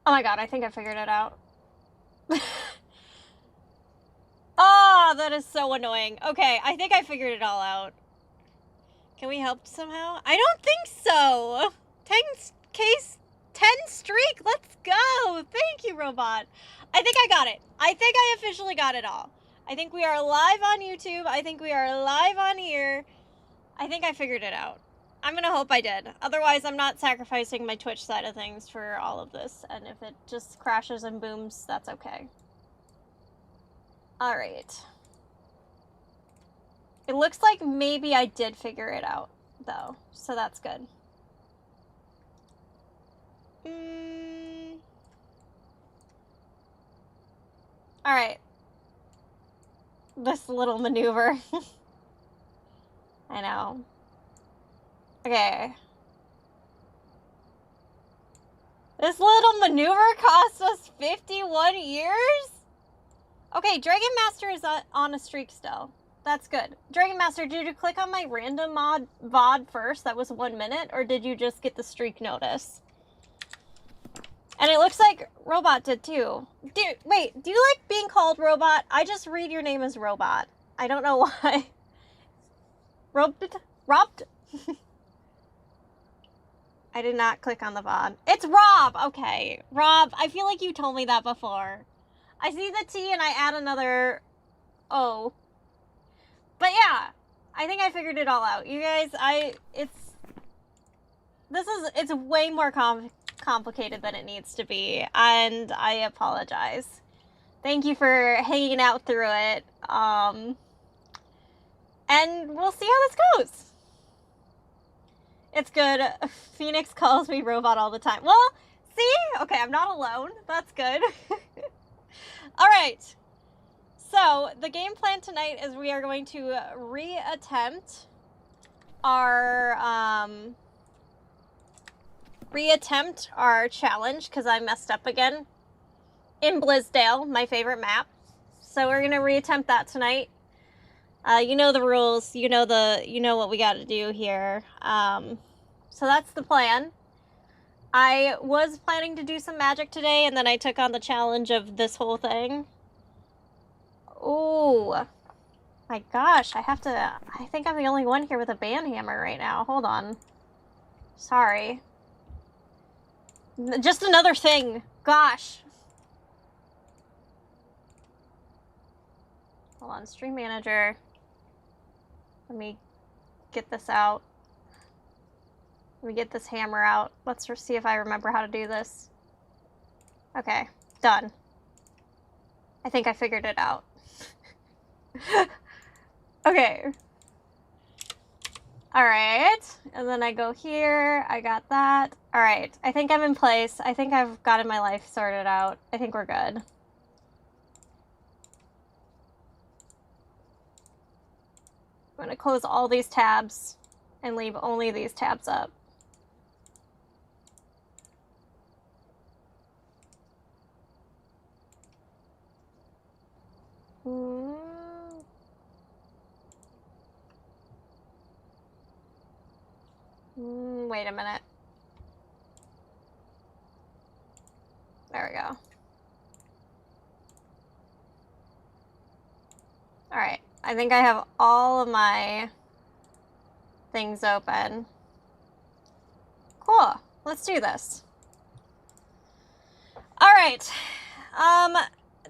Oh my god, I think I figured it out. Oh, that is so annoying. Okay, I think I figured it all out. Can we help somehow? I don't think so. 10 streak. Let's go. Thank you, robot. I think I got it. I think I officially got it all. I think we are live on YouTube. I think we are live on here. I think I figured it out. I'm gonna hope I did. Otherwise, I'm not sacrificing my Twitch side of things for all of this. And if it just crashes and booms, that's okay. All right. It looks like maybe I did figure it out, though. So that's good. All right. This little maneuver. I know. Okay. This little maneuver cost us 51 years? Okay, Dragon Master is on a streak still. That's good. Dragon Master, did you click on my random VOD first? That was 1 minute, or did you just get the streak notice? And it looks like Robot did too. Dude, wait, do you like being called Robot? I just read your name as Robot. I don't know why. Robbed? I did not click on the VOD. It's Rob! Okay. Rob, I feel like you told me that before. I see the T and I add another O. But yeah, I think I figured it all out. You guys, it's way more complicated than it needs to be, and I apologize. Thank you for hanging out through it. And we'll see how this goes. It's good. Phoenix calls me Robot all the time. Well, see? Okay, I'm not alone. That's good. All right. So, the game plan tonight is we are going to reattempt our challenge, because I messed up again, in Blizdale, my favorite map. So we're going to reattempt that tonight. You know the rules, you know what we got to do here. So that's the plan. I was planning to do some magic today, and then I took on the challenge of this whole thing. Oh my gosh, I think I'm the only one here with a banhammer right now. Hold on. Sorry. Just another thing. Gosh. Hold on, stream manager. Let me get this out. Let me get this hammer out. Let's see if I remember how to do this. Okay, done. I think I figured it out. Okay. All right, and then I go here. I got that. All right, I think I'm in place. I think I've gotten my life sorted out. I think we're good. I'm gonna close all these tabs and leave only these tabs up. Wait a minute. There we go. All right, I think I have all of my things open. Cool, let's do this. All right,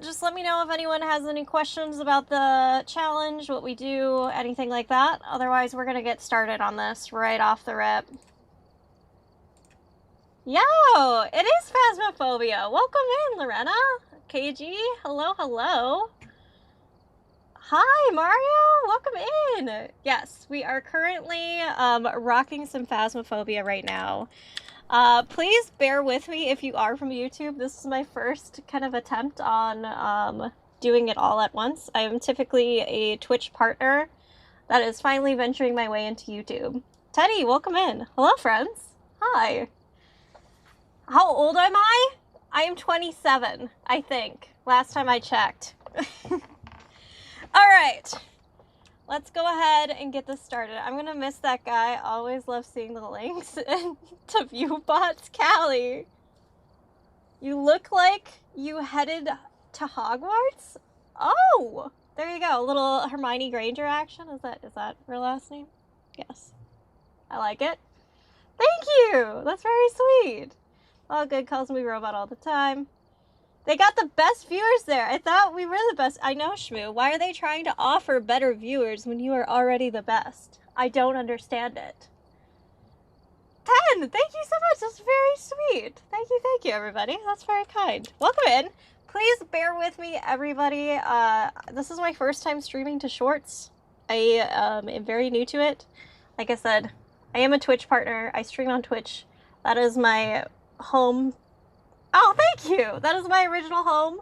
just let me know if anyone has any questions about the challenge, what we do, anything like that. Otherwise, we're gonna get started on this right off the rip. Yo, it is Phasmophobia. Welcome in, Lorena. KG, hello, hello. Hi, Mario, welcome in. Yes, we are currently rocking some Phasmophobia right now. Please bear with me if you are from YouTube. This is my first kind of attempt on doing it all at once. I am typically a Twitch partner that is finally venturing my way into YouTube. Teddy, welcome in. Hello, friends. Hi. How old am I? I am 27, I think. Last time I checked. All right. Let's go ahead and get this started. I'm gonna miss that guy. Always love seeing the links to view bots. Callie. You look like you headed to Hogwarts? Oh, there you go. A little Hermione Granger action. Is that her last name? Yes. I like it. Thank you. That's very sweet. All good calls me robot all the time. They got the best viewers there. I thought we were the best. I know, Shmoo. Why are they trying to offer better viewers when you are already the best? I don't understand it. 10! Thank you so much. That's very sweet. Thank you, everybody. That's very kind. Welcome in. Please bear with me, everybody. This is my first time streaming to Shorts. I am very new to it. Like I said, I am a Twitch partner. I stream on Twitch. That is my home. Oh, thank you. That is my original home.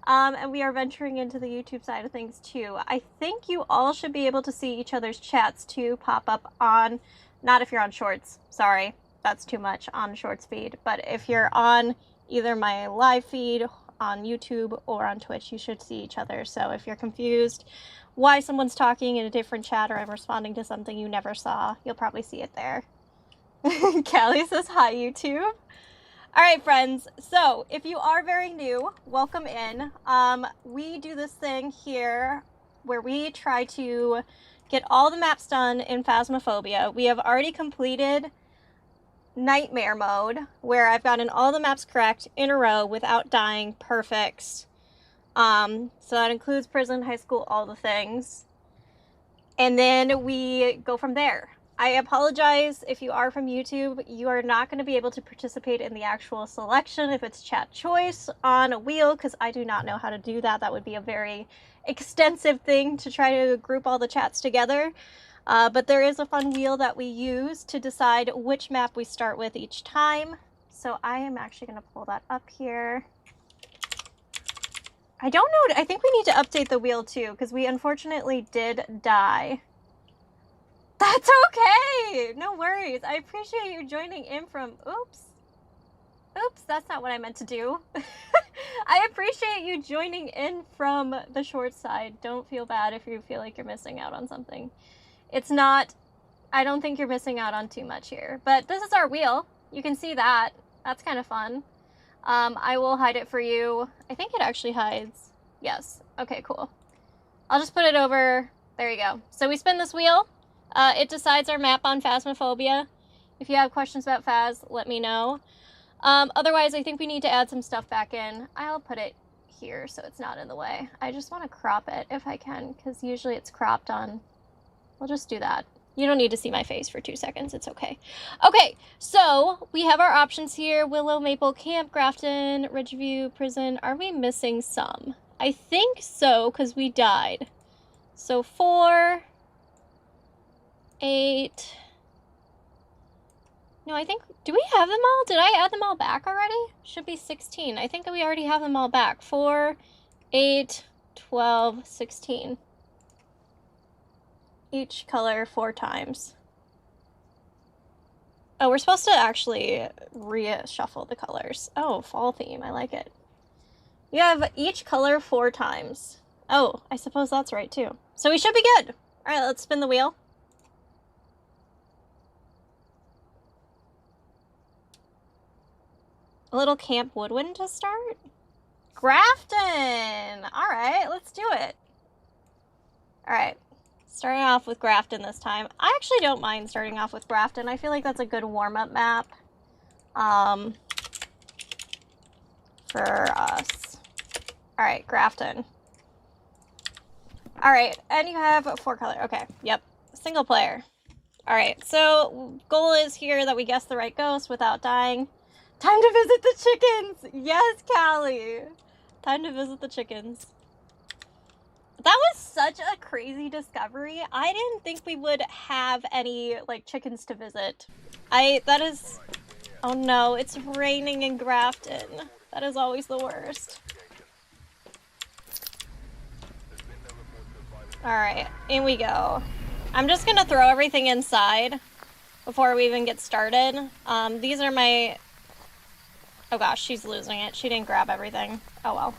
And we are venturing into the YouTube side of things too. I think you all should be able to see each other's chats too pop up on, not if you're on Shorts. Sorry, that's too much on Shorts feed. But if you're on either my live feed on YouTube or on Twitch, you should see each other. So if you're confused why someone's talking in a different chat or I'm responding to something you never saw, you'll probably see it there. Callie says, hi, YouTube. All right, friends. So if you are very new, welcome in. We do this thing here where we try to get all the maps done in Phasmophobia. We have already completed Nightmare mode, where I've gotten all the maps correct in a row without dying. Perfect. So that includes prison, high school, all the things. And then we go from there. I apologize if you are from YouTube. You are not going to be able to participate in the actual selection if it's chat choice on a wheel, because I do not know how to do that. That would be a very extensive thing to try to group all the chats together. But there is a fun wheel that we use to decide which map we start with each time. So I am actually going to pull that up here. I don't know. I think we need to update the wheel too, because we unfortunately did die. That's okay. No worries. I appreciate you joining in from, oops, that's not what I meant to do. I appreciate you joining in from the short side. Don't feel bad if you feel like you're missing out on something. It's not, I don't think you're missing out on too much here, but this is our wheel. You can see that. That's kind of fun. I will hide it for you. I think it actually hides. Yes. Okay, cool. I'll just put it over. There you go. So we spin this wheel. It decides our map on Phasmophobia. If you have questions about Phas, let me know. Otherwise, I think we need to add some stuff back in. I'll put it here so it's not in the way. I just want to crop it if I can, because usually it's cropped on. We'll just do that. You don't need to see my face for 2 seconds. It's okay. Okay, so we have our options here. Willow, Maple, Camp, Grafton, Ridgeview, Prison. Are we missing some? I think so, because we died. So 4, 8. No, I think, do we have them all? Did I add them all back already? Should be 16. I think we already have them all back. 4, 8, 12, 16. Each color 4 times. Oh, we're supposed to actually reshuffle the colors. Oh, fall theme. I like it. You have each color 4 times. Oh, I suppose that's right too. So we should be good. All right, let's spin the wheel. A little Camp Woodwind to start. Grafton. All right, let's do it. All right. Starting off with Grafton this time. I actually don't mind starting off with Grafton. I feel like that's a good warm-up map for us. All right, Grafton. All right, and you have 4 color. Okay, yep, single player. All right, so goal is here that we guess the right ghost without dying. Time to visit the chickens. Yes, Callie. Time to visit the chickens. That was such a crazy discovery. I didn't think we would have any, like, chickens to visit. That is, oh no, it's raining in Grafton. That is always the worst. All right, in we go. I'm just gonna throw everything inside before we even get started. These are my, oh gosh, she's losing it. She didn't grab everything. Oh well.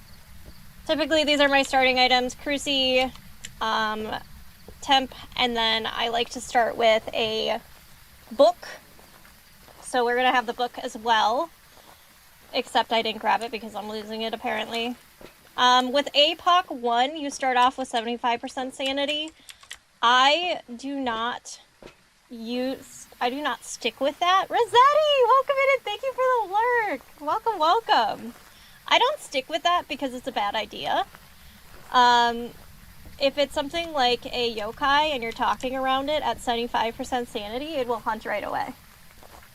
Typically, these are my starting items, Cruci, Temp, and then I like to start with a book. So we're gonna have the book as well. except I didn't grab it because I'm losing it apparently. With APOC 1, you start off with 75% sanity. I do not stick with that. Rossetti, welcome in and thank you for the lurk. Welcome, welcome. I don't stick with that because it's a bad idea. If it's something like a yokai and you're talking around it at 75% sanity, it will hunt right away.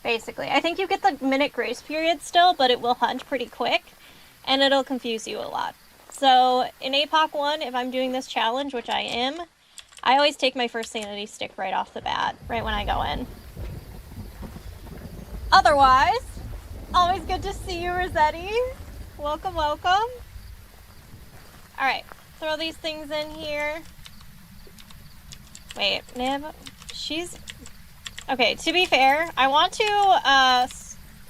Basically. I think you get the minute grace period still, but it will hunt pretty quick, and it'll confuse you a lot. So, in APOC 1, if I'm doing this challenge, which I am, I always take my first sanity stick right off the bat, right when I go in. Otherwise, always good to see you, Rossetti. Welcome, welcome. Alright, throw these things in here. Wait, Nib, she's... Okay, to be fair, I want to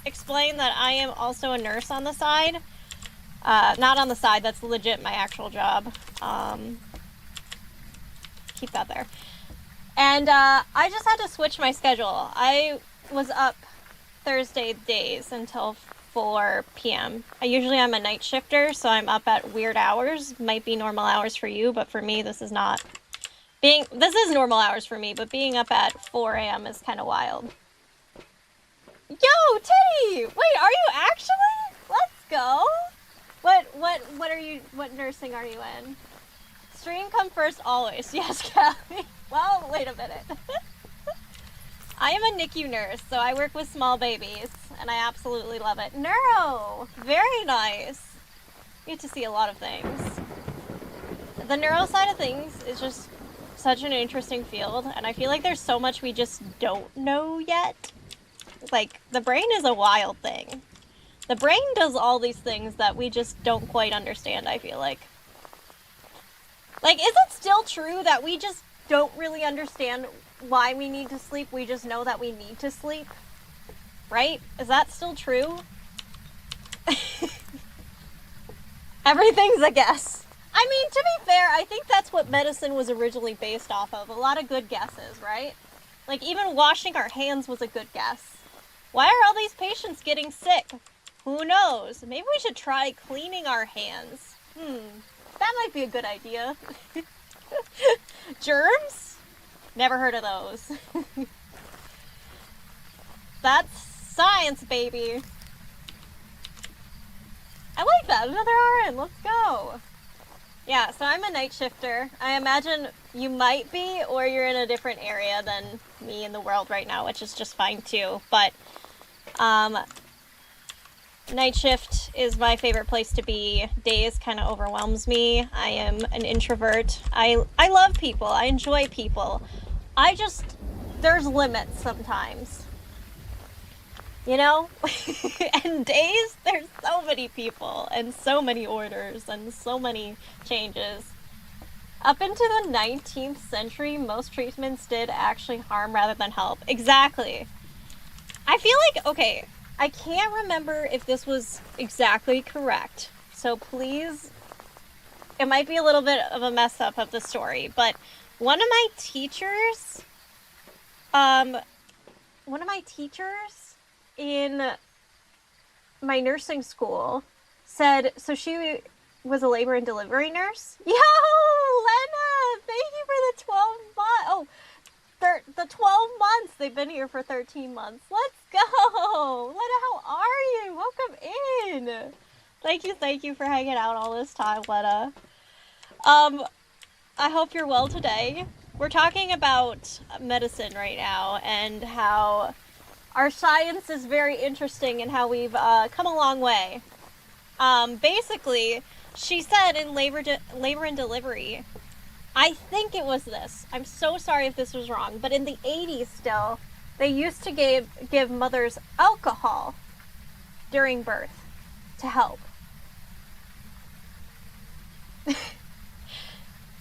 explain that I am also a nurse on the side. Not on the side, that's legit my actual job. Keep that there. And I just had to switch my schedule. I was up Thursday days until 4 p.m. I usually am a night shifter, so I'm up at weird hours. Might be normal hours for you, but for me, this is not. This is normal hours for me, but being up at 4 a.m. is kind of wild. Yo, Teddy! Wait, are you actually? Let's go! What nursing are you in? Stream come first always. Yes, Callie. Well, wait a minute. I am a NICU nurse, so I work with small babies, and I absolutely love it. Neuro! Very nice. You get to see a lot of things. The neuro side of things is just such an interesting field, and I feel like there's so much we just don't know yet. Like, the brain is a wild thing. The brain does all these things that we just don't quite understand, I feel like. Like, is it still true that we just don't really understand why we need to sleep? We just know that we need to sleep? Right? Is that still true? Everything's a guess. I mean, to be fair, I think that's what medicine was originally based off of. A lot of good guesses, right? Like, even washing our hands was a good guess. Why are all these patients getting sick? Who knows? Maybe we should try cleaning our hands. That might be a good idea. Germs? Never heard of those. That's science, baby. I like that. Another RN. Let's go. Yeah, so I'm a night shifter. I imagine you might be, or you're in a different area than me in the world right now, which is just fine too. But night shift is my favorite place to be. Days kind of overwhelms me. I am an introvert. I love people. I enjoy people. There's limits sometimes. You know? And days, there's so many people and so many orders and so many changes. Up into the 19th century, most treatments did actually harm rather than help. Exactly. I feel like, okay, I can't remember if this was exactly correct. So please, it might be a little bit of a mess up of the story, but one of my teachers in my nursing school said, so she was a labor and delivery nurse. Yo, Lena, thank you for the 12 months. Oh, the 12 months. They've been here for 13 months. Let's go. Lena, how are you? Welcome in. Thank you for hanging out all this time, Lena. I hope you're well today. We're talking about medicine right now and how our science is very interesting and how we've come a long way. Basically, she said in labor and delivery, I think it was this. I'm so sorry if this was wrong, but in the 80s still, they used to give mothers alcohol during birth to help.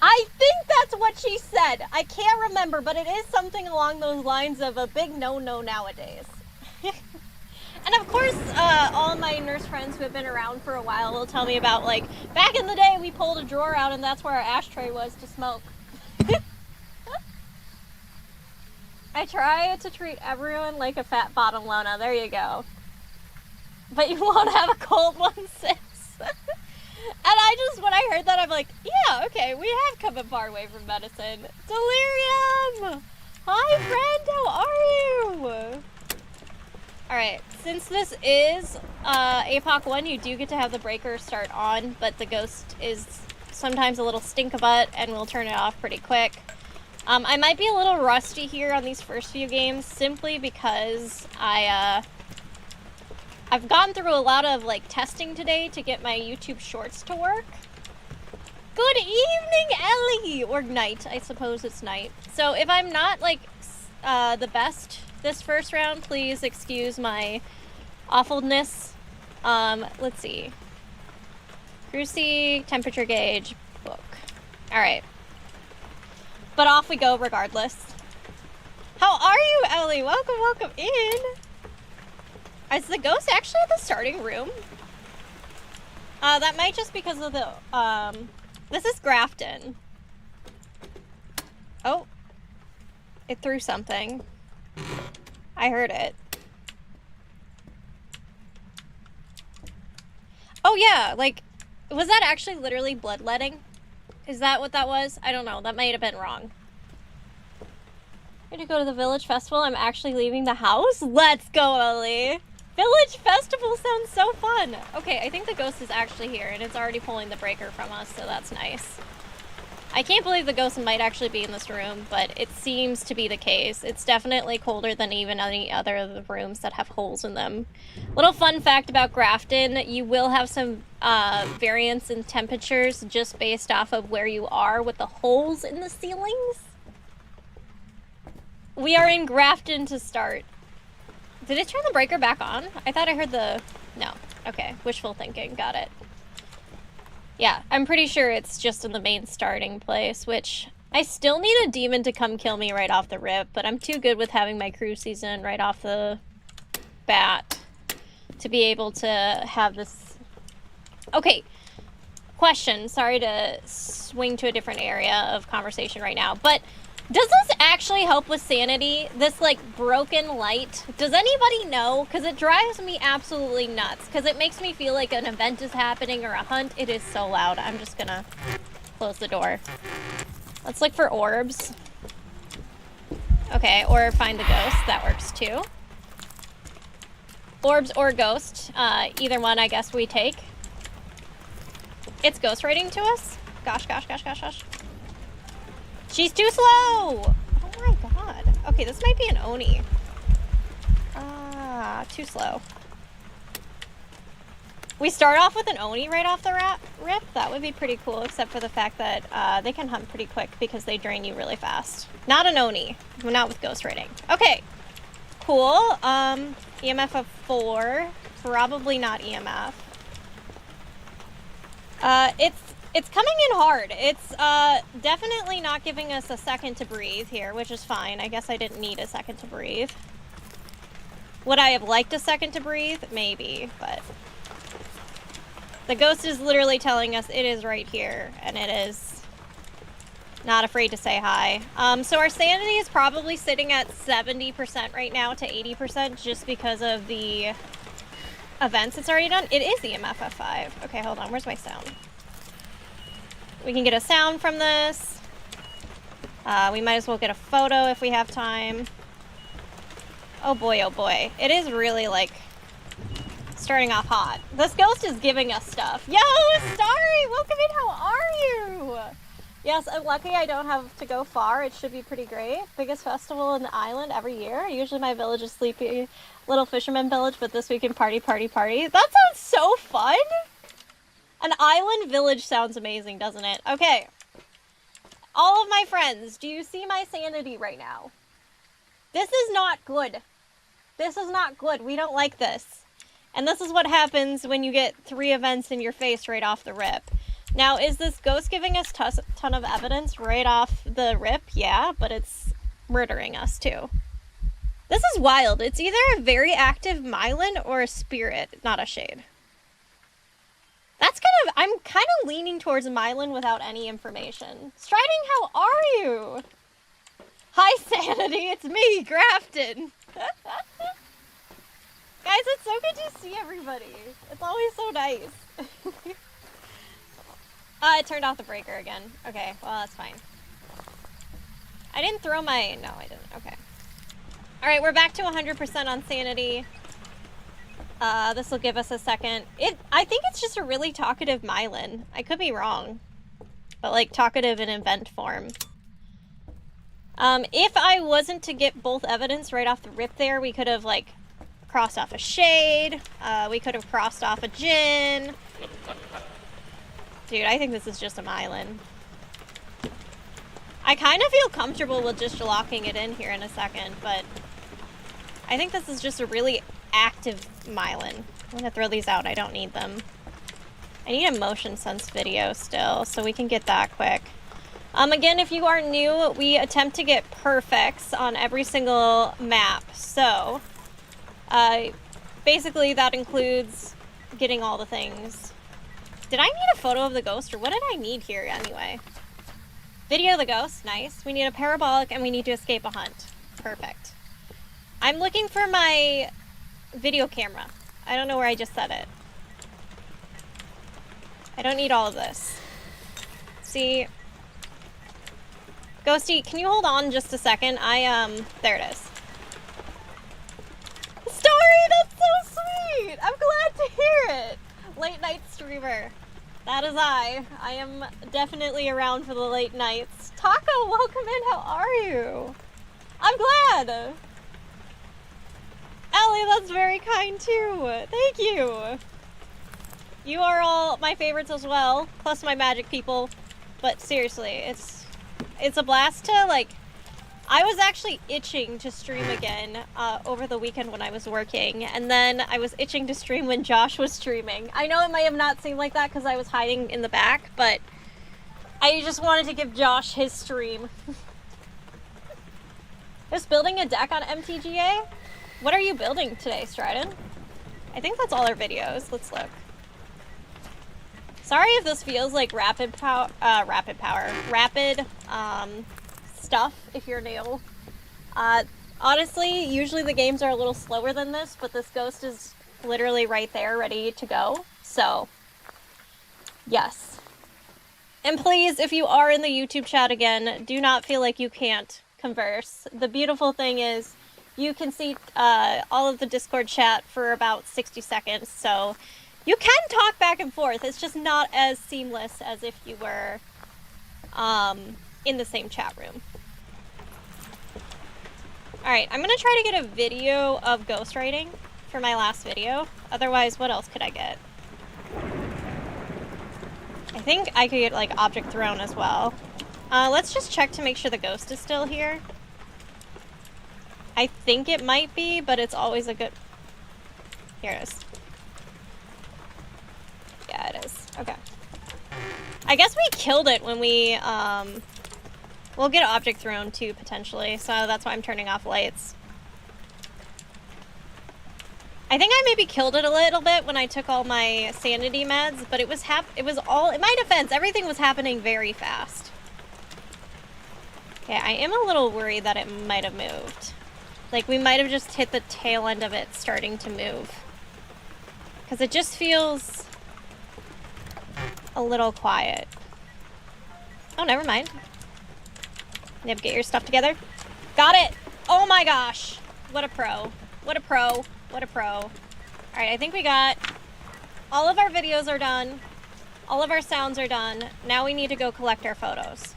I think that's what she said. I can't remember, but it is something along those lines of a big no-no nowadays. And of course, all my nurse friends who have been around for a while will tell me about, like, back in the day we pulled a drawer out and that's where our ashtray was to smoke. I try to treat everyone like a fat bottom Lona. There you go. but you won't have a cold one, sis. And when I heard that, I'm like, yeah, okay, we have come a far way from medicine. Delirium! Hi, friend, how are you? Alright, since this is APOC 1, you do get to have the breaker start on, but the ghost is sometimes a little stink-a-butt, and we'll turn it off pretty quick. I might be a little rusty here on these first few games, simply because I've gone through a lot of, like, testing today to get my YouTube Shorts to work. Good evening, Ellie! Or night, I suppose it's night. So if I'm not, like, the best this first round, please excuse my awfulness. Let's see. Cruci, temperature gauge, book. Alright. But off we go regardless. How are you, Ellie? Welcome, welcome in! Is the ghost actually at the starting room? That might just because of the, this is Grafton. Oh. It threw something. I heard it. Oh yeah, like, was that actually literally bloodletting? Is that what that was? I don't know, that might have been wrong. Ready to go to the village festival? I'm actually leaving the house? Let's go, Ellie! Village festival sounds so fun! Okay, I think the ghost is actually here, and it's already pulling the breaker from us, so that's nice. I can't believe the ghost might actually be in this room, but it seems to be the case. It's definitely colder than even any other of the rooms that have holes in them. Little fun fact about Grafton, you will have some variance in temperatures just based off of where you are with the holes in the ceilings. We are in Grafton to start. Did it turn the breaker back on? I thought I heard the... No. Okay. Wishful thinking. Got it. Yeah, I'm pretty sure it's just in the main starting place, which I still need a demon to come kill me right off the rip, but I'm too good with having my crew season right off the bat to be able to have this... Okay. Question. Sorry to swing to a different area of conversation right now, but... Does this actually help with sanity? This, like, broken light? Does anybody know? Because it drives me absolutely nuts. Because it makes me feel like an event is happening or a hunt. It is so loud. I'm just gonna close the door. Let's look for orbs. Okay, or find the ghost. That works too. Orbs or ghost. Either one, I guess, we take. It's ghost writing to us? Gosh, gosh, gosh, gosh, gosh. She's too slow! Oh my god. Okay, this might be an Oni. Ah, too slow. We start off with an Oni right off the rip? That would be pretty cool, except for the fact that they can hunt pretty quick because they drain you really fast. Not an Oni. Not with ghost rating. Okay. Cool. EMF of 4. Probably not EMF. It's coming in hard. It's definitely not giving us a second to breathe here, which is fine. I guess I didn't need a second to breathe. Would I have liked a second to breathe? Maybe, but... The ghost is literally telling us it is right here, and it is not afraid to say hi. So our sanity is probably sitting at 70% right now to 80% just because of the events it's already done. It is the EMF F5. Okay, hold on. Where's my sound? We can get a sound from this. We might as well get a photo if we have time. Oh boy, oh boy. It is really, like, starting off hot. This ghost is giving us stuff. Yo, Starry! Welcome in, how are you? Yes, I'm lucky I don't have to go far. It should be pretty great. Biggest festival in the island every year. Usually my village is sleepy little fisherman village, but this weekend party, party, party. That sounds so fun! An island village sounds amazing, doesn't it? Okay. All of my friends, do you see my sanity right now? This is not good. This is not good. We don't like this. And this is what happens when you get 3 events in your face right off the rip. Now, is this ghost giving us a ton of evidence right off the rip? Yeah, but it's murdering us too. This is wild. It's either a very active Mylan or a spirit, not a shade. That's I'm kind of leaning towards Mylan without any information. Striding, how are you? Hi, Sanity, it's me, Grafton. Guys, it's so good to see everybody. It's always so nice. It turned off the breaker again. Okay, well, that's fine. I didn't throw my... No, I didn't. Okay. Alright, we're back to 100% on sanity. This will give us a second. I think it's just a really talkative Mylan. I could be wrong. But, like, talkative in event form. If I wasn't to get both evidence right off the rip there, we could have, like, crossed off a Shade. We could have crossed off a Jinn. Dude, I think this is just a Mylan. I kind of feel comfortable with just locking it in here in a second, but I think this is just a really active Mylan. I'm gonna throw these out. I don't need them. I need a motion sense video still, so we can get that quick. Again, if you are new, we attempt to get perfects on every single map. So, basically that includes getting all the things. Did I need a photo of the ghost, or what did I need here anyway? Video of the ghost, nice. We need a parabolic, and we need to escape a hunt. Perfect. I'm looking for my video camera. I don't know where I just set it. I don't need all of this. See? Ghosty, can you hold on just a second? There it is. Story, that's so sweet! I'm glad to hear it! Late night streamer. That is I. I am definitely around for the late nights. Taco, welcome in. How are you? I'm glad. Ellie, that's very kind too. Thank you. You are all my favorites as well, plus my magic people. But seriously, it's a blast to, like, I was actually itching to stream again over the weekend when I was working, and then I was itching to stream when Josh was streaming. I know it might have not seemed like that because I was hiding in the back, but I just wanted to give Josh his stream. Just building a deck on MTGA? What are you building today, Stridon? I think that's all our videos. Let's look. Sorry if this feels like rapid stuff if you're new. Honestly, usually the games are a little slower than this, but this ghost is literally right there ready to go. So, yes. And please, if you are in the YouTube chat again, do not feel like you can't converse. The beautiful thing is you can see all of the Discord chat for about 60 seconds, so you can talk back and forth. It's just not as seamless as if you were in the same chat room. Alright, I'm gonna try to get a video of ghostwriting for my last video. Otherwise, what else could I get? I think I could get, like, object thrown as well. Let's just check to make sure the ghost is still here. I think it might be, but it's always a good... Here it is. Yeah, it is. Okay. I guess we killed it when we, we'll get object thrown too, potentially, so that's why I'm turning off lights. I think I maybe killed it a little bit when I took all my sanity meds, but it was all, in my defense, everything was happening very fast. Okay, I am a little worried that it might have moved. Like, we might have just hit the tail end of it starting to move. Because it just feels a little quiet. Oh, never mind. Yep, get your stuff together. Got it! Oh my gosh! What a pro. What a pro. What a pro. Alright, I think we got... all of our videos are done. All of our sounds are done. Now we need to go collect our photos.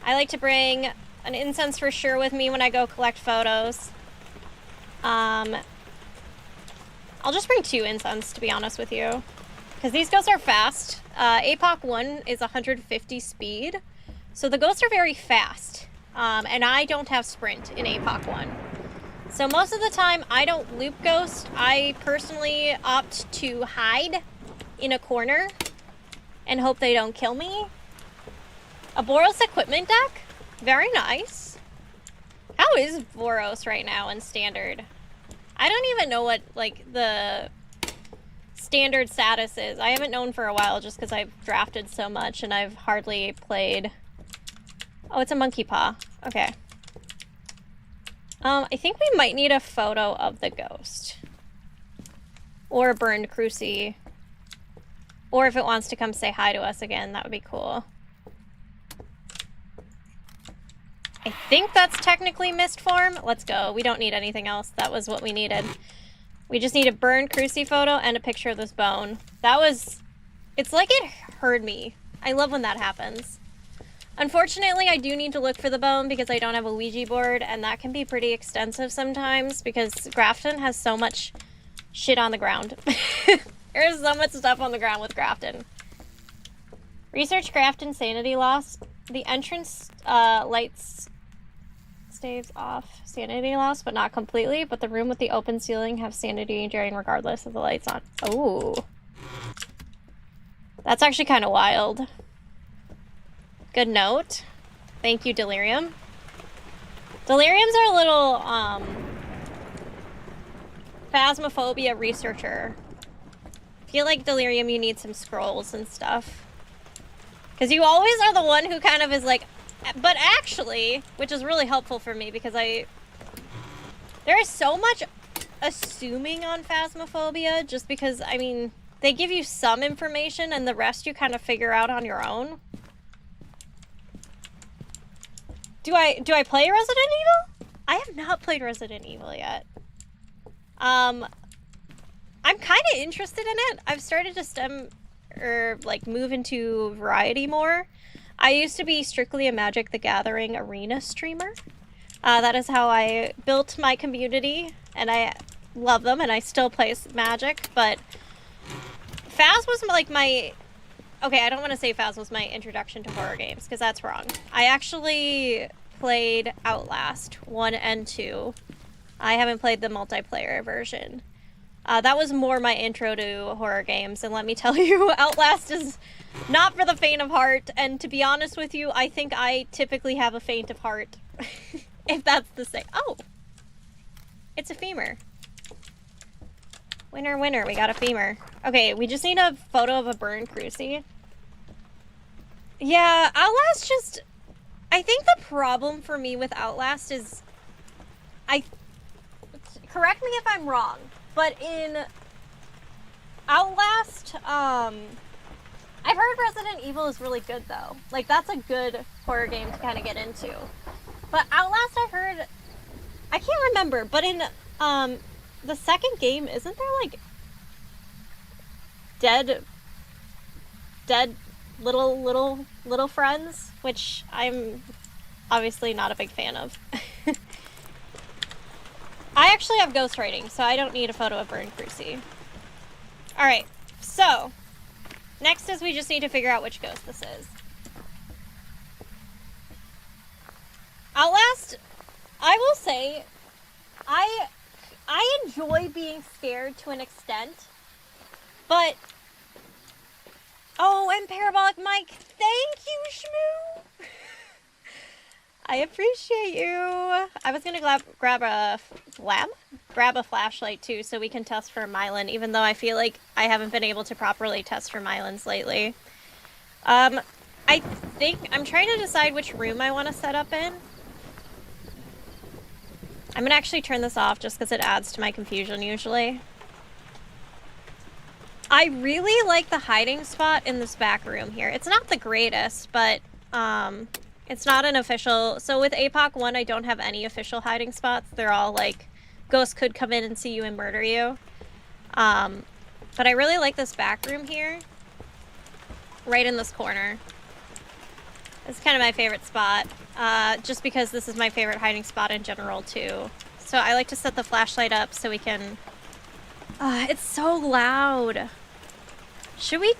I like to bring an incense for sure with me when I go collect photos. I'll just bring 2 incense, to be honest with you. Because these ghosts are fast. APOC 1 is 150 speed. So the ghosts are very fast. And I don't have sprint in APOC 1. So most of the time, I don't loop ghost. I personally opt to hide in a corner and hope they don't kill me. A Boros equipment deck? Very nice. How is Boros right now in standard? I don't even know what, like, the standard status is. I haven't known for a while just because I've drafted so much and I've hardly played. Oh, it's a monkey paw. Okay. I think we might need a photo of the ghost. Or a burned cruci. Or if it wants to come say hi to us again, that would be cool. I think that's technically mist form. Let's go. We don't need anything else. That was what we needed. We just need a burned cruci photo and a picture of this bone. That was... It's like it heard me. I love when that happens. Unfortunately, I do need to look for the bone because I don't have a Ouija board, and that can be pretty extensive sometimes because Grafton has so much shit on the ground. There's so much stuff on the ground with Grafton. Research Grafton sanity loss. The entrance lights staves off sanity loss, but not completely. But the room with the open ceiling have sanity drain regardless of the lights on. Oh. That's actually kind of wild. Good note. Thank you, Delirium. Delirium's our little, phasmophobia researcher. I feel like, Delirium, you need some scrolls and stuff. Because you always are the one who kind of is like, but actually, which is really helpful for me because there is so much assuming on phasmophobia just because, I mean, they give you some information and the rest you kind of figure out on your own. Do I play Resident Evil? I have not played Resident Evil yet. I'm kind of interested in it. I've started to move into variety more. I used to be strictly a Magic the Gathering arena streamer. That is how I built my community, and I love them, and I still play Magic, but Phas was like my... Okay, I don't want to say Phas was my introduction to horror games, because that's wrong. I actually played Outlast 1 and 2. I haven't played the multiplayer version. That was more my intro to horror games, and let me tell you, Outlast is not for the faint of heart, and to be honest with you, I think I typically have a faint of heart, if that's the same. Oh! It's a femur. Winner, winner, we got a femur. Okay, we just need a photo of a burned cruci. Yeah, Outlast just... I think the problem for me with Outlast is... Correct me if I'm wrong, but in Outlast, I've heard Resident Evil is really good, though. Like, that's a good horror game to kind of get into. But Outlast, I heard... I can't remember, but in, the second game, isn't there, like, dead little friends, which I'm obviously not a big fan of. I actually have ghostwriting, so I don't need a photo of burned cruci. Alright, so next is we just need to figure out which ghost this is. Outlast, I will say, I enjoy being scared to an extent, but... Oh, and Parabolic Mike, thank you, Shmoo! I appreciate you. I was gonna grab a flashlight too, so we can test for myelin, even though I feel like I haven't been able to properly test for myelins lately. I think I'm trying to decide which room I want to set up in. I'm gonna actually turn this off just because it adds to my confusion usually. I really like the hiding spot in this back room here. It's not the greatest, but it's not an official... So with APOC 1, I don't have any official hiding spots. They're all like, ghosts could come in and see you and murder you. But I really like this back room here. Right in this corner. It's kind of my favorite spot. Just because this is my favorite hiding spot in general too. So I like to set the flashlight up so we can... it's so loud. Should we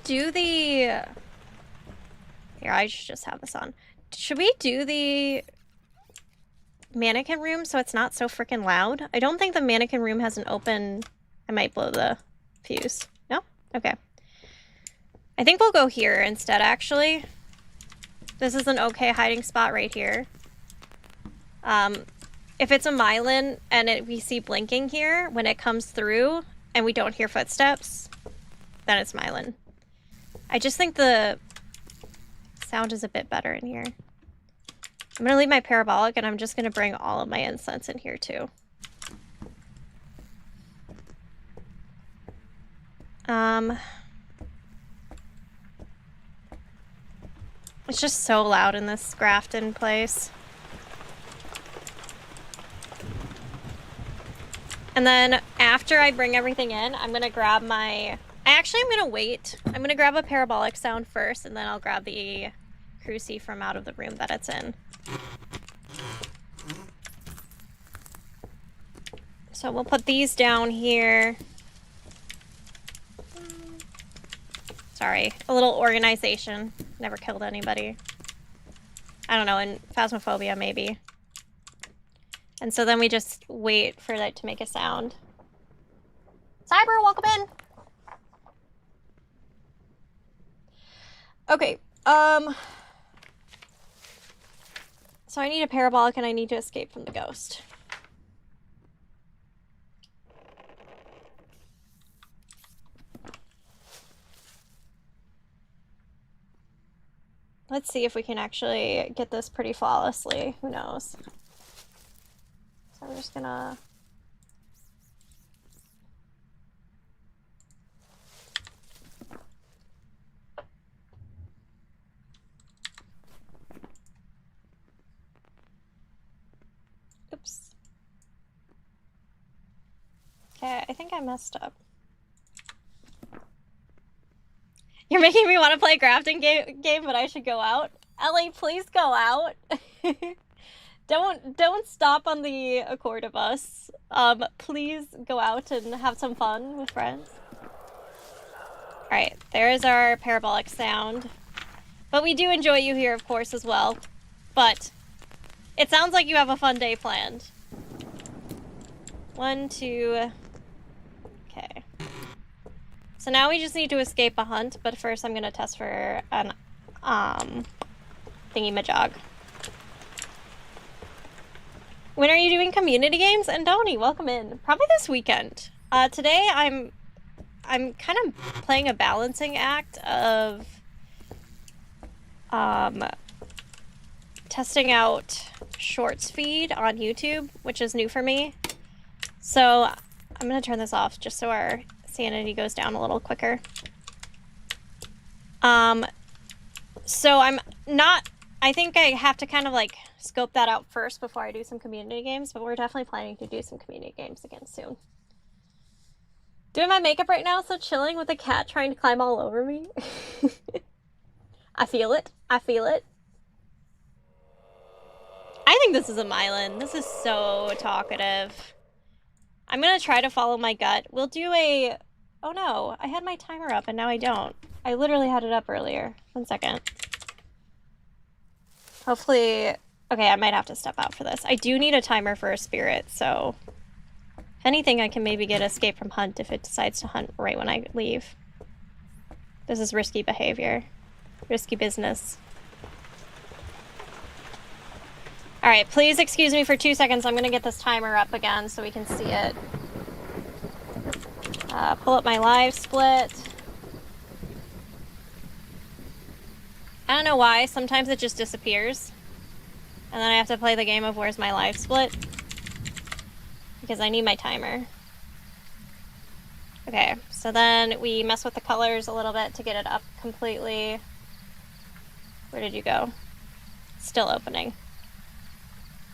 do the... Here, I should just have this on. Should we do the mannequin room so it's not so freaking loud? I don't think the mannequin room has an open... I might blow the fuse. No? Okay. I think we'll go here instead, actually. This is an okay hiding spot right here. If it's a myelin and we see blinking here, when it comes through and we don't hear footsteps, then it's myelin. I just think the sound is a bit better in here. I'm gonna leave my parabolic and I'm just gonna bring all of my incense in here too. It's just so loud in this Grafton place. And then after I bring everything in, I'm gonna grab my... Actually, I'm gonna wait. I'm gonna grab a parabolic sound first, and then I'll grab the cruci from out of the room that it's in. So we'll put these down here. Sorry, a little organization. Never killed anybody. I don't know, in Phasmophobia maybe. And so then we just wait for it to make a sound. Cyber, welcome in! Okay, so I need a parabolic and I need to escape from the ghost. Let's see if we can actually get this pretty flawlessly. Who knows? So I'm just gonna... Oops. Okay, I think I messed up. You're making me want to play a crafting game, but I should go out. Ellie, please go out. Don't stop on the accord of us. Please go out and have some fun with friends. Alright, there's our parabolic sound. But we do enjoy you here, of course, as well. But it sounds like you have a fun day planned. 1, 2... Okay. So now we just need to escape a hunt, but first I'm gonna test for an, thingy-majog. When are you doing community games? And Donnie, welcome in. Probably this weekend. Today I'm kind of playing a balancing act of, testing out Shorts feed on YouTube, which is new for me. So I'm gonna turn this off just so our sanity goes down a little quicker. So I'm not... I think I have to kind of like scope that out first before I do some community games, but we're definitely planning to do some community games again soon. Doing my makeup right now, so chilling with a cat trying to climb all over me. I feel it. I feel it. I think this is a Mylan. This is so talkative. I'm gonna try to follow my gut. We'll do a... Oh no, I had my timer up and now I don't. I literally had it up earlier. 1 second. Hopefully... Okay, I might have to step out for this. I do need a timer for a spirit, so... If anything, I can maybe get escape from hunt if it decides to hunt right when I leave. This is risky behavior. Risky business. Alright, please excuse me for 2 seconds. I'm gonna get this timer up again so we can see it. Pull up my live split. I don't know why, sometimes it just disappears. And then I have to play the game of where's my live split. Because I need my timer. Okay, so then we mess with the colors a little bit to get it up completely. Where did you go? Still opening.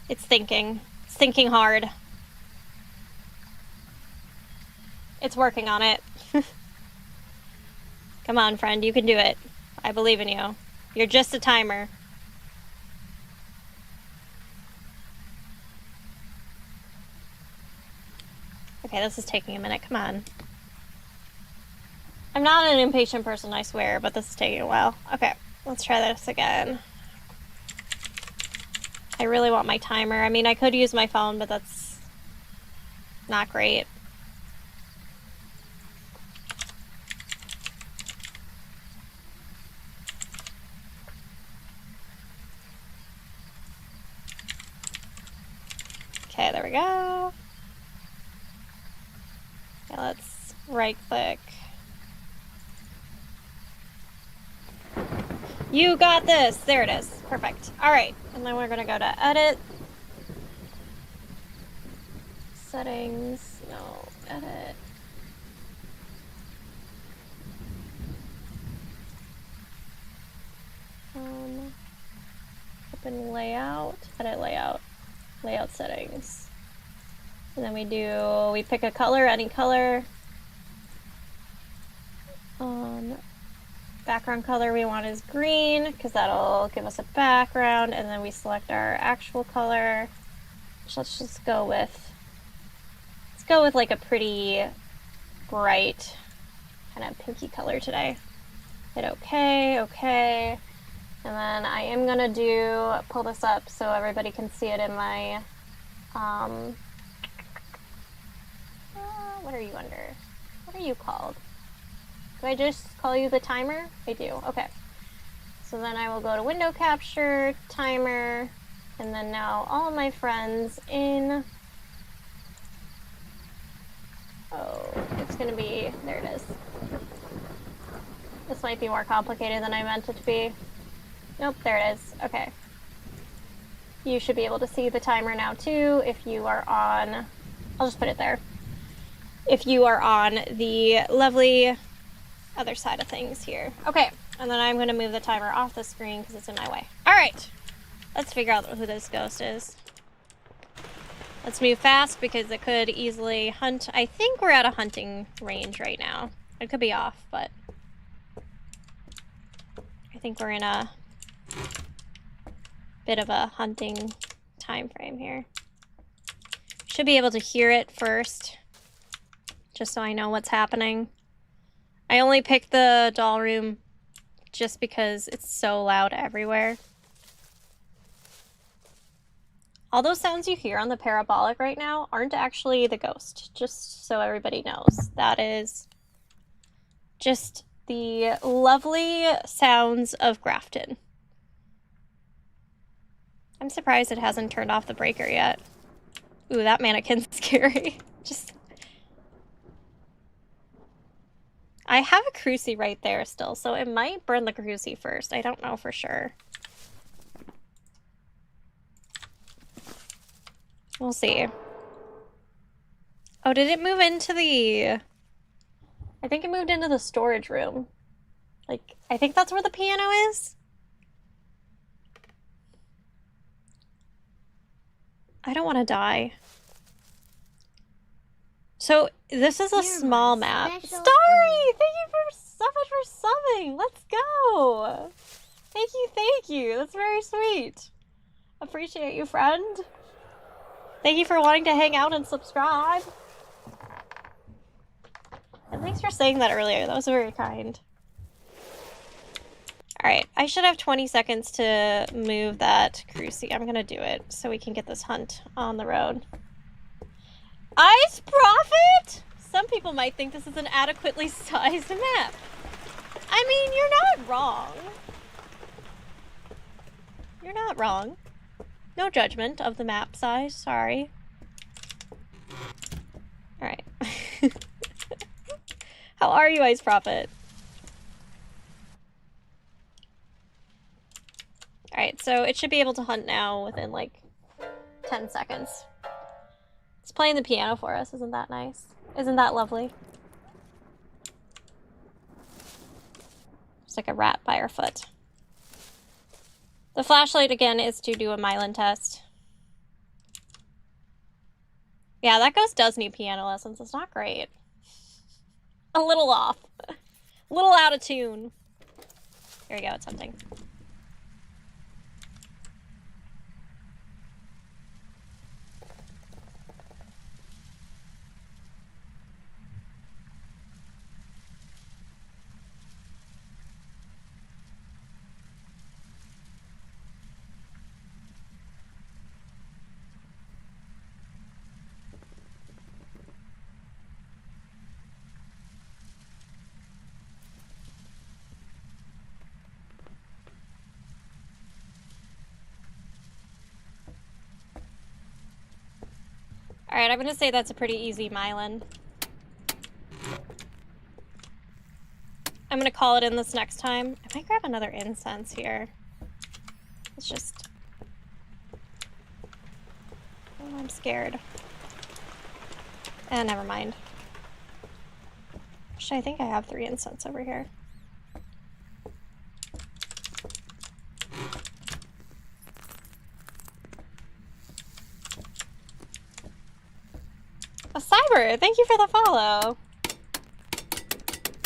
It's thinking. It's thinking hard. It's working on it. Come on, friend, you can do it. I believe in you. You're just a timer. Okay, this is taking a minute. Come on. I'm not an impatient person, I swear, but this is taking a while. Okay, let's try this again. I really want my timer. I mean, I could use my phone, but that's not great. Okay, there we go. Okay, let's right click. You got this! There it is. Perfect. Alright, and then we're gonna go to edit. Settings. No, edit. open layout, edit layout, layout settings. And then we pick a color, any color. Background color we want is green, because that'll give us a background, and then we select our actual color. So let's just go with, like a pretty bright, kind of pinky color today. Hit OK, OK. And then I am gonna pull this up so everybody can see it in my, what are you under? What are you called? Do I just call you the timer? I do, okay. So then I will go to window capture, timer, and then now all of my friends in, oh, it's gonna be, there it is. This might be more complicated than I meant it to be. Nope, there it is, okay. You should be able to see the timer now too if you are on, I'll just put it there. If you are on the lovely other side of things here. Okay, and then I'm gonna move the timer off the screen because it's in my way. All right, let's figure out who this ghost is. Let's move fast because it could easily hunt. I think we're at a hunting range right now. It could be off, but I think we're in a bit of a hunting time frame here. Should be able to hear it first, just so I know what's happening. I only picked the doll room just because it's so loud everywhere. All those sounds you hear on the parabolic right now aren't actually the ghost, just so everybody knows. That is just the lovely sounds of Grafton. I'm surprised it hasn't turned off the breaker yet. Ooh, that mannequin's scary. Just... I have a crucie right there still, so it might burn the crucie first. I don't know for sure. We'll see. Oh, did it move into the... I think it moved into the storage room. Like, I think that's where the piano is. I don't want to die. So, this is a small map. Starry! Thank you so much for subbing! Let's go! Thank you! That's very sweet. Appreciate you, friend. Thank you for wanting to hang out and subscribe. And thanks for saying that earlier. That was very kind. Alright, I should have 20 seconds to move that crucie. I'm gonna do it so we can get this hunt on the road. Ice Prophet? Some people might think this is an adequately sized map. I mean, you're not wrong. You're not wrong. No judgment of the map size, sorry. Alright. How are you, Ice Prophet? Alright, so it should be able to hunt now within like 10 seconds. It's playing the piano for us, isn't that nice? Isn't that lovely? It's like a rat by our foot. The flashlight, again, is to do a myelin test. Yeah, that ghost does need piano lessons. It's not great. A little off. A little out of tune. Here we go, it's hunting. Alright, I'm gonna say that's a pretty easy myelin. I'm gonna call it in this next time. I might grab another incense here. It's just... oh, I'm scared. Never mind. Actually, I think I have 3 incense over here. Cyber, thank you for the follow.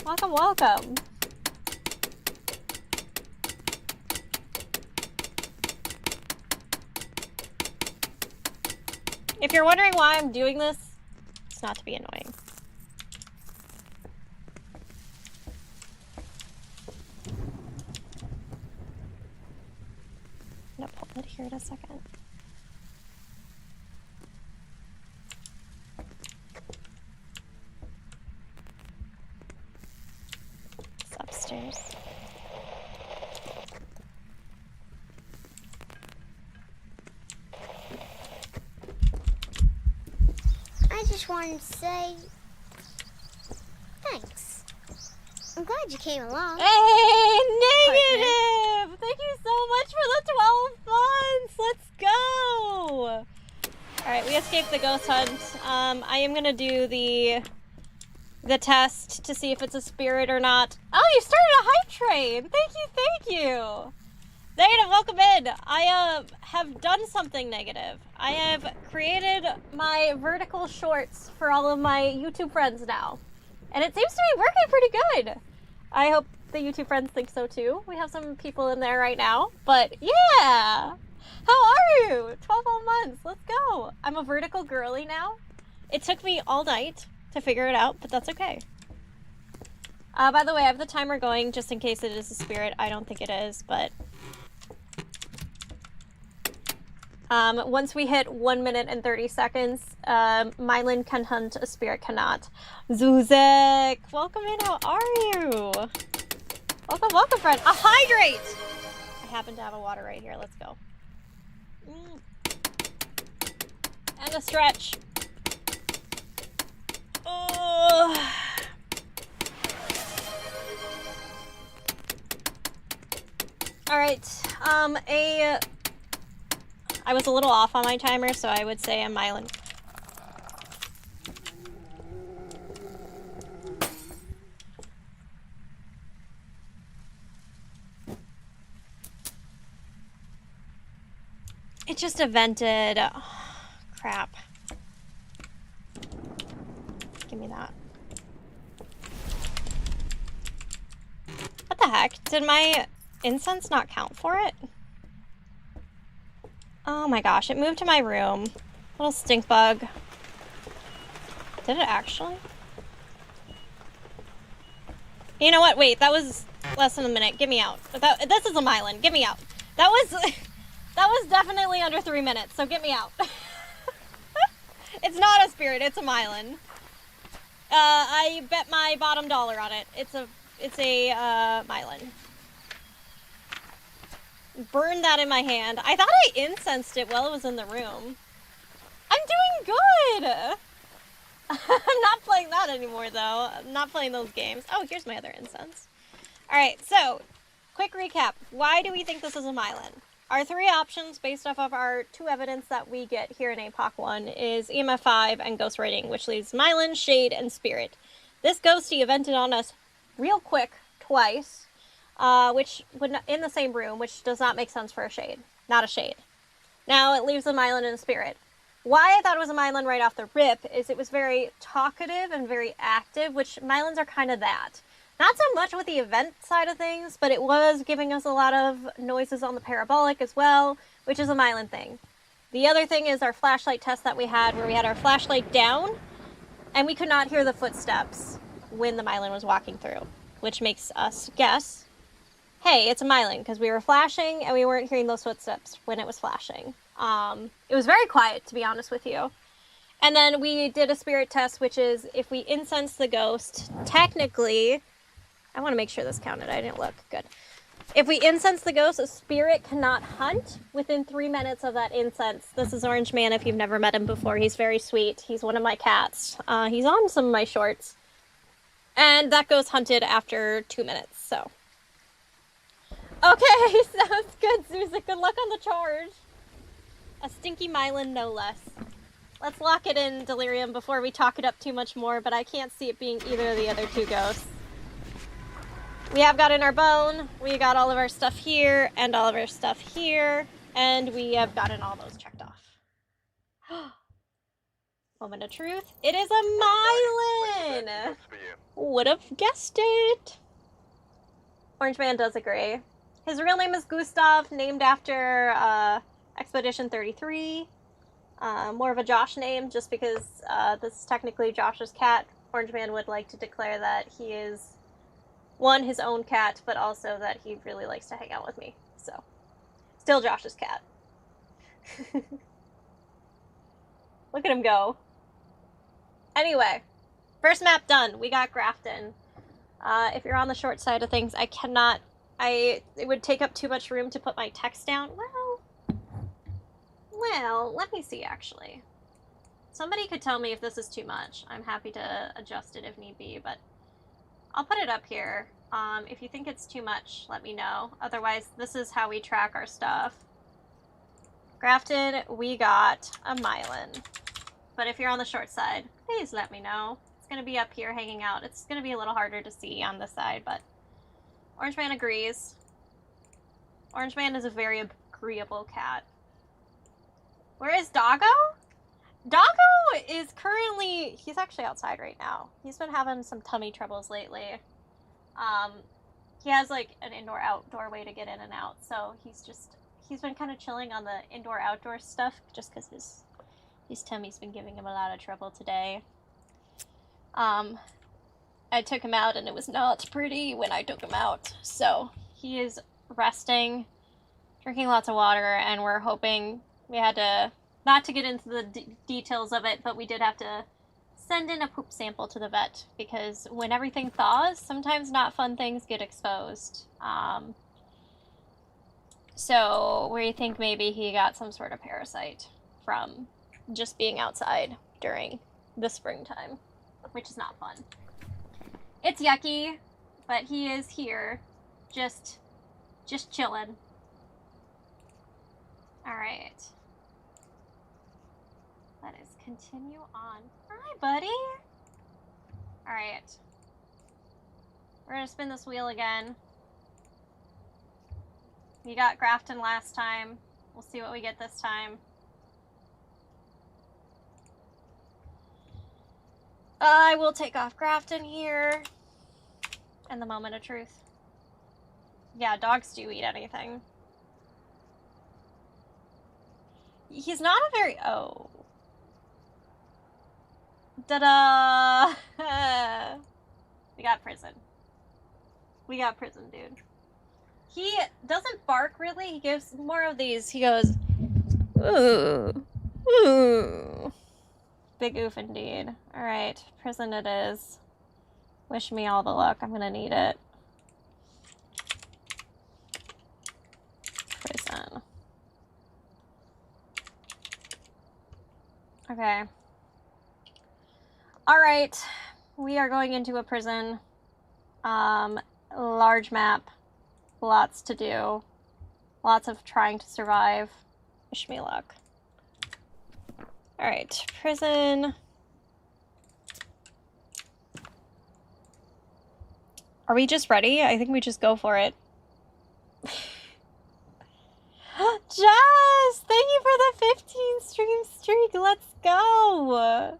Welcome, welcome. If you're wondering why I'm doing this, it's not to be annoying. I'm gonna pull it here in a second. It's upstairs. I just wanted to say thanks. I'm glad you came along. Hey, negative! Thank you so much for the 12 months! Let's go! Alright, we escaped the ghost hunt. I am gonna do the test to see if it's a spirit or not. Oh, you started a hype train! Thank you! Negative, welcome in! I have done something negative. I have created my vertical shorts for all of my YouTube friends now. And it seems to be working pretty good. I hope the YouTube friends think so too. We have some people in there right now. But yeah! How are you? 12 whole months. Let's go. I'm a vertical girly now. It took me all night to figure it out, but that's okay. By the way, I have the timer going just in case it is a spirit. I don't think it is, but... once we hit 1 minute and 30 seconds, Mylan can hunt, a spirit cannot. Zuzek, welcome in, how are you? Welcome, friend. A hydrate! I happen to have a water right here, let's go. And a stretch. Oh. Alright, I was a little off on my timer, so I would say a Mylan. It just evented. Oh, crap. Give me that. What the heck? Did my incense not count for it? Oh my gosh, it moved to my room. Little stink bug. Did it actually? You know what? Wait, that was less than a minute. Get me out. This is a Mylan. Get me out. That was definitely under 3 minutes, so get me out. It's not a spirit, it's a Mylan. I bet my bottom dollar on it. It's a Mylan. Burned that in my hand. I thought I incensed it while it was in the room. I'm doing good! I'm not playing that anymore, though. I'm not playing those games. Oh, here's my other incense. Alright, so, quick recap. Why do we think this is a Mylan? Our three options, based off of our two evidence that we get here in APOC 1, is EMF 5 and ghost rating, which leaves Mylan, Shade, and Spirit. This ghosty evented on us real quick, twice. Which would not, in the same room, which does not make sense for a Shade. Not a Shade. Now it leaves a Mylan and a Spirit. Why I thought it was a Mylan right off the rip is it was very talkative and very active, which Mylans are kind of that. Not so much with the event side of things, but it was giving us a lot of noises on the parabolic as well, which is a Mylan thing. The other thing is our flashlight test that we had, where we had our flashlight down, and we could not hear the footsteps when the Mylan was walking through, which makes us guess, hey, it's a Mylan, because we were flashing and we weren't hearing those footsteps when it was flashing. It was very quiet, to be honest with you. And then we did a spirit test, which is if we incense the ghost, technically, I want to make sure this counted, I didn't look, good. If we incense the ghost, a spirit cannot hunt within 3 minutes of that incense. This is Orange Man, if you've never met him before. He's very sweet. He's one of my cats. He's on some of my shorts. And that ghost hunted after 2 minutes, so. Okay, sounds good, Susan. Good luck on the charge. A stinky Mylan, no less. Let's lock it in, Delirium, before we talk it up too much more, but I can't see it being either of the other two ghosts. We have got in our bone, we got all of our stuff here, and all of our stuff here, and we have gotten all those checked off. Moment of truth. It is a Mylan! Would have guessed it. Orange Man does agree. His real name is Gustav, named after Expedition 33. More of a Josh name, just because this is technically Josh's cat. Orange Man would like to declare that he is, one, his own cat, but also that he really likes to hang out with me. So, still Josh's cat. Look at him go. Anyway, first map done. We got Grafton. If you're on the short side of things, it would take up too much room to put my text down. Well, let me see, actually. Somebody could tell me if this is too much. I'm happy to adjust it if need be, but I'll put it up here. If you think it's too much, let me know. Otherwise, this is how we track our stuff. Grafton, we got a Mylan. But if you're on the short side, please let me know. It's going to be up here hanging out. It's going to be a little harder to see on this side, but Orange Man agrees. Orange Man is a very agreeable cat. Where is Doggo? Doggo is currently, he's actually outside right now. He's been having some tummy troubles lately. He has like an indoor-outdoor way to get in and out, so he's been kind of chilling on the indoor-outdoor stuff just because his tummy's been giving him a lot of trouble today. I took him out and it was not pretty when I took him out, so he is resting, drinking lots of water, and we're hoping we had to, not to get into the details of it, but we did have to send in a poop sample to the vet because when everything thaws, sometimes not fun things get exposed. So we think maybe he got some sort of parasite from just being outside during the springtime, which is not fun. It's yucky, but he is here, just chilling. All right. Let us continue on. Hi, buddy. All right. We're gonna spin this wheel again. We got Grafton last time. We'll see what we get this time. I will take off Grafton here. And the moment of truth. Yeah, dogs do eat anything. He's not a very... Oh. Ta-da! We got prison. We got prison, dude. He doesn't bark, really. He gives more of these. He goes... Ooh. Ooh. Big oof indeed. Alright, prison it is. Wish me all the luck. I'm gonna need it. Prison. Okay. Alright. We are going into a prison. Large map. Lots to do. Lots of trying to survive. Wish me luck. Alright, prison. Are we just ready? I think we just go for it. Jess! Thank you for the 15 stream streak! Let's go!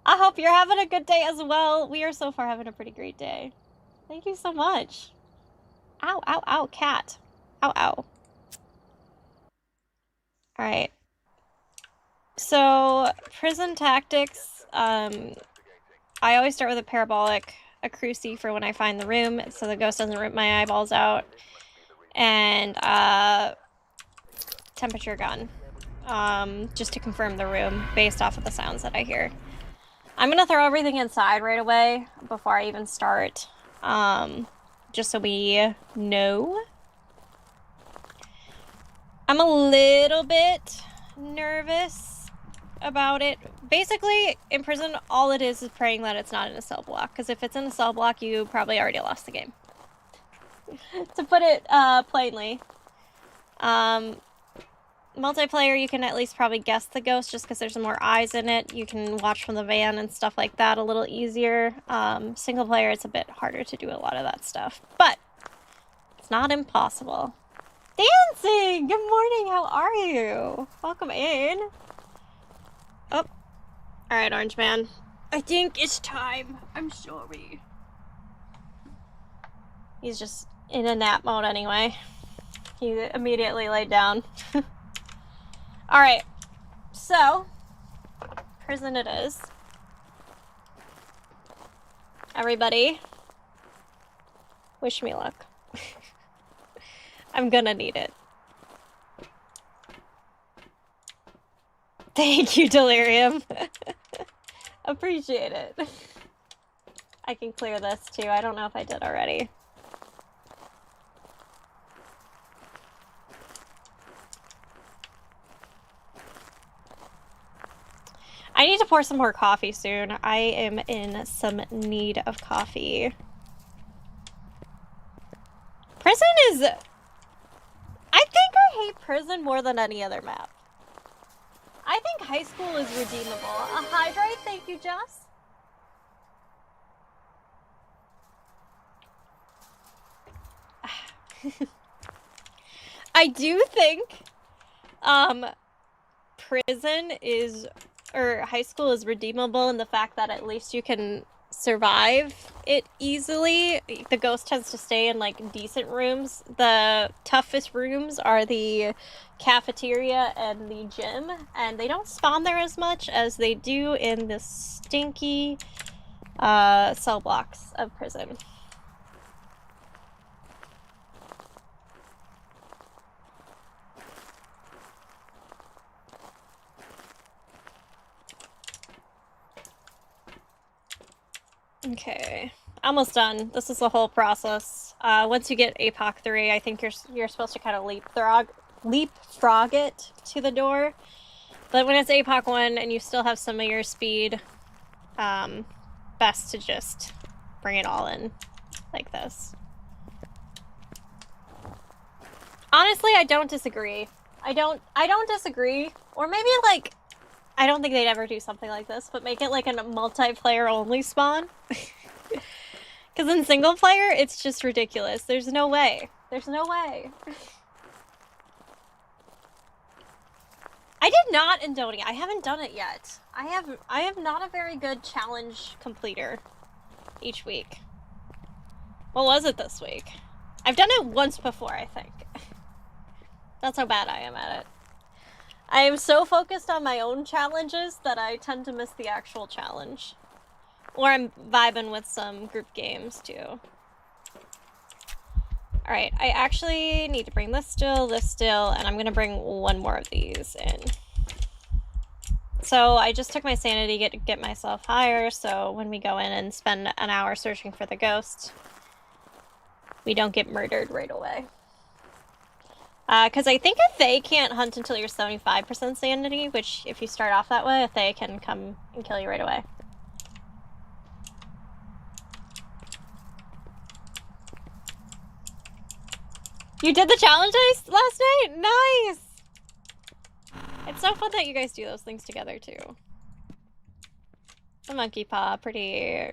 I hope you're having a good day as well. We are so far having a pretty great day. Thank you so much. Ow, ow, ow, cat. Ow, ow. Alright. So, prison tactics. I always start with a parabolic, a cruci for when I find the room, so the ghost doesn't rip my eyeballs out. And, temperature gun. Just to confirm the room based off of the sounds that I hear. I'm gonna throw everything inside right away before I even start. Just so we know. I'm a little bit nervous about it. Basically, in prison, all it is praying that it's not in a cell block. Because if it's in a cell block, you probably already lost the game. To put it plainly. Multiplayer, you can at least probably guess the ghost just because there's more eyes in it. You can watch from the van and stuff like that a little easier. Single player, it's a bit harder to do a lot of that stuff. But it's not impossible. Dancing! Good morning, how are you? Welcome in. Oh, Alright, Orange Man. I think it's time. I'm sorry. He's just in a nap mode anyway. He immediately laid down. Alright. So, prison it is. Everybody, wish me luck. I'm gonna need it. Thank you, Delirium. Appreciate it. I can clear this too. I don't know if I did already. I need to pour some more coffee soon. I am in some need of coffee. Prison is... I think I hate prison more than any other map. I think high school is redeemable. A hydrate, thank you, Jess. I do think prison is, or high school is redeemable in the fact that at least you can survive it easily. The ghost tends to stay in like decent rooms. The toughest rooms are the cafeteria and the gym, and they don't spawn there as much as they do in the stinky cell blocks of prison. Okay, almost done. This is the whole process. Once you get APOC 3, I think you're supposed to kind of leapfrog it to the door. But when it's APOC 1 and you still have some of your speed, best to just bring it all in like this. Honestly, I don't disagree. I don't disagree. Or maybe like, I don't think they'd ever do something like this, but make it like a multiplayer only spawn. Because in single player, it's just ridiculous. There's no way. There's no way. I did not Indonia. I haven't done it yet. I have not a very good challenge completer each week. What was it this week? I've done it once before, I think. That's how bad I am at it. I am so focused on my own challenges that I tend to miss the actual challenge. Or I'm vibing with some group games too. Alright, I actually need to bring this still, and I'm gonna bring one more of these in. So I just took my sanity to get myself higher, so when we go in and spend an hour searching for the ghost, we don't get murdered right away. Because I think a Fae can't hunt until you're 75% sanity, which if you start off that way, a Fae can come and kill you right away. You did the challenge last night? Nice! It's so fun that you guys do those things together, too. The monkey paw, pretty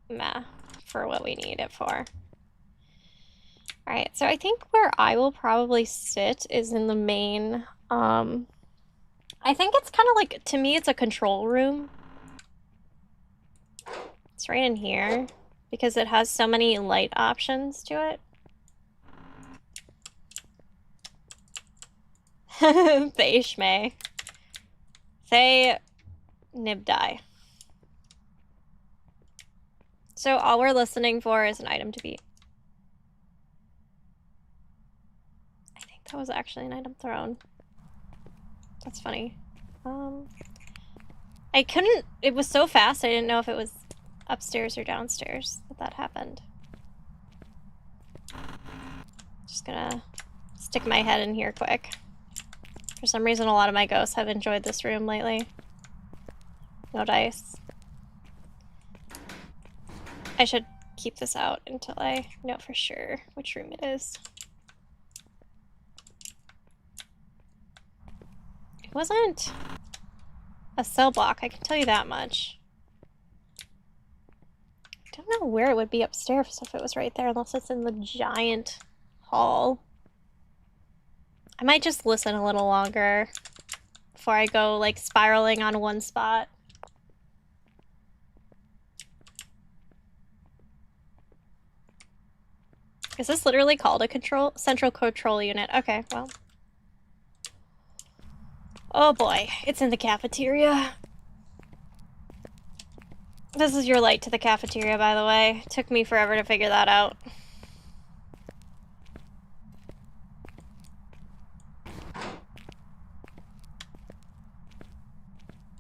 meh for what we need it for. Alright, so I think where I will probably sit is in the main, I think it's kind of like, to me, it's a control room. It's right in here, because it has so many light options to it. Faye Shmay. Faye Nibdai. So all we're listening for is an item to beat. I think that was actually an item thrown. That's funny. I couldn't, it was so fast I didn't know if it was upstairs or downstairs that happened. Just gonna stick my head in here quick. For some reason, a lot of my ghosts have enjoyed this room lately. No dice. I should keep this out until I know for sure which room it is. It wasn't a cell block, I can tell you that much. I don't know where it would be upstairs if it was right there, unless it's in the giant hall. I might just listen a little longer before I go, like, spiraling on one spot. Is this literally called a central control unit? Okay, well. Oh boy, it's in the cafeteria. This is your light to the cafeteria, by the way. Took me forever to figure that out.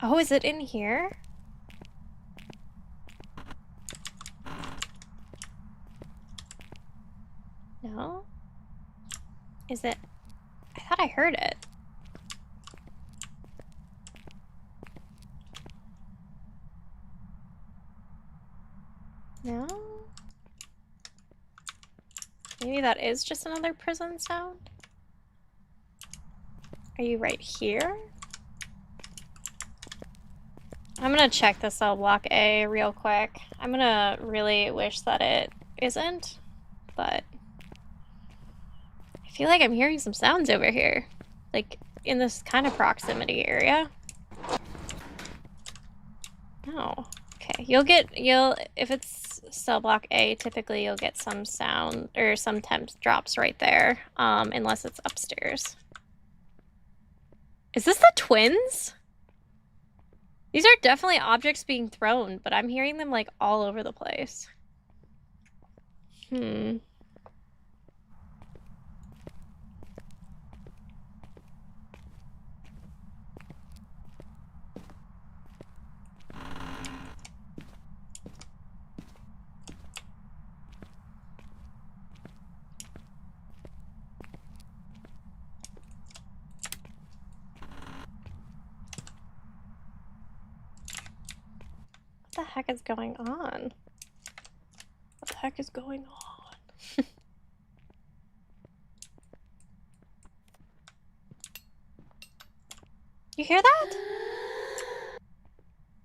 Oh, is it in here? No? Is it? I thought I heard it. No? Maybe that is just another prison sound? Are you right here? I'm gonna check the cell block A real quick. I'm gonna really wish that it isn't, but I feel like I'm hearing some sounds over here, like in this kind of proximity area. Oh, okay. If it's cell block A, typically you'll get some sound or some temp drops right there, unless it's upstairs. Is this the twins? These are definitely objects being thrown, but I'm hearing them like all over the place. What the heck is going on? What the heck is going on? You hear that?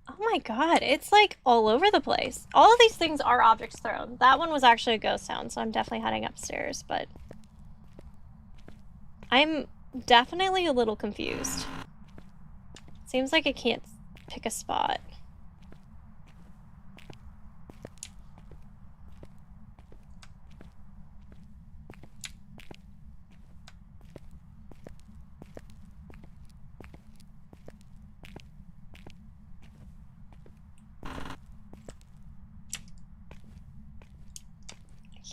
Oh my god, it's like all over the place. All of these things are objects thrown. That one was actually a ghost sound, so I'm definitely heading upstairs, but I'm definitely a little confused. Seems like I can't pick a spot.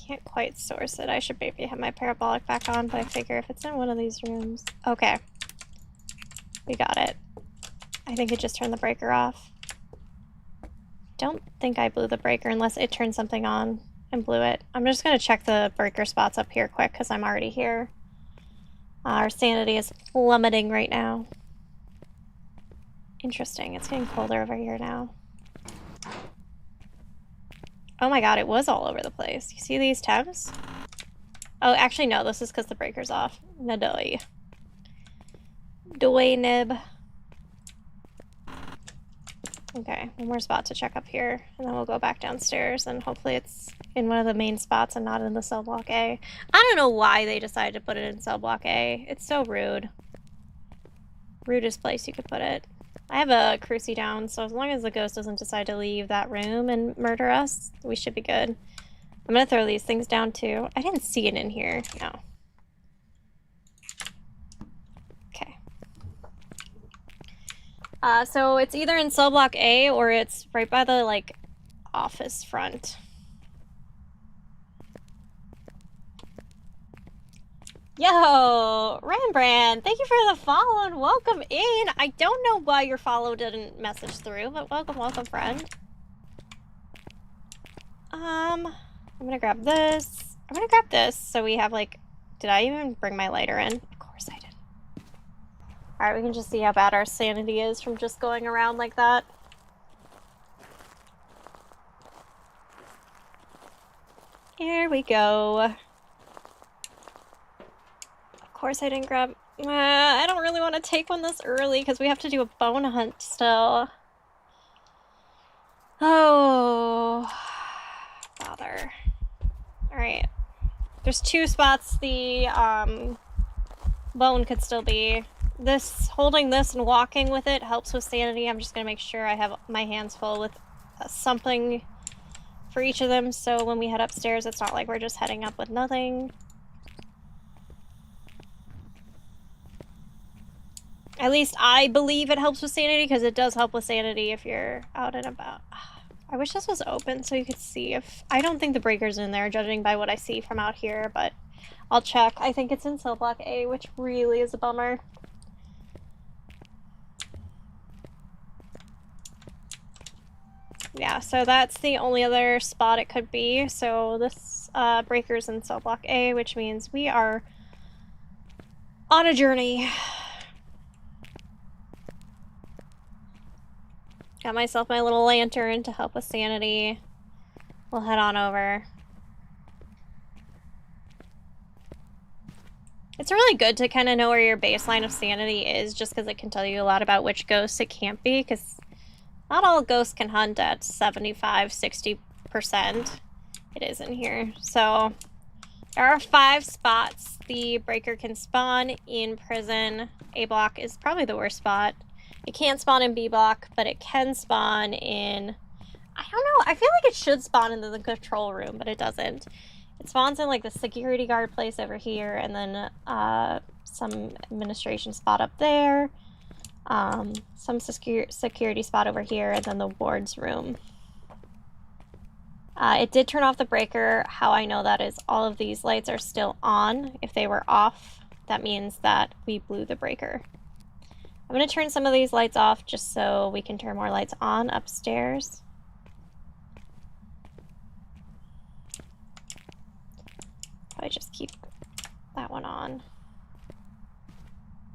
Can't quite source it. I should maybe have my parabolic back on, but I figure if it's in one of these rooms... Okay. We got it. I think it just turned the breaker off. Don't think I blew the breaker unless it turned something on and blew it. I'm just gonna check the breaker spots up here quick because I'm already here. Our sanity is plummeting right now. Interesting. It's getting colder over here now. Oh my god, it was all over the place. You see these temps? Oh, actually, no. This is because the breaker's off. Nadoy. Doy nib. Okay, one more spot to check up here, and then we'll go back downstairs, and hopefully it's in one of the main spots and not in the cell block A. I don't know why they decided to put it in cell block A. It's so rude. Rudest place you could put it. I have a crucie down, so as long as the ghost doesn't decide to leave that room and murder us, we should be good. I'm gonna throw these things down too. I didn't see it in here. No. Okay. So it's either in cell block A or it's right by the, like, office front. Yo, Rembrandt, thank you for the follow and welcome in. I don't know why your follow didn't message through, but welcome, friend. I'm gonna grab this. I'm gonna grab this so we have, like, did I even bring my lighter in? Of course I did. Alright, we can just see how bad our sanity is from just going around like that. Here we go. Of course I didn't grab... I don't really want to take one this early because we have to do a bone hunt still. Oh... bother. Alright. There's two spots the bone could still be. Holding this and walking with it helps with sanity. I'm just gonna make sure I have my hands full with something for each of them, so when we head upstairs, it's not like we're just heading up with nothing. At least I believe it helps with sanity, because it does help with sanity if you're out and about. I wish this was open so you could see if... I don't think the breaker's in there, judging by what I see from out here, but I'll check. I think it's in cell block A, which really is a bummer. Yeah, so that's the only other spot it could be. So this breaker's in cell block A, which means we are on a journey. Got myself my little lantern to help with sanity. We'll head on over. It's really good to kind of know where your baseline of sanity is, just because it can tell you a lot about which ghosts it can't be, because not all ghosts can hunt at 75, 60%. It is in here. So there are 5 spots the breaker can spawn in prison. A block is probably the worst spot. It can't spawn in B block, but it can spawn in... I don't know. I feel like it should spawn in the control room, but it doesn't. It spawns in like the security guard place over here, and then some administration spot up there. Some security spot over here, and then the ward's room. It did turn off the breaker. How I know that is all of these lights are still on. If they were off, that means that we blew the breaker. I'm going to turn some of these lights off just so we can turn more lights on upstairs. Probably just keep that one on.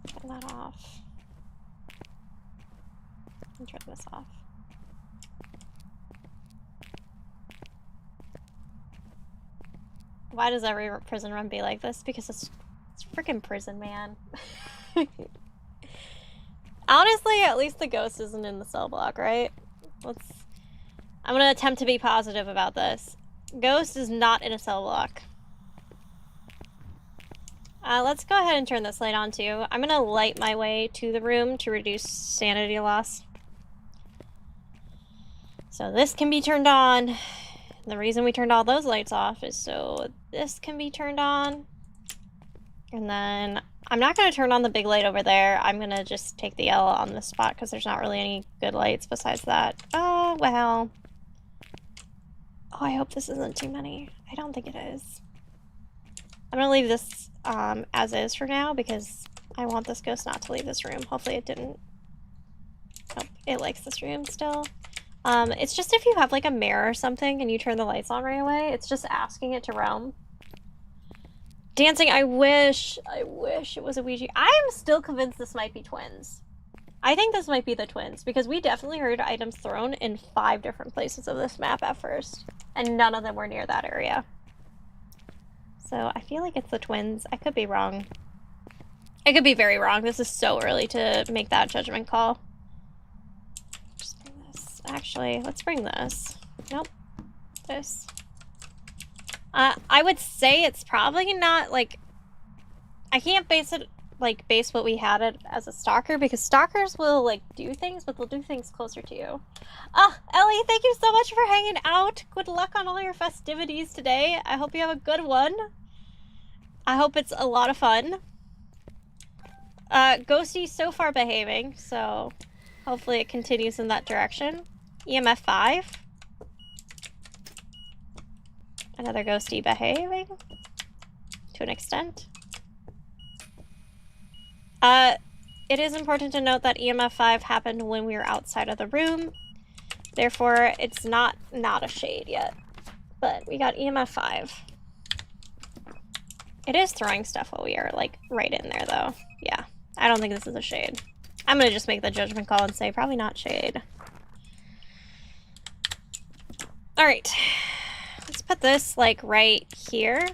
Turn that off. And turn this off. Why does every prison run be like this? Because it's freaking prison, man. Honestly, at least the ghost isn't in the cell block, right? I'm gonna attempt to be positive about this. Ghost is not in a cell block. Let's go ahead and turn this light on too. I'm gonna light my way to the room to reduce sanity loss. So this can be turned on. The reason we turned all those lights off is so this can be turned on. And then I'm not going to turn on the big light over there. I'm going to just take the L on this spot because there's not really any good lights besides that. Oh, well. Oh, I hope this isn't too many. I don't think it is. I'm going to leave this as is for now because I want this ghost not to leave this room. Hopefully it didn't. Nope, it likes this room still. It's just if you have like a mirror or something and you turn the lights on right away, it's just asking it to roam. Dancing, I wish it was a Ouija. I am still convinced this might be twins. I think this might be the twins, because we definitely heard items thrown in 5 different places of this map at first, and none of them were near that area. So I feel like it's the twins. I could be wrong. I could be very wrong. This is so early to make that judgment call. Just bring this. Actually, let's bring this. Nope. This. I would say it's probably not, like, I can't base what we had it as a stalker, because stalkers will, like, do things, but they'll do things closer to you. Ellie, thank you so much for hanging out. Good luck on all your festivities today. I hope you have a good one. I hope it's a lot of fun. Ghosty's so far behaving, so hopefully it continues in that direction. EMF 5. Another ghosty behaving to an extent. It is important to note that EMF 5 happened when we were outside of the room. Therefore, it's not a shade yet. But we got EMF 5. It is throwing stuff while we are, like, right in there, though. Yeah, I don't think this is a shade. I'm gonna just make the judgment call and say probably not shade. Alright. Let's put this, like, right here.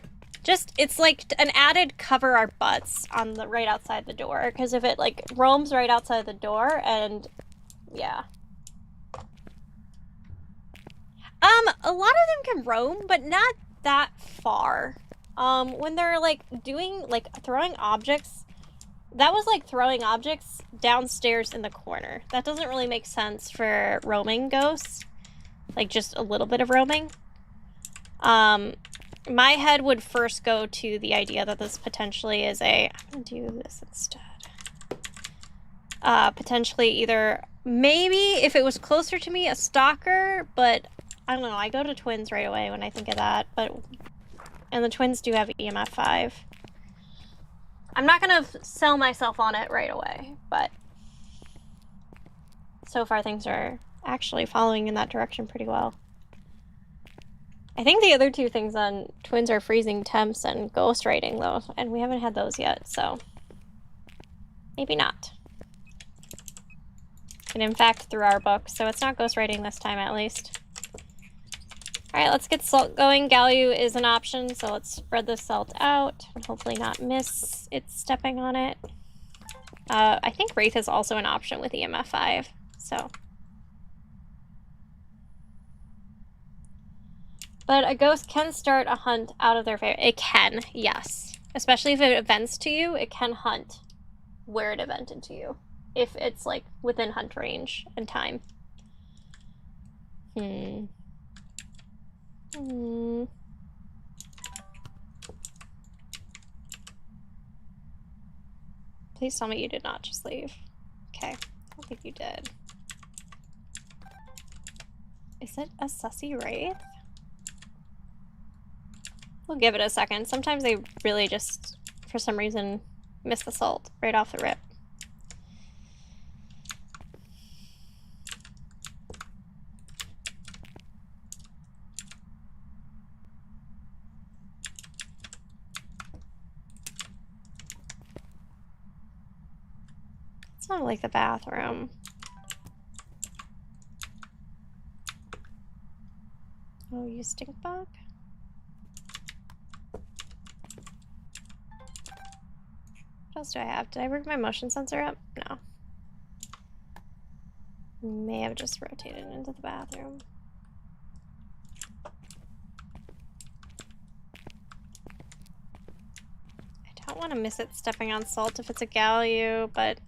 Just, it's like an added cover our butts on the right outside the door, because if it, like, roams right outside the door, and, yeah. A lot of them can roam, but not that far. When they're, like, doing, like, throwing objects, that was, like, throwing objects downstairs in the corner. That doesn't really make sense for roaming ghosts. Like, just a little bit of roaming. My head would first go to the idea that this potentially is a... I'm gonna do this instead. Potentially either... Maybe, if it was closer to me, a stalker, but I don't know. I go to twins right away when I think of that, but... And the twins do have EMF 5. I'm not gonna sell myself on it right away, but... So far things are actually following in that direction pretty well. I think the other two things on twins are freezing temps and ghostwriting, though, and we haven't had those yet, so... Maybe not. And in fact, through our book, so it's not ghostwriting this time, at least. Alright, let's get salt going. Gallu is an option, so let's spread the salt out and hopefully not miss it stepping on it. I think Wraith is also an option with EMF 5, so... But a ghost can start a hunt out of their favor. It can, yes. Especially if it events to you, it can hunt where it evented to you. If it's, like, within hunt range and time. Please tell me you did not just leave. Okay, I don't think you did. Is it a sussy wraith? We'll give it a second. Sometimes they really just, for some reason, miss the salt right off the rip. It's not like the bathroom. Oh, you stink bug? What else do I have? Did I rig my motion sensor up? No. May have just rotated into the bathroom. I don't want to miss it stepping on salt if it's a Gallu, but...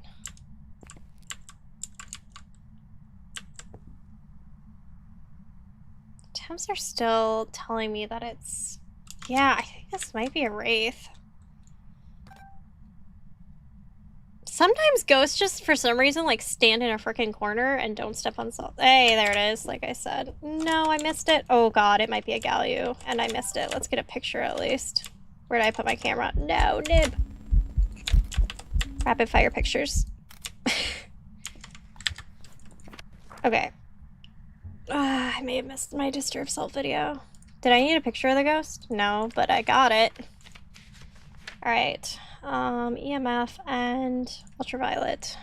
Temps are still telling me that it's... Yeah, I think this might be a wraith. Sometimes ghosts just, for some reason, like, stand in a freaking corner and don't step on salt. Hey, there it is, like I said. No, I missed it. Oh god, it might be a Gallu, and I missed it. Let's get a picture at least. Where did I put my camera? No, nib. Rapid fire pictures. Okay. I may have missed my Disturb Salt video. Did I need a picture of the ghost? No, but I got it. Alright. EMF and ultraviolet.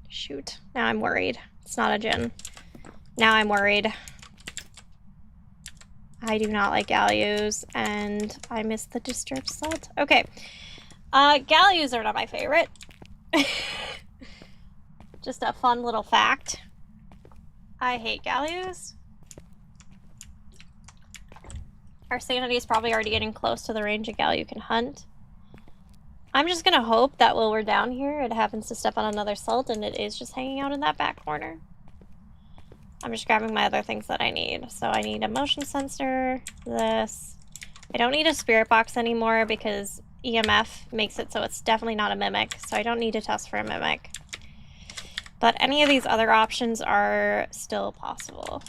Shoot. Now I'm worried. It's not a Jinn. Now I'm worried. I do not like Gallus, and I missed the Disturb Salt. Okay. Gallus are not my favorite. Just a fun little fact. I hate Gallus. Our sanity is probably already getting close to the range a Gallu can hunt. I'm just gonna hope that while we're down here, it happens to step on another salt and it is just hanging out in that back corner. I'm just grabbing my other things that I need. So I need a motion sensor, this. I don't need a spirit box anymore because EMF makes it so it's definitely not a mimic, so I don't need to test for a mimic. But any of these other options are still possible.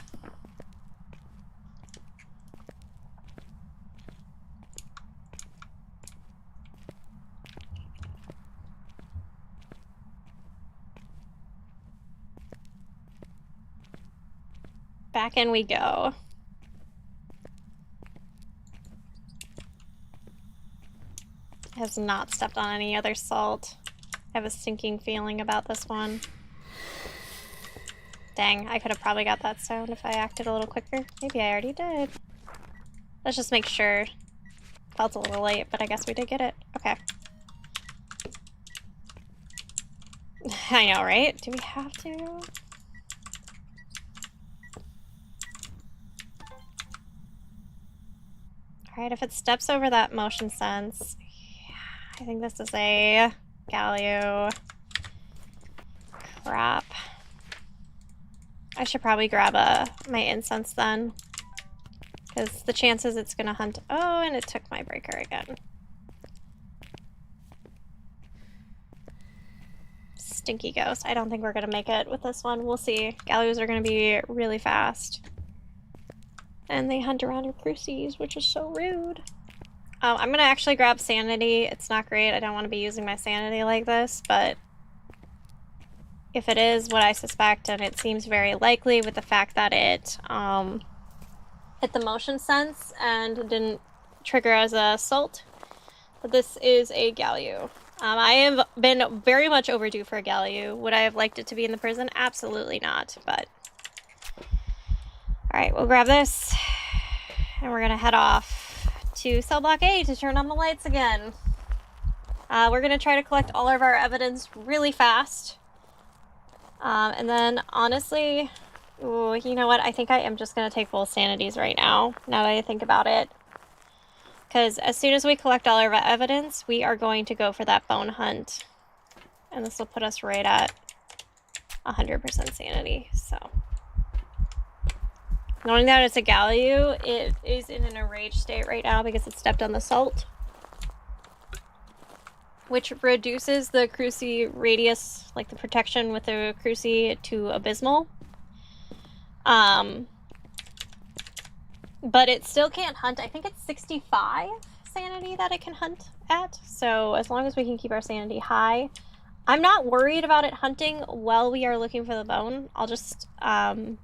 Back in we go. Has not stepped on any other salt. I have a sinking feeling about this one. Dang, I could have probably got that sound if I acted a little quicker. Maybe I already did. Let's just make sure. Felt a little late, but I guess we did get it. Okay. I know, right? Do we have to? Alright, if it steps over that motion sense... Yeah, I think this is a Gallu. Crap. I should probably grab my incense then. Because the chances it's gonna hunt... Oh, and it took my breaker again. Stinky ghost. I don't think we're gonna make it with this one. We'll see. Gallows are gonna be really fast. And they hunt around your crucies, which is so rude. I'm gonna actually grab sanity. It's not great. I don't want to be using my sanity like this, but if it is what I suspect, and it seems very likely with the fact that it hit the motion sense and didn't trigger as a assault, but this is a Gallew. I have been very much overdue for a Gallew. Would I have liked it to be in the prison? Absolutely not, but... Alright, we'll grab this, and we're gonna head off to cell block A to turn on the lights again. We're gonna try to collect all of our evidence really fast. And then, honestly, ooh, you know what? I think I am just gonna take full sanities right now that I think about it. Because as soon as we collect all of our evidence, we are going to go for that bone hunt. And this will put us right at 100% sanity, so... Knowing that it's a Gallew, it is in an enraged state right now because it stepped on the salt. Which reduces the crucie radius, like the protection with the crucie, to abysmal. But it still can't hunt. I think it's 65 sanity that it can hunt at. So as long as we can keep our sanity high. I'm not worried about it hunting while we are looking for the bone. I'll just try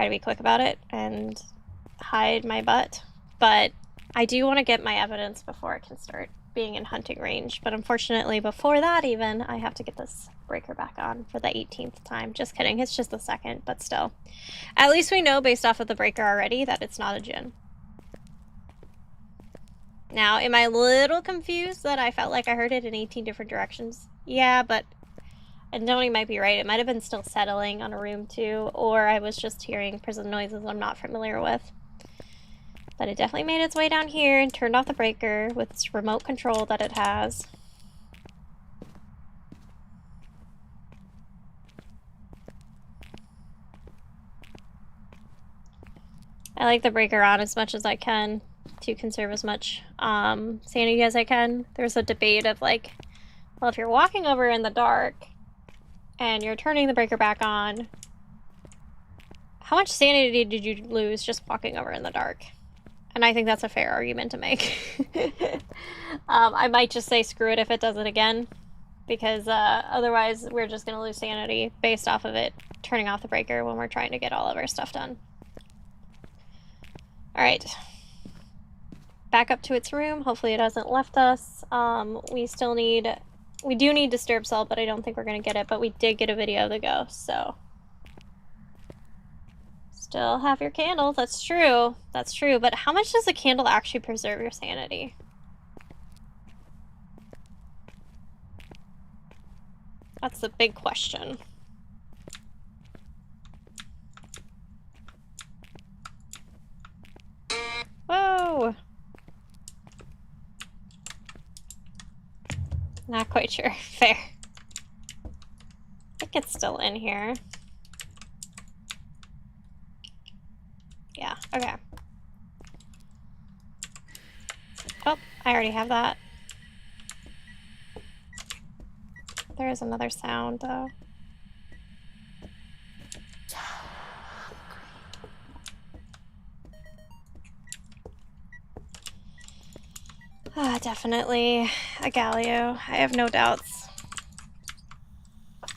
to be quick about it and hide my butt. But I do want to get my evidence before it can start being in hunting range. But unfortunately, before that even, I have to get this breaker back on for the 18th time. Just kidding, it's just the second, but still. At least we know based off of the breaker already that it's not a djinn. Now, am I a little confused that I felt like I heard it in 18 different directions? Yeah, but... And Donnie might be right. It might have been still settling on a room too, or I was just hearing prison noises I'm not familiar with. But it definitely made its way down here and turned off the breaker with its remote control that it has. I like the breaker on as much as I can to conserve as much sanity as I can. There's a debate of like, well, if you're walking over in the dark and you're turning the breaker back on, how much sanity did you lose just walking over in the dark? And I think that's a fair argument to make. I might just say screw it if it does it again, because otherwise we're just going to lose sanity based off of it turning off the breaker when we're trying to get all of our stuff done. Alright. Back up to its room. Hopefully it hasn't left us. We do need disturb cell, but I don't think we're going to get it, but we did get a video of the ghost, so... Still have your candle, that's true. That's true, but how much does a candle actually preserve your sanity? That's the big question. Whoa! Not quite sure. Fair. I think it's still in here. Yeah, okay. Oh, I already have that. There is another sound, though. Definitely a Gallew. I have no doubts.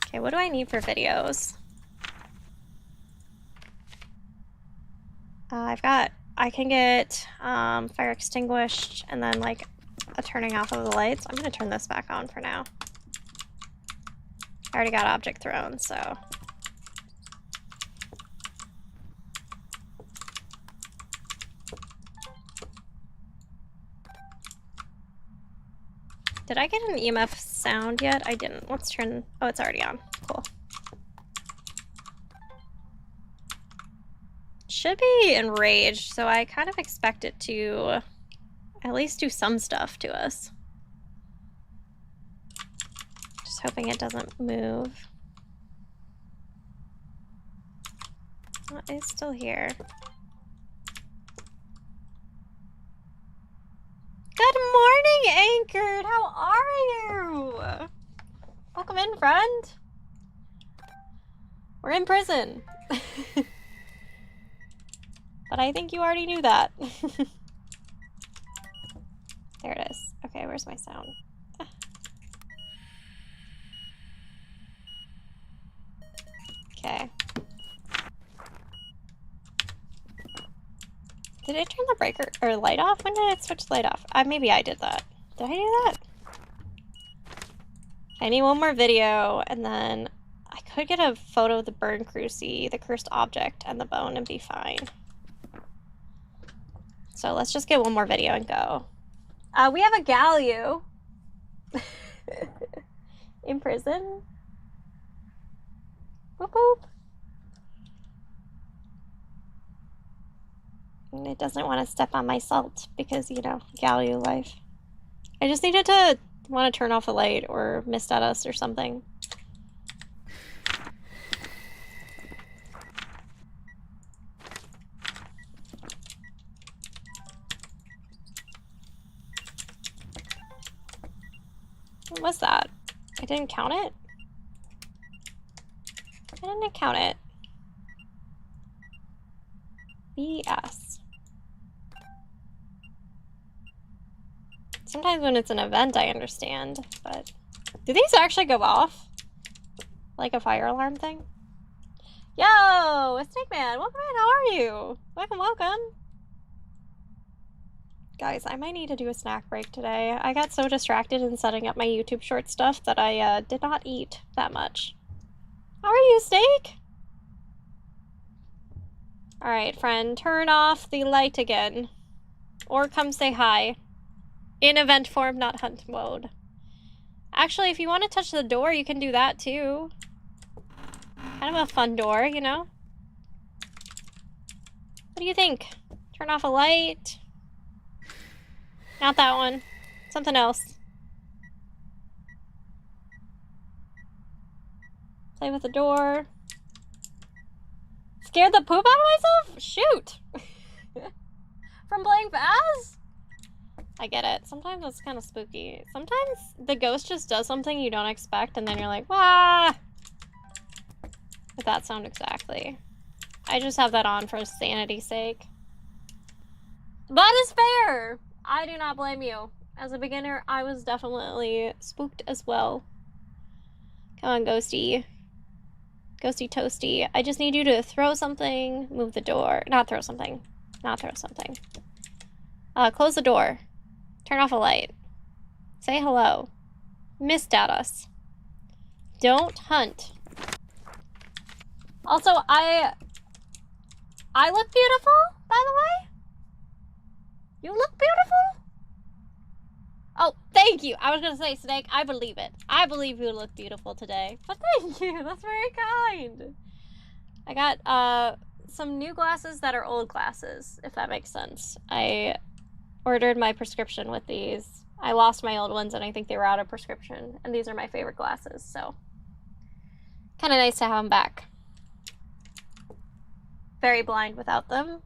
Okay, what do I need for videos? I can get fire extinguished and then like a turning off of the lights. I'm gonna turn this back on for now. I already got object thrown, so. Did I get an EMF sound yet? I didn't. Let's turn, oh, it's already on. Cool. Should be enraged, so I kind of expect it to at least do some stuff to us. Just hoping it doesn't move. Oh, it's still here. Anchored! How are you? Welcome in, friend. We're in prison. But I think you already knew that. There it is. Okay, where's my sound? Okay. Did it turn the breaker or light off? When did it switch the light off? Maybe I did that. Did I do that? I need one more video, and then I could get a photo of the burn cruci, the cursed object, and the bone and be fine. So let's just get one more video and go. We have a Galio in prison. Boop boop. And it doesn't want to step on my salt because, you know, Galio life. I just needed to want to turn off a light or mist at us or something. What was that? I didn't count it? I didn't count it. BS. Sometimes when it's an event, I understand, but... Do these actually go off? Like a fire alarm thing? Yo! Snake Man, welcome in, how are you? Welcome, welcome. Guys, I might need to do a snack break today. I got so distracted in setting up my YouTube short stuff that I did not eat that much. How are you, Snake? Alright, friend, turn off the light again. Or come say hi. In event form, not hunt mode. Actually, if you want to touch the door, you can do that too. Kind of a fun door, you know? What do you think? Turn off a light? Not that one. Something else. Play with the door. Scared the poop out of myself? Shoot! From playing Phas? I get it. Sometimes it's kind of spooky. Sometimes the ghost just does something you don't expect and then you're like, wah! With that sound exactly. I just have that on for sanity's sake. That is fair! I do not blame you. As a beginner, I was definitely spooked as well. Come on, Ghosty. Ghosty Toasty. I just need you to throw something, move the door. Not throw something. Not throw something. Close the door. Turn off a light. Say hello. Mist at us. Don't hunt. Also, I look beautiful, by the way? You look beautiful? Oh, thank you. I was gonna say, Snake, I believe it. I believe you look beautiful today. But thank you. That's very kind. I got some new glasses that are old glasses, if that makes sense. I ordered my prescription with these. I lost my old ones and I think they were out of prescription. And these are my favorite glasses, so kind of nice to have them back. Very blind without them.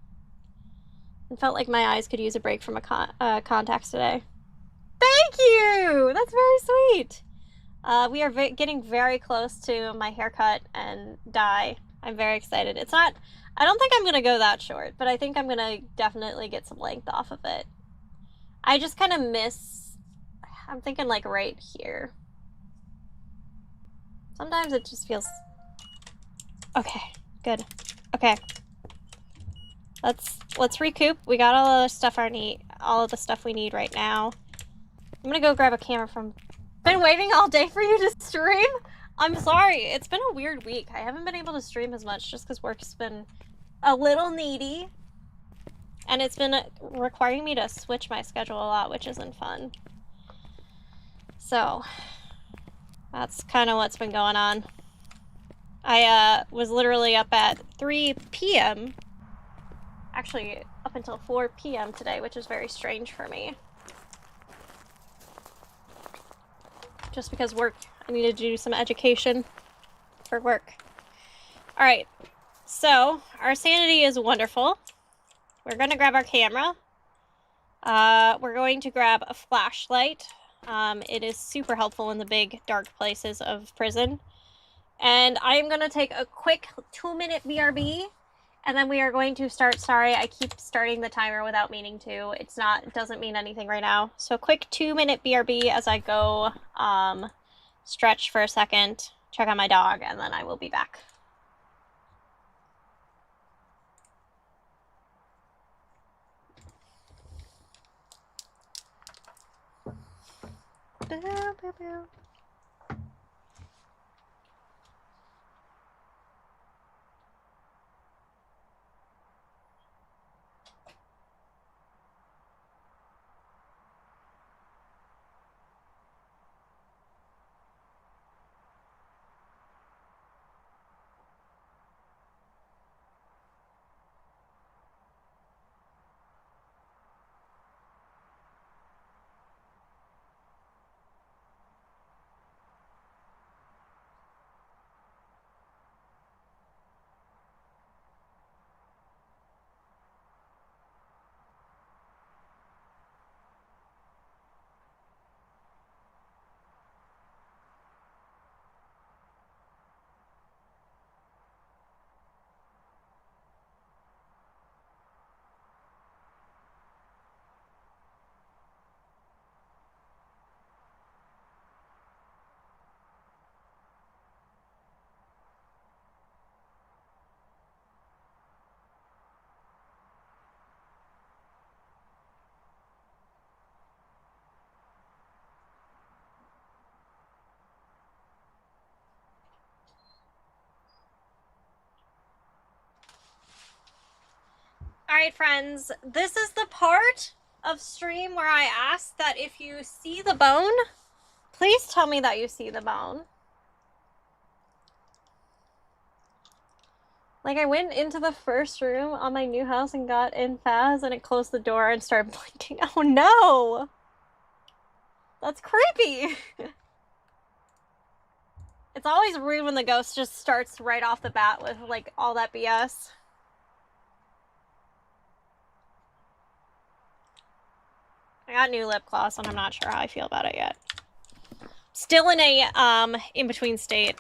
It felt like my eyes could use a break from contacts today. Thank you! That's very sweet. We are getting very close to my haircut and dye. I'm very excited. It's not... I don't think I'm going to go that short, but I think I'm going to definitely get some length off of it. I just kind of miss... I'm thinking like right here. Sometimes it just feels... Okay, good. Okay. Let's recoup. We got all of the stuff we need right now. I'm gonna go grab a camera from... Been waiting all day for you to stream? I'm sorry. It's been a weird week. I haven't been able to stream as much just because work's been a little needy. And it's been requiring me to switch my schedule a lot, which isn't fun. So, that's kind of what's been going on. I was literally up at 3 p.m. Actually, up until 4 p.m. today, which is very strange for me. Just because work, I needed to do some education for work. Alright, so our sanity is wonderful. We're gonna grab our camera. We're going to grab a flashlight. It is super helpful in the big dark places of prison. And I am going to take a quick 2-minute BRB, and then we are going to start. Sorry, I keep starting the timer without meaning to. It doesn't mean anything right now. So quick 2-minute BRB as I go stretch for a second, check on my dog, and then I will be back. Alright friends, this is the part of stream where I ask that if you see the bone, please tell me that you see the bone. Like, I went into the first room on my new house and got in Phas, and it closed the door and started blinking. Oh no! That's creepy! It's always rude when the ghost just starts right off the bat with, like, all that BS. I got new lip gloss and I'm not sure how I feel about it yet. Still in a, in-between state.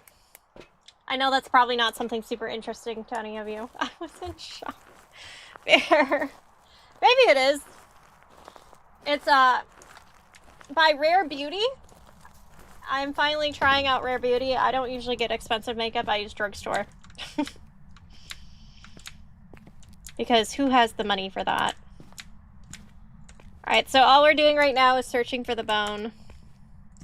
I know that's probably not something super interesting to any of you. I was in shock. Fair. Maybe it is. It's, by Rare Beauty. I'm finally trying out Rare Beauty. I don't usually get expensive makeup. I use drugstore. Because who has the money for that? Alright, so all we're doing right now is searching for the bone.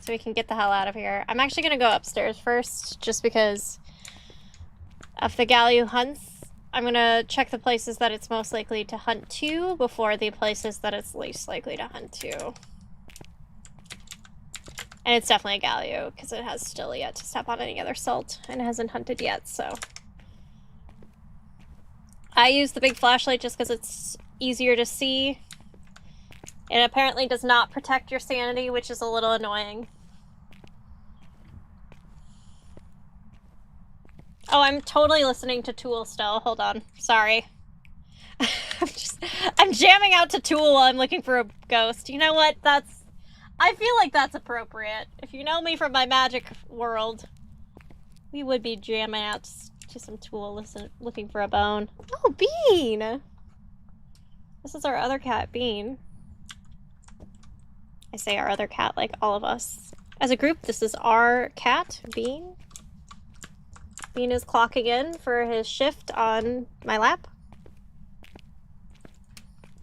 So we can get the hell out of here. I'm actually going to go upstairs first, just because if the Galio hunts, I'm going to check the places that it's most likely to hunt to before the places that it's least likely to hunt to. And it's definitely a Galio, because it has still yet to step on any other salt, and it hasn't hunted yet, so. I use the big flashlight just because it's easier to see. It apparently does not protect your sanity, which is a little annoying. Oh, I'm totally listening to Tool still. Hold on. Sorry. I'm jamming out to Tool while I'm looking for a ghost. You know what? I feel like that's appropriate. If you know me from my magic world, we would be jamming out to some Tool looking for a bone. Oh, Bean! This is our other cat, Bean. I say our other cat like all of us. As a group, this is our cat, Bean. Bean is clocking in for his shift on my lap.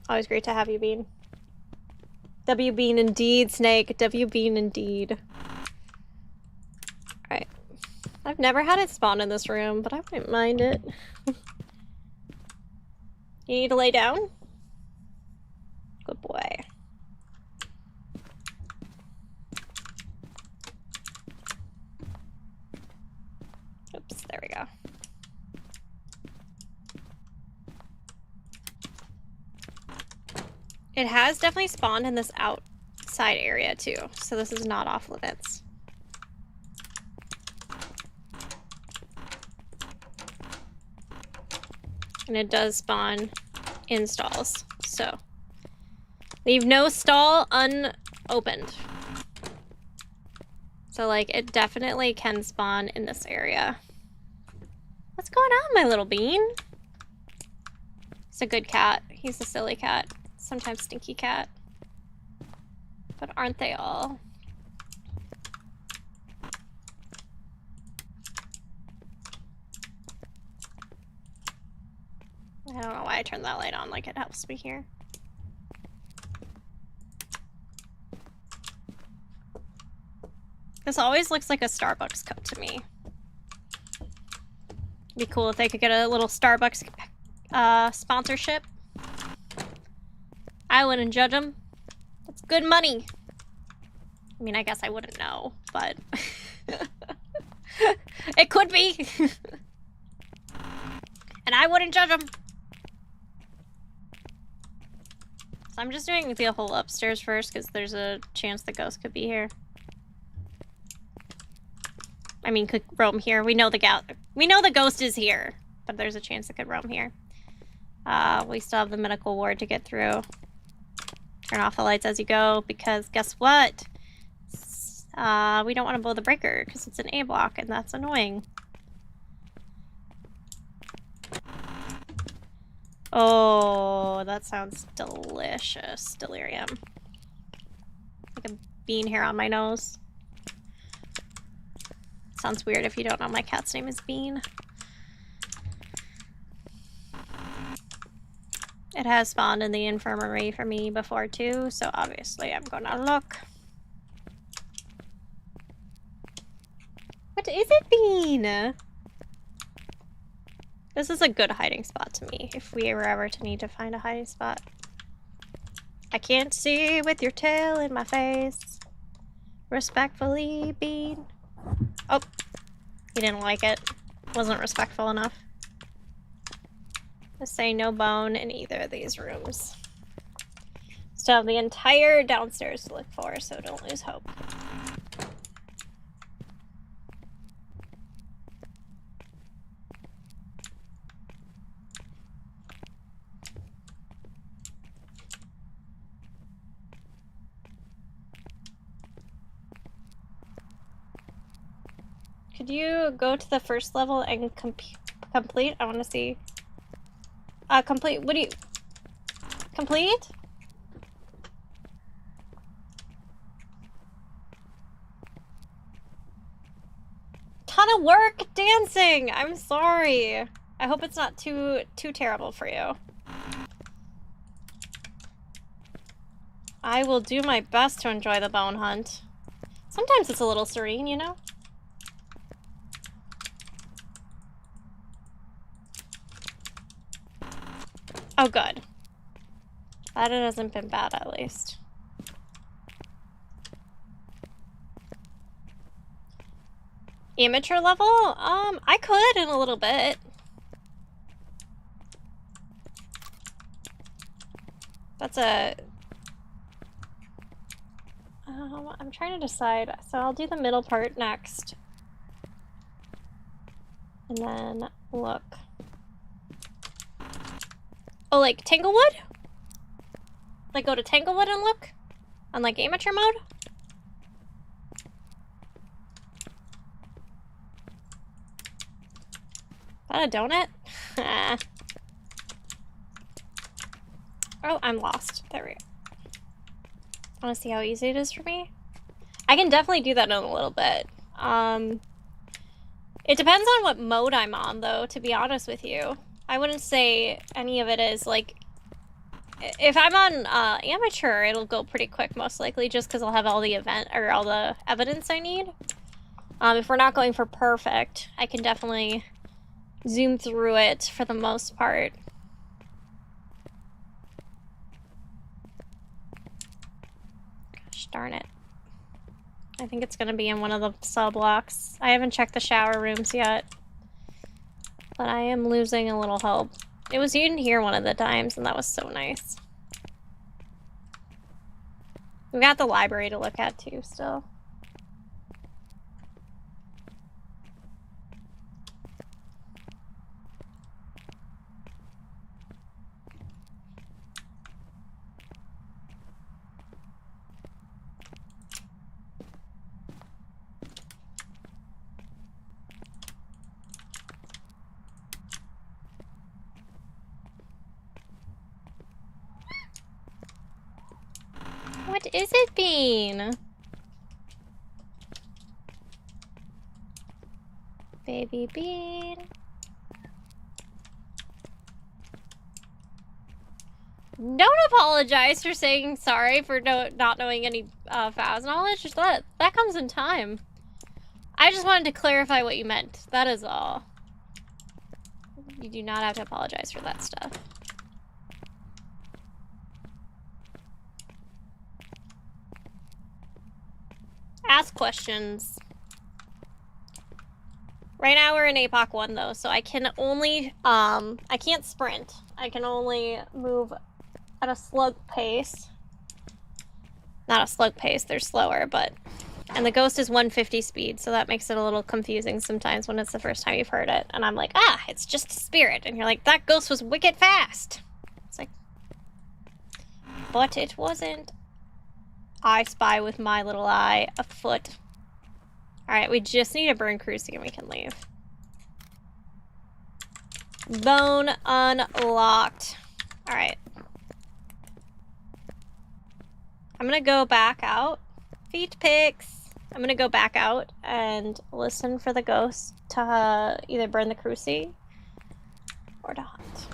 Always great to have you, Bean. W Bean indeed, Snake. W Bean indeed. Alright. I've never had it spawn in this room, but I wouldn't mind it. You need to lay down? Good boy. Oops, there we go. It has definitely spawned in this outside area too, so this is not off limits. And it does spawn in stalls, so Leave no stall unopened. So, like, it definitely can spawn in this area. What's going on, my little bean? He's a good cat. He's a silly cat. Sometimes stinky cat. But aren't they all? I don't know why I turned that light on, like it helps me here. This always looks like a Starbucks cup to me. It'd be cool if they could get a little Starbucks sponsorship. I wouldn't judge them. That's good money. I mean, I guess I wouldn't know, but it could be. And I wouldn't judge them. So I'm just doing the whole upstairs first because there's a chance the ghost could be here. I mean, could roam here. We know the ghost is here, but there's a chance it could roam here. We still have the medical ward to get through. Turn off the lights as you go, because guess what? We don't want to blow the breaker, because it's an A block, and that's annoying. Oh, that sounds delicious. Delirium. Like a bean hair on my nose. Sounds weird if you don't know my cat's name is Bean. It has spawned in the infirmary for me before too, so obviously I'm gonna look. What is it, Bean? This is a good hiding spot to me, if we were ever to need to find a hiding spot. I can't see with your tail in my face. Respectfully, Bean. Oh, he didn't like it. Wasn't respectful enough. Let's say no bone in either of these rooms. Still have the entire downstairs to look for, so don't lose hope. Could you go to the first level and complete? I want to see. Complete. What do you... Complete? Ton of work dancing! I'm sorry. I hope it's not too terrible for you. I will do my best to enjoy the bone hunt. Sometimes it's a little serene, you know? Oh, good. That it hasn't been bad, at least. Amateur level? I could in a little bit. That's a... I'm trying to decide. So I'll do the middle part next. And then look. Oh, like Tanglewood? Like go to Tanglewood and look? On like amateur mode? Is that a donut? Oh, I'm lost. There we go. Want to see how easy it is for me? I can definitely do that in a little bit. It depends on what mode I'm on, though, to be honest with you. I wouldn't say any of it is, like... If I'm on amateur, it'll go pretty quick, most likely, just because I'll have all the all the evidence I need. If we're not going for perfect, I can definitely zoom through it for the most part. Gosh darn it. I think it's gonna be in one of the cell blocks. I haven't checked the shower rooms yet. But I am losing a little hope. It was in here one of the times, and that was so nice. We got the library to look at, too, still. What is it, Bean? Baby Bean. Don't apologize for saying sorry for not knowing any Phas knowledge. Just that comes in time. I just wanted to clarify what you meant. That is all. You do not have to apologize for that stuff. Ask questions. Right now we're in APOC 1 though, so I can only, I can't sprint. I can only move at a slug pace. Not a slug pace, they're slower, but... And the ghost is 150 speed, so that makes it a little confusing sometimes when it's the first time you've heard it. And I'm like, ah, it's just a spirit. And you're like, that ghost was wicked fast. It's like... But it wasn't. I spy with my little eye a foot. Alright, we just need a burn cruising and we can leave. Bone unlocked. Alright. I'm gonna go back out. Feet pics. I'm gonna go back out and listen for the ghost to either burn the cruci or to hunt.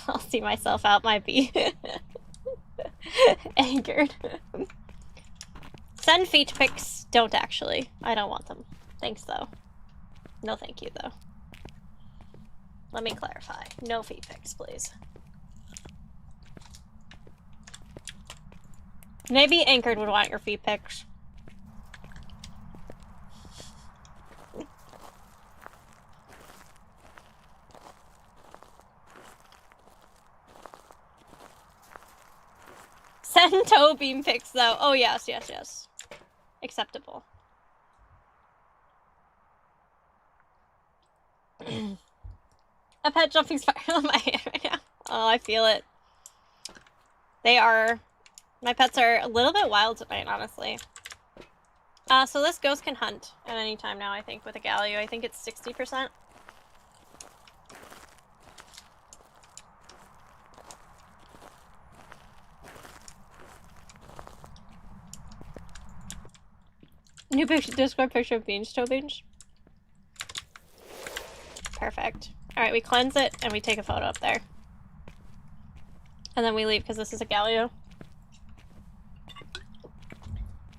I'll see myself out, might be angered. Send feet pics. Don't actually. I don't want them. Thanks though. No thank you though. Let me clarify. No feet pics, please. Maybe Anchored would want your feet pics. Send toe beam pics though. Oh yes, yes, yes. Acceptable. A pet jumping spiral in my hand right now. Oh, I feel it. They are... My pets are a little bit wild tonight, honestly. So this ghost can hunt at any time now, I think, with a Galio. I think it's 60%. New picture, Discord picture of Beans, toe Beans. Perfect. Alright, we cleanse it and we take a photo up there. And then we leave because this is a Galio.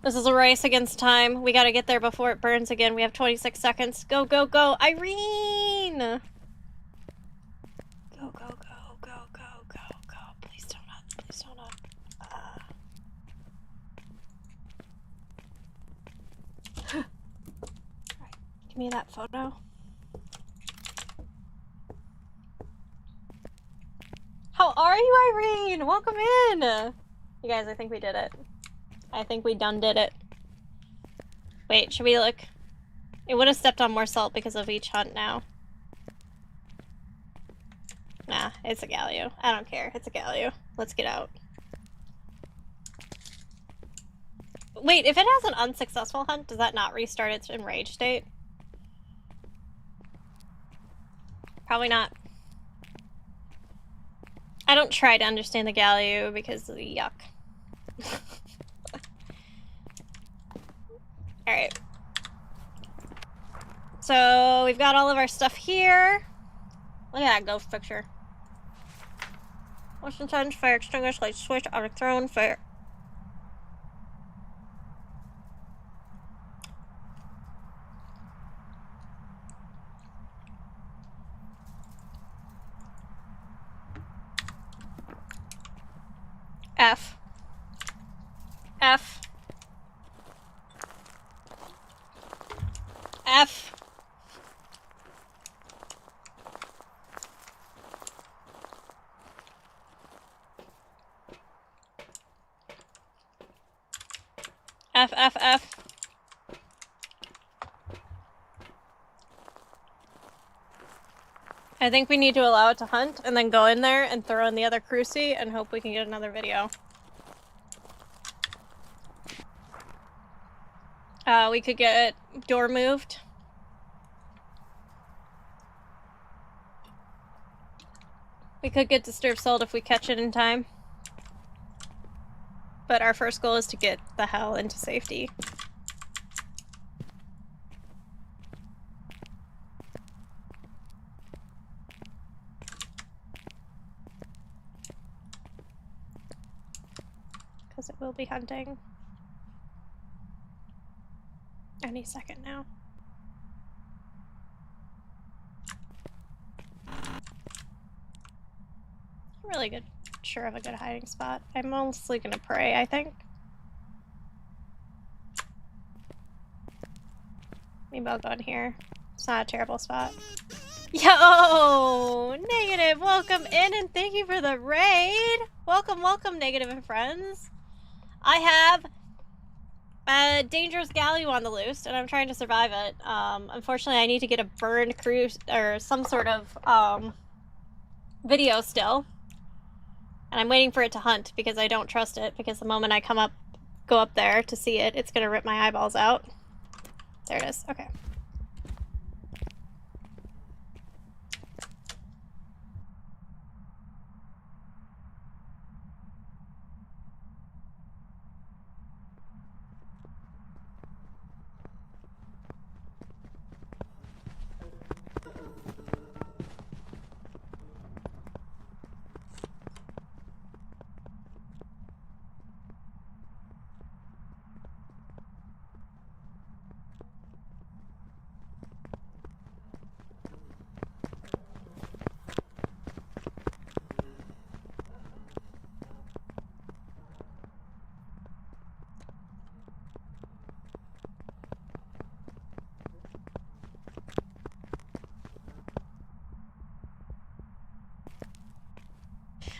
This is a race against time. We gotta get there before it burns again. We have 26 seconds. Go, go, go! Irene! Go, go, go, go, go, go, go. Please don't hunt. Please don't hunt. Alright, give me that photo. How are you, Irene? Welcome in! You guys, I think we did it. I think we done did it. Wait, should we look? It would have stepped on more salt because of each hunt now. Nah, it's a Galio. I don't care. It's a Galio. Let's get out. Wait, if it has an unsuccessful hunt, does that not restart its enraged state? Probably not. I don't try to understand the Galio because of the yuck. Alright. So, we've got all of our stuff here. Look at that ghost picture. Motion touch, fire extinguish, light switch, object thrown, fire. F. F. F. F, F, F. I think we need to allow it to hunt and then go in there and throw in the other cruci and hope we can get another video. We could get door moved. We could get disturbed sold if we catch it in time. but our first goal is to get the hell into safety. Because it will be hunting any second now. Really good, sure of a good hiding spot. I'm mostly gonna pray, I think. Maybe I'll go in here. It's not a terrible spot. Yo! Negative, welcome in and thank you for the raid! Welcome, welcome, Negative and friends. I have a dangerous galleon on the loose and I'm trying to survive it. Unfortunately I need to get a burned cruise or some sort of video still. And I'm waiting for it to hunt because I don't trust it, because the moment I go up there to see it, it's gonna rip my eyeballs out. There it is, okay.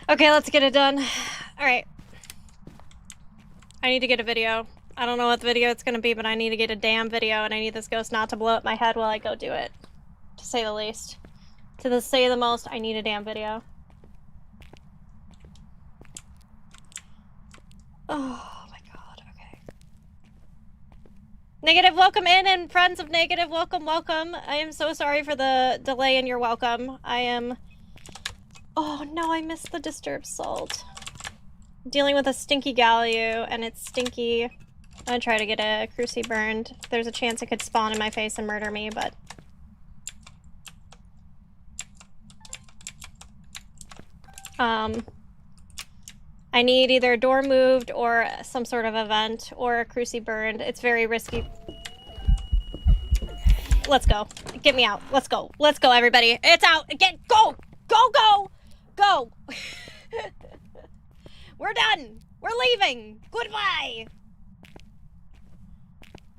Okay, let's get it done. Alright. I need to get a video. I don't know what the video it's gonna be, but I need to get a damn video, and I need this ghost not to blow up my head while I go do it. To say the least. To say the most, I need a damn video. Oh my god, okay. Negative, welcome in, and friends of Negative, welcome, welcome. I am so sorry for the delay in your welcome. I am... Oh no, I missed the disturbed salt. I'm dealing with a stinky galleon, and it's stinky. I'm gonna try to get a cruci burned. There's a chance it could spawn in my face and murder me, but... I need either a door moved or some sort of event or a cruci burned. It's very risky. Let's go. Get me out. Let's go. Let's go, everybody. It's out. Go! Go, go! Go! We're done! We're leaving! Goodbye!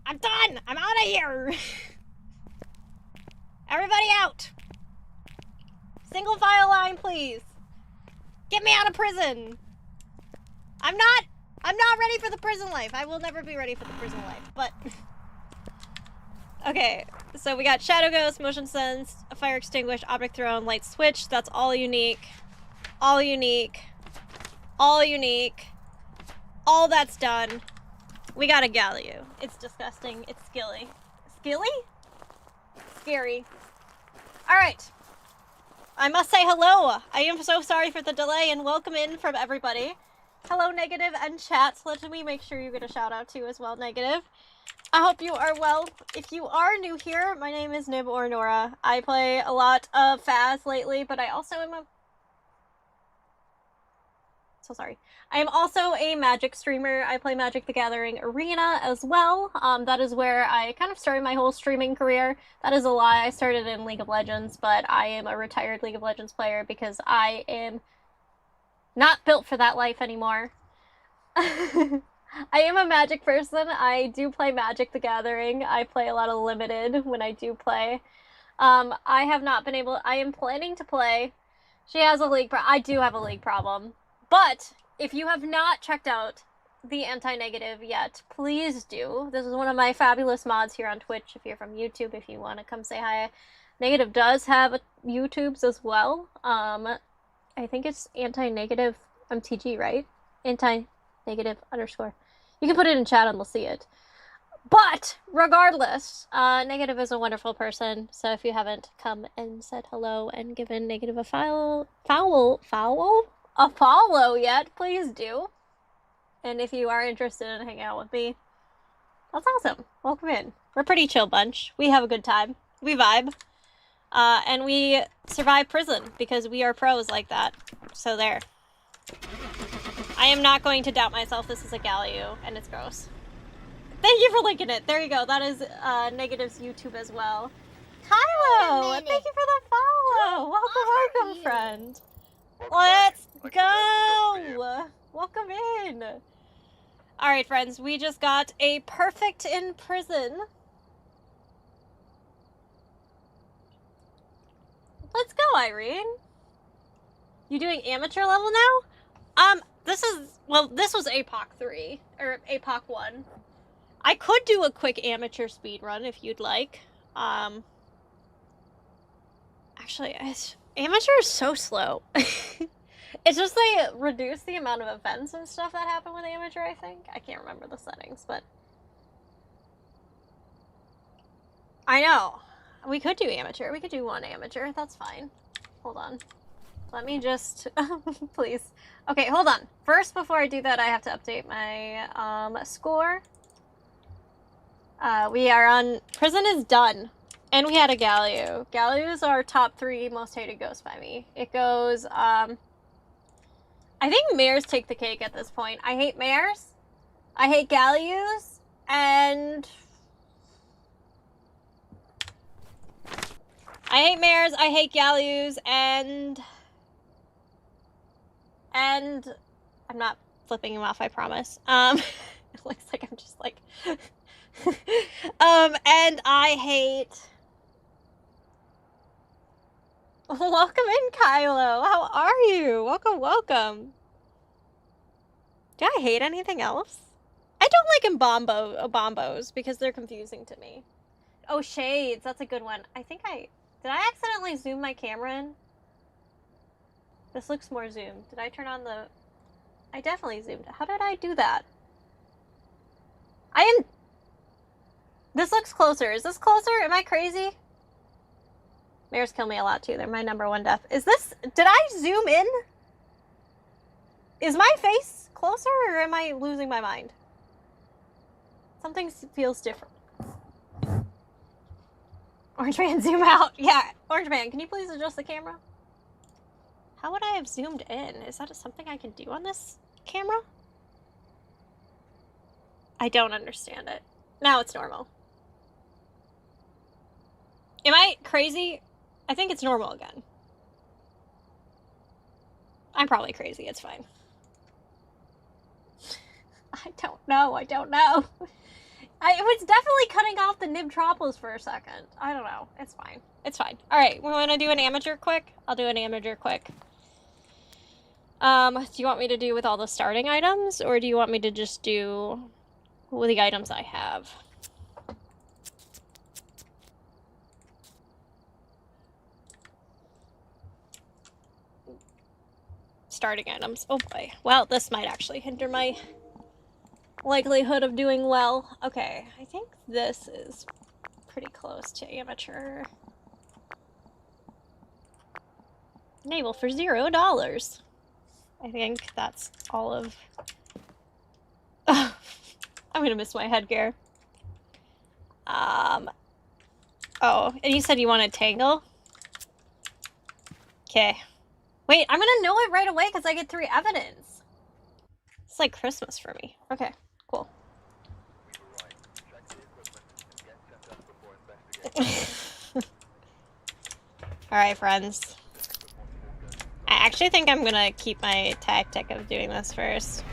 I'm done! I'm out of here! Everybody out! Single file line, please! Get me out of prison! I'm not ready for the prison life. I will never be ready for the prison life, but... Okay, so we got Shadow Ghost, Motion Sense, a Fire Extinguished, Object Thrown, Light Switch. That's all unique. All unique. All unique. All that's done. We got a galleon. It's disgusting. It's skilly. Skilly? Scary. Alright. I must say hello. I am so sorry for the delay and welcome in from everybody. Hello, Negative and chat. Let me make sure you get a shout out too as well, Negative. I hope you are well. If you are new here, my name is Nib or Nora. I play a lot of Phas lately, but I also am I am also a Magic streamer. I play Magic the Gathering Arena as well. That is where I kind of started my whole streaming career. That is a lie. I started in League of Legends, but I am a retired League of Legends player because I am not built for that life anymore. I am a Magic person. I do play Magic the Gathering. I play a lot of Limited when I do play. I have not been able... I am planning to play. She has a league... I do have a league problem. But if you have not checked out the Anti-Negative yet, please do. This is one of my fabulous mods here on Twitch. If you're from YouTube, if you want to come say hi. Negative does have YouTubes as well. I think it's Anti-Negative MTG, right? Anti-Negative _ You can put it in chat and we'll see it. But regardless, Negative is a wonderful person. So if you haven't come and said hello and given Negative a follow yet, please do. And if you are interested in hanging out with me, that's awesome. Welcome in. We're a pretty chill bunch. We have a good time. We vibe. And we survive prison because we are pros like that. So there. I am not going to doubt myself. This is a Galio, and it's gross. Thank you for linking it. There you go. That is Negative's YouTube as well. Kylo, thank you for the follow. Welcome, friend. Let's go. Welcome in. All right, friends. We just got a perfect in prison. Let's go, Irene. You doing amateur level now? This was APOC 3 or APOC 1. I could do a quick amateur speed run if you'd like. Actually, amateur is so slow. It's just they reduce the amount of events and stuff that happen with amateur, I think. I can't remember the settings, but I know. We could do amateur. We could do one amateur. That's fine. Hold on. Let me just... please. Okay, hold on. First, before I do that, I have to update my score. We are on... Prison is done. And we had a Galio. Galios are top 3 most hated ghosts by me. It goes... I think mares take the cake at this point. I hate mares. I hate Galios. And... I hate mares, I hate Galios, and I'm not flipping him off, I promise. It looks like I'm just like, and I hate, welcome in, Kylo, how are you? Welcome. Do I hate anything else? I don't like Bombos because they're confusing to me. Oh, shades, that's a good one. Did I accidentally zoom my camera in? This looks more zoomed. Did I turn on the... I definitely zoomed. How did I do that? This looks closer. Is this closer? Am I crazy? Mares kill me a lot too. They're my #1 death. Is this... Did I zoom in? Is my face closer or am I losing my mind? Something feels different. Orange Man, zoom out. Yeah, Orange Man, can you please adjust the camera? How would I have zoomed in? Is that something I can do on this camera? I don't understand it. Now it's normal. Am I crazy? I think it's normal again. I'm probably crazy. It's fine. I don't know. It was definitely cutting off the Nibtropolis for a second. I don't know. It's fine. It's fine. All right, we want to do an amateur quick? I'll do an amateur quick. Do you want me to do with all the starting items, or do you want me to just do with the items I have? Starting items. Oh boy. Well, this might actually hinder my likelihood of doing well. Okay, I think this is pretty close to amateur. Enable for $0. I think that's all of... I'm gonna miss my headgear. Oh, and you said you wanted Tangle? Okay. Wait, I'm gonna know it right away because I get 3 evidence. It's like Christmas for me. Okay. Cool. Alright, friends. I actually think I'm gonna keep my tactic of doing this first.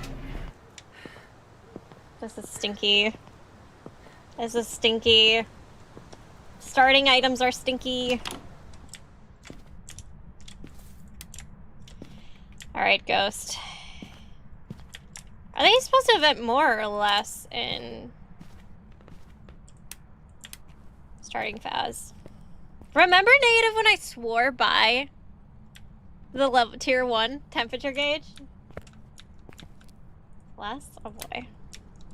This is stinky. This is stinky. Starting items are stinky. Alright, Ghost. Are they supposed to event more or less in starting Phas? Remember, Native, when I swore by the level tier 1 temperature gauge? Less? Oh boy.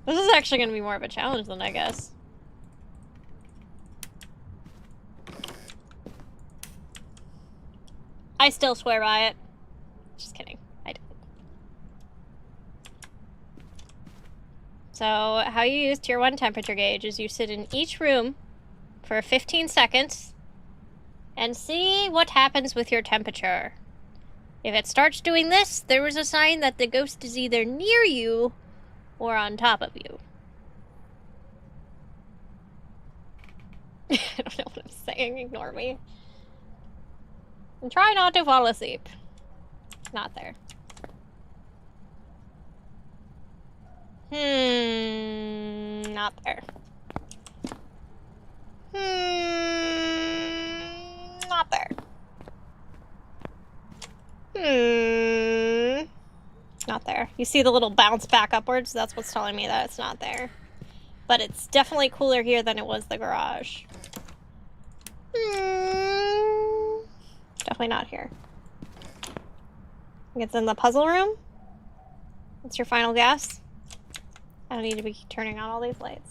This is actually going to be more of a challenge than I guess. I still swear by it. Just kidding. I So how you use tier 1 temperature gauge is you sit in each room for 15 seconds and see what happens with your temperature. If it starts doing this, there is a sign that the ghost is either near you or on top of you. I don't know what I'm saying, ignore me. And try not to fall asleep. Not there. Not there. Not there. Not there. You see the little bounce back upwards? That's what's telling me that it's not there. But it's definitely cooler here than it was the garage. Definitely not here. It's in the puzzle room? What's your final guess? I don't need to be turning on all these lights.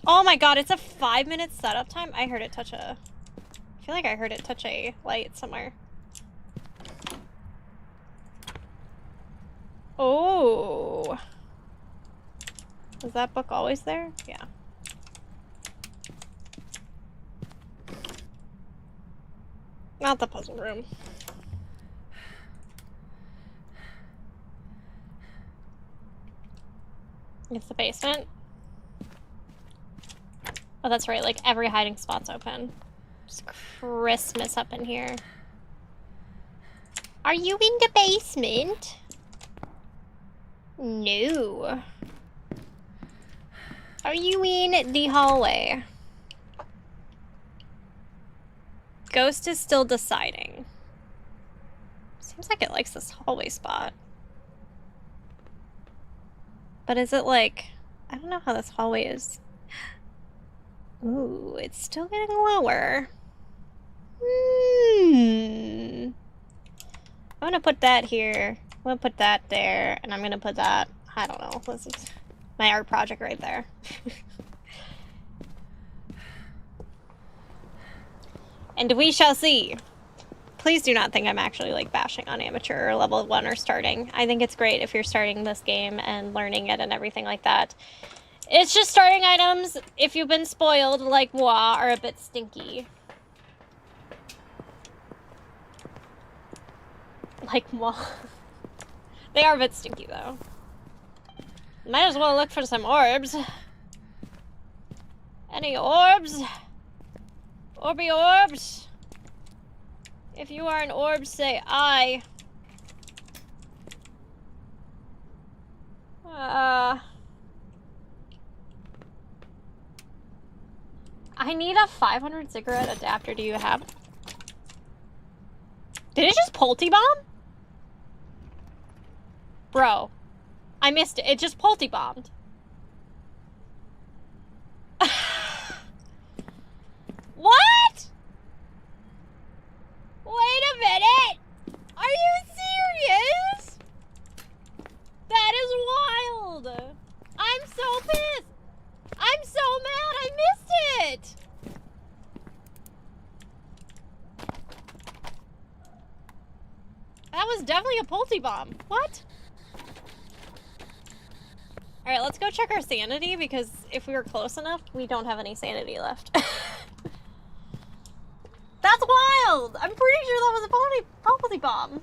Oh my god, it's a 5-minute setup time? I heard it touch a... I feel like I heard it touch a light somewhere. Oh. Was that book always there? Yeah. Not the puzzle room. It's the basement. Oh, that's right, like every hiding spot's open. It's Christmas up in here. Are you in the basement? No. Are you in the hallway? Ghost is still deciding. Seems like it likes this hallway spot. But is it like... I don't know how this hallway is. Ooh, it's still getting lower. I'm gonna put that here. I'm gonna put that there. And I'm gonna put that... I don't know. This is my art project right there. And we shall see. Please do not think I'm actually like bashing on amateur or level 1 or starting. I think it's great if you're starting this game and learning it and everything like that. It's just starting items, if you've been spoiled like moi, are a bit stinky. Like moi. They are a bit stinky though. Might as well look for some orbs. Any orbs? Orby orbs? If you are an orb, say I. I need a 500 cigarette adapter. Do you have? Did it just Pulte bomb? Bro, I missed it. It just Pulte bombed. What? Wait a minute! Are you serious? That is wild! I'm so pissed! I'm so mad I missed it! That was definitely a Pulte bomb. What? Alright, let's go check our sanity, because if we were close enough, we don't have any sanity left. That's wild! I'm pretty sure that was a Pulte bomb.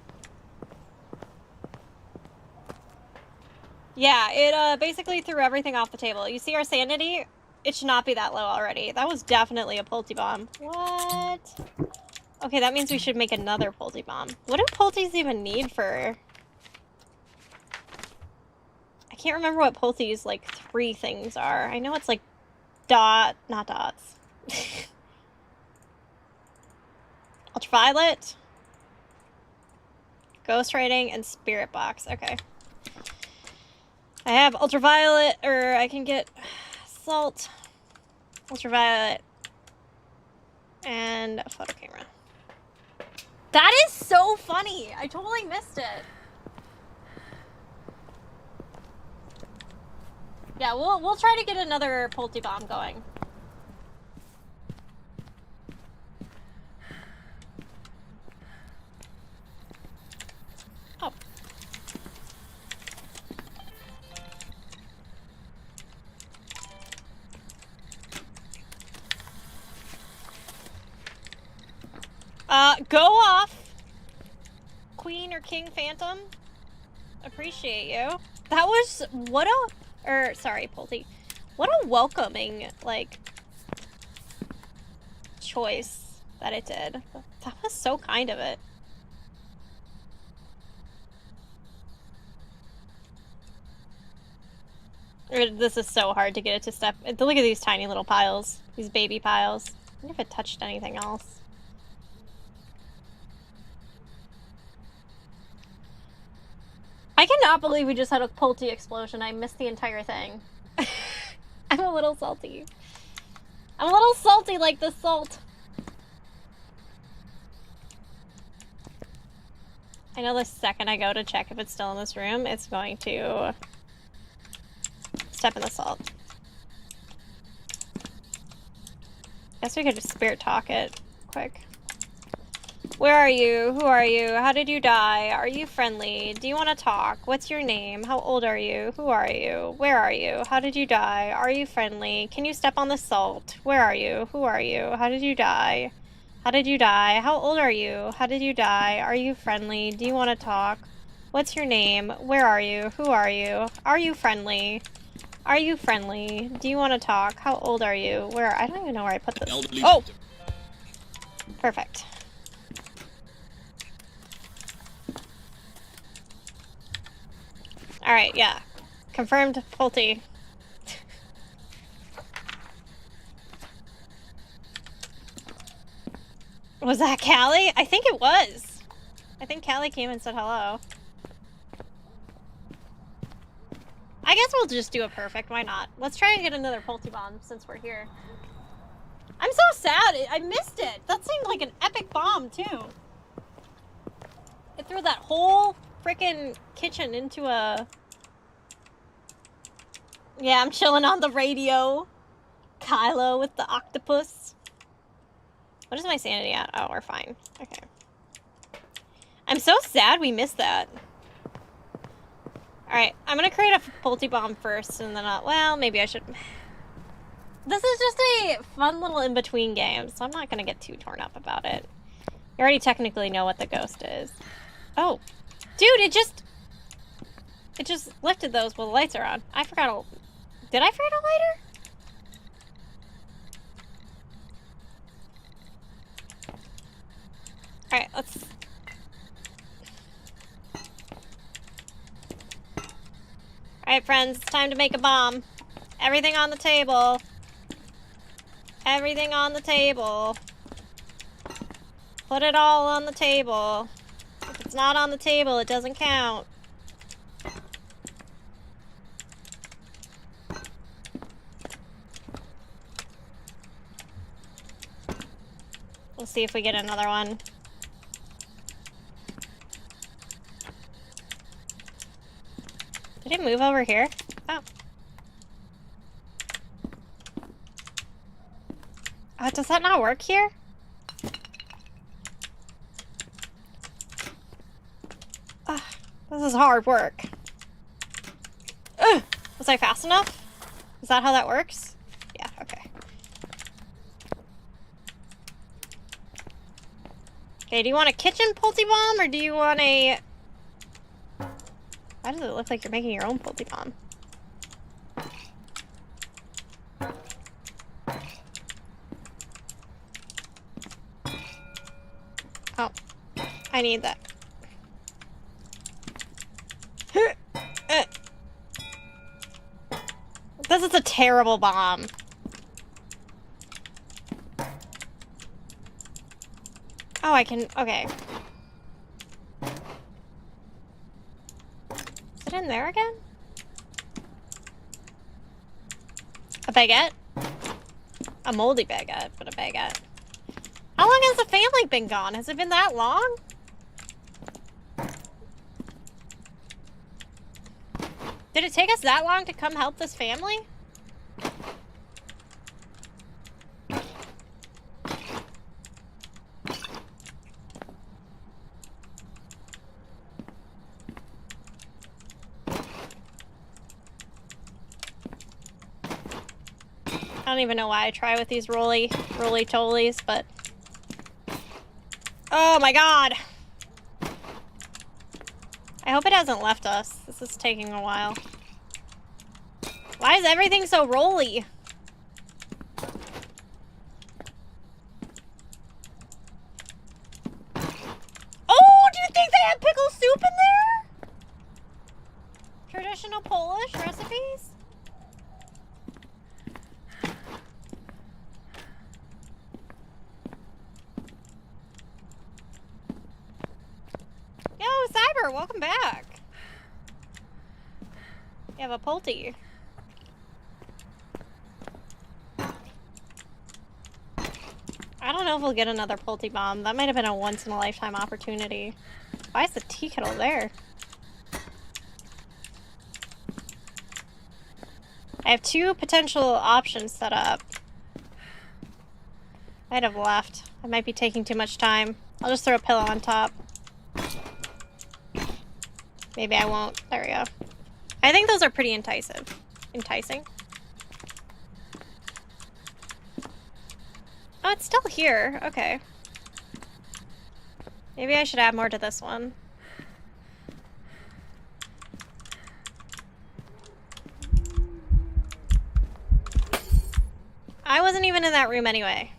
Yeah, it basically threw everything off the table. You see our sanity? It should not be that low already. That was definitely a Pulte bomb. What? Okay, that means we should make another Pulte bomb. What do Pultes even need for... I can't remember what Pulte's, like, 3 things are. I know it's, like, not dots. Ultraviolet, ghost writing, and spirit box. Okay. I have ultraviolet, or I can get salt, ultraviolet, and a photo camera. That is so funny. I totally missed it. Yeah, we'll try to get another Pulte bomb going. Oh. Go off! Queen or King Phantom. Appreciate you. That was, sorry, Pulte. What a welcoming, like, choice that it did. That was so kind of it. This is so hard to get it to step. Look at these tiny little piles. These baby piles. I wonder if it touched anything else. I cannot believe we just had a Pulte explosion. I missed the entire thing. I'm a little salty. I'm a little salty like the salt. I know the second I go to check if it's still in this room, it's going to step in the salt. Guess we could just spirit talk it quick. Where are you? Who are you? How did you die? Are you friendly? Do you want to talk? What's your name? How old are you? Who are you? Where are you? How did you die? Are you friendly? Can you step on the salt? Where are you? Who are you? How did you die? How did you die? How old are you? How did you die? Are you friendly? Do you want to talk? What's your name? Where are you? Who are you? Are you friendly? Are you friendly? Do you want to talk? How old are you? Where? I don't even know where I put this. Oh! Perfect. Alright, yeah. Confirmed Pulte. Was that Callie? I think it was. I think Callie came and said hello. I guess we'll just do a perfect. Why not? Let's try and get another Pulte bomb since we're here. I'm so sad. I missed it. That seemed like an epic bomb, too. It threw that whole freaking kitchen into a... Yeah, I'm chilling on the radio. Kylo with the octopus. What is my sanity at? Oh, we're fine. Okay. I'm so sad we missed that. Alright, I'm gonna create a Pulte bomb first, and then well, maybe I should... This is just a fun little in-between game, so I'm not gonna get too torn up about it. You already technically know what the ghost is. Oh. Dude, it just lifted those while the lights are on. I forgot a... Did I forget a lighter? Alright, let's... Alright, friends, it's time to make a bomb. Everything on the table. Everything on the table. Put it all on the table. If it's not on the table, it doesn't count. We'll see if we get another one. Did it move over here? Oh. Does that not work here? This is hard work. Ugh! Was I fast enough? Is that how that works? Yeah, okay. Okay, do you want a kitchen Pulte bomb, or do you want a... Why does it look like you're making your own Pulte bomb? Oh, I need that. This is a terrible bomb. Oh, I can, okay. Is it in there again? A baguette? A moldy baguette, but a baguette. How long has the family been gone? Has it been that long? Did it take us that long to come help this family? I don't even know why I try with these roly-tolies, but... Oh my god! I hope it hasn't left us. This is taking a while. Why is everything so rolly? Oh, do you think they have pickle soup in there? Traditional Polish recipes? Yo, Cyber, welcome back. You have a Polty. I don't know if we'll get another Polty bomb. That might have been a once-in-a-lifetime opportunity. Why is the tea kettle there? I have 2 potential options set up. I'd have left. I might be taking too much time. I'll just throw a pillow on top. Maybe I won't. There we go. I think those are pretty enticing. Oh, it's still here. Okay. Maybe I should add more to this one. I wasn't even in that room anyway.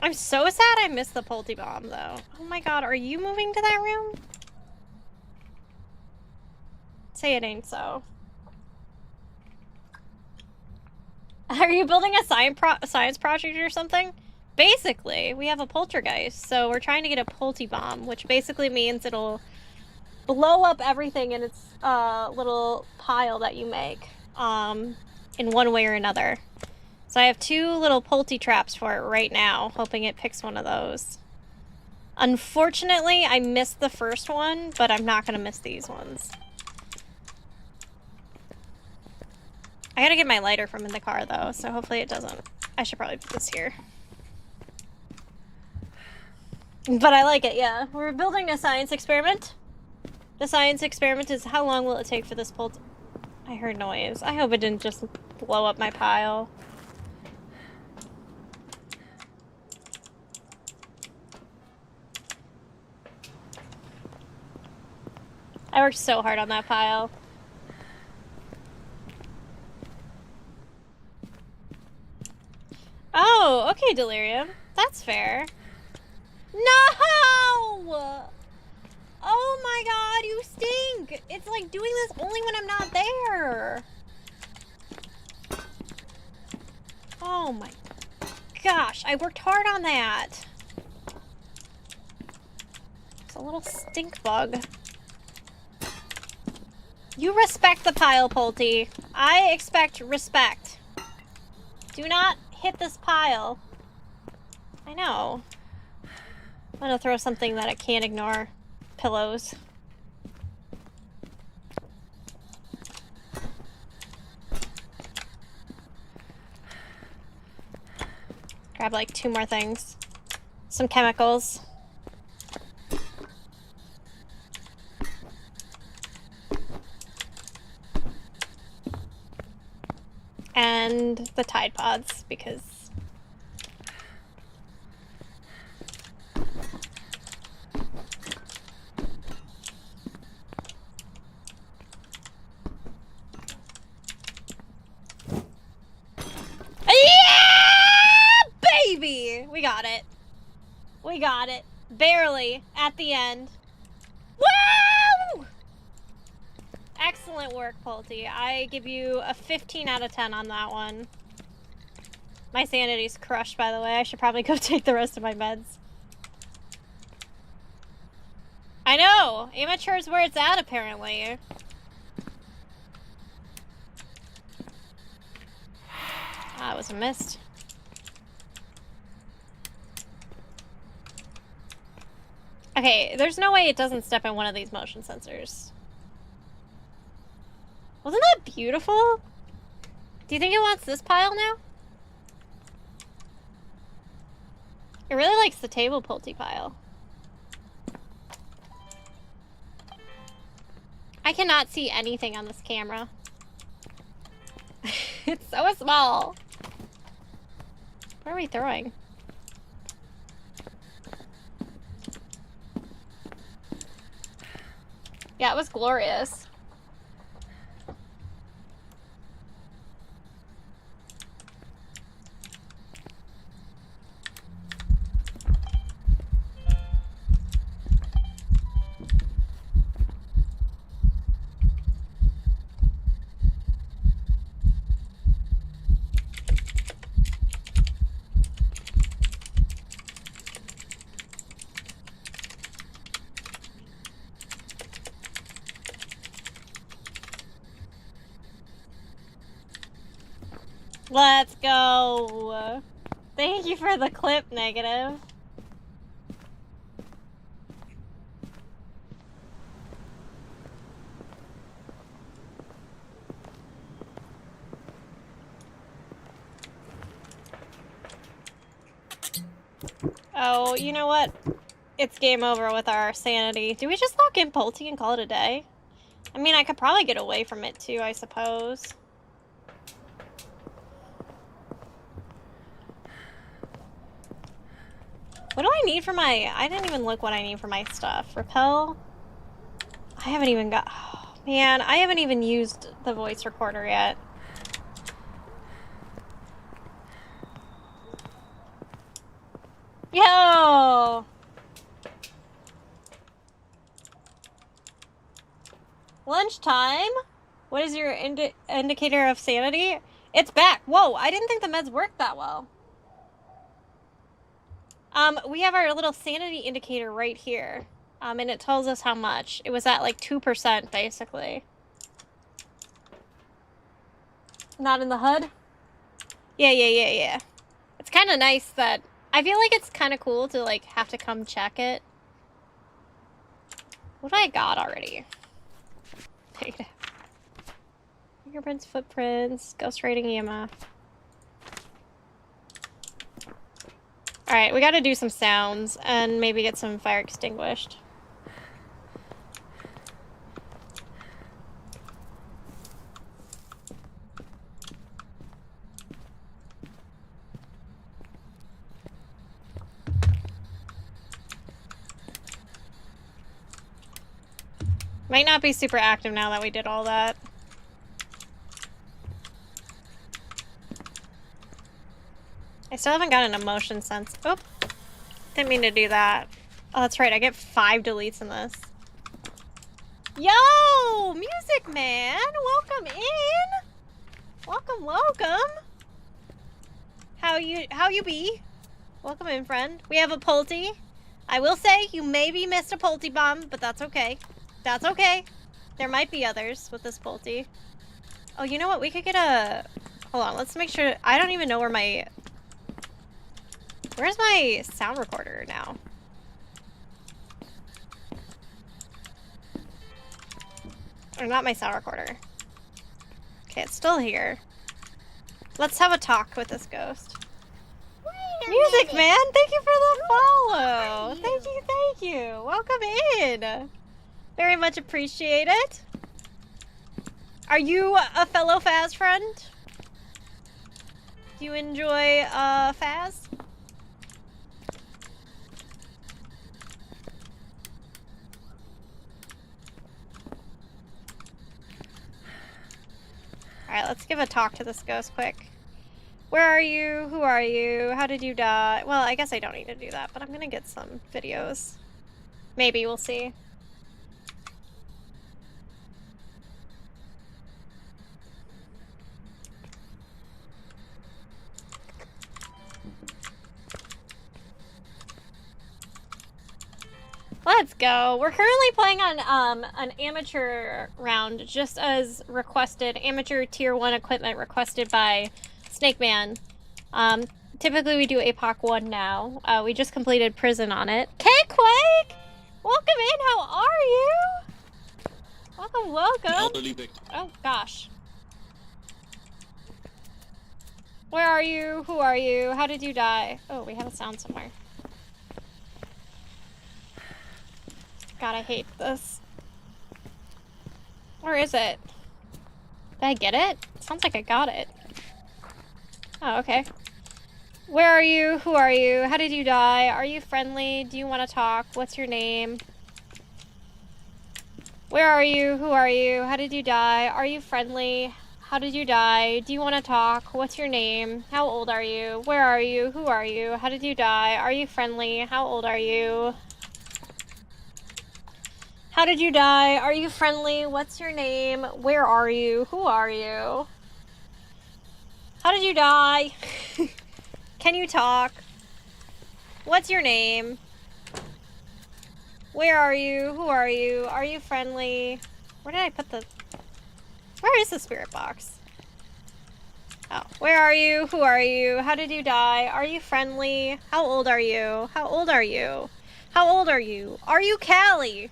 I'm so sad I missed the Polty bomb, though. Oh my god, are you moving to that room? Say it ain't so. Are you building a science project or something? Basically, we have a poltergeist, so we're trying to get a Polty bomb, which basically means it'll blow up everything in its little pile that you make, in one way or another. So I have 2 little Polty traps for it right now, hoping it picks one of those. Unfortunately, I missed the first one, but I'm not gonna miss these ones. I gotta get my lighter from in the car, though, so hopefully it doesn't. I should probably put this here. But I like it, yeah. We're building a science experiment. The science experiment is how long will it take for this Polty... I heard noise. I hope it didn't just blow up my pile. I worked so hard on that pile. Oh, okay, Delirium. That's fair. No! Oh my god, you stink! It's like doing this only when I'm not there. Oh my gosh, I worked hard on that. It's a little stink bug. You respect the pile, Polty. I expect respect. Do not hit this pile. I know. I'm gonna throw something that it can't ignore. Pillows. Grab like 2 more things. Some chemicals. And the Tide Pods, because... Yeah! Baby! We got it. We got it. Barely. At the end. Woo! Excellent work, Polty. I give you a 15 out of 10 on that one. My sanity's crushed, by the way. I should probably go take the rest of my meds. I know! Amateur is where it's at, apparently. Ah, it was a mist. Okay, there's no way it doesn't step in one of these motion sensors. Wasn't that beautiful? Do you think it wants this pile now? It really likes the table Polty pile. I cannot see anything on this camera. It's so small. What are we throwing? Yeah, it was glorious. Let's go. Thank you for the clip, Negative. Oh, you know what? It's game over with our sanity. Do we just lock in Pulte and call it a day? I mean, I could probably get away from it too, I suppose. What do I need for my... I didn't even look what I need for my stuff. Repel? I haven't even got... Oh, man, I haven't even used the voice recorder yet. Yo! Lunchtime? What is your indicator of sanity? It's back! Whoa, I didn't think the meds worked that well. We have our little sanity indicator right here. And it tells us how much. It was at like 2%, basically. Not in the HUD? Yeah. It's kind of nice that... I feel like it's kind of cool to, like, have to come check it. What do I got already? Fingerprints, footprints, ghost rating EMF. Alright, we gotta do some sounds and maybe get some fire extinguished. Might not be super active now that we did all that. I still haven't got an emotion sense. Oh, didn't mean to do that. Oh, that's right. I get 5 deletes in this. Yo, Music Man, welcome in. Welcome. How you be? Welcome in, friend. We have a Pulte. I will say you maybe missed a Pulte bomb, but that's okay. That's okay. There might be others with this Pulte. Oh, you know what? We could get a... Hold on, let's make sure... I don't even know where my... Where's my sound recorder now? Or not my sound recorder. Okay, it's still here. Let's have a talk with this ghost. Music Man, thank you for the follow. Thank you. Welcome in. Very much appreciate it. Are you a fellow Phas friend? Do you enjoy Phas? Alright, let's give a talk to this ghost quick. Where are you? Who are you? How did you die? Well, I guess I don't need to do that, but I'm gonna get some videos. Maybe, we'll see. Let's go. We're currently playing on an amateur round, just as requested. Amateur tier 1 equipment requested by Snake Man. Typically we do APOC 1 now. We just completed prison on it. K-Quake! Welcome in, how are you? Welcome. Oh gosh. Where are you? Who are you? How did you die? Oh, we have a sound somewhere. God, I hate this. Where is it? Did I get it? It sounds like I got it. Oh, okay. Where are you? Who are you? How did you die? Are you friendly? Do you want to talk? What's your name? Where are you? Who are you? How did you die? Are you friendly? How did you die? Do you want to talk? What's your name? How old are you? Where are you? Who are you? How did you die? Are you friendly? How old are you? How did you die? Are you friendly? What's your name? Where are you? Who are you? How did you die? Can you talk? What's your name? Where are you? Who are you? Are you friendly? Where did I put the... Where is the spirit box? Oh, where are you? Who are you? How did you die? Are you friendly? How old are you? How old are you? How old are you? Are you Callie?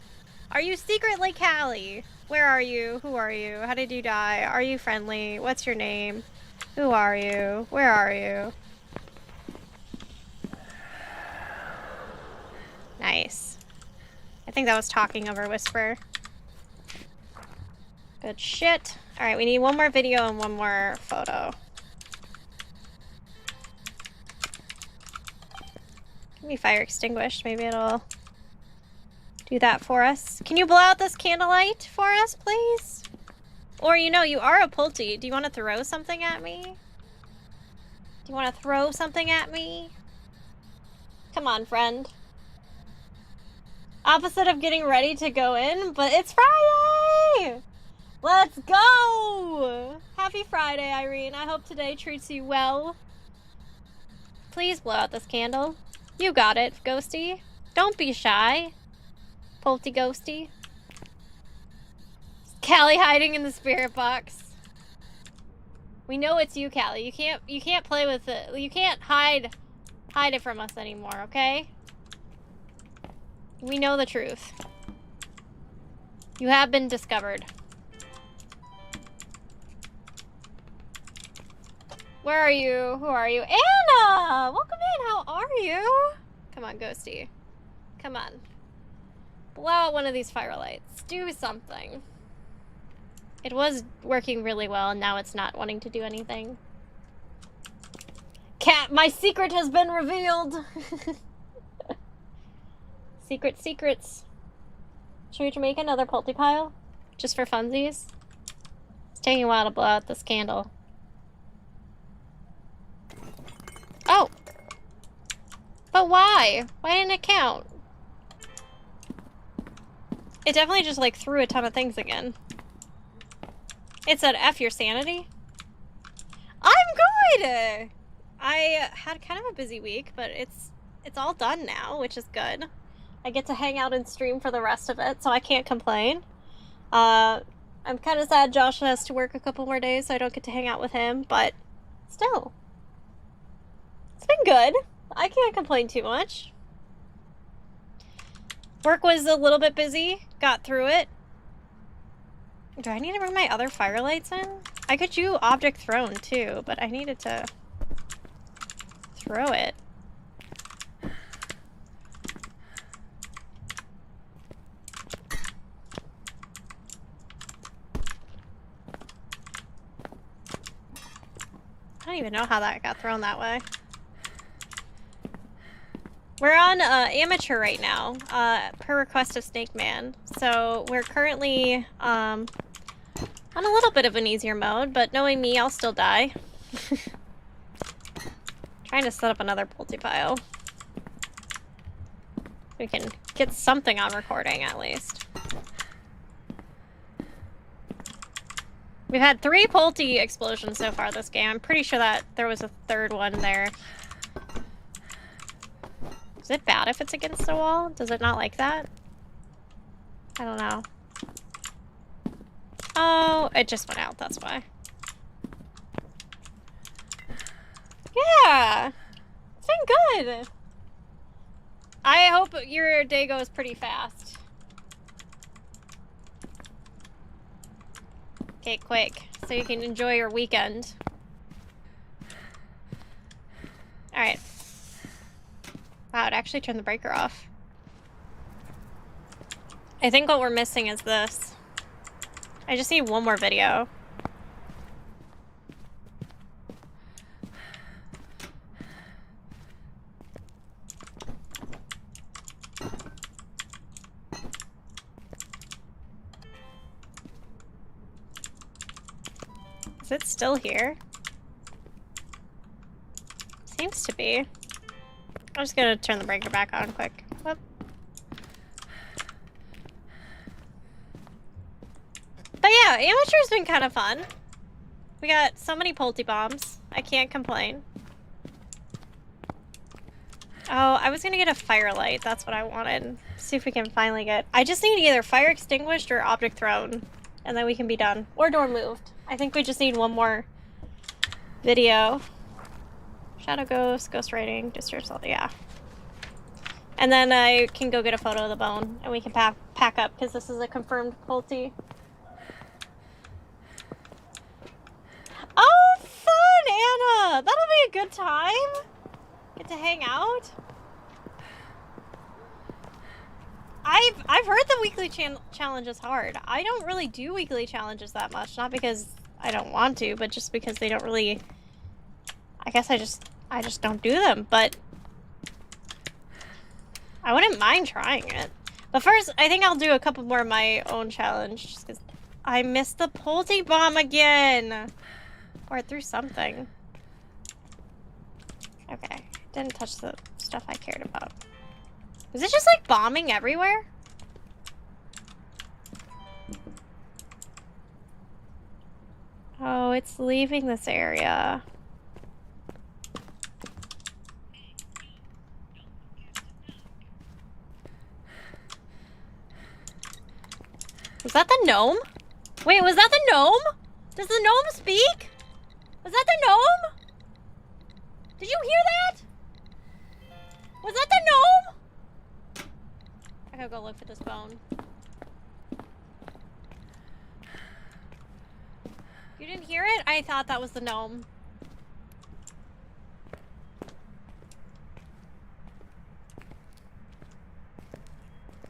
Are you secretly Callie? Where are you? Who are you? How did you die? Are you friendly? What's your name? Who are you? Where are you? Nice. I think that was talking over whisper. Good shit. Alright, we need one more video and one more photo. Can be fire extinguished. Maybe it'll do that for us. Can you blow out this candlelight for us, please? Or, you know, you are a Pulte. Do you want to throw something at me? Do you want to throw something at me? Come on, friend. Opposite of getting ready to go in, but it's Friday! Let's go! Happy Friday, Irene. I hope today treats you well. Please blow out this candle. You got it, Ghosty. Don't be shy. Pulte Ghosty. Callie hiding in the spirit box. We know it's you, Callie. You can't play with it. You can't hide it from us anymore, okay? We know the truth. You have been discovered. Where are you? Who are you? Anna! Welcome in. How are you? Come on, Ghosty. Come on. Blow out one of these firelights. Do something. It was working really well, and now it's not wanting to do anything. Cat, my secret has been revealed! Secrets. Should we make another Pulte pile? Just for funsies? It's taking a while to blow out this candle. Oh! But why? Why didn't it count? It definitely just, like, threw a ton of things again. It said, F your sanity. I'm good! I had kind of a busy week, but it's all done now, which is good. I get to hang out and stream for the rest of it, so I can't complain. I'm kind of sad Josh has to work a couple more days, so I don't get to hang out with him, but still. It's been good. I can't complain too much. Work was a little bit busy. Got through it. Do I need to bring my other firelights in? I could do object thrown too, but I needed to throw it. I don't even know how that got thrown that way. We're on amateur right now, per request of Snake Man. So we're currently on a little bit of an easier mode, but knowing me, I'll still die. Trying to set up another Pulte pile. We can get something on recording at least. We've had 3 Pulte explosions so far this game. I'm pretty sure that there was a third one there. Is it bad if it's against the wall? Does it not like that? I don't know. Oh, it just went out, that's why. Yeah! It's been good! I hope your day goes pretty fast. Okay, quick, so you can enjoy your weekend. Alright. Wow, it actually turned the breaker off. I think what we're missing is this. I just need one more video. Is it still here? Seems to be. I'm just gonna turn the breaker back on quick. Whoop. But yeah, Amateur's been kind of fun. We got so many Polty bombs. I can't complain. Oh, I was gonna get a firelight. That's what I wanted. See if we can finally get... I just need either fire extinguished or object thrown. And then we can be done. Or door moved. I think we just need one more video. Shadow ghost, ghost writing, disturb self. Yeah. And then I can go get a photo of the bone. And we can pack up because this is a confirmed Polty. Oh, fun, Anna! That'll be a good time. Get to hang out. I've heard the weekly challenge is hard. I don't really do weekly challenges that much. Not because I don't want to, but just because they don't really... I guess I just don't do them, but... I wouldn't mind trying it. But first, I think I'll do a couple more of my own challenge, just because I missed the Polty bomb again! Or it threw something. Okay. Didn't touch the stuff I cared about. Is it just like bombing everywhere? Oh, it's leaving this area. Was that the gnome? Wait, was that the gnome? Does the gnome speak? Was that the gnome? Did you hear that? Was that the gnome? I gotta go look for this bone. You didn't hear it? I thought that was the gnome.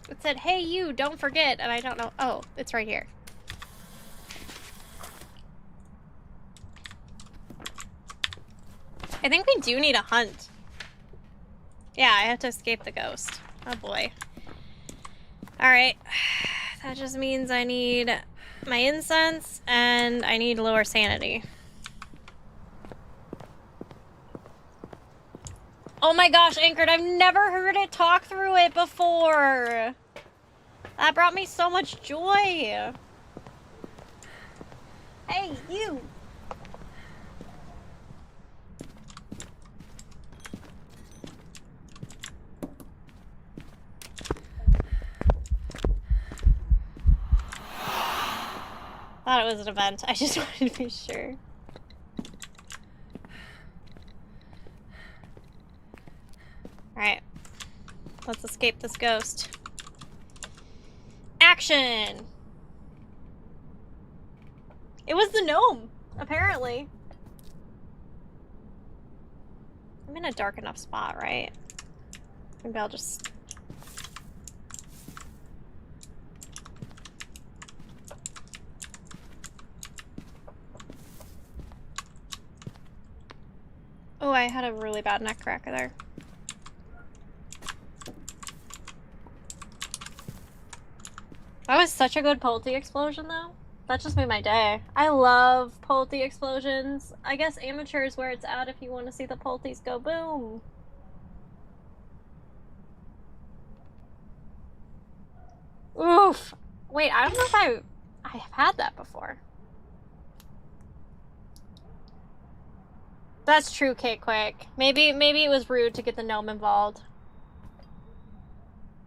It said, hey you, don't forget, and I don't know. Oh, it's right here. I think we do need a hunt. Yeah, I have to escape the ghost. Oh boy. Alright. That just means I need my incense and I need lower sanity. Oh my gosh, Anchored, I've never heard it talk through it before. That brought me so much joy. Hey, you. Thought it was an event. I just wanted to be sure. Alright. Let's escape this ghost. Action! It was the gnome, apparently. I'm in a dark enough spot, right? Maybe I'll just... Oh, I had a really bad neck cracker there. That was such a good Polty explosion, though. That just made my day. I love Polty explosions. I guess Amateur is where it's at if you want to see the Polties go boom. Oof. Wait, I don't know if I have had that before. That's true, Kate Quick. Maybe it was rude to get the gnome involved.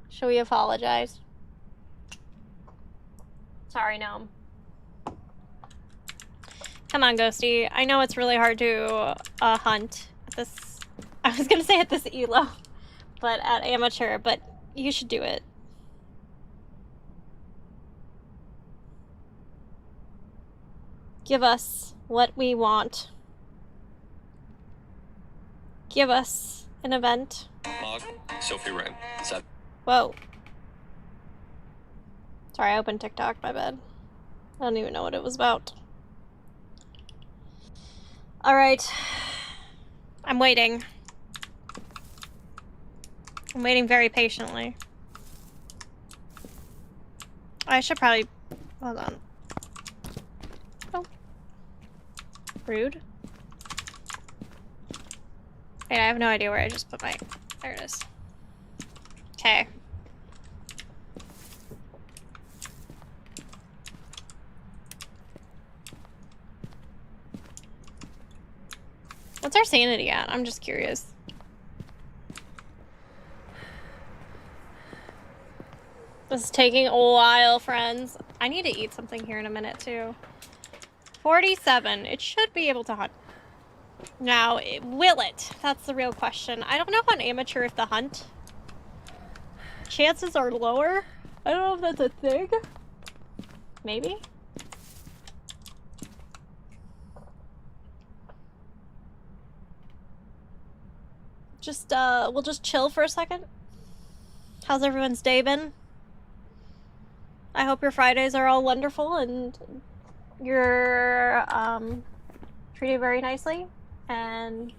Should we apologize? Sorry, gnome. Come on, Ghosty. I know it's really hard to hunt at this... I was gonna say at this ELO, but at Amateur, but you should do it. Give us what we want. Give us an event. Sophie Wren. Whoa. Sorry, I opened TikTok, my bad. I don't even know what it was about. Alright. I'm waiting. I'm waiting very patiently. I should probably... Hold on. Oh. Rude. Wait, I have no idea where I just put my... There it is. Okay. What's our sanity at? I'm just curious. This is taking a while, friends. I need to eat something here in a minute, too. 47. It should be able to hunt. Now, will it? That's the real question. I don't know on amateur if the hunt chances are lower. I don't know if that's a thing. Maybe? Just, we'll just chill for a second. How's everyone's day been? I hope your Fridays are all wonderful and you're, treated very nicely. And,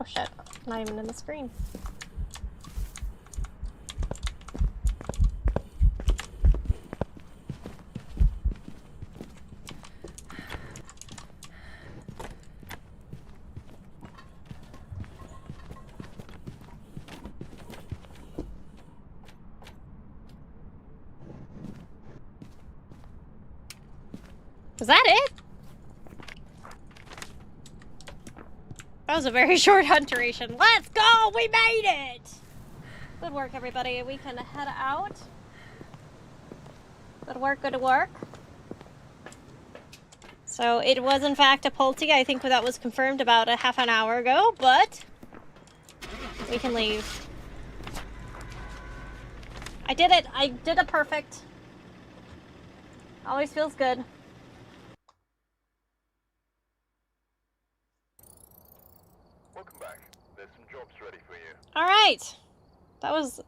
oh shit, not even in the screen. Was that it? That was a very short hunt duration. Let's go! We made it! Good work, everybody. We can head out. Good work, good work. So it was in fact a Pulte. I think that was confirmed about a half an hour ago, but we can leave. I did it! I did it perfect. Always feels good. Welcome back. There's some jobs ready for you. Alright. That was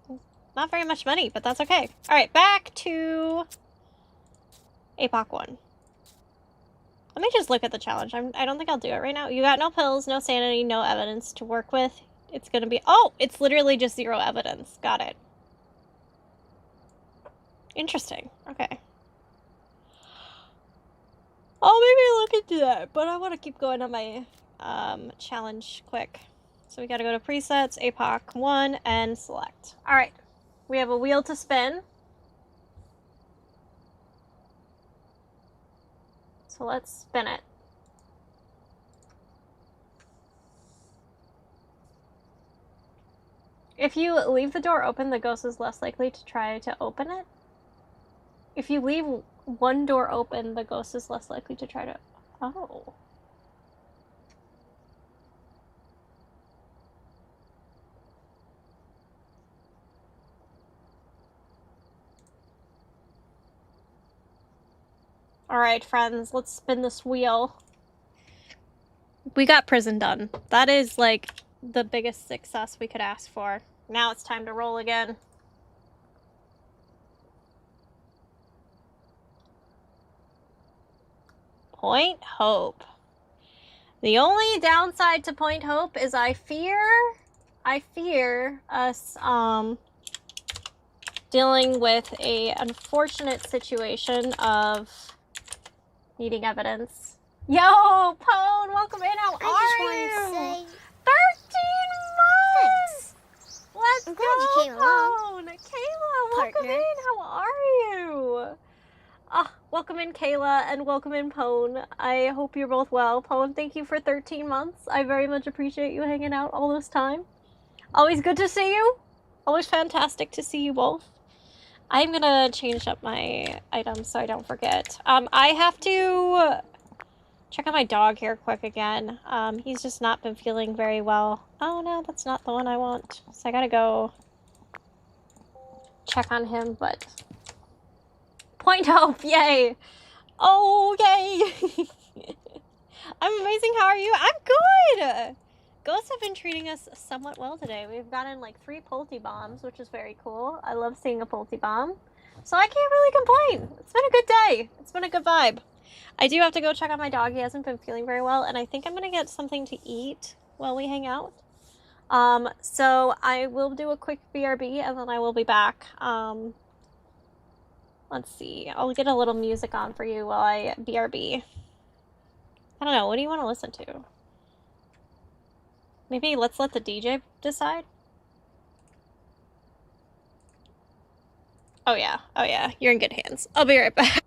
not very much money, but that's okay. Alright, back to APOC 1. Let me just look at the challenge. I don't think I'll do it right now. You got no pills, no sanity, no evidence to work with. It's gonna be... Oh! It's literally just 0 evidence. Got it. Interesting. Okay. I'll maybe look into that, but I want to keep going on my challenge quick. So we gotta go to presets, APOC 1, and select. Alright. We have a wheel to spin. So let's spin it. If you leave the door open, the ghost is less likely to try to open it. If you leave one door open, the ghost is less likely to try to... Oh. Alright, friends, let's spin this wheel. We got prison done. That is, like, the biggest success we could ask for. Now it's time to roll again. Point Hope. The only downside to Point Hope is I fear us, dealing with a unfortunate situation of needing evidence. Yo, Pone, welcome in. How are you? I just wanted to say 13 months! Let's I'm go, glad you came along. Pone. Kayla, welcome Partner. in. How are you? Welcome in, Kayla, and welcome in, Pone. I hope you're both well. Pone, thank you for 13 months. I very much appreciate you hanging out all this time. Always good to see you. Always fantastic to see you both. I'm gonna change up my items so I don't forget. I have to check on my dog here quick again. He's just not been feeling very well. Oh no, that's not the one I want. So I gotta go check on him, but... Point Hope, yay! Oh, yay! I'm amazing, how are you? I'm good! Ghosts have been treating us somewhat well today. We've gotten like 3 Pulte bombs, which is very cool. I love seeing a Pulte bomb. So I can't really complain. It's been a good day. It's been a good vibe. I do have to go check on my dog. He hasn't been feeling very well, and I think I'm gonna get something to eat while we hang out. So I will do a quick BRB, and then I will be back. Let's see. I'll get a little music on for you while I BRB. I don't know. What do you want to listen to? Maybe let's let the DJ decide. Oh yeah. Oh yeah. You're in good hands. I'll be right back.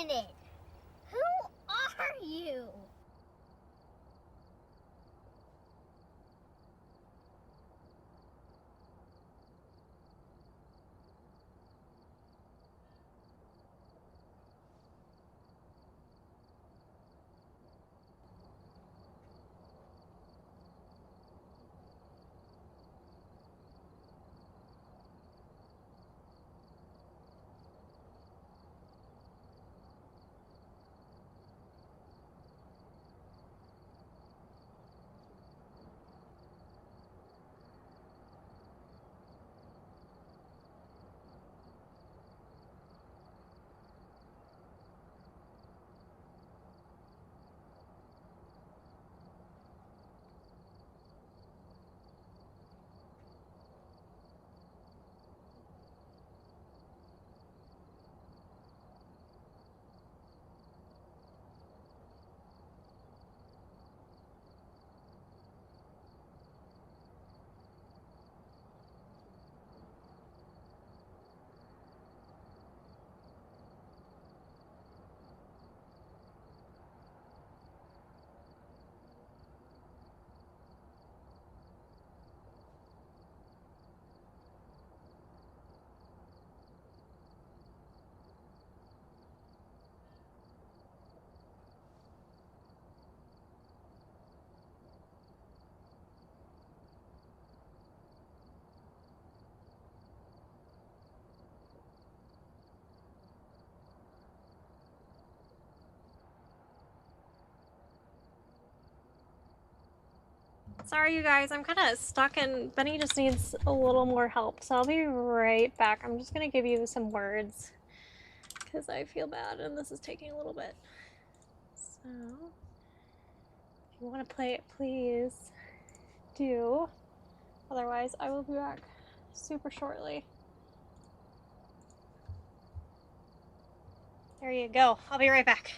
minute. Who are you? Sorry, you guys, I'm kind of stuck and Benny just needs a little more help, so I'll be right back. I'm just gonna give you some words because I feel bad and this is taking a little bit. So, if you want to play it, please do. Otherwise, I will be back super shortly. There you go. I'll be right back.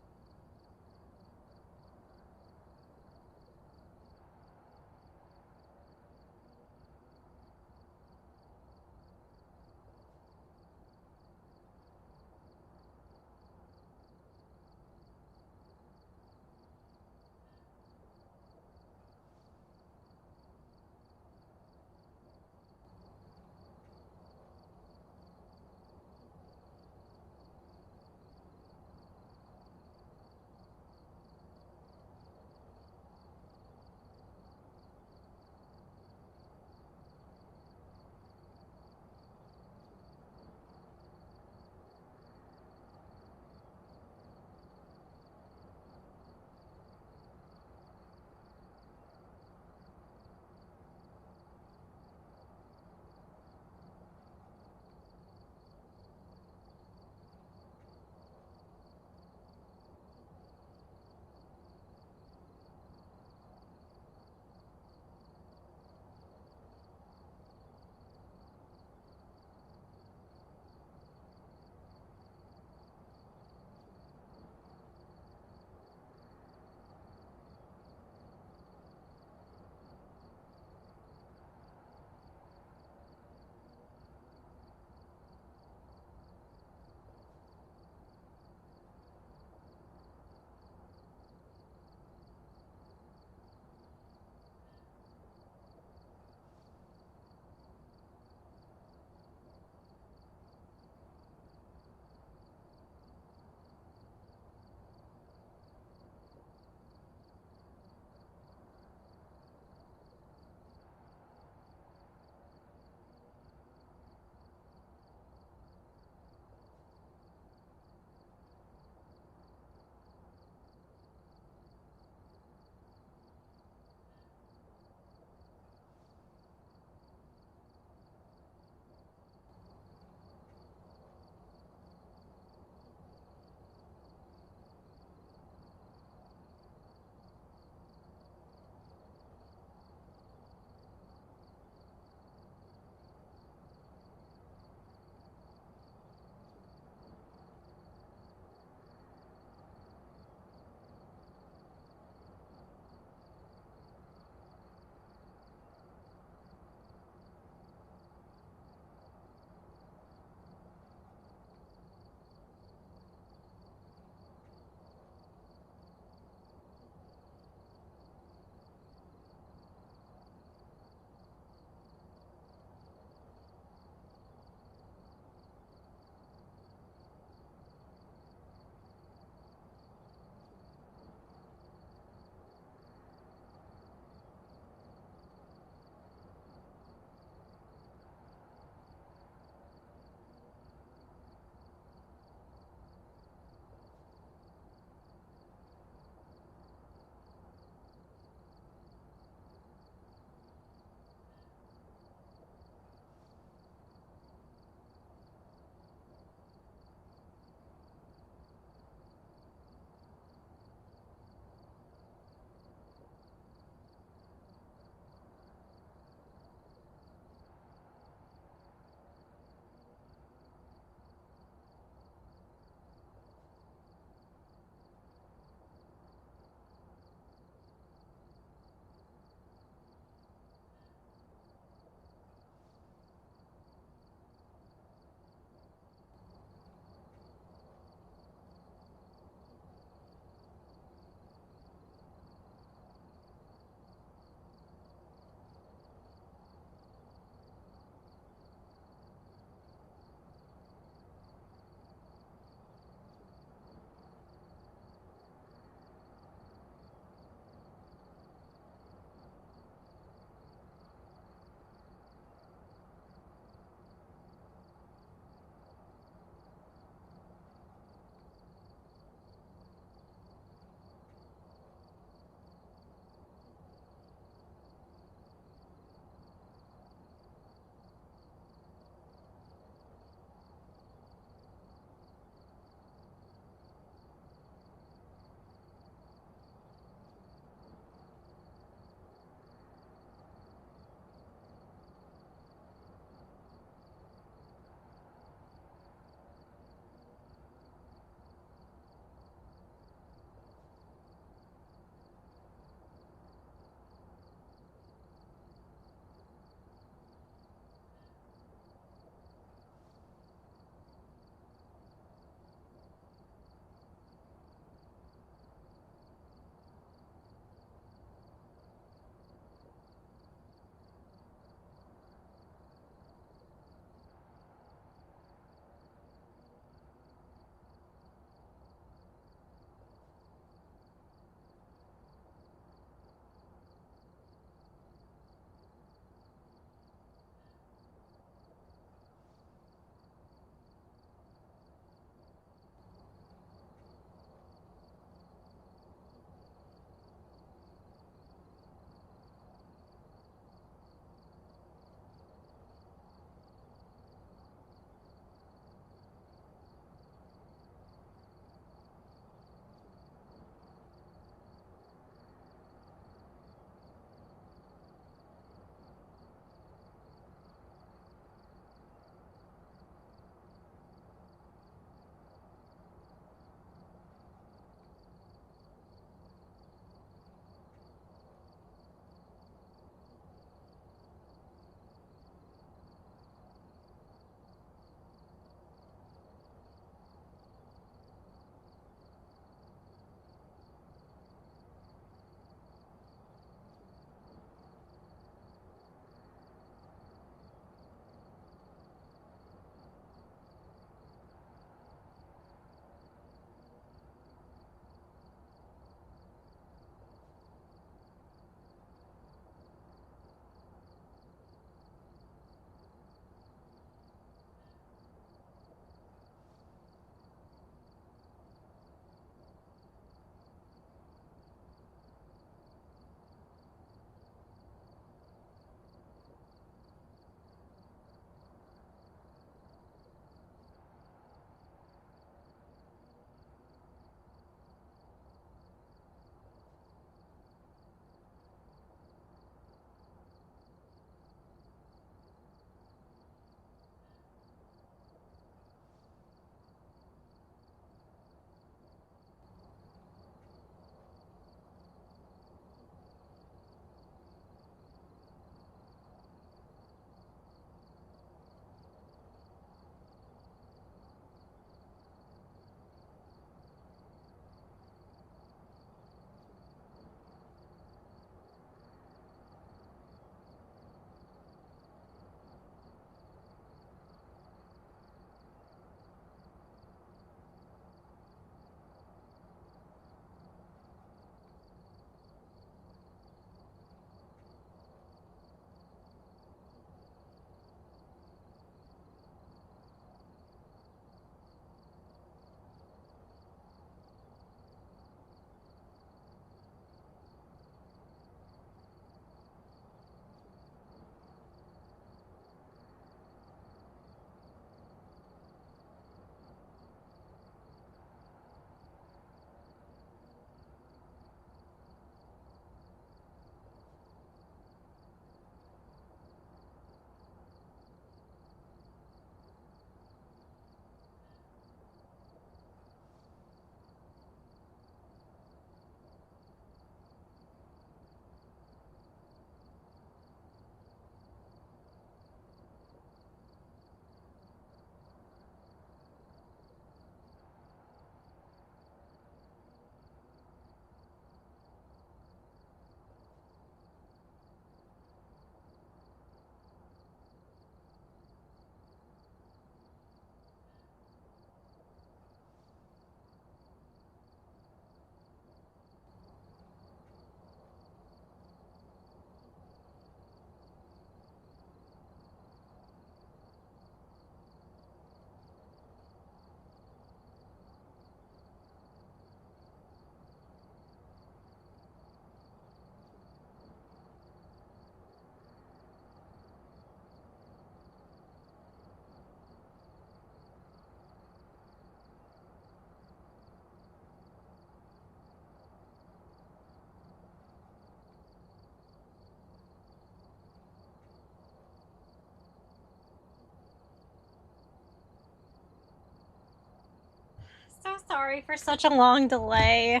sorry for such a long delay.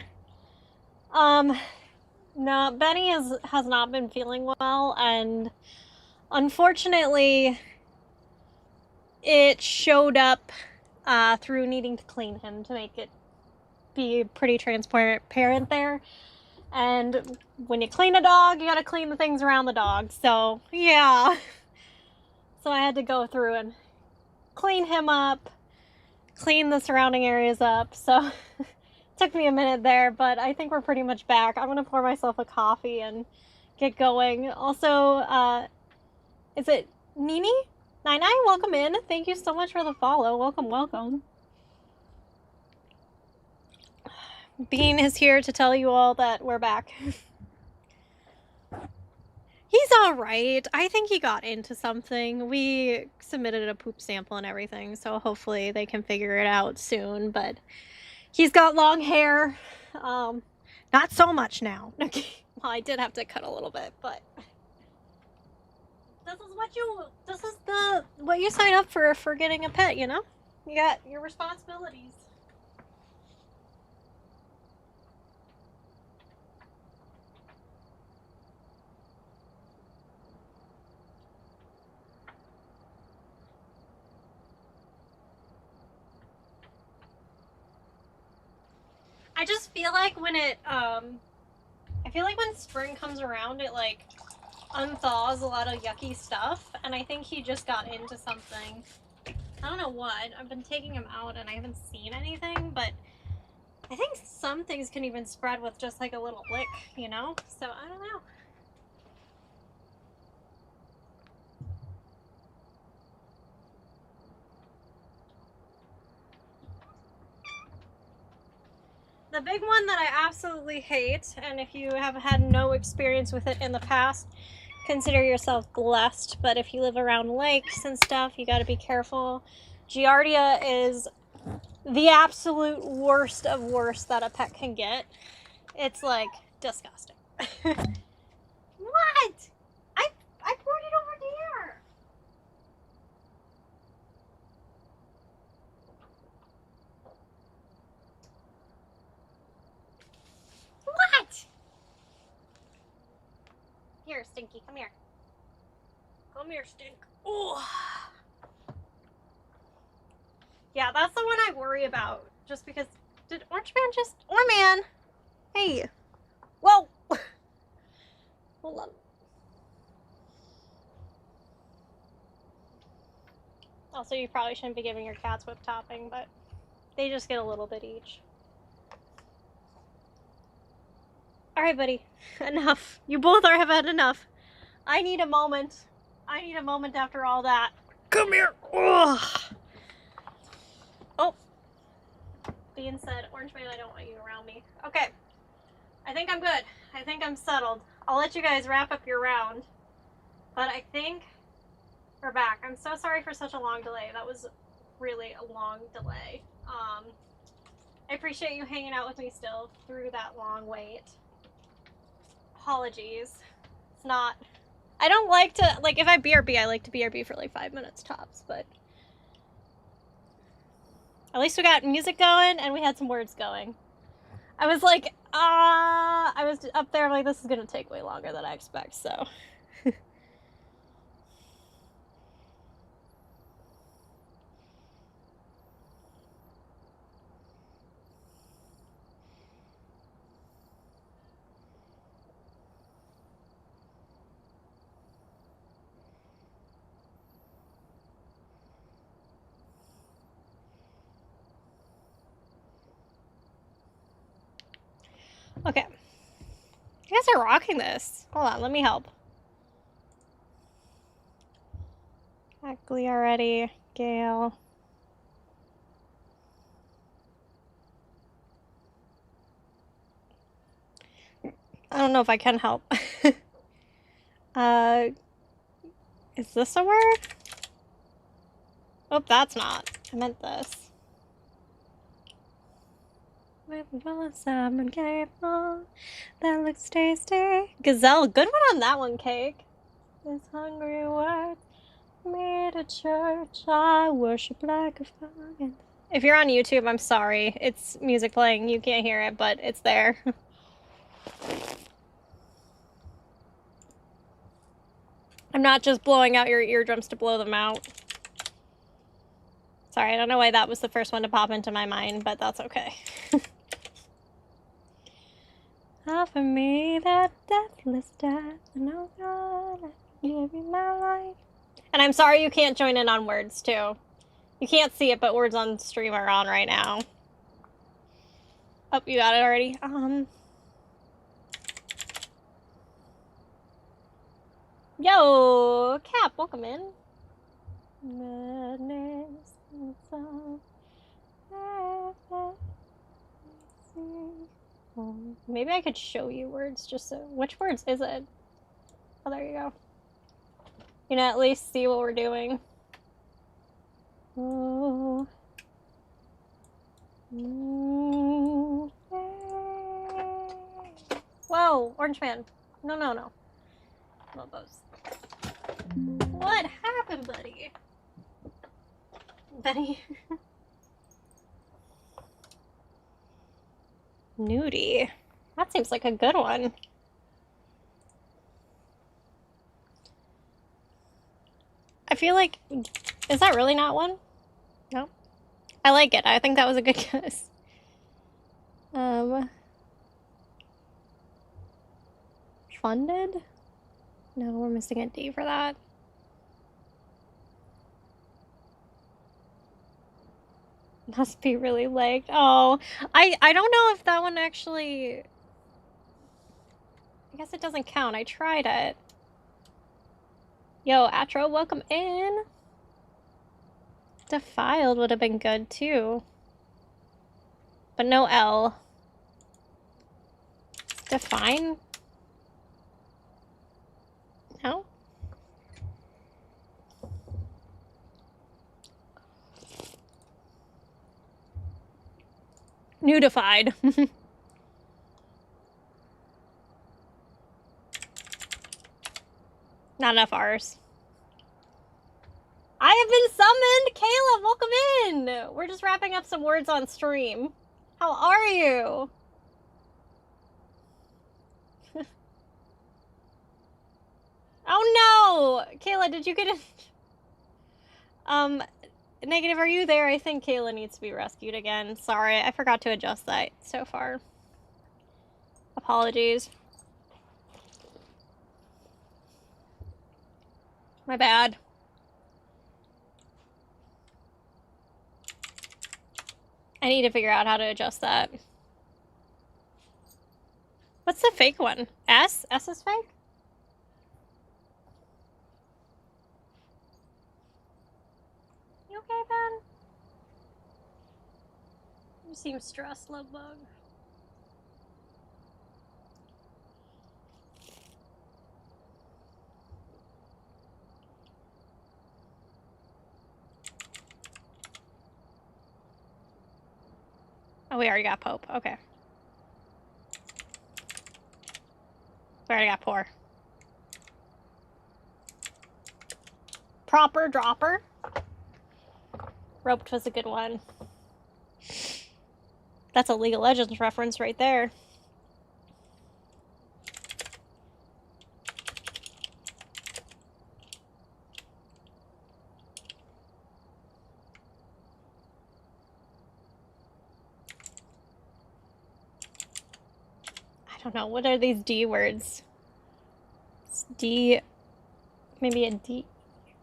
No, Benny has not been feeling well, and unfortunately, it showed up through needing to clean him to make it be pretty transparent there. And when you clean a dog, you gotta clean the things around the dog. So, yeah. So I had to go through and clean him up, clean the surrounding areas up. So it took me a minute there, but I think we're pretty much back. I'm gonna pour myself a coffee and get going. Also, is it Nini? Nine, welcome in. Thank you so much for the follow. Welcome, welcome. Bean is here to tell you all that we're back. He's alright. I think he got into something. We submitted a poop sample and everything, so hopefully they can figure it out soon, but he's got long hair. Not so much now. Well, I did have to cut a little bit, but this is what you sign up for getting a pet, you know? You got your responsibilities. I just feel like when when spring comes around, it like unthaws a lot of yucky stuff, and I think he just got into something. I don't know what. I've been taking him out and I haven't seen anything, but I think some things can even spread with just like a little lick, you know? So I don't know. The big one that I absolutely hate, and if you have had no experience with it in the past, consider yourself blessed, but if you live around lakes and stuff, you gotta be careful. Giardia is the absolute worst of worst that a pet can get. It's like disgusting. What? I poured it over there. What? Here, Stinky, come here. Come here, Stink. Ooh. Yeah, that's the one I worry about. Just because, did Orange Man? Hey. Whoa. Hold on. Also, you probably shouldn't be giving your cats whipped topping, but they just get a little bit each. Alright, buddy. Enough. You both have had enough. I need a moment. I need a moment after all that. Come here. Ugh. Oh. Being said, Orange Man, I don't want you around me. Okay. I think I'm good. I think I'm settled. I'll let you guys wrap up your round. But I think we're back. I'm so sorry for such a long delay. That was really a long delay. I appreciate you hanging out with me still through that long wait. Apologies. It's not... I don't like to... Like, if I BRB, I like to BRB for like 5 minutes tops, but... At least we got music going, and we had some words going. I was like, I was up there, I'm like, this is gonna take way longer than I expect, so... Okay. You guys are rocking this. Hold on, let me help. Ackley already. Gail. I don't know if I can help. Is this a word? Oh, that's not. I meant this. With wholesome and careful, that looks tasty. Gazelle, good one on that one, Cake. This hungry word made a church, I worship like a fog. If you're on YouTube, I'm sorry. It's music playing. You can't hear it, but it's there. I'm not just blowing out your eardrums to blow them out. Sorry, I don't know why that was the first one to pop into my mind, but that's okay. Offer me that deathless death, and oh God, I give you my life. And I'm sorry you can't join in on words, too. You can't see it, but words on stream are on right now. Oh, you got it already? Yo, Cap, welcome in. Maybe I could show you words just so. Which words is it? Oh, there you go. You know, at least see what we're doing. Oh. Whoa, Orange Man. No. Love those. What happened, buddy? Nudie. That seems like a good one. I feel like... Is that really not one? No? I like it. I think that was a good guess. Funded? No, we're missing a D for that. Must be really lagged. Oh, I don't know if that one actually... I guess it doesn't count. I tried it. Yo, Atro, welcome in. Defiled would have been good too. But no L. Define? No? Nudified. Not enough R's. I have been summoned! Caleb, welcome in! We're just wrapping up some words on stream. How are you? Oh no! Kayla, did you get it? Negative, are you there? I think Kayla needs to be rescued again. Sorry, I forgot to adjust that so far. Apologies. My bad. I need to figure out how to adjust that. What's the fake one? S? S is fake? You okay, Ben? You seem stressed, love bug. Oh, we already got Pope. Okay. We already got Poor. Proper Dropper. Roped was a good one. That's a League of Legends reference right there. I don't know. What are these D words? It's D. Maybe a D.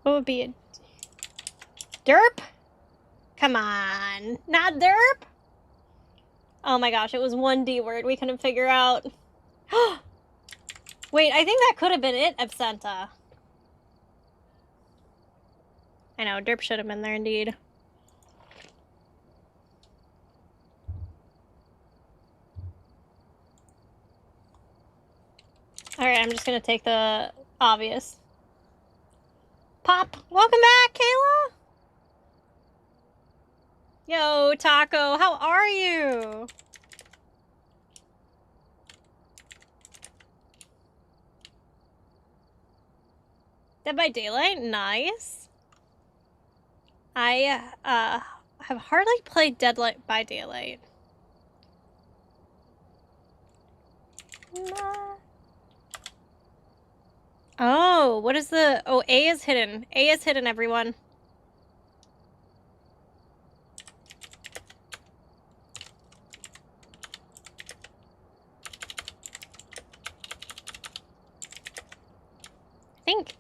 What would be a D? Derp? Come on. Not derp? Oh my gosh, it was one D word we couldn't figure out. Wait, I think that could have been it, Absenta. I know, derp should have been there indeed. Alright, I'm just gonna take the obvious. Pop, welcome back, Kayla! Yo, Taco, how are you? Dead by Daylight, nice. I have hardly played Dead by Daylight. Oh, what is the... Oh, A is hidden. A is hidden, everyone. I think.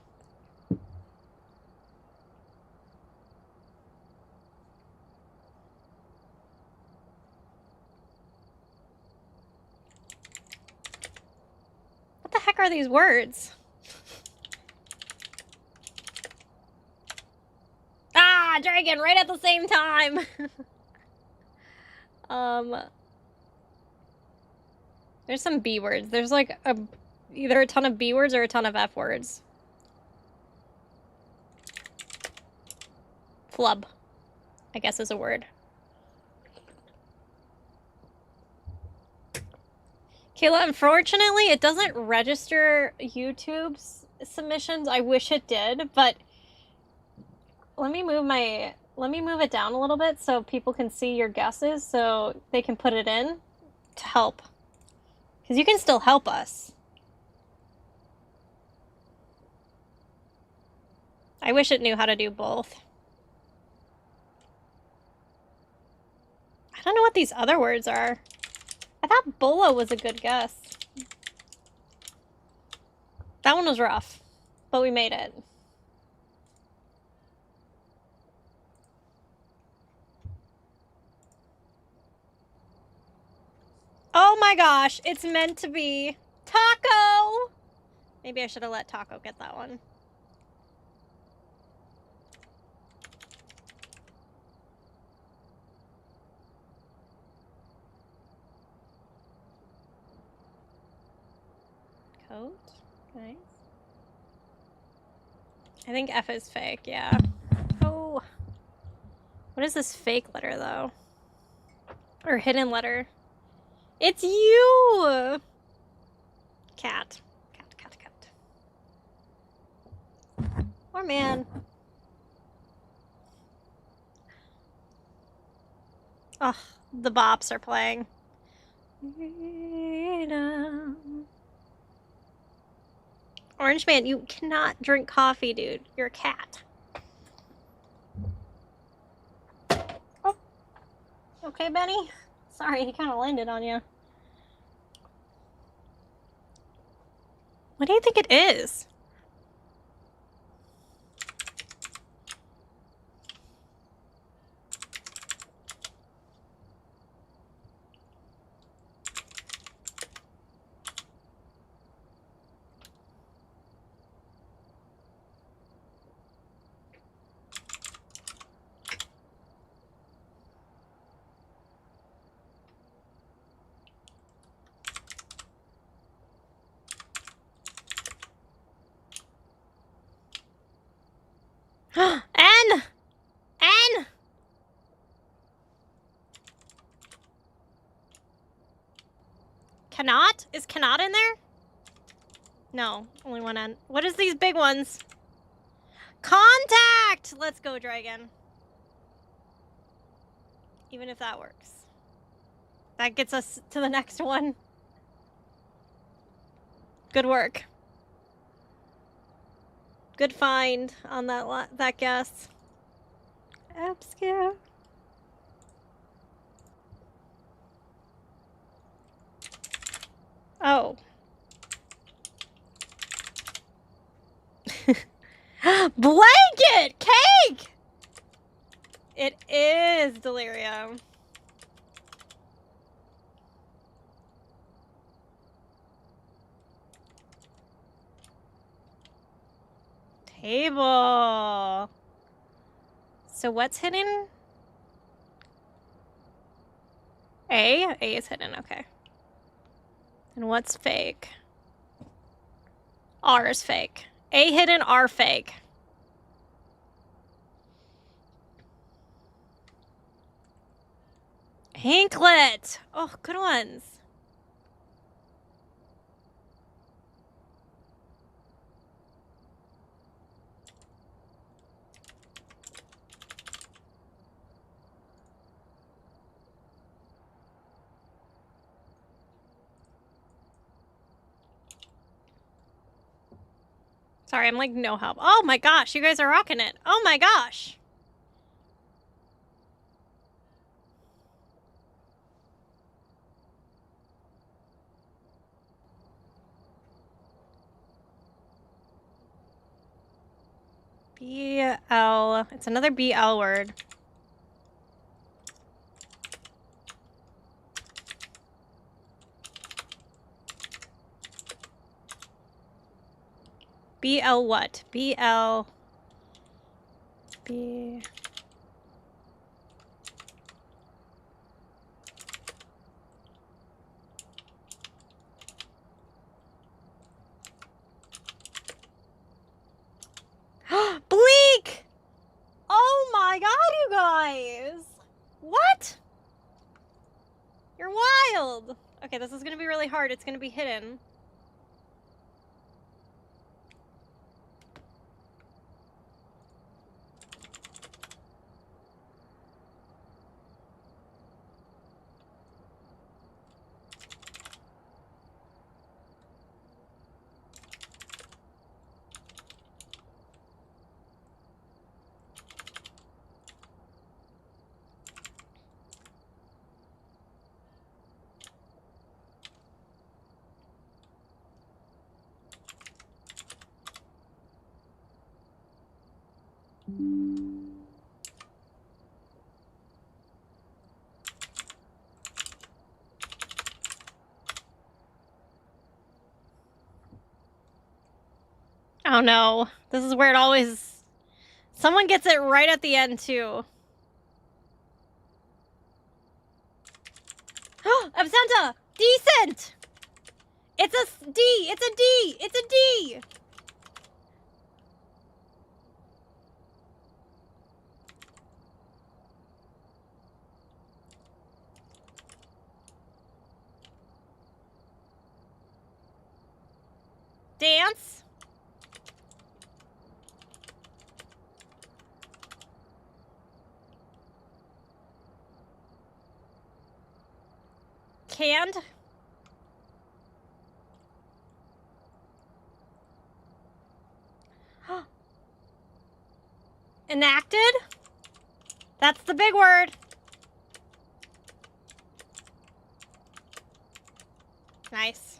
What the heck are these words? Ah, dragon, right at the same time. There's some B words. There's like either a ton of B words or a ton of F words. Flub, I guess, is a word. Kayla, unfortunately, it doesn't register YouTube's submissions. I wish it did, but let me move it down a little bit so people can see your guesses so they can put it in to help. Because you can still help us. I wish it knew how to do both. I don't know what these other words are. I thought Bolo was a good guess. That one was rough, but we made it. Oh my gosh, it's meant to be Taco! Maybe I should have let Taco get that one. Coat, nice. I think F is fake, yeah. Oh. What is this fake letter, though? Or hidden letter? It's you! Cat. Cat. Or man. Ugh, the bops are playing. Orange man, you cannot drink coffee, dude. You're a cat. Oh. Okay, Benny? Sorry, he kind of landed on you. What do you think it is? N! N! Cannot? Is cannot in there? No, only one N. What is these big ones? Contact! Let's go, dragon. Even if that works. That gets us to the next one. Good work. Good find on that guess. Obscure. Oh. Blanket! Cake! It is delirium. Table. So what's hidden? A? A is hidden, okay. And what's fake? R is fake. A hidden, R fake. Anklet! Oh, good ones. Sorry, I'm like no help. Oh my gosh, you guys are rocking it. Oh my gosh. BL. It's another BL word. BL what? BL. B. Bleak! Oh my god, you guys! What? You're wild! Okay, this is gonna be really hard. It's gonna be hidden. Oh no. This is where it always... Someone gets it right at the end, too. Absenta! Decent! It's a D! It's a D! It's a D! Dance? Canned? Enacted? That's the big word. Nice.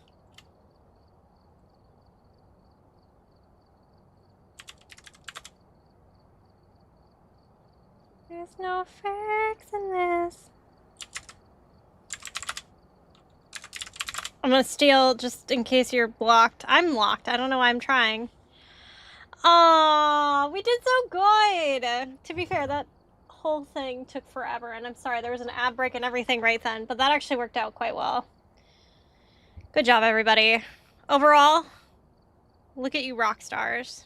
There's no facts in this. I'm gonna steal just in case you're blocked. I'm locked. I don't know why I'm trying. Aww, we did so good. To be fair, that whole thing took forever, and I'm sorry, there was an ad break and everything right then, but that actually worked out quite well. Good job, everybody. Overall, look at you rock stars.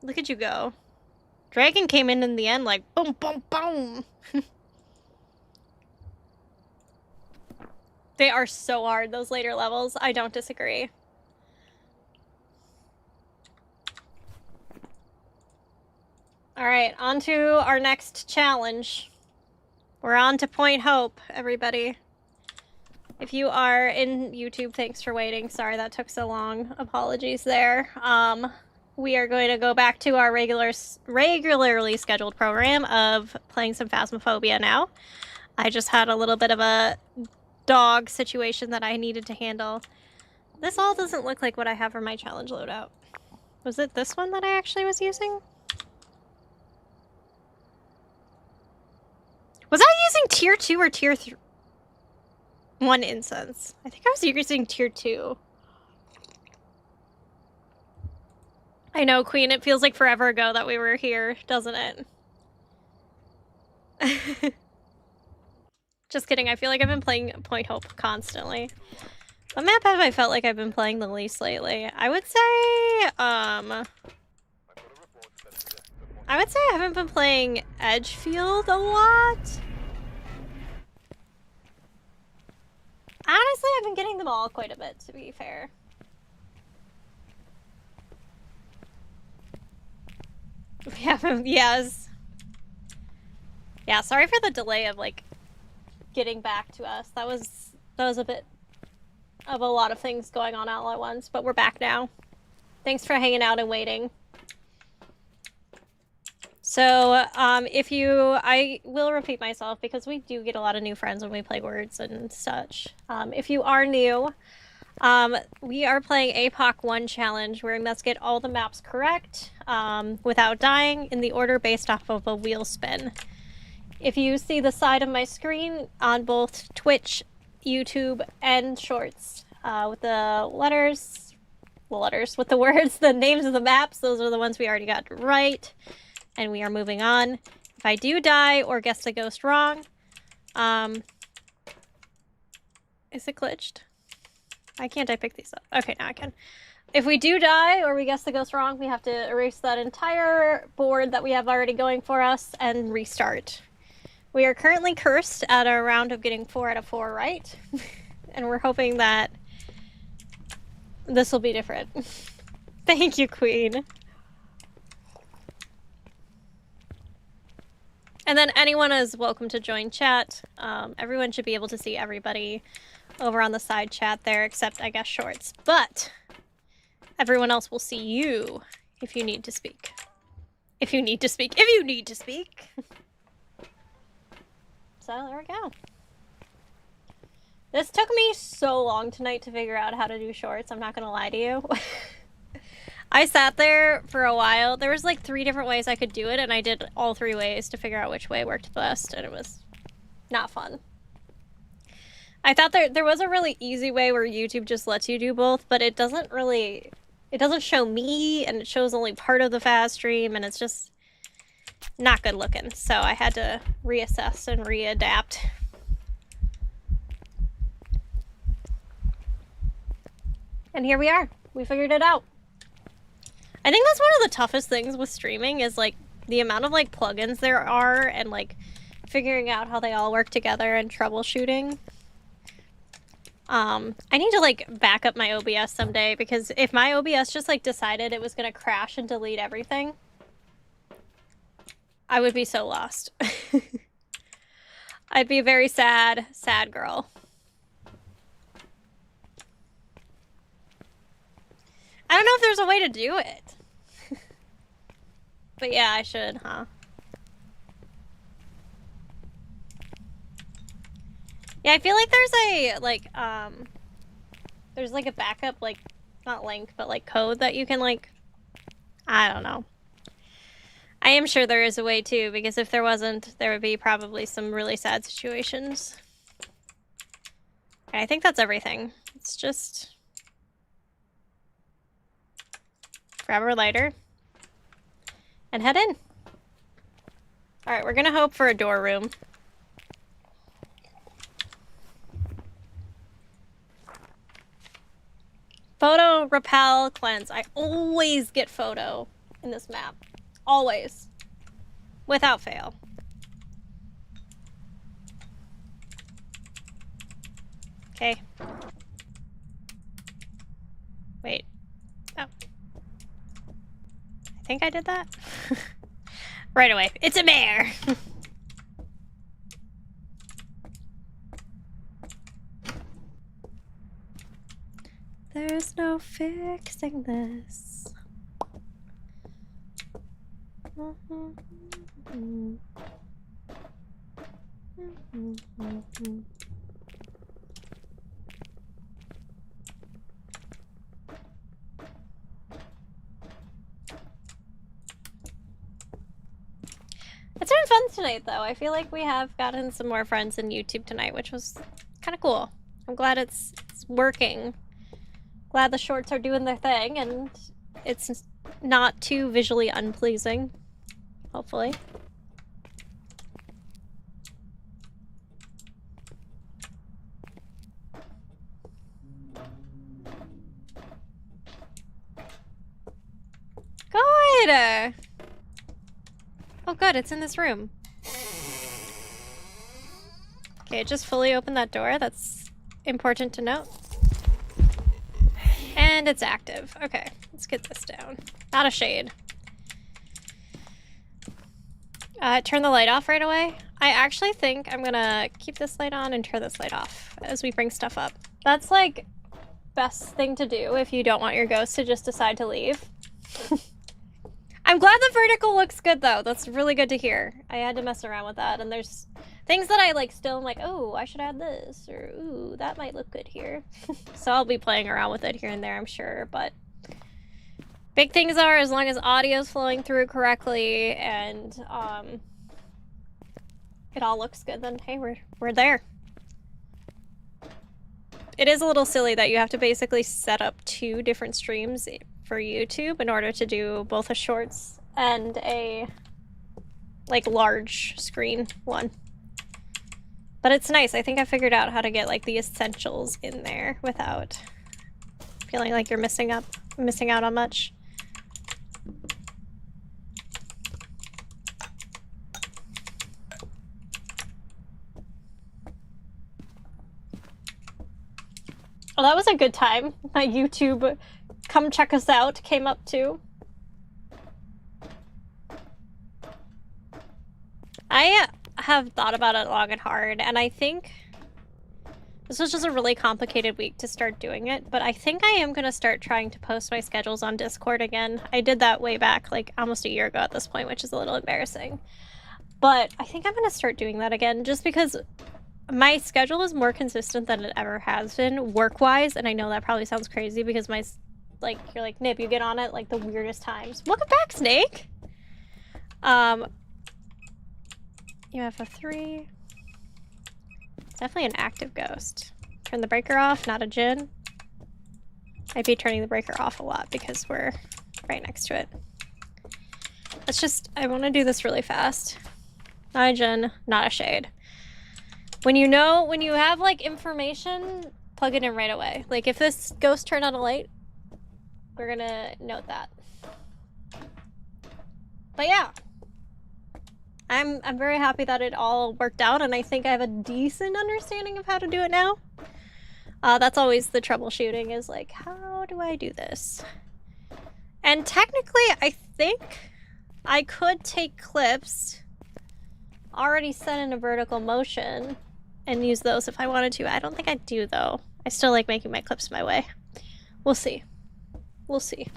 Look at you go. Dragon came in the end like boom, boom, boom. They are so hard, those later levels. I don't disagree. All right, on to our next challenge. We're on to Point Hope, everybody. If you are in YouTube, thanks for waiting. Sorry that took so long. Apologies there. We are going to go back to our regularly scheduled program of playing some Phasmophobia now. I just had a little bit of a dog situation that I needed to handle. This all doesn't look like what I have for my challenge loadout. Was it this one that I actually was using? Was I using tier 2 or tier 1 incense? I think I was using tier 2. I know, Queen, it feels like forever ago that we were here, doesn't it? Just kidding, I feel like I've been playing Point Hope constantly. What map have I felt like I've been playing the least lately? I would say I haven't been playing Edgefield a lot. Honestly, I've been getting them all quite a bit, to be fair. Yes. Yeah, sorry for the delay of, like, getting back to us. That was a bit of a lot of things going on all at once, but we're back now. Thanks for hanging out and waiting. So, I will repeat myself because we do get a lot of new friends when we play Words and such. If you are new, we are playing APOC 1 challenge where we must get all the maps correct without dying in the order based off of a wheel spin. If you see the side of my screen on both Twitch, YouTube, and Shorts with the with the words, the names of the maps, those are the ones we already got right. And we are moving on. If I do die or guess the ghost wrong, is it glitched? Why can't I pick these up? Okay, now I can. If we do die or we guess the ghost wrong, we have to erase that entire board that we have already going for us and restart. We are currently cursed at a round of getting 4 out of 4 right. And we're hoping that this will be different. Thank you, Queen. And then anyone is welcome to join chat. Everyone should be able to see everybody over on the side chat there, except I guess Shorts. But everyone else will see you if you need to speak. If you need to speak. If you need to speak. So there we go. This took me so long tonight to figure out how to do Shorts. I'm not gonna lie to you. I sat there for a while. There was like 3 different ways I could do it, and I did all 3 ways to figure out which way worked best, and it was not fun. I thought there was a really easy way where YouTube just lets you do both, but it doesn't show me, and it shows only part of the Phas stream, and it's just not good looking. So I had to reassess and readapt. And here we are. We figured it out. I think that's one of the toughest things with streaming is like the amount of like plugins there are and like figuring out how they all work together and troubleshooting. I need to like back up my OBS someday because if my OBS just like decided it was gonna crash and delete everything, I would be so lost. I'd be a very sad, sad girl. I don't know if there's a way to do it. But yeah, I should, huh? Yeah, I feel like there's like a backup, like, not link, but like code that you can like, I don't know. I am sure there is a way too, because if there wasn't, there would be probably some really sad situations. Okay, I think that's everything. It's just... grab our lighter. And head in. Alright, we're gonna hope for a door room. Photo, repel, cleanse. I always get photo in this map. Always. Without fail. Okay. Wait. Oh. I think I did that. Right away. It's a bear! There's no fixing this. It's been fun tonight, though. I feel like we have gotten some more friends in YouTube tonight, which was kind of cool. I'm glad it's working. Glad the shorts are doing their thing, and it's not too visually unpleasing. Hopefully. Good! Oh good, it's in this room. Okay, just fully open that door. That's important to note. And it's active. Okay, let's get this down. Not a shade. Turn the light off right away. I actually think I'm gonna keep this light on and turn this light off as we bring stuff up. That's like best thing to do if you don't want your ghost to just decide to leave. I'm glad the vertical looks good though. That's really good to hear. I had to mess around with that, and there's things that I like still am like, oh, I should add this, or ooh, that might look good here. So I'll be playing around with it here and there, I'm sure, but big things are, as long as audio's flowing through correctly and it all looks good, then hey, we're there. It is a little silly that you have to basically set up 2 different streams for YouTube in order to do both a shorts and a like large screen one. But it's nice. I think I figured out how to get like the essentials in there without feeling like you're missing out on much. Oh, that was a good time. My YouTube come check us out came up too. I have thought about it long and hard, and I think this was just a really complicated week to start doing it, but I think I am going to start trying to post my schedules on Discord again. I did that way back, like almost a year ago at this point, which is a little embarrassing. But I think I'm going to start doing that again, just because my schedule is more consistent than it ever has been, work-wise, and I know that probably sounds crazy because you're like, Nip, you get on it like the weirdest times. Welcome back, Snake! UFO 3. Definitely an active ghost. Turn the breaker off, not a Jinn. I'd be turning the breaker off a lot because we're right next to it. Let's just, I want to do this really fast. Not a Jinn, not a Shade. When you have like information, plug it in right away. Like if this ghost turned on a light, we're gonna note that. But yeah, I'm very happy that it all worked out, and I think I have a decent understanding of how to do it now. That's always the troubleshooting, is like, how do I do this? And technically, I think I could take clips already set in a vertical motion and use those if I wanted to. I don't think I do, though. I still like making my clips my way. We'll see. We'll see.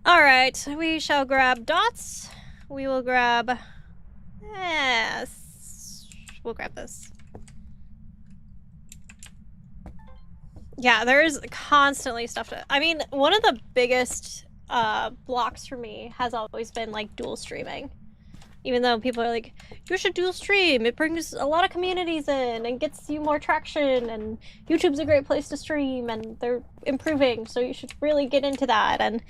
Alright, we shall grab dots. We will grab... Yes. We'll grab this. Yeah, there's constantly stuff to... I mean, one of the biggest blocks for me has always been, like, dual streaming. Even though people are like, you should dual stream, it brings a lot of communities in and gets you more traction, and YouTube's a great place to stream, and they're improving, so you should really get into that. And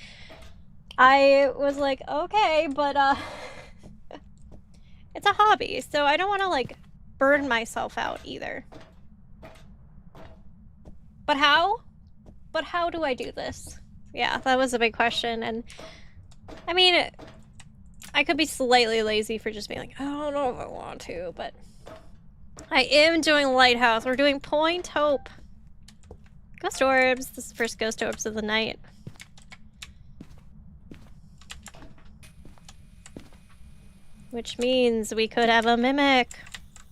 I was like, okay, but it's a hobby, so I don't want to like burn myself out either. But how? But how do I do this? Yeah, that was a big question. And I mean, I could be slightly lazy for just being like, I don't know if I want to, but I am doing Lighthouse. We're doing Point Hope. Ghost Orbs. This is the first Ghost Orbs of the night. Which means we could have a Mimic.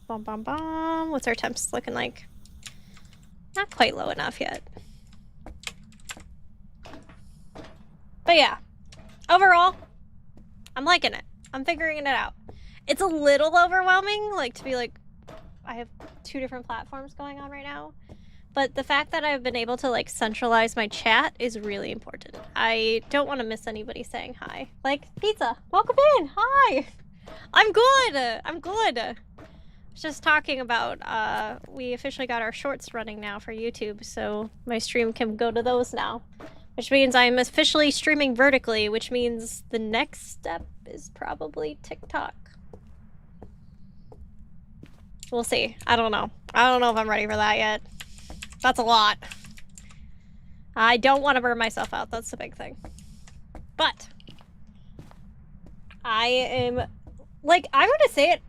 Bom, bom, bom. What's our temps looking like? Not quite low enough yet. But yeah, overall, I'm liking it. I'm figuring it out. It's a little overwhelming, like to be like, I have 2 different platforms going on right now. But the fact that I've been able to like centralize my chat is really important. I don't want to miss anybody saying hi. Like, Pizza, welcome in, hi. I'm good, I'm good. I was just talking about, we officially got our shorts running now for YouTube, so my stream can go to those now. Which means I'm officially streaming vertically, which means the next step is probably TikTok. We'll see. I don't know. I don't know if I'm ready for that yet. That's a lot. I don't want to burn myself out. That's the big thing. But I am, like, I'm going to say it.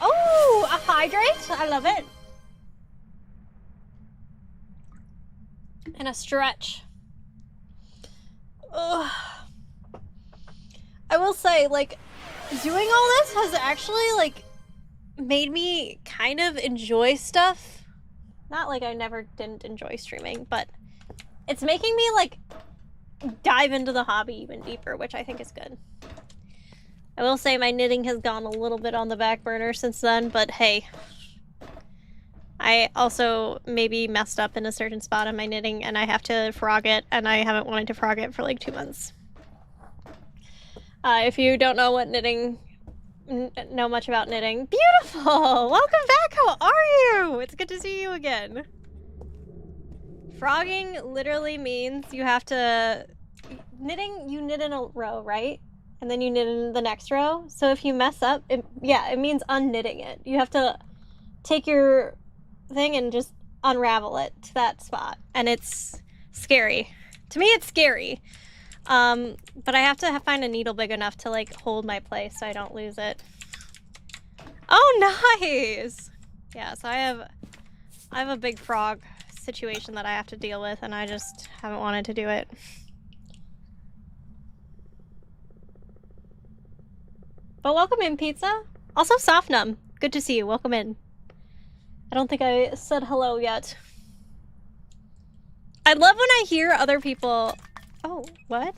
Oh, a hydrate. I love it. And a stretch. Ugh. I will say, like, doing all this has actually, like, made me kind of enjoy stuff Not like I never didn't enjoy streaming, but it's making me like dive into the hobby even deeper, which I think is good. I will say my knitting has gone a little bit on the back burner since then, but hey. I also maybe messed up in a certain spot on my knitting and I have to frog it, and I haven't wanted to frog it for like 2 months. If you don't know what knitting, know much about knitting, beautiful! Welcome back, how are you? It's good to see you again. Frogging literally means you have to, knitting, you knit in a row, right? And then you knit in the next row. So if you mess up, it means unknitting it. You have to take your thing and just unravel it to that spot, and it's scary. To me, it's scary. But I have to find a needle big enough to like hold my place so I don't lose it. Oh, nice! Yeah, so I have a big frog situation that I have to deal with, and I just haven't wanted to do it. But welcome in, Pizza. Also, Softnum. Good to see you. Welcome in. I don't think I said hello yet. I love when I hear other people... Oh, what?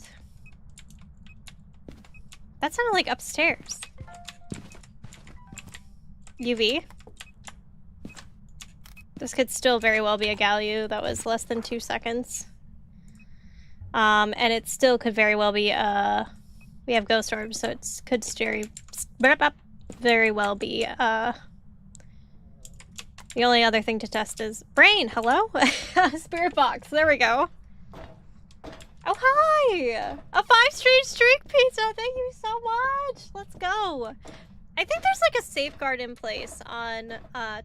That sounded like upstairs. UV. This could still very well be a Galio. That was less than 2 seconds. And it still could very well be, we have ghost orbs, so it could very well be, the only other thing to test is brain. Hello? Spirit box. There we go. Oh, hi! A 5-stream streak, Pizza. Thank you so much. Let's go. I think there's like a safeguard in place on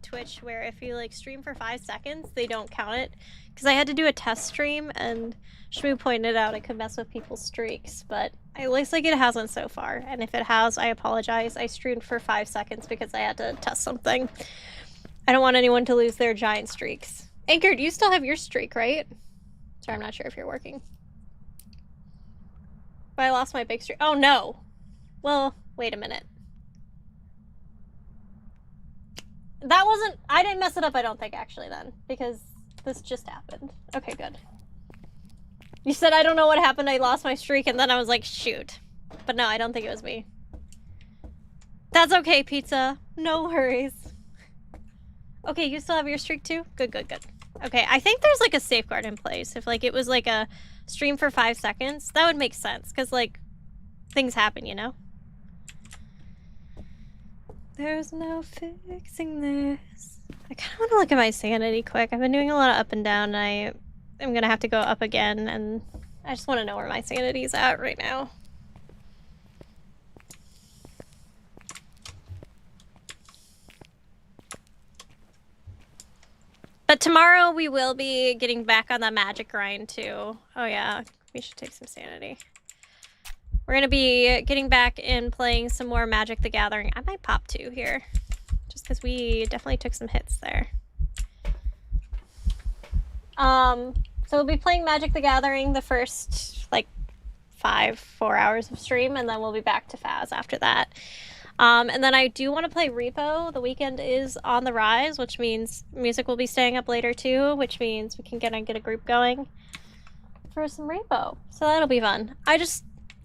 Twitch where if you like stream for 5 seconds, they don't count it. Because I had to do a test stream and Shmoo pointed out it could mess with people's streaks, but it looks like it hasn't so far. And if it has, I apologize. I streamed for 5 seconds because I had to test something. I don't want anyone to lose their giant streaks. Anchor, do you still have your streak, right? Sorry, I'm not sure if you're working. But I lost my big streak. Oh, no. Well, wait a minute. That wasn't... I didn't mess it up, I don't think, actually, then. Because this just happened. Okay, good. You said I don't know what happened, I lost my streak, and then I was like, shoot. But no, I don't think it was me. That's okay, Pizza. No worries. Okay, you still have your streak too? Good, good, good. Okay, I think there's like a safeguard in place. If like it was like a stream for 5 seconds, that would make sense. Because like, things happen, you know? There's no fixing this. I kind of want to look at my sanity quick. I've been doing a lot of up and down, and I am going to have to go up again, and I just want to know where my sanity's at right now. But tomorrow we will be getting back on the magic grind too. Oh yeah, we should take some sanity. We're gonna be getting back in playing some more Magic the Gathering. I might pop 2 here, just because we definitely took some hits there. So we'll be playing Magic the Gathering the first like 4 hours of stream, and then we'll be back to Phas after that. And then I do want to play Repo. The weekend is on the rise, which means music will be staying up later too, which means we can get a group going for some Repo. So that'll be fun.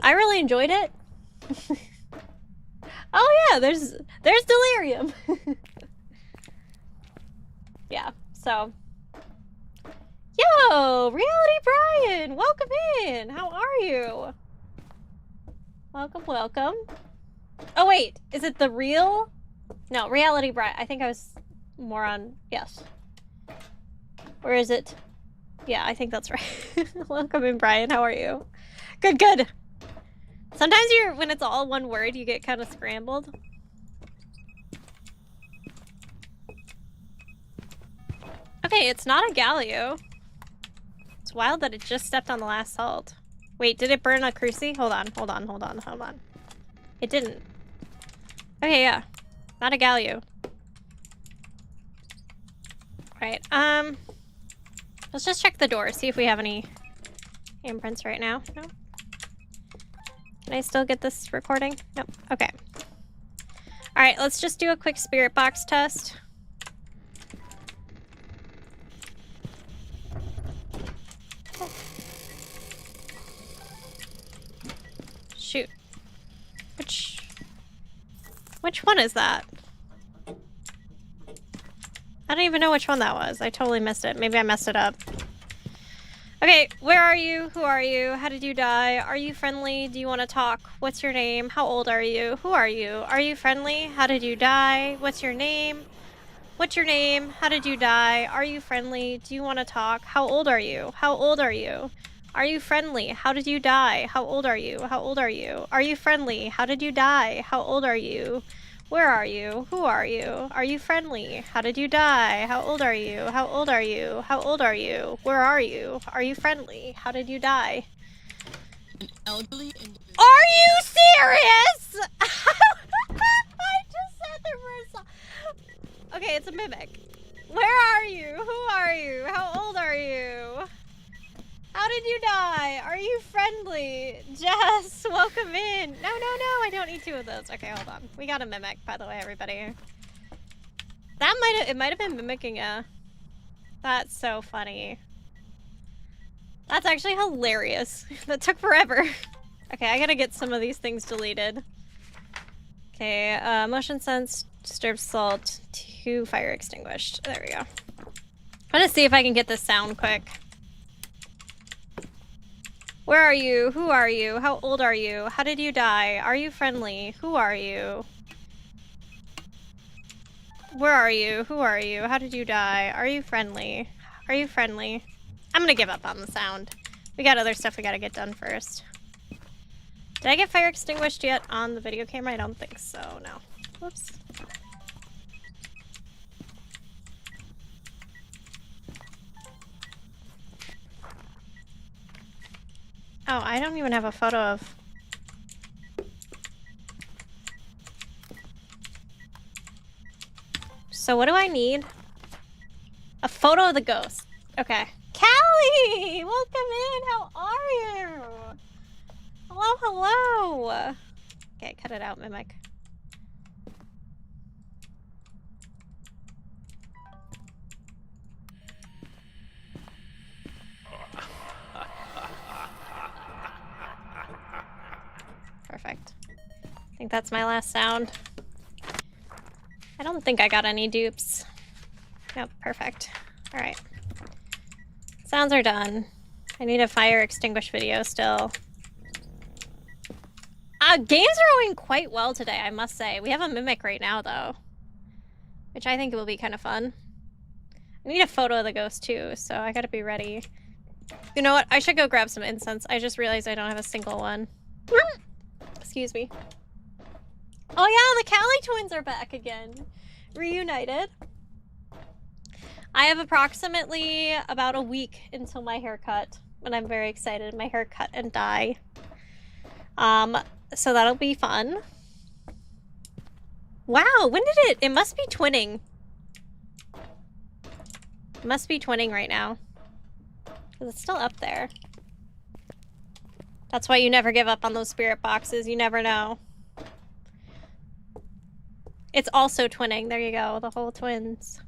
I really enjoyed it. Oh yeah, there's Delirium. Yeah, so. Yo, Reality Brian, welcome in. How are you? Welcome, welcome. Oh wait, is it the real? No, Reality Brian. I think I was more on, yes. Or is it? Yeah, I think that's right. Welcome in, Brian. How are you? Good, good. Sometimes when it's all one word, you get kind of scrambled. Okay, it's not a Galio. It's wild that it just stepped on the last salt. Wait, did it burn a Cruci? Hold on, hold on, hold on, hold on. It didn't. Okay, yeah. Not a Galio. Alright, let's just check the door, see if we have any imprints right now. No? Can I still get this recording? Nope. Okay. Alright, let's just do a quick spirit box test. Which one is that? I don't even know which one that was. I totally missed it. Maybe I messed it up. Okay, where are you? Who are you? How did you die? Are you friendly? Do you want to talk? What's your name? How old are you? Who are you? Are you friendly? How did you die? What's your name? What's your name? How did you die? Are you friendly? Do you want to talk? How old are you? How old are you? Are you friendly? How did you die? How old are you? How old are you? Are you friendly? How did you die? How old are you? Where are you? Who are you? Are you friendly? How did you die? How old are you? How old are you? How old are you? Where are you? Are you friendly? How did you die? An elderly individual. Are you serious? I just said there was a... Okay, it's a mimic. Where are you? Who are you? How old are you? How did you die? Are you friendly? Jess, welcome in. No, I don't need two of those. Okay, hold on. We got a mimic, by the way, everybody. It might have been mimicking a... That's so funny. That's actually hilarious. That took forever. Okay, I gotta get some of these things deleted. Okay, motion sense, disturbed salt, 2 fire extinguished. There we go. I'm gonna see if I can get this sound quick. Where are you? Who are you? How old are you? How did you die? Are you friendly? Who are you? Where are you? Who are you? How did you die? Are you friendly? Are you friendly? I'm gonna give up on the sound. We got other stuff we gotta get done first. Did I get fire extinguished yet on the video camera? I don't think so, no. Whoops. Oh, I don't even have a photo of... So what do I need? A photo of the ghost. Okay. Callie! Welcome in! How are you? Hello, hello! Okay, cut it out, Mimic. Perfect. I think that's my last sound. I don't think I got any dupes. Nope, perfect. Alright. Sounds are done. I need a fire extinguish video still. Games are going quite well today, I must say. We have a mimic right now, though. Which I think will be kind of fun. I need a photo of the ghost, too, so I gotta be ready. You know what? I should go grab some incense. I just realized I don't have a single one. Excuse me. Oh yeah, the Callie twins are back again. Reunited. I have approximately about a week until my haircut, and I'm very excited. My haircut and dye. So that'll be fun. Wow, when did it? It must be twinning. It must be twinning right now. Because it's still up there. That's why you never give up on those spirit boxes. You never know. It's also twinning. There you go. The whole twins.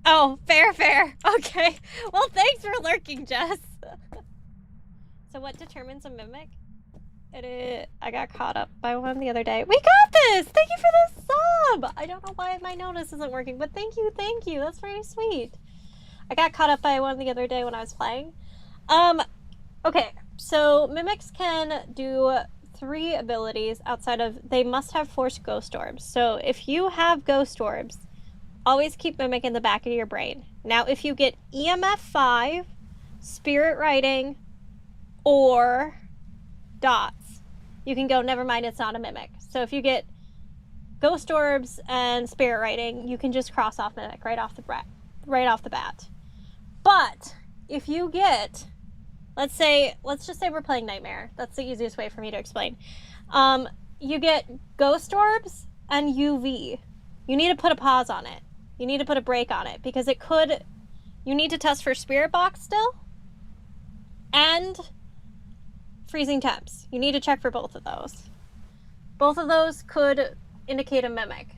Oh, fair, fair. Okay. Well, thanks for lurking, Jess. So what determines a mimic? I got caught up by one the other day. We got this! Thank you for the sub! I don't know why my notice isn't working, but thank you, thank you. That's very sweet. I got caught up by one the other day when I was playing. Okay, so mimics can do 3 abilities outside of... They must have forced ghost orbs. So if you have ghost orbs, always keep mimic in the back of your brain. Now, if you get EMF 5, spirit writing, or dots, you can go, never mind, it's not a mimic. So if you get ghost orbs and spirit writing, you can just cross off mimic right off the bat. But if you get, let's just say we're playing Nightmare. That's the easiest way for me to explain. You get ghost orbs and UV. You need to put a pause on it. You need to put a break on it because it could, you need to test for spirit box still and freezing temps. You need to check for both of those. Both of those could indicate a mimic.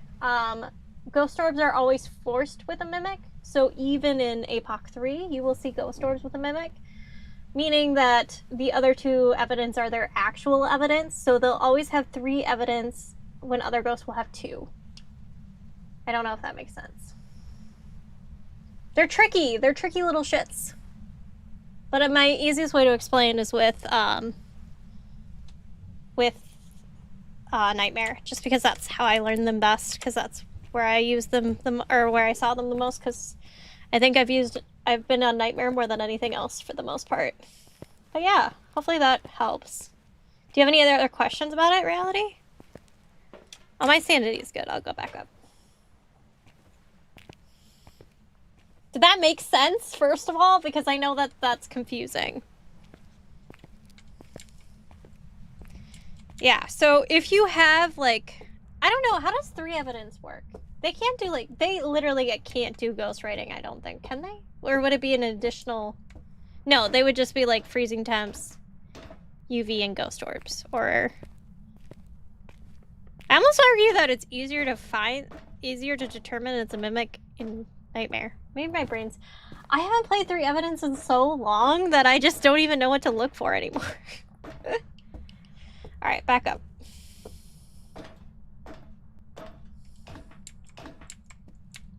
Ghost orbs are always forced with a mimic. So even in APOC 3, you will see ghost orbs with a mimic. meaning that the other 2 evidence are their actual evidence, so they'll always have 3 evidence when other ghosts will have 2. I don't know if that makes sense. They're tricky little shits. But my easiest way to explain is with Nightmare, just because that's how I learned them best, because that's where I used them, or where I saw them the most, because I think I've been on Nightmare more than anything else for the most part. But yeah, hopefully that helps. Do you have any other questions about it, Reality? Oh, my sanity is good. I'll go back up. Did that make sense, first of all? Because I know that that's confusing. Yeah, so if you have, like, I don't know, how does 3 evidence work? They can't do, like, they literally can't do ghostwriting, I don't think. Can they? Or would it be an additional... No, they would just be, like, freezing temps, UV, and ghost orbs. Or... I almost argue that it's easier to determine it's a mimic in Nightmare. Maybe my brain's... I haven't played 3 evidence in so long that I just don't even know what to look for anymore. Alright, back up.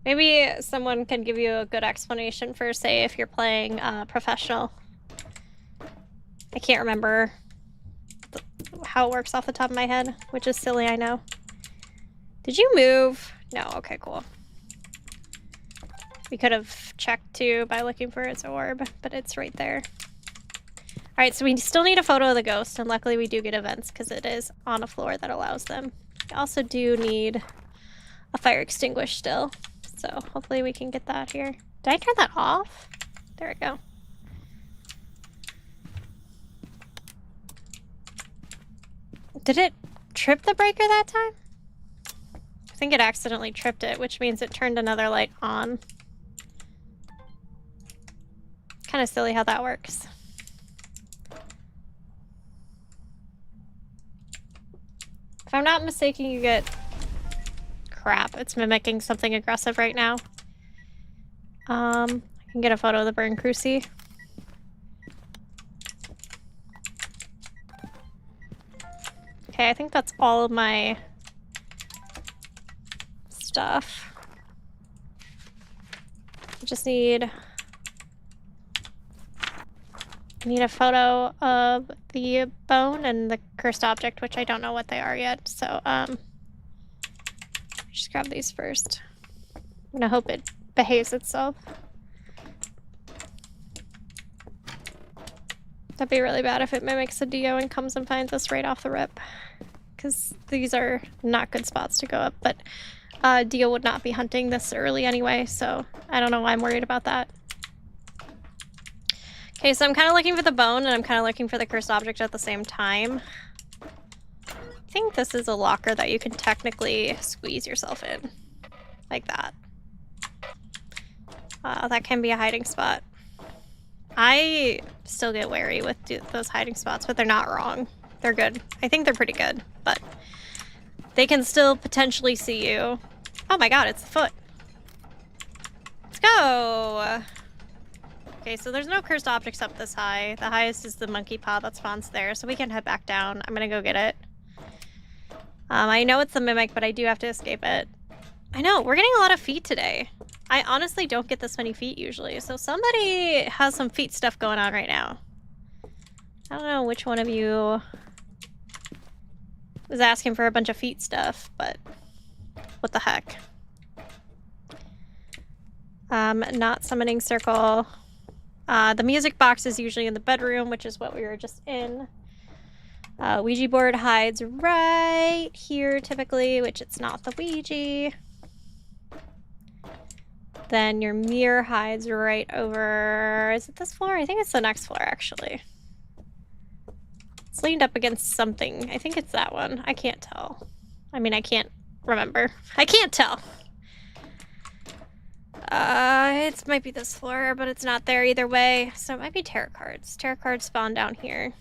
Maybe someone can give you a good explanation for, say, if you're playing professional. I can't remember how it works off the top of my head, which is silly, I know. Did you move? No, okay, cool. We could have checked too by looking for its orb, but it's right there. Alright, so we still need a photo of the ghost, and luckily we do get events because it is on a floor that allows them. We also do need a fire extinguisher still, so hopefully we can get that here. Did I turn that off? There we go. Did it trip the breaker that time? I think it accidentally tripped it, which means it turned another light on. Kind of silly how that works. If I'm not mistaken, you get... Crap, it's mimicking something aggressive right now. I can get a photo of the burn cruci. Okay, I think that's all of my stuff. I just need a photo of the bone and the cursed object, which I don't know what they are yet, so just grab these first. I'm gonna hope it behaves itself. That'd be really bad if it mimics a Dio and comes and finds us right off the rip, because these are not good spots to go up, but Dio would not be hunting this early anyway, so I don't know why I'm worried about that. Okay, so I'm kind of looking for the bone, and I'm kind of looking for the cursed object at the same time. I think this is a locker that you can technically squeeze yourself in. Like that. That can be a hiding spot. I still get wary with those hiding spots, but they're not wrong. They're good. I think they're pretty good, but they can still potentially see you. Oh my god, it's the foot. Let's go! Okay, so there's no cursed objects up this high. The highest is the monkey paw that spawns there, so we can head back down. I'm gonna go get it. I know it's the mimic, but I do have to escape it. I know, we're getting a lot of feet today. I honestly don't get this many feet usually, so somebody has some feet stuff going on right now. I don't know which one of you was asking for a bunch of feet stuff, but what the heck. Not summoning circle. The music box is usually in the bedroom, which is what we were just in. Ouija board hides right here typically, which it's not the Ouija. Then your mirror hides right over... Is it this floor? I think it's the next floor, actually. It's leaned up against something. I think it's that one. I can't tell. I mean, I can't remember. I can't tell. It might be this floor, but it's not there either way. So it might be tarot cards. Tarot cards spawn down here.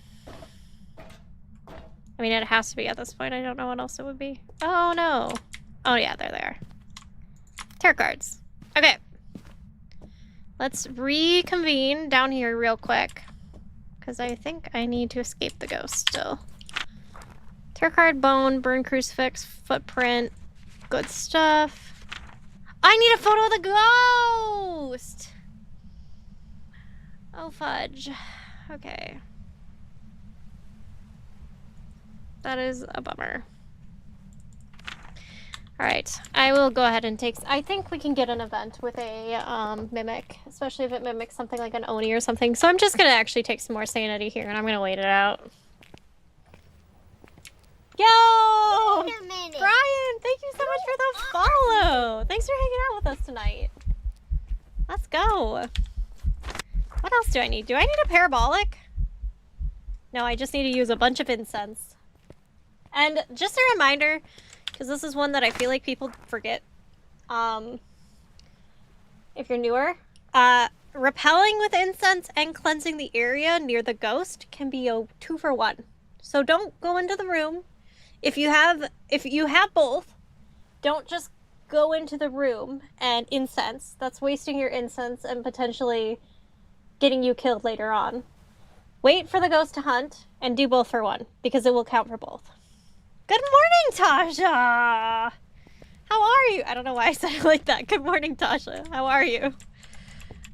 I mean, it has to be at this point. I don't know what else it would be. Oh, no. Oh, yeah, there they are. Tarot cards. Okay. Let's reconvene down here real quick. because I think I need to escape the ghost still. Tarot card, bone, burn crucifix, footprint, good stuff. I need a photo of the ghost! Oh, fudge. Okay. That is a bummer. Alright, I will go ahead and take... I think we can get an event with a mimic, especially if it mimics something like an Oni or something. So I'm just gonna actually take some more sanity here, and I'm gonna wait it out. Yo! Wait a minute. Brian, thank you so much for the follow! Thanks for hanging out with us tonight. Let's go. What else do I need? Do I need a parabolic? No, I just need to use a bunch of incense. And just a reminder, because this is one that I feel like people forget, if you're newer, repelling with incense and cleansing the area near the ghost can be a 2-for-1. So don't go into the room. If you have both, don't just go into the room and incense. That's wasting your incense and potentially getting you killed later on. Wait for the ghost to hunt and do both for one, because it will count for both. Good morning, Tasha! How are you? I don't know why I said it like that. Good morning, Tasha. How are you?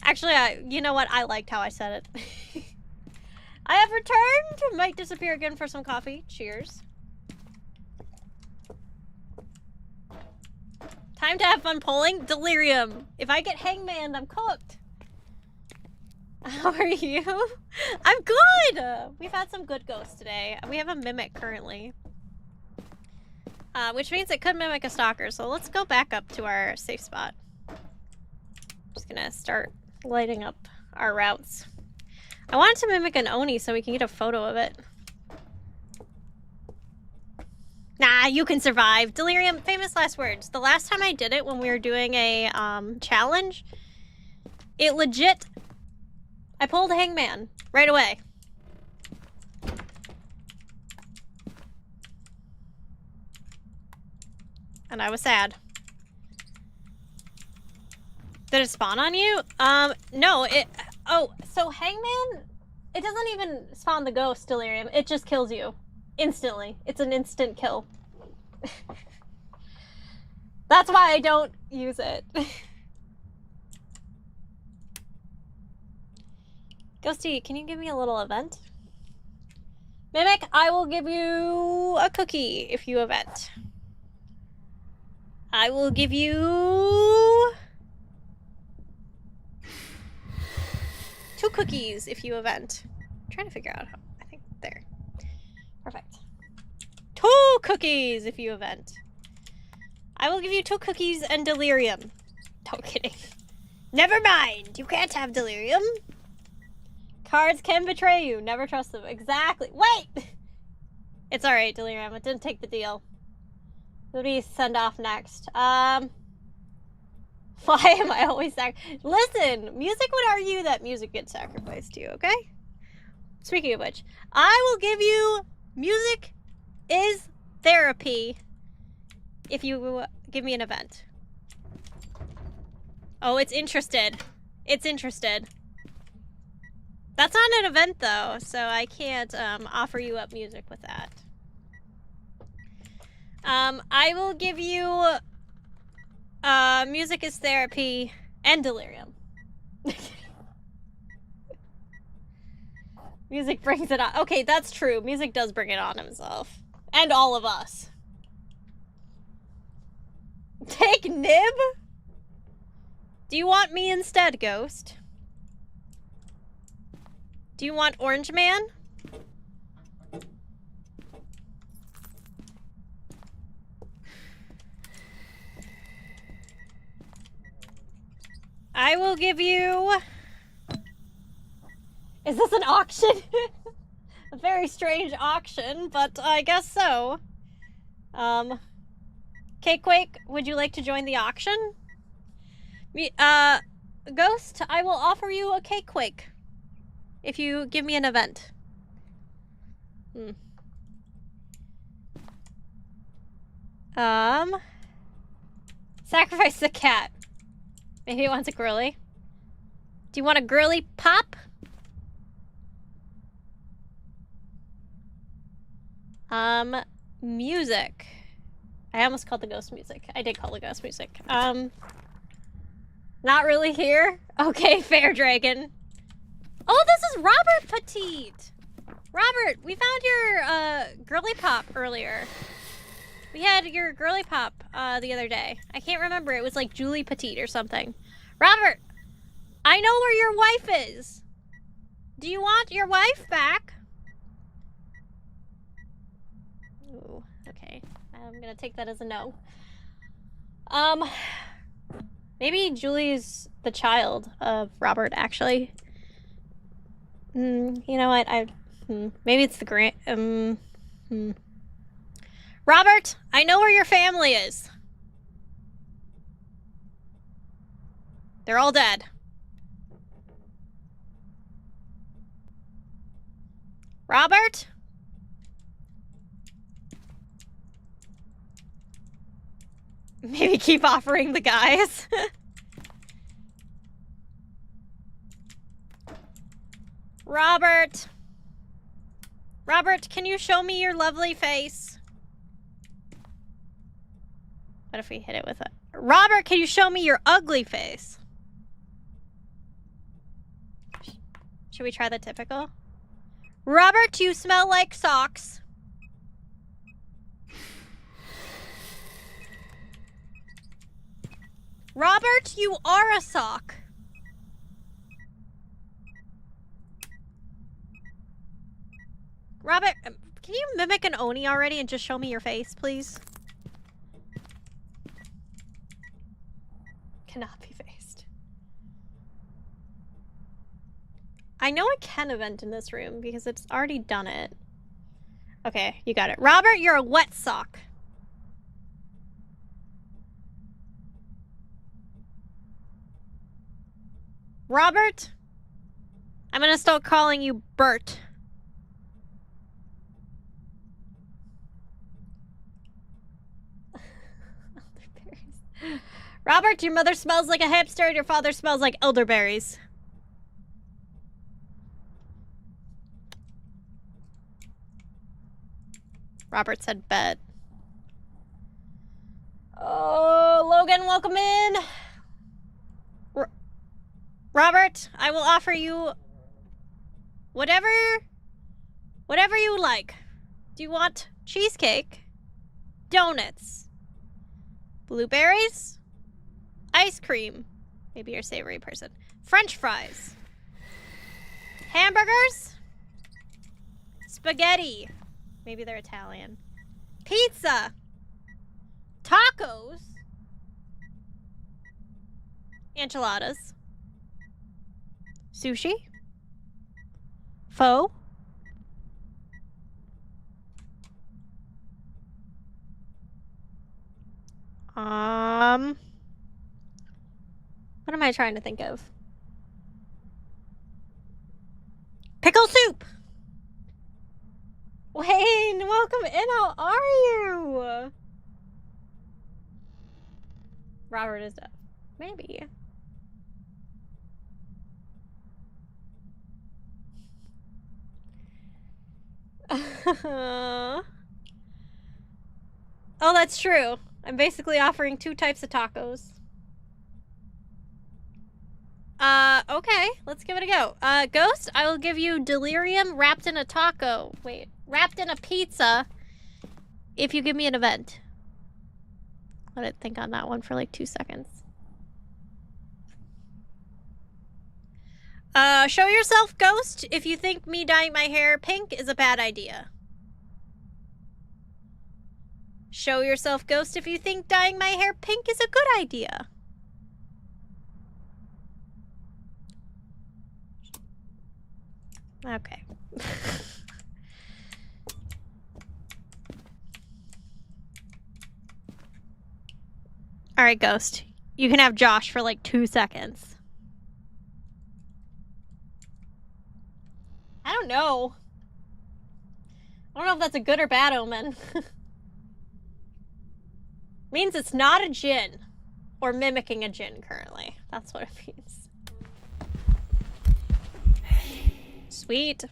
Actually, you know what? I liked how I said it. I have returned! Might disappear again for some coffee. Cheers. Time to have fun polling. Delirium. If I get hangman, I'm cooked. How are you? I'm good! We've had some good ghosts today. We have a mimic currently. Which means it could mimic a stalker, so let's go back up to our safe spot. Just gonna start lighting up our routes. I wanted to mimic an Oni so we can get a photo of it. Nah, you can survive. Delirium, famous last words. The last time I did it when we were doing a challenge, it legit... I pulled a hangman right away. And I was sad. Did it spawn on you? No, it... Oh, so hangman, it doesn't even spawn the ghost, Delirium. It just kills you. Instantly. It's an instant kill. That's why I don't use it. Ghosty, can you give me a little event? Mimic, I will give you a cookie if you event. I will give you 2 cookies if you event. I'm trying to figure out how. I think there. Perfect. 2 cookies if you event. I will give you 2 cookies and delirium. No kidding. Never mind. You can't have delirium. Cards can betray you. Never trust them. Exactly. Wait! It's alright, delirium. It didn't take the deal. Who do you send off next? Why am I always Listen! Music would argue that music gets sacrificed to you, okay? Speaking of which, I will give you music is therapy if you give me an event. Oh, it's interested. It's interested. That's not an event though, so I can't offer you up music with that. I will give you music is therapy and delirium. Music brings it on. Okay, that's true. Music does bring it on himself. And all of us. Take Nib? Do you want me instead, Ghost? Do you want Orange Man? I will give you... Is this an auction? A very strange auction, but I guess so. Cakequake, would you like to join the auction? Ghost, I will offer you a Cakequake if you give me an event. Sacrifice the cat. Maybe it wants a girly. Do you want a girly pop? Music. I almost called the ghost music. I did call the ghost music. Not really here? Okay, fair dragon. Oh, this is Robert Petite! Robert, we found your, girly pop earlier. We had your girly pop, the other day. I can't remember. It was like Julie Petite or something. Robert, I know where your wife is. Do you want your wife back? Ooh, okay. I'm gonna take that as a no. Maybe Julie's the child of Robert, actually. You know what? Maybe it's the Robert, I know where your family is. They're all dead. Robert? Maybe keep offering the guys. Robert! Robert, can you show me your lovely face? What if we hit it with a... Robert, can you show me your ugly face? Should we try the typical? Robert, you smell like socks. Robert, you are a sock. Robert, can you mimic an Oni already and just show me your face, please? Cannot be faced. I know I can event in this room because it's already done it. Okay, you got it. Robert, you're a wet sock. Robert, I'm gonna start calling you Bert. Robert, your mother smells like a hipster and your father smells like elderberries. Robert said bed. Oh, Logan, welcome in. Robert, I will offer you whatever you like. Do you want cheesecake? Donuts? Blueberries? Ice cream? Maybe you're a savory person. French fries? Hamburgers? Spaghetti? Maybe they're Italian. Pizza? Tacos? Enchiladas? Sushi? Pho? What am I trying to think of? Pickle soup! Wayne, welcome in. How are you? Robert is dead. Maybe. Oh, that's true. I'm basically offering 2 types of tacos. Okay. Let's give it a go. Ghost, I will give you delirium wrapped in a taco. Wait. Wrapped in a pizza if you give me an event. Let it think on that one for like 2 seconds. Show yourself, Ghost, if you think me dyeing my hair pink is a bad idea. Show yourself, Ghost, if you think dyeing my hair pink is a good idea. Okay. Alright, Ghost. You can have Josh for like 2 seconds. I don't know. I don't know if that's a good or bad omen. Means it's not a djinn. Or mimicking a djinn currently. That's what it means. Sweet.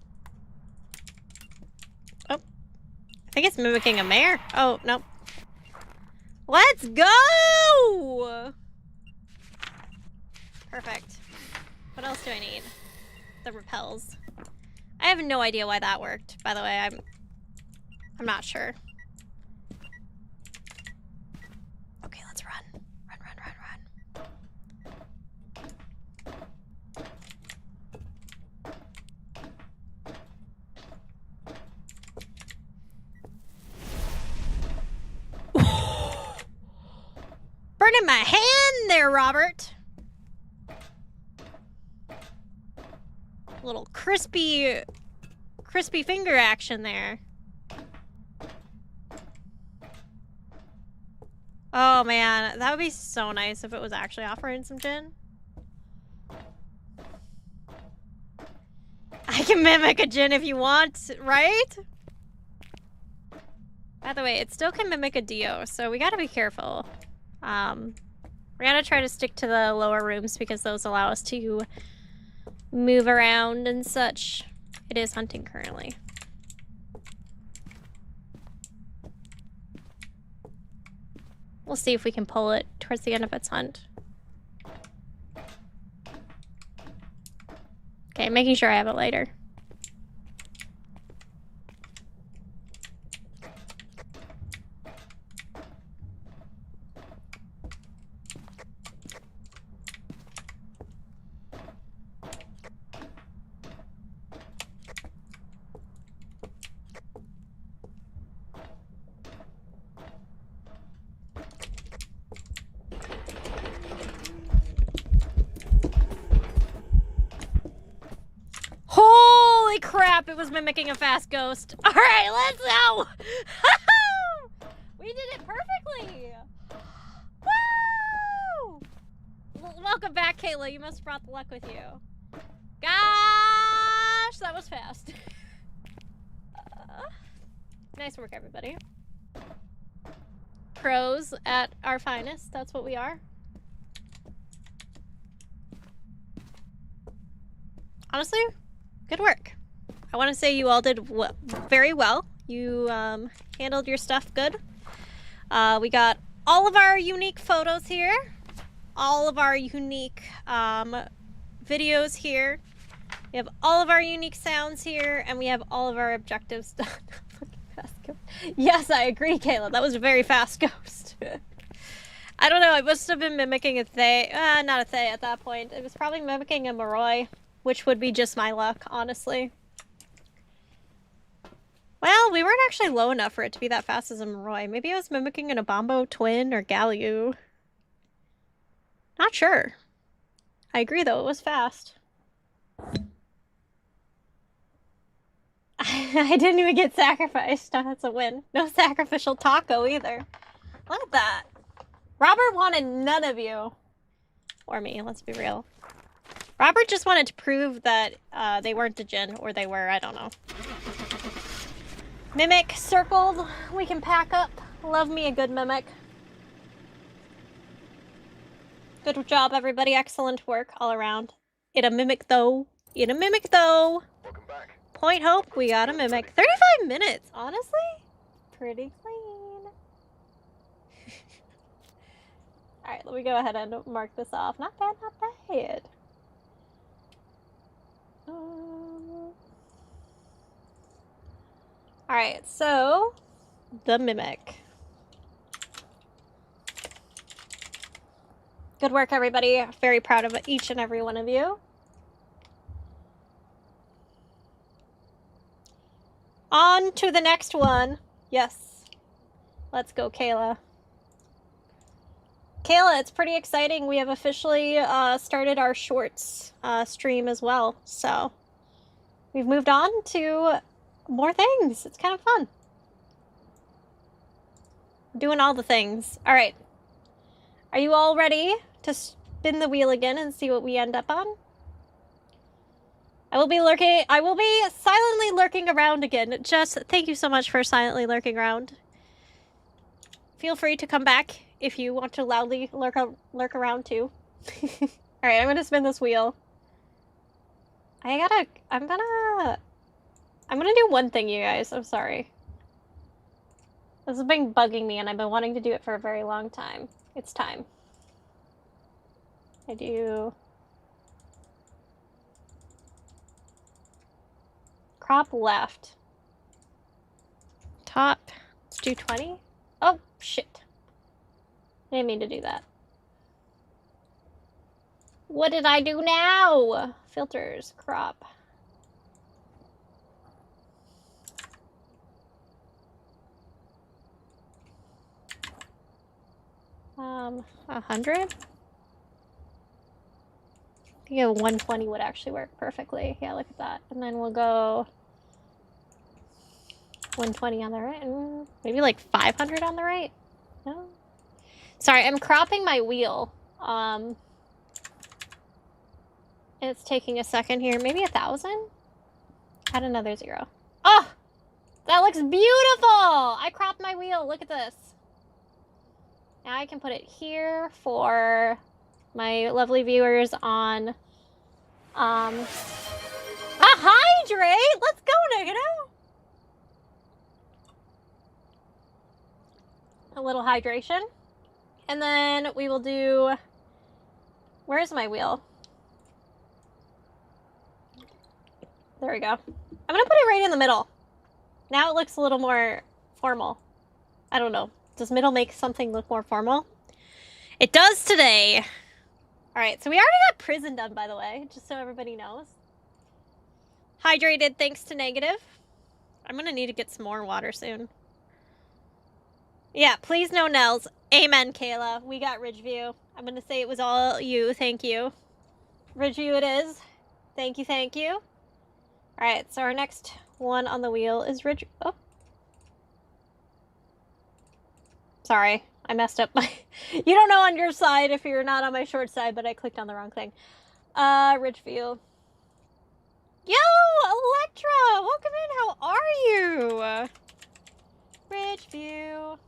Oh. I think it's mimicking a mare. Oh, no. Let's go! Perfect. What else do I need? The repels. I have no idea why that worked, by the way. I'm not sure. Okay, let's run. Run, run, run, run. Burning my hand there, Robert. Little crispy finger action there. Oh man, that would be so nice if it was actually offering some gin. I can mimic a gin if you want, right? By the way, it still can mimic a Dio, so we gotta be careful. We gotta try to stick to the lower rooms because those allow us to move around and such. It is hunting currently. We'll see if we can pull it towards the end of its hunt. Okay, making sure I have it later. Holy crap, it was mimicking a fast ghost. All right, let's go. We did it perfectly. Woo! Welcome back, Kayla. You must have brought the luck with you. Gosh, that was fast. Nice work, everybody. Pros at our finest. That's what we are. Honestly, good work. I want to say you all did very well. You handled your stuff good. We got all of our unique photos here, all of our unique videos here. We have all of our unique sounds here, and we have all of our objectives done. Yes, I agree, Kayla. That was a very fast ghost. I don't know. I must have been mimicking a Thay. Not a Thay at that point. It was probably mimicking a Moroi, which would be just my luck, honestly. Well, we weren't actually low enough for it to be that fast as a Moroi. Maybe I was mimicking an Abombo twin or Galliu. Not sure. I agree, though. It was fast. I didn't even get sacrificed. That's a win. No sacrificial taco either. Look at that. Robert wanted none of you. Or me, let's be real. Robert just wanted to prove that they weren't a djinn, or they were, I don't know. Mimic circled. We can pack up. Love me a good mimic. Good job, everybody. Excellent work all around. It a mimic, though. It a mimic, though. Welcome back. Point Hope, we got a mimic. 35 minutes, honestly? Pretty clean. Alright, let me go ahead and mark this off. Not bad, not bad. Alright, so the mimic. Good work, everybody. Very proud of each and every one of you. On to the next one. Yes. Let's go, Kayla. Kayla, it's pretty exciting. We have officially started our shorts stream as well. So we've moved on to more things. It's kind of fun. Doing all the things. All right. Are you all ready to spin the wheel again and see what we end up on? I will be silently lurking around again. Just thank you so much for silently lurking around. Feel free to come back if you want to loudly lurk around too. Alright, I'm gonna spin this wheel. I'm gonna do one thing, you guys. I'm sorry. This has been bugging me and I've been wanting to do it for a very long time. It's time. I do... crop left. Top. Let's do 20. Oh, shit. I didn't mean to do that. What did I do now? Filters, crop. $100? I think a 120 would actually work perfectly. Yeah, look at that. And then we'll go 120 on the right, and maybe like 500 on the right. No? Sorry, I'm cropping my wheel. It's taking a second here. Maybe 1,000? Add another 0. Oh! That looks beautiful! I cropped my wheel. Look at this. Now I can put it here for my lovely viewers on a hydrate. Let's go, Negative. A little hydration. And then we will do, where's my wheel? There we go. I'm gonna put it right in the middle. Now it looks a little more formal. I don't know. Does middle make something look more formal? It does today. All right, so we already got prison done, by the way, just so everybody knows. Hydrated thanks to Negative. I'm gonna need to get some more water soon. Yeah, please no Nels. Amen, Kayla. We got Ridgeview. I'm gonna say it was all you. Thank you. Ridgeview it is. Thank you, thank you. All right, so our next one on the wheel is Ridge. Oh. Sorry, I messed up my... You don't know on your side if you're not on my short side, but I clicked on the wrong thing. Ridgeview. Yo, Electra! Welcome in, how are you? Ridgeview.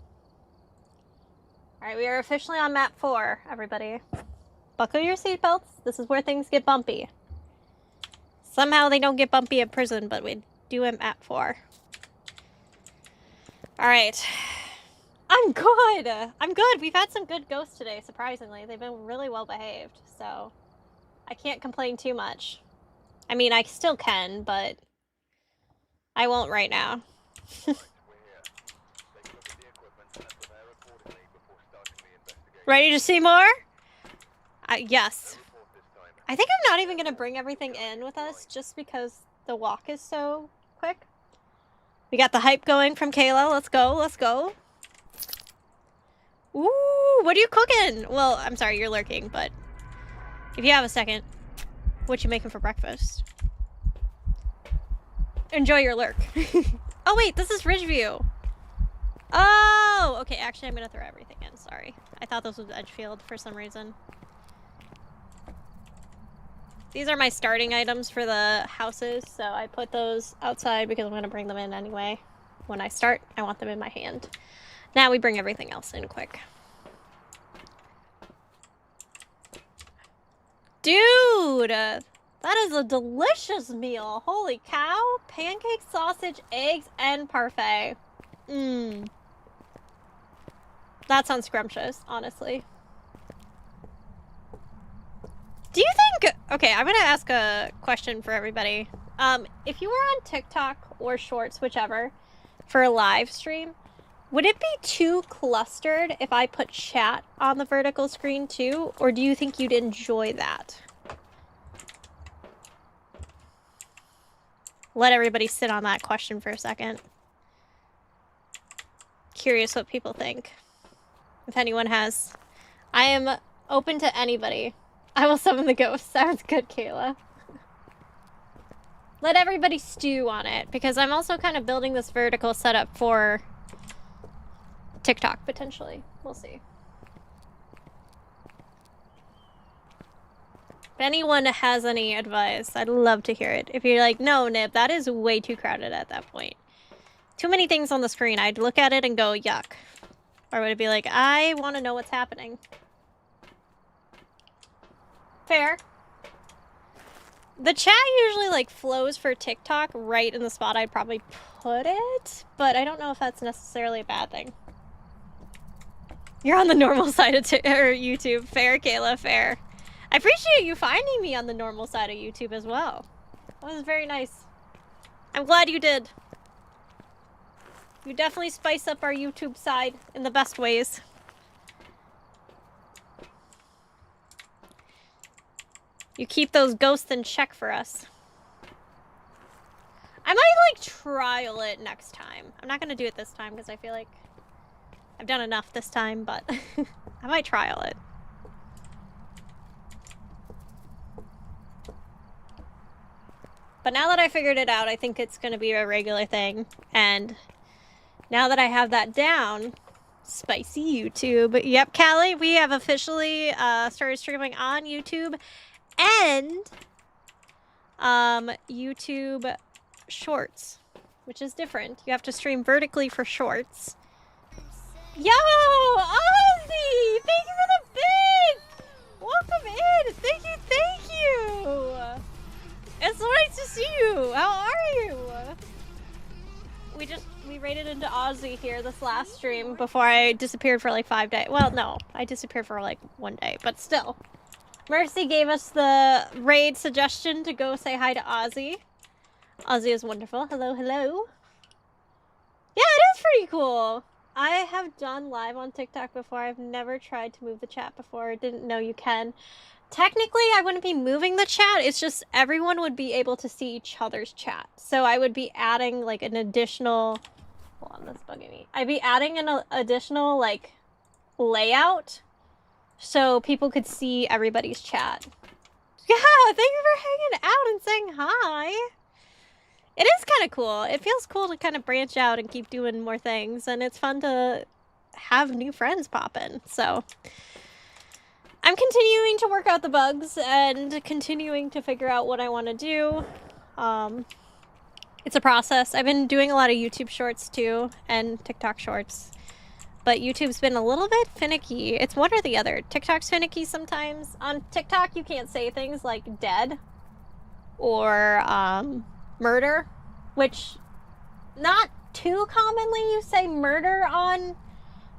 Alright, we are officially on map 4, everybody. Buckle your seatbelts. This is where things get bumpy. Somehow they don't get bumpy at prison, but we do at map 4. Alright. I'm good! I'm good! We've had some good ghosts today, surprisingly. They've been really well behaved, so I can't complain too much. I mean, I still can, but I won't right now. Ready to see more? Yes. I think I'm not even going to bring everything in with us just because the walk is so quick. We got the hype going from Kayla. Let's go, let's go. Ooh, what are you cooking? Well, I'm sorry, you're lurking, but if you have a second, what you making for breakfast? Enjoy your lurk. Oh wait, this is Ridgeview. Oh, okay, actually I'm gonna throw everything in, sorry. I thought this was Edgefield for some reason. These are my starting items for the houses, so I put those outside because I'm gonna bring them in anyway. When I start, I want them in my hand. Now we bring everything else in quick. Dude! That is a delicious meal. Holy cow. Pancake, sausage, eggs, and parfait. Mmm. That sounds scrumptious, honestly. Do you think... Okay, I'm gonna ask a question for everybody. If you were on TikTok or Shorts, whichever, for a live stream, would it be too clustered if I put chat on the vertical screen too? Or do you think you'd enjoy that? Let everybody sit on that question for a second. Curious what people think. If anyone has. I am open to anybody. I will summon the ghost. Sounds good, Kayla. Let everybody stew on it, because I'm also kind of building this vertical setup for TikTok, potentially. We'll see. If anyone has any advice, I'd love to hear it. If you're like, no, Nib, that is way too crowded at that point. Too many things on the screen. I'd look at it and go, yuck. Or would it be like, I want to know what's happening? Fair. The chat usually like flows for TikTok right in the spot I'd probably put it, but I don't know if that's necessarily a bad thing. You're on the normal side of YouTube. Fair, Kayla, fair. I appreciate you finding me on the normal side of YouTube as well. That was very nice. I'm glad you did. You definitely spice up our YouTube side in the best ways. You keep those ghosts in check for us. I might, like, trial it next time. I'm not gonna do it this time because I feel like I've done enough this time, but I might trial it. But now that I figured it out, I think it's gonna be a regular thing. And now that I have that down, spicy YouTube. Yep, Callie, we have officially started streaming on YouTube and YouTube Shorts, which is different. You have to stream vertically for Shorts. Yo, Ozzy! Thank you for the bid! Welcome in! Thank you! It's so nice to see you! How are you? We raided into Ozzy here this last stream before I disappeared for like 5 days. Well, no, I disappeared for like 1 day, but still. Mercy gave us the raid suggestion to go say hi to Ozzy. Ozzy is wonderful. Hello, hello. Yeah, it is pretty cool. I have done live on TikTok before. I've never tried to move the chat before. Didn't know you can. Technically, I wouldn't be moving the chat. It's just everyone would be able to see each other's chat. So I would be adding like an additional... Hold on, that's bugging me. I'd be adding an additional like layout so people could see everybody's chat. Yeah, thank you for hanging out and saying hi. It is kind of cool. It feels cool to kind of branch out and keep doing more things, and it's fun to have new friends pop in. So I'm continuing to work out the bugs and continuing to figure out what I want to do. It's a process. I've been doing a lot of YouTube shorts too and TikTok shorts, but YouTube's been a little bit finicky. It's one or the other. TikTok's finicky sometimes. On TikTok, you can't say things like dead or murder, which not too commonly you say murder on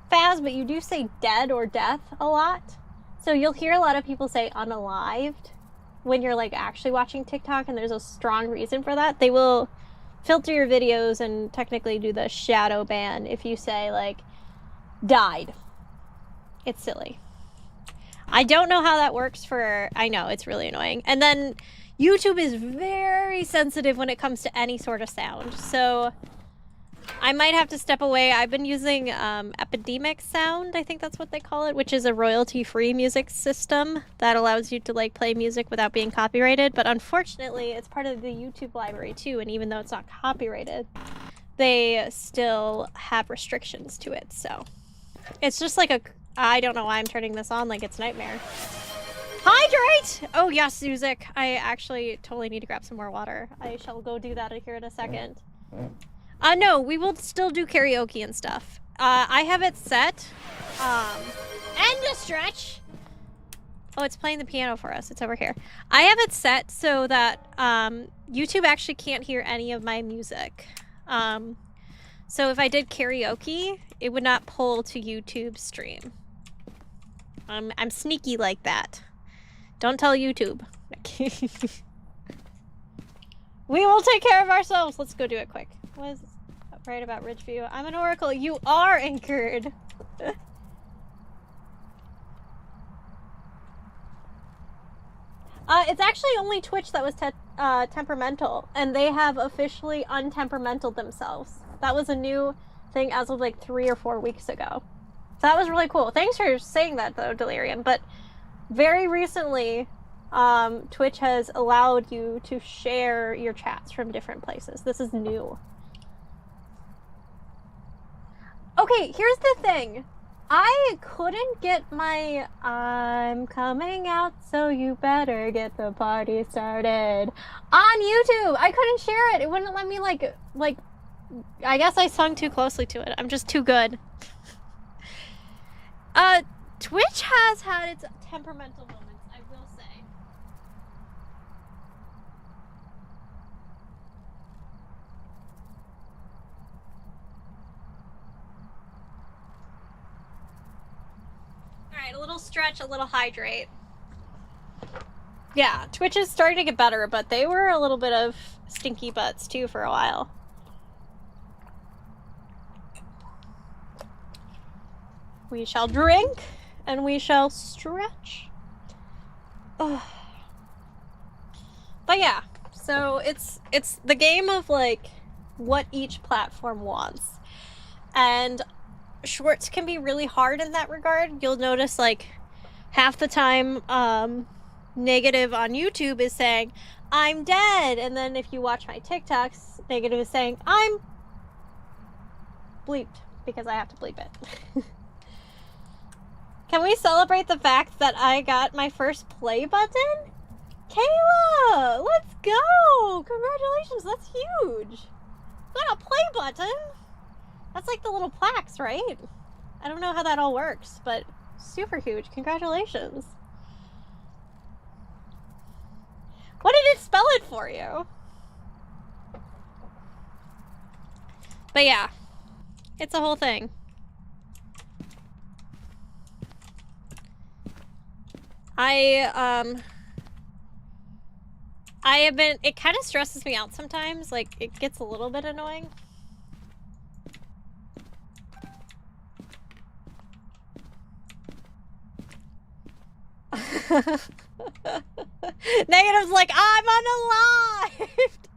Phas, but you do say dead or death a lot. So you'll hear a lot of people say unalived when you're like actually watching TikTok, and there's a strong reason for that. They will filter your videos and technically do the shadow ban if you say like died. It's silly. I don't know how that works for... I know, it's really annoying. And then YouTube is very sensitive when it comes to any sort of sound. So I might have to step away. I've been using Epidemic Sound, I think that's what they call it, which is a royalty-free music system that allows you to like play music without being copyrighted. But unfortunately, it's part of the YouTube library too, and even though it's not copyrighted, they still have restrictions to it. So it's just like a... I don't know why I'm turning this on like it's Nightmare. Hydrate! Oh yes, Zuzik. I actually totally need to grab some more water. I shall go do that here in a second. No, we will still do karaoke and stuff. I have it set. And a stretch. Oh, it's playing the piano for us. It's over here. I have it set so that YouTube actually can't hear any of my music. So if I did karaoke, it would not pull to YouTube stream. I'm sneaky like that. Don't tell YouTube. We will take care of ourselves. Let's go do it quick. What is this? Right about Ridgeview. I'm an oracle. You are anchored. It's actually only Twitch that was temperamental, and they have officially untemperamental themselves. That was a new thing as of like 3 or 4 weeks ago. So that was really cool. Thanks for saying that though, Delirium. But very recently, Twitch has allowed you to share your chats from different places. This is new. Okay, here's the thing. I couldn't get my I'm coming out, so you better get the party started on YouTube. I couldn't share it. It wouldn't let me like I guess I sung too closely to it. I'm just too good. Twitch has had its temperamental moments, I will say. stretch, a little hydrate. Yeah, Twitch is starting to get better, but they were a little bit of stinky butts too for a while. We shall drink and we shall stretch. Ugh. But yeah, so it's the game of like what each platform wants. And shorts can be really hard in that regard. You'll notice like half the time negative on YouTube is saying I'm dead, and then if you watch my TikToks, negative is saying I'm bleeped because I have to bleep it. Can we celebrate the fact that I got my first play button? Kayla, let's go! Congratulations, that's huge. Got a play button. That's like the little plaques, right? I don't know how that all works, but super huge. Congratulations. What did it spell it for you? But yeah, it's a whole thing. It kind of stresses me out sometimes. Like, it gets a little bit annoying. Negative's like, I'm unalive!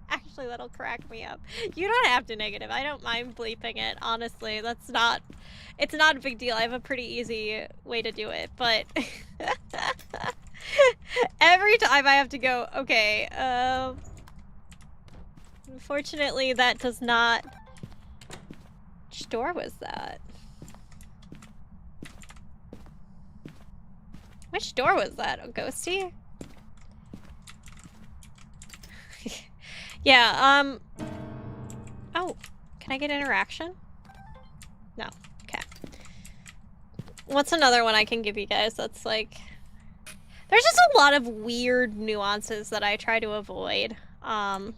Actually, that'll crack me up. You don't have to negative. I don't mind bleeping it, honestly. It's not a big deal. I have a pretty easy way to do it, but every time I have to go, okay, unfortunately that does not... Which door was that? Which door was that? A ghosty? Yeah, oh, can I get interaction? No, okay. What's another one I can give you guys that's like... There's just a lot of weird nuances that I try to avoid. I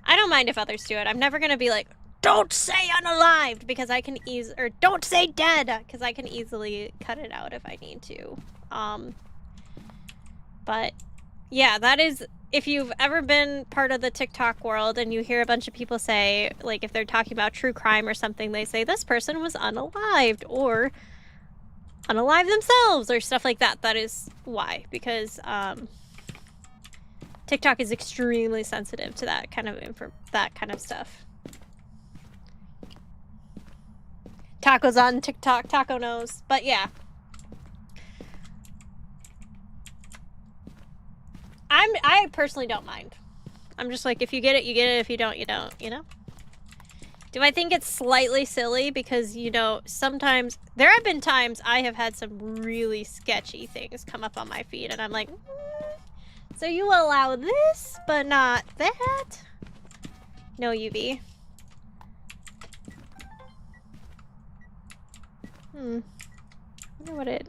don't mind if others do it. I'm never gonna be like, don't say unalived, because I can or don't say dead, because I can easily cut it out if I need to. But yeah, that is, if you've ever been part of the TikTok world and you hear a bunch of people say, like if they're talking about true crime or something, they say this person was unalived or unalive themselves or stuff like that. That is why, because TikTok is extremely sensitive to that kind of stuff. Taco's on TikTok, Taco knows. But yeah. I personally don't mind. I'm just like, if you get it, you get it. If you don't, you don't, you know? Do I think it's slightly silly? Because, you know, sometimes... There have been times I have had some really sketchy things come up on my feed, and I'm like, so you allow this, but not that? No, UV. I wonder what it...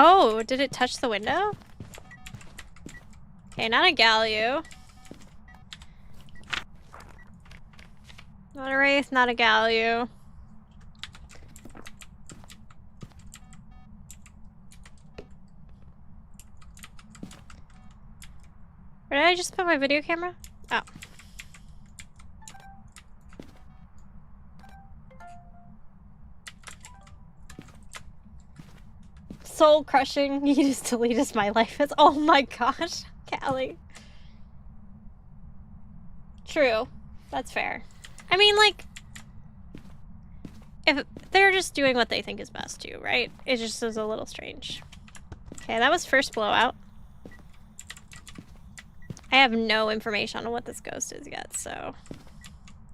Oh, did it touch the window? Okay, not a Galio. Not a Wraith, not a Galio. Where did I just put my video camera? Oh. Soul crushing. You just deleted my life. It's, oh my gosh, Callie. True. That's fair. I mean, like, if they're just doing what they think is best too, right? It just is a little strange. Okay, that was first blowout. I have no information on what this ghost is yet, so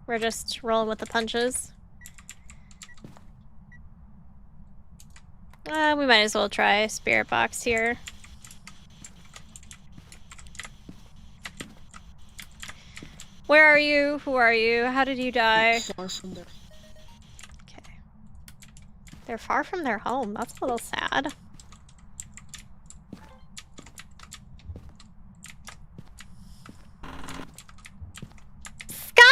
we're just rolling with the punches. We might as well try Spirit Box here. Where are you? Who are you? How did you die? Far from there. Okay. They're far from their home. That's a little sad. Sky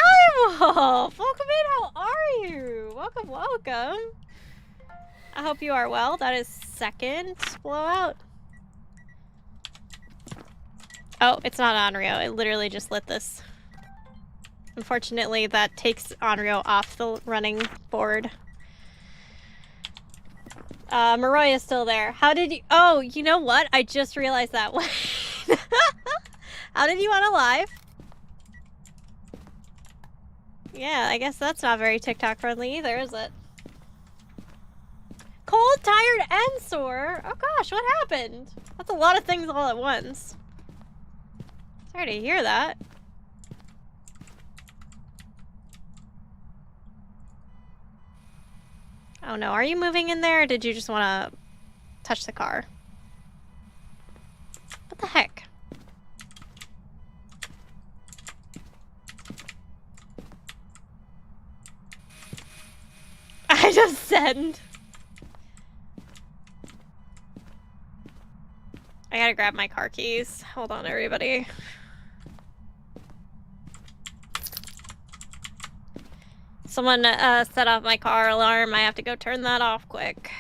Oh, welcome in. How are you? Welcome, welcome. I hope you are well. That is second blowout. Oh, it's not Onryo. It literally just lit this. Unfortunately, that takes Onryo off the running board. Maroi is still there. How did you... Oh, you know what? I just realized that. How did you want to live? Yeah, I guess that's not very TikTok friendly either, is it? Cold, tired, and sore? Oh gosh, what happened? That's a lot of things all at once. Sorry to hear that. Oh no, are you moving in there or did you just want to touch the car? What the heck? I just send. I gotta grab my car keys. Hold on, everybody. Someone set off my car alarm. I have to go turn that off quick.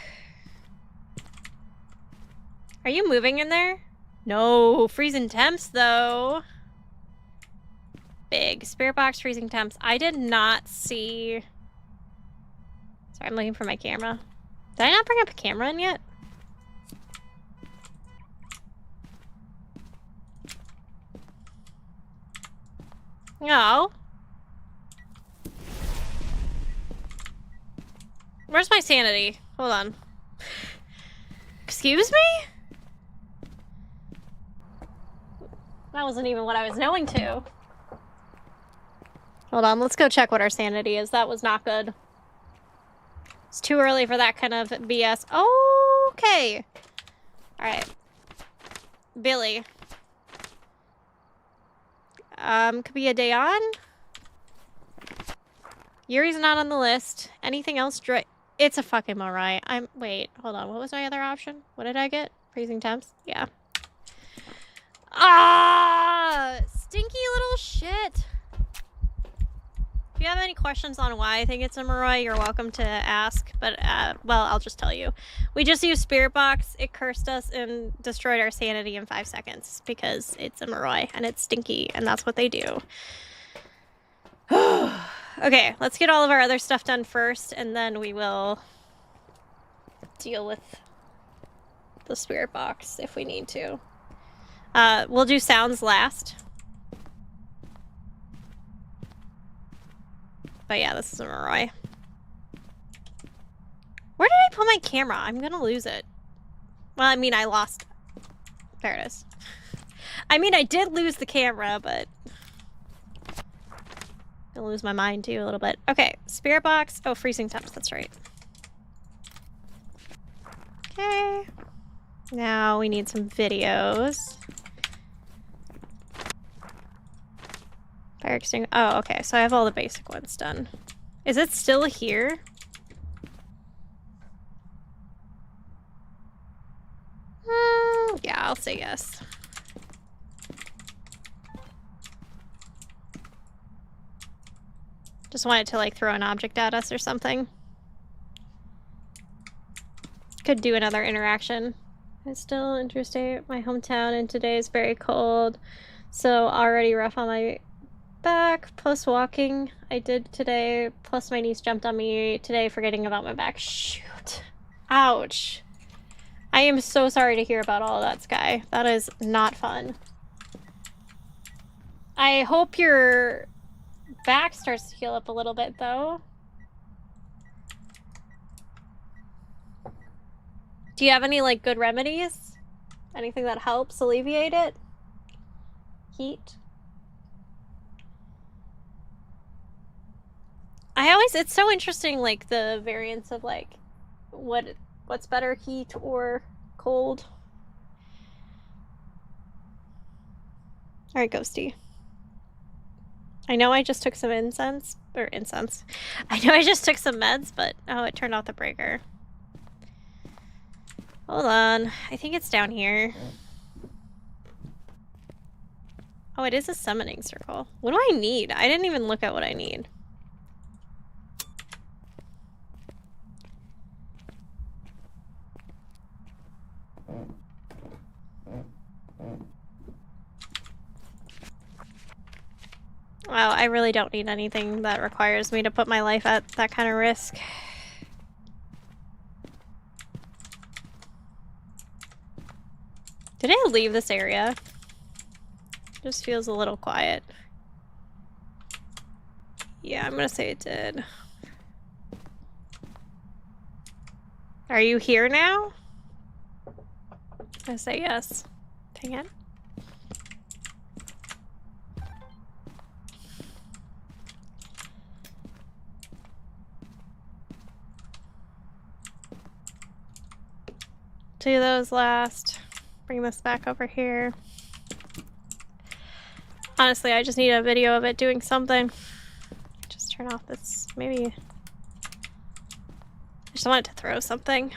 Are you moving in there? No, freezing temps though. Big spirit box, freezing temps. I did not see. Sorry, I'm looking for my camera. Did I not bring up a camera in yet? No. Where's my sanity? Hold on. Excuse me? That wasn't even what I was knowing to. Hold on, let's go check what our sanity is. That was not good. It's too early for that kind of BS. Okay. Alright. Billy. Could be a day on. Yuri's not on the list. Anything else? It's a fucking Morai. Wait, hold on. What was my other option? What did I get? Freezing temps? Yeah. Ah! Stinky little shit. If you have any questions on why I think it's a Morai, you're welcome to ask. But, well, I'll just tell you. We just used Spirit Box. It cursed us and destroyed our sanity in 5 seconds because it's a Morai and it's stinky and that's what they do. Okay, let's get all of our other stuff done first and then we will deal with the Spirit Box if we need to. We'll do sounds last. But yeah, this is a Maroi. Where did I put my camera? I'm gonna lose it. Well, I mean, I lost. There it is. I mean, I did lose the camera, but I'm gonna lose my mind too a little bit. Okay, Spirit Box. Oh, freezing temps. That's right. Okay. Now we need some videos. Fire extinguisher. Oh, okay. So I have all the basic ones done. Is it still here? Yeah, I'll say yes. Just wanted to like throw an object at us or something. Could do another interaction. It's still interstate, my hometown, and today is very cold. So already rough on my back, plus walking I did today, plus my niece jumped on me today forgetting about my back. Shoot. Ouch. I am so sorry to hear about all of that, Sky. That is not fun. I hope your back starts to heal up a little bit, though. Do you have any, like, good remedies? Anything that helps alleviate it? Heat? It's so interesting, like, the variance of, like, what's better, heat or cold? Alright, Ghosty. I know I just took some incense. I know I just took some meds, but oh, it turned off the breaker. Hold on. I think it's down here. Oh, it is a summoning circle. What do I need? I didn't even look at what I need. Wow, I really don't need anything that requires me to put my life at that kind of risk. Did I leave this area? Just feels a little quiet. Yeah, I'm gonna say it did. Are you here now? I say yes. Dang it. Do those last. Bring this back over here. Honestly, I just need a video of it doing something. Just turn off this, maybe. I just wanted to throw something.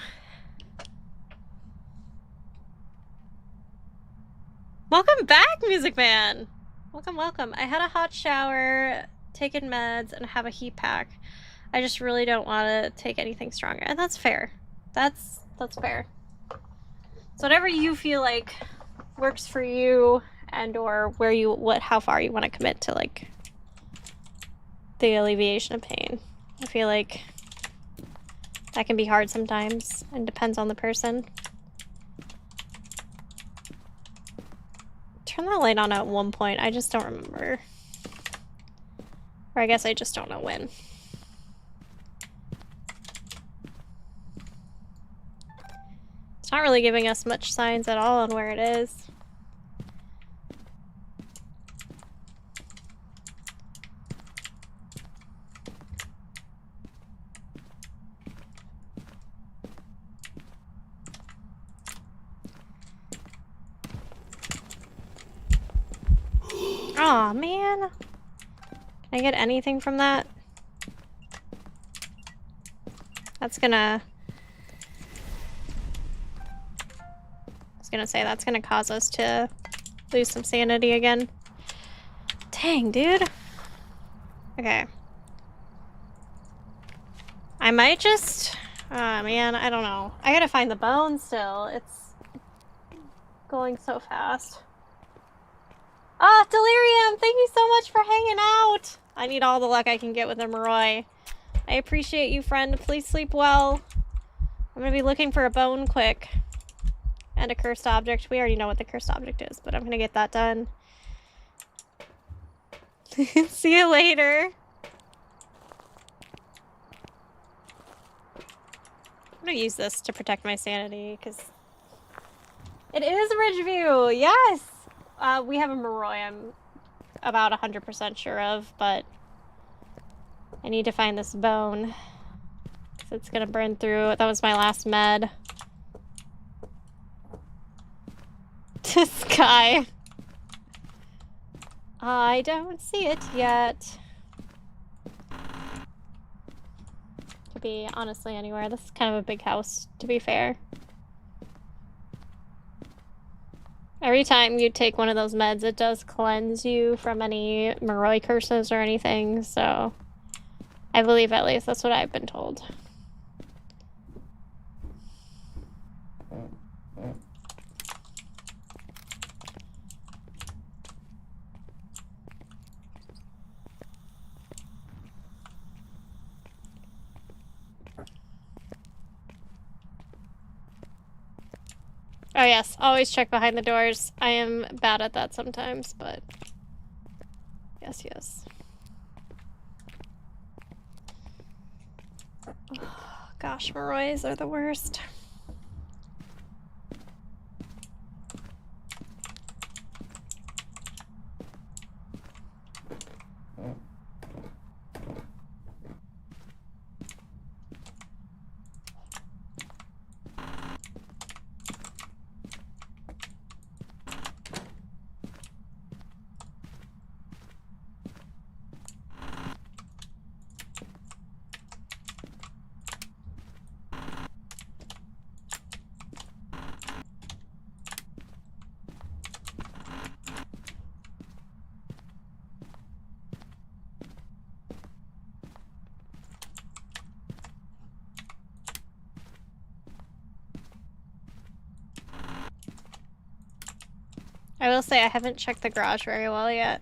Welcome back, Music Man! Welcome, welcome. I had a hot shower, taken meds, and have a heat pack. I just really don't want to take anything stronger. And that's fair. That's fair. So whatever you feel like works for you, and or where you how far you want to commit to like the alleviation of pain. I feel like that can be hard sometimes and depends on the person. Turn that light on at one point. I just don't remember. Or I guess I just don't know when. It's not really giving us much signs at all on where it is. Aw, man. Can I get anything from that? That's gonna... I was gonna say, that's gonna cause us to lose some sanity again. Dang, dude. Okay. I might just... Oh, man, I don't know. I gotta find the bone still. It's going so fast. Ah, Delirium! Thank you so much for hanging out! I need all the luck I can get with a Moroi. I appreciate you, friend. Please sleep well. I'm gonna be looking for a bone quick. And a cursed object. We already know what the cursed object is, but I'm gonna get that done. See you later. I'm gonna use this to protect my sanity, because it is Ridgeview! Yes! We have a Moroi I'm about 100% sure of, but I need to find this bone. So it's gonna burn through. That was my last med. This guy. I don't see it yet. Could be honestly anywhere. This is kind of a big house, to be fair. Every time you take one of those meds, it does cleanse you from any Moroi curses or anything, so I believe at least that's what I've been told. Oh yes, always check behind the doors. I am bad at that sometimes, but yes, yes. Oh, gosh, Morois are the worst. I will say I haven't checked the garage very well yet.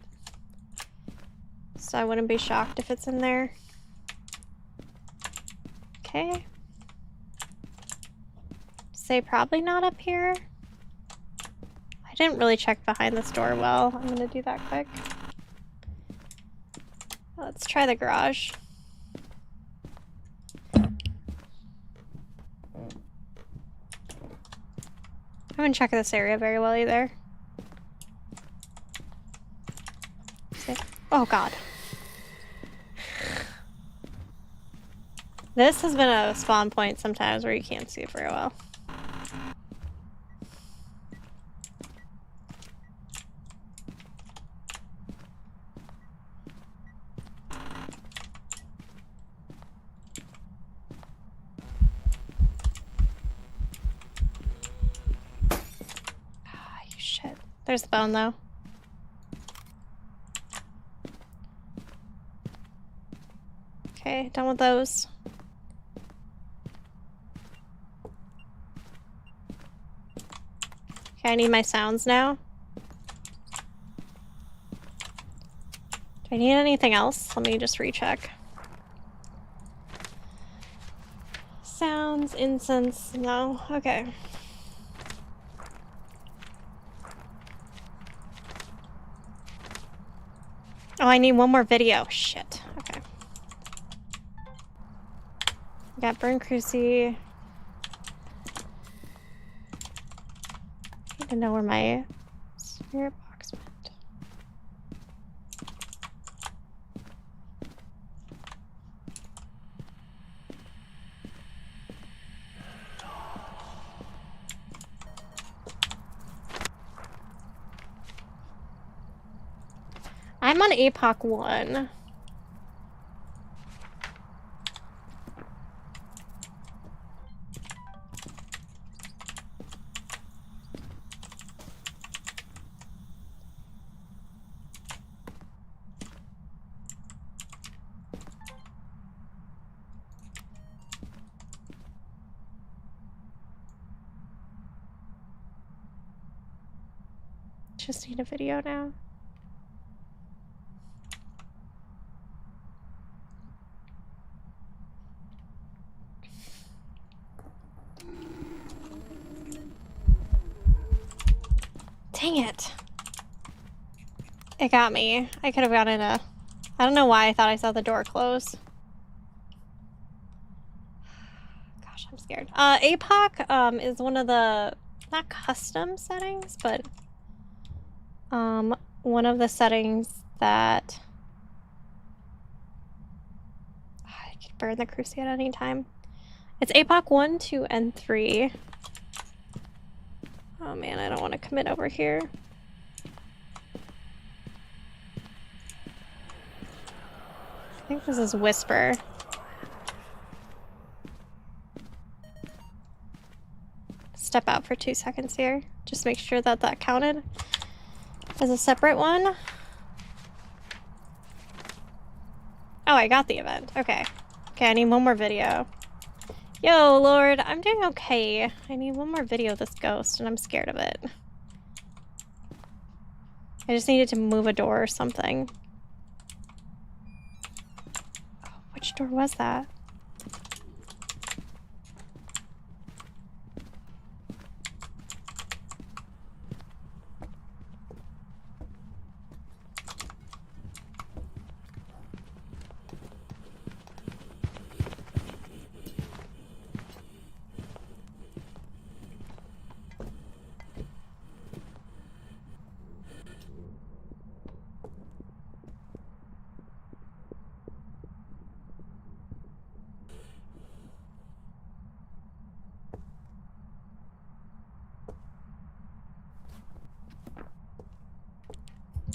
So I wouldn't be shocked if it's in there. Okay. Say probably not up here. I didn't really check behind this door well. I'm gonna do that quick. Let's try the garage. I haven't checked this area very well either. Oh god. This has been a spawn point sometimes where you can't see it very well. Ah, you shit. There's the bone though. Okay, done with those. Okay, I need my sounds now. Do I need anything else? Let me just recheck. Sounds, incense, no. Okay. Oh, I need one more video. Shit. Okay. Got burn cruci. I need to know where my spirit box went. I'm on APOC 1. Just need a video now. Dang it. It got me. I could have gotten a... I don't know why I thought I saw the door close. Gosh, I'm scared. APOC is one of the... not custom settings, but... one of the settings that... I could burn the cruci at any time. It's APOC 1, 2, and 3. Oh man, I don't want to commit over here. I think this is Whisper. Step out for 2 seconds here. Just make sure that that counted as a separate one. Oh, I got the event. Okay. Okay, I need one more video. Yo, Lord, I'm doing okay. I need one more video of this ghost, and I'm scared of it. I just needed to move a door or something. Oh, which door was that?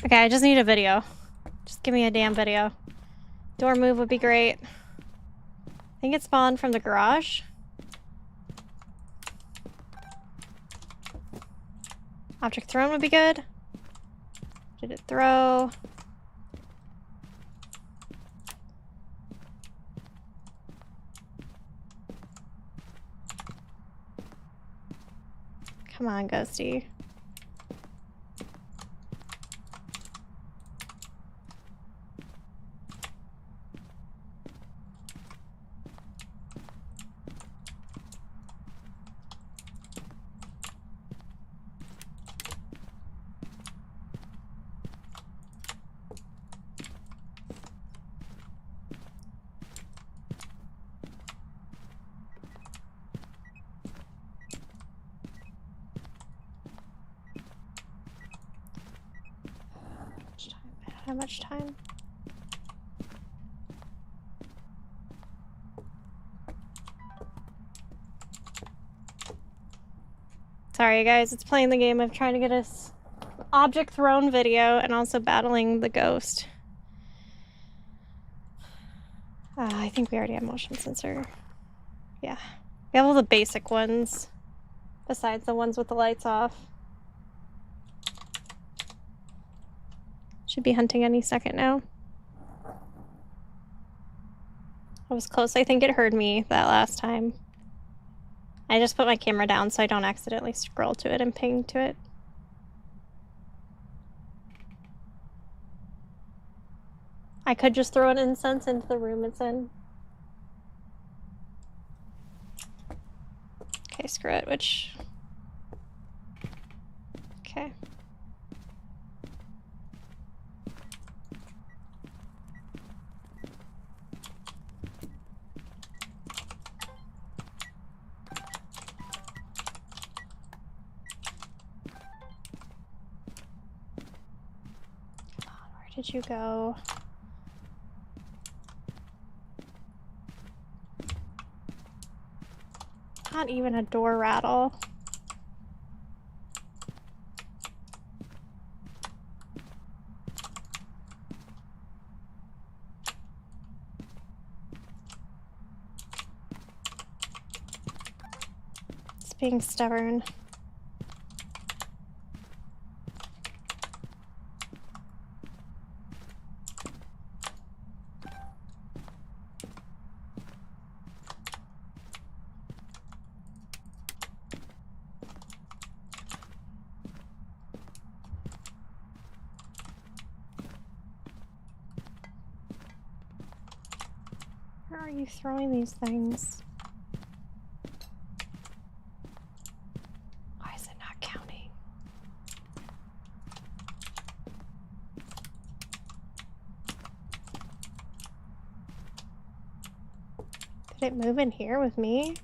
Okay, I just need a video. Just give me a damn video. Door move would be great. I think it spawned from the garage. Object thrown would be good. Did it throw? Come on, Ghosty. much time. Sorry guys, it's playing the game of trying to get us object thrown video and also battling the ghost. I think we already have motion sensor. Yeah. We have all the basic ones, besides the ones with the lights off. Should be hunting any second now. I was close. I think it heard me that last time. I just put my camera down so I don't accidentally scroll to it and ping to it. I could just throw an incense into the room it's in. Okay, screw it, which... Okay. Where did you go? Not even a door rattle. It's being stubborn. Where are you throwing these things? Why is it not counting? Did it move in here with me?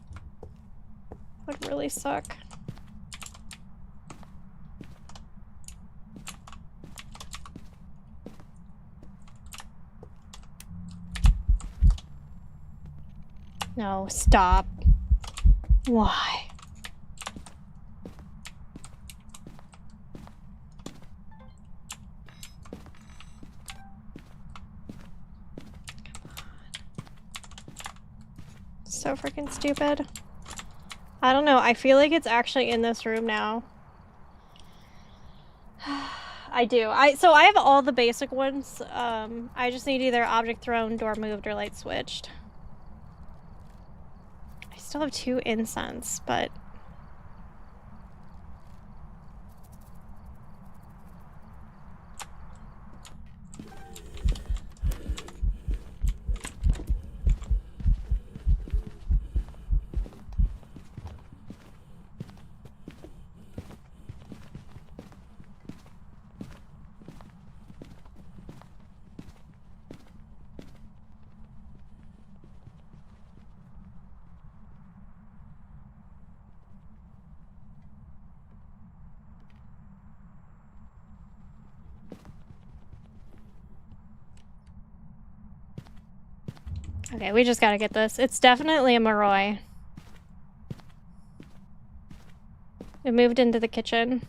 That would really suck. No, stop. Why? So freaking stupid. I don't know. I feel like it's actually in this room now. I do. So I have all the basic ones. I just need either object thrown, door moved, or light switched. I still have 2 incense, but... Okay, we just gotta get this. It's definitely a Moroi. It moved into the kitchen.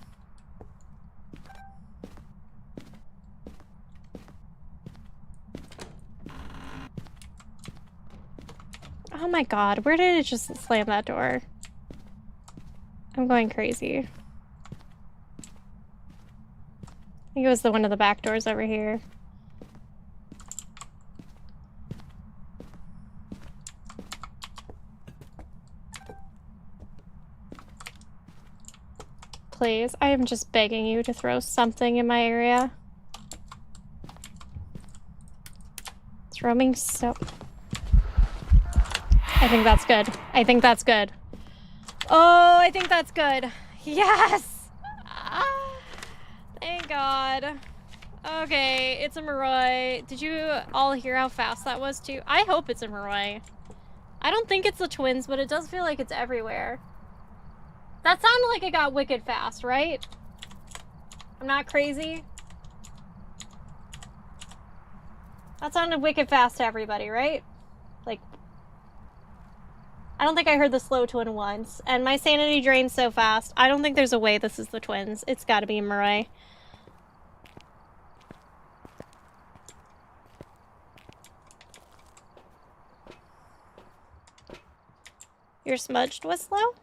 Oh my god, where did it just slam that door? I'm going crazy. I think it was the one of the back doors over here. Please, I am just begging you to throw something in my area. It's roaming so... I think that's good. I think that's good. Oh, I think that's good. Yes! Ah, thank God. Okay, it's a Moroi. Did you all hear how fast that was too? I hope it's a Moroi. I don't think it's the twins, but it does feel like it's everywhere. That sounded like it got wicked fast, right? I'm not crazy. That sounded wicked fast to everybody, right? Like, I don't think I heard the slow twin once. And my sanity drains so fast. I don't think there's a way this is the twins. It's gotta be Mirai. Your smudged was slow?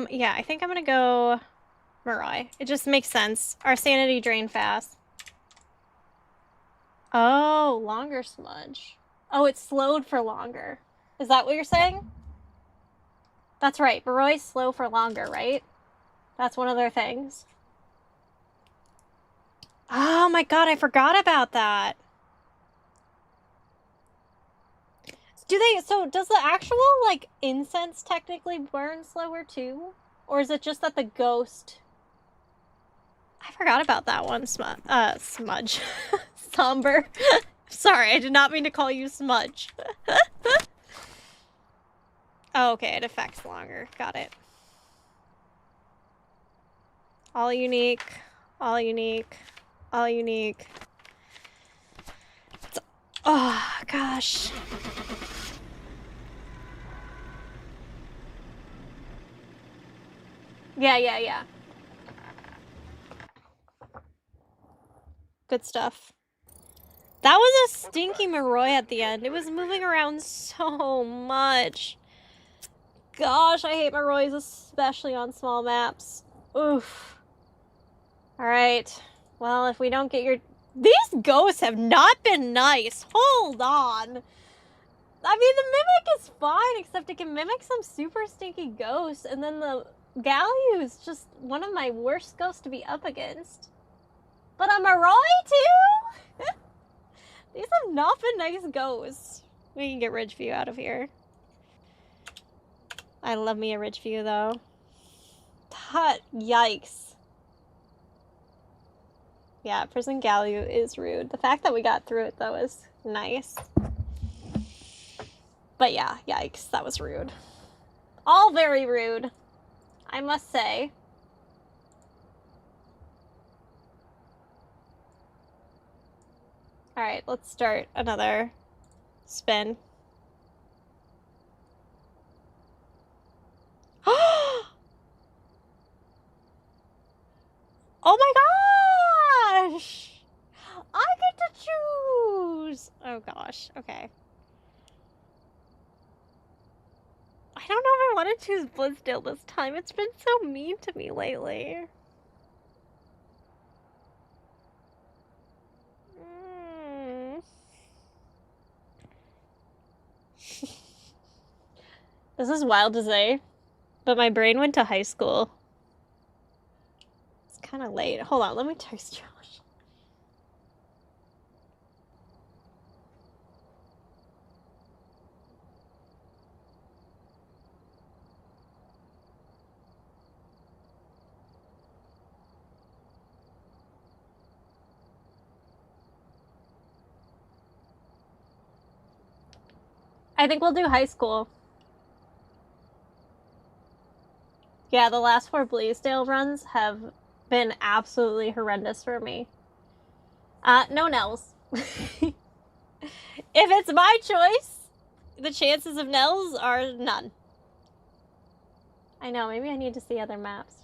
Yeah, I think I'm gonna go Mirai. It just makes sense. Our sanity drained fast. Oh, longer smudge. Oh, it slowed for longer. Is that what you're saying? That's right. Miroi's slow for longer, right? That's one of their things. Oh my god, I forgot about that. So does the actual, like, incense technically burn slower too? Or is it just that the ghost... I forgot about that one, smudge. Somber. Sorry, I did not mean to call you smudge. Oh, okay, it affects longer. Got it. All unique. All unique. All unique. Oh, gosh. Yeah. Good stuff. That was a stinky Moroi at the end. It was moving around so much. Gosh, I hate Morois, especially on small maps. Oof. Alright. Well, if we don't get your... These ghosts have not been nice. Hold on. I mean, the Mimic is fine, except it can mimic some super stinky ghosts, and then the Galio is just one of my worst ghosts to be up against. But a Moroi, too? These have not been nice ghosts. We can get Ridgeview out of here. I love me a Ridgeview, though. Yikes. Yeah, Prison Galio is rude. The fact that we got through it, though, is nice. But yeah, yikes. That was rude. All very rude, I must say. Alright, let's start another spin. Oh my gosh! I get to choose! Oh gosh, okay. I don't know if I want to choose Blissdale this time. It's been so mean to me lately. This is wild to say, but my brain went to high school. It's kind of late. Hold on, let me text Josh. I think we'll do high school. Yeah, the last 4 Blaisdell runs have been absolutely horrendous for me. No Nels. If it's my choice, the chances of Nels are none. I know, maybe I need to see other maps.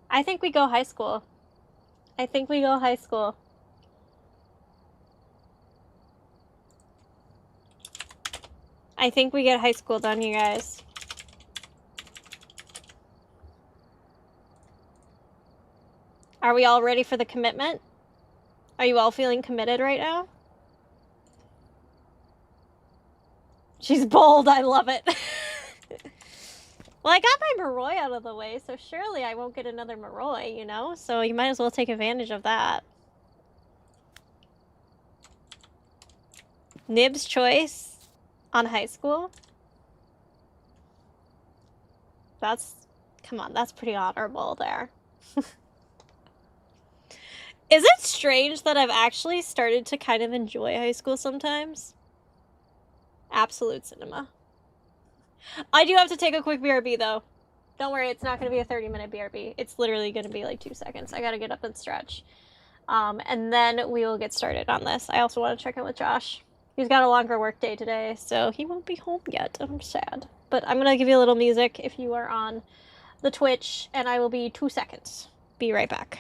I think we go high school. I think we go high school. I think we get high school done, you guys. Are we all ready for the commitment? Are you all feeling committed right now? She's bold, I love it. Well, I got my Moroi out of the way, so surely I won't get another Moroi, you know? So you might as well take advantage of that. Nib's choice on high school? Come on, that's pretty honorable there. Is it strange that I've actually started to kind of enjoy high school sometimes? Absolute cinema. I do have to take a quick BRB, though. Don't worry, it's not going to be a 30-minute BRB. It's literally going to be like 2 seconds. I got to get up and stretch. And then we will get started on this. I also want to check in with Josh. He's got a longer work day today, so he won't be home yet. I'm sad. But I'm going to give you a little music if you are on the Twitch, and I will be 2 seconds. Be right back.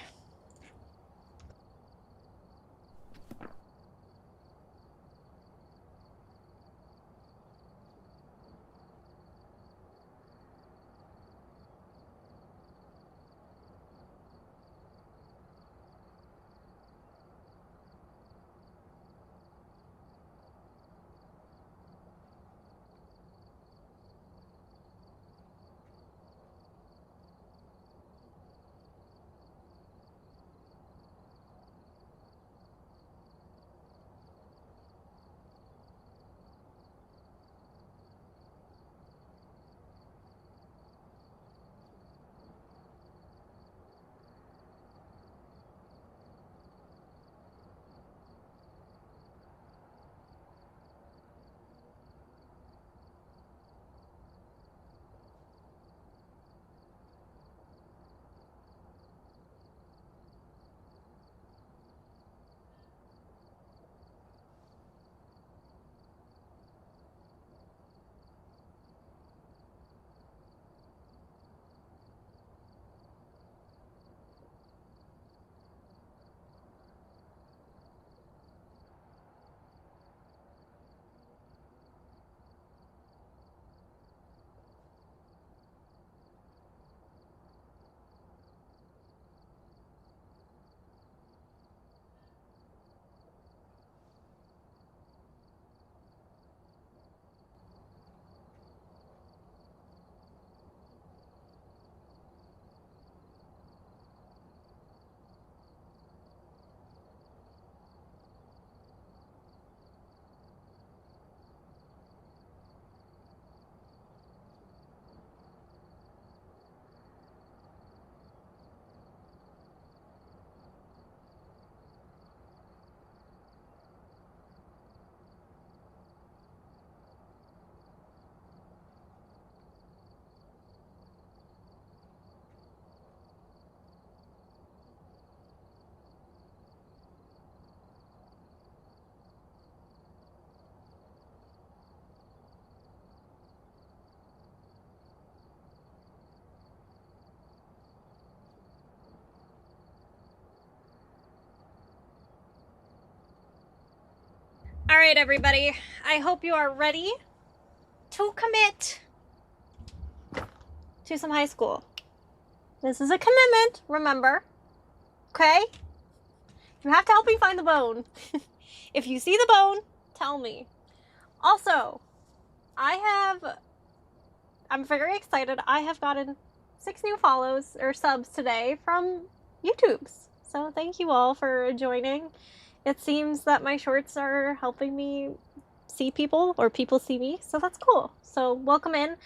All right, everybody. I hope you are ready to commit to some high school. This is a commitment, remember. Okay? You have to help me find the bone. If you see the bone, tell me. Also, I'm very excited. I have gotten 6 new follows or subs today from YouTubes. So thank you all for joining. It seems that my shorts are helping me see people, or people see me, so that's cool. So welcome in.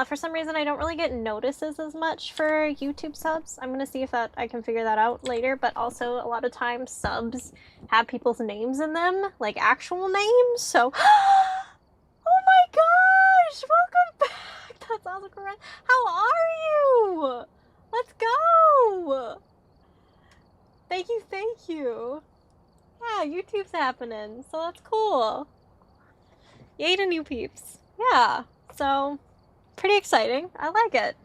For some reason, I don't really get notices as much for YouTube subs. I'm gonna see if I can figure that out later, but also a lot of times subs have people's names in them, like actual names, so... Oh my gosh! Welcome back! That's awesome, correct. How are you? Let's go! Thank you. Yeah, YouTube's happening, so that's cool. Yay to new peeps. Yeah, so pretty exciting. I like it.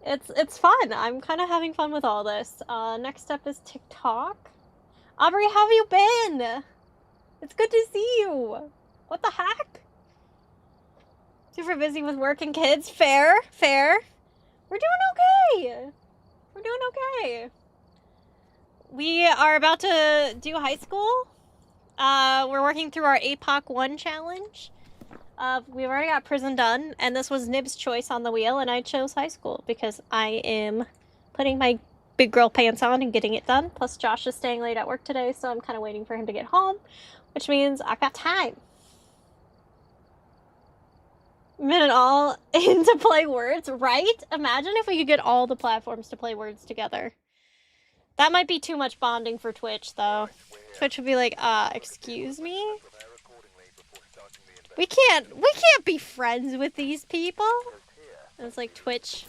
It's fun. I'm kind of having fun with all this. Next up is TikTok. Aubrey, how have you been? It's good to see you. What the heck? Super busy with work and kids. Fair. We're doing okay. We are about to do high school. We're working through our APOC 1 challenge. We've already got prison done, and this was Nib's choice on the wheel, and I chose high school because I am putting my big girl pants on and getting it done. Plus, Josh is staying late at work today, so I'm kind of waiting for him to get home, which means I've got time. Minute all into play words, right? Imagine if we could get all the platforms to play words together. That might be too much bonding for Twitch, though. Twitch would be like, excuse me? We can't be friends with these people. It's like Twitch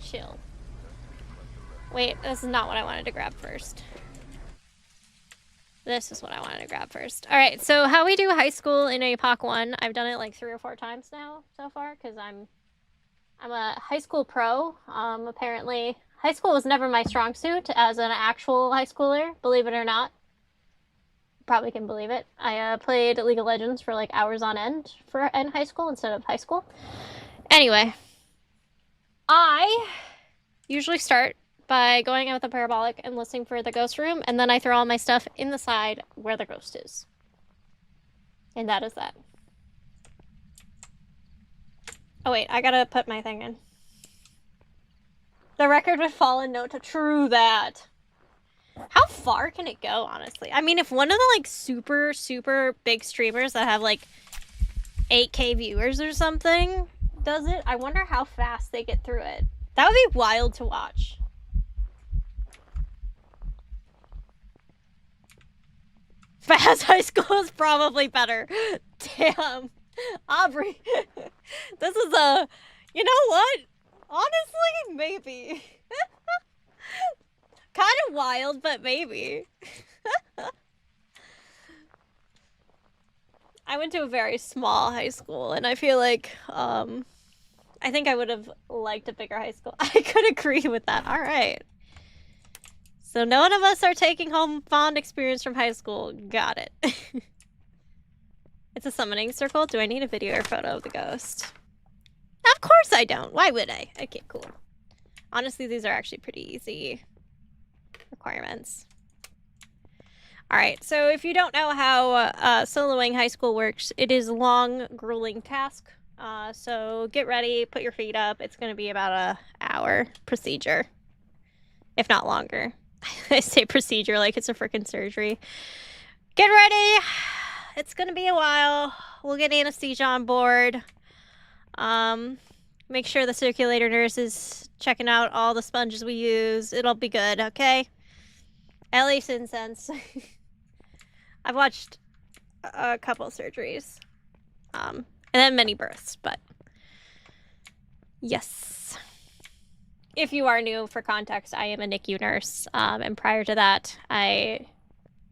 chill. Wait, this is not what I wanted to grab first. This is what I wanted to grab first. All right, so how we do high school in APOC 1, I've done it like 3 or 4 times now so far because I'm a high school pro. Apparently, high school was never my strong suit as an actual high schooler, believe it or not. Probably can believe it. I played League of Legends for like hours on end in high school instead of high school. Anyway, I usually start by going out with a parabolic and listening for the ghost room, and then I throw all my stuff in the side where the ghost is. And that is that. Oh wait, I gotta put my thing in. The record would fall in no to true that. How far can it go, honestly? I mean, if one of the like super, super big streamers that have like 8K viewers or something does it, I wonder how fast they get through it. That would be wild to watch. Phas High School is probably better. Damn. Aubrey. This is a... You know what? Honestly, maybe. Kind of wild, but maybe. I went to a very small high school, and I feel like, I think I would have liked a bigger high school. I could agree with that. All right. So none of us are taking home fond experience from high school. Got it. It's a summoning circle. Do I need a video or photo of the ghost? Of course I don't. Why would I? Okay, cool. Honestly, these are actually pretty easy requirements. All right, so if you don't know how soloing high school works, it is a long, grueling task. So get ready, put your feet up. It's going to be about an hour procedure, if not longer. I say procedure like it's a freaking surgery. Get ready. It's going to be a while. We'll get anesthesia on board. Make sure the circulator nurse is checking out all the sponges we use. It'll be good, okay? At least in sense. I've watched a couple surgeries. And then many births, but yes. If you are new, for context, I am a NICU nurse. And prior to that,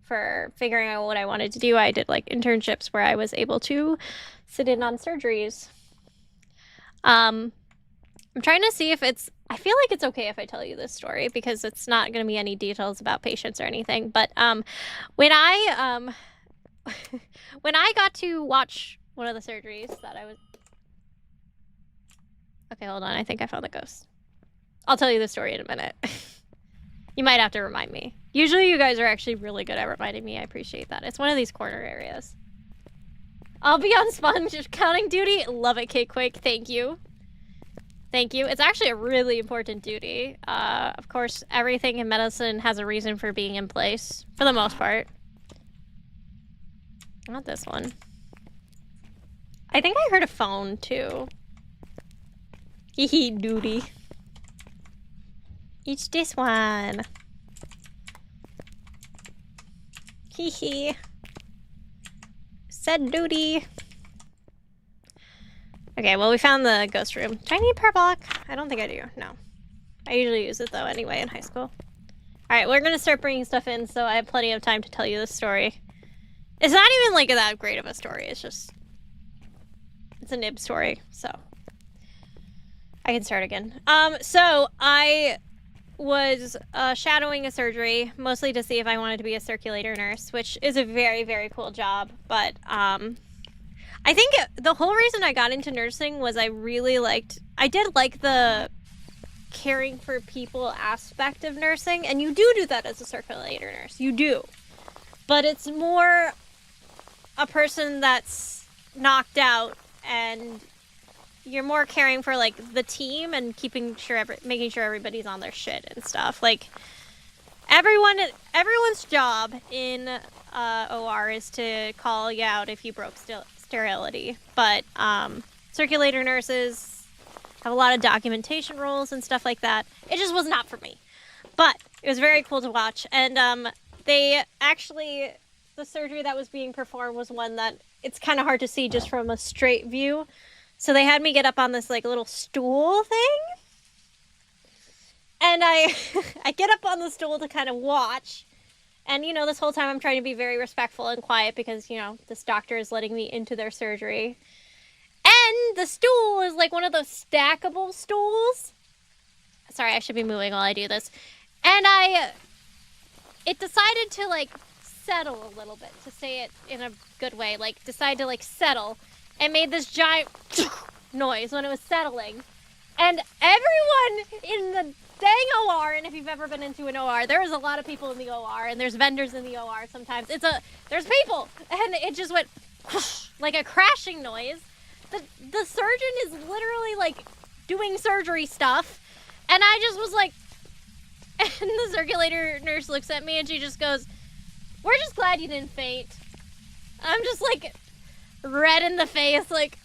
for figuring out what I wanted to do, I did like internships where I was able to sit in on surgeries. I'm trying to see if I feel like it's okay if I tell you this story because it's not going to be any details about patients or anything. But when I got to watch one of the surgeries that I was... Okay, hold on. I think I found the ghost. I'll tell you the story in a minute. You might have to remind me. Usually you guys are actually really good at reminding me. I appreciate that. It's one of these corner areas. I'll be on sponge counting duty. Love it, K-Quake. Thank you. Thank you. It's actually a really important duty. Of course, everything in medicine has a reason for being in place, for the most part. Not this one. I think I heard a phone, too. Hee duty. Each this one. Hee. Said duty. Okay, well, we found the ghost room. Do I need parabolic? I don't think I do. No. I usually use it, though, anyway, in high school. Alright, we're gonna start bringing stuff in, so I have plenty of time to tell you this story. It's not even, like, that great of a story. It's just... It's a nib story, so... I can start again. So, I was shadowing a surgery, mostly to see if I wanted to be a circulator nurse, which is a very, very cool job, but, I think the whole reason I got into nursing was I did like the caring for people aspect of nursing, and you do that as a circulator nurse, you do. But it's more a person that's knocked out, and you're more caring for, like, the team and making sure everybody's on their shit and stuff. Like, everyone's job in OR is to call you out if you broke sterility, but circulator nurses have a lot of documentation roles and stuff like that. It just was not for me, but it was very cool to watch. And the surgery that was being performed was one that it's kind of hard to see just from a straight view, So they had me get up on this like little stool thing. And I I get up on the stool to kind of watch. And, you know, this whole time I'm trying to be very respectful and quiet because, you know, this doctor is letting me into their surgery. And the stool is like one of those stackable stools. Sorry, I should be moving while I do this. And it decided to like settle a little bit, to say it in a good way, like decide to like settle, and made this giant noise when it was settling. And everyone in the dang OR, and if you've ever been into an OR, there's a lot of people in the OR, and there's vendors in the OR sometimes. There's people, and it just went like a crashing noise. The surgeon is literally like doing surgery stuff, and I just was like, and the circulator nurse looks at me and she just goes, "We're just glad you didn't faint." I'm just like red in the face, like,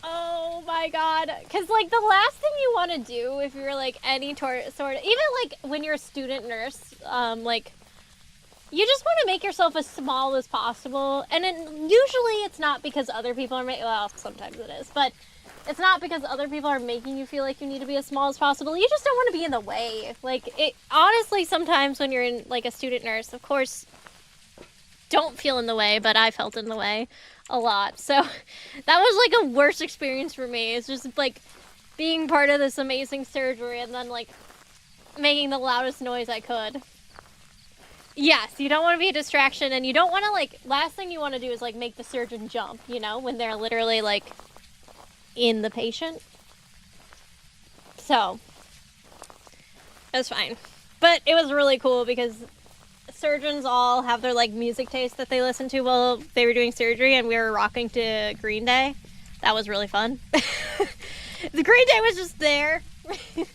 oh my god. Because like the last thing you want to do if you're like any sort of, even like when you're a student nurse, like you just want to make yourself as small as possible. And usually it's not because other people are well, sometimes it is, but it's not because other people are making you feel like you need to be as small as possible. You just don't want to be in the way. Like, it honestly, sometimes when you're in like a student nurse, of course, don't feel in the way, but I felt in the way a lot. So that was like a worse experience for me. It's just like being part of this amazing surgery and then like making the loudest noise I could. Yes, you don't want to be a distraction, and you don't want to like, last thing you want to do is like make the surgeon jump, you know, when they're literally like in the patient. So it was fine, but it was really cool because surgeons all have their like music taste that they listen to while they were doing surgery, and we were rocking to Green Day. That was really fun. The Green Day was just there. And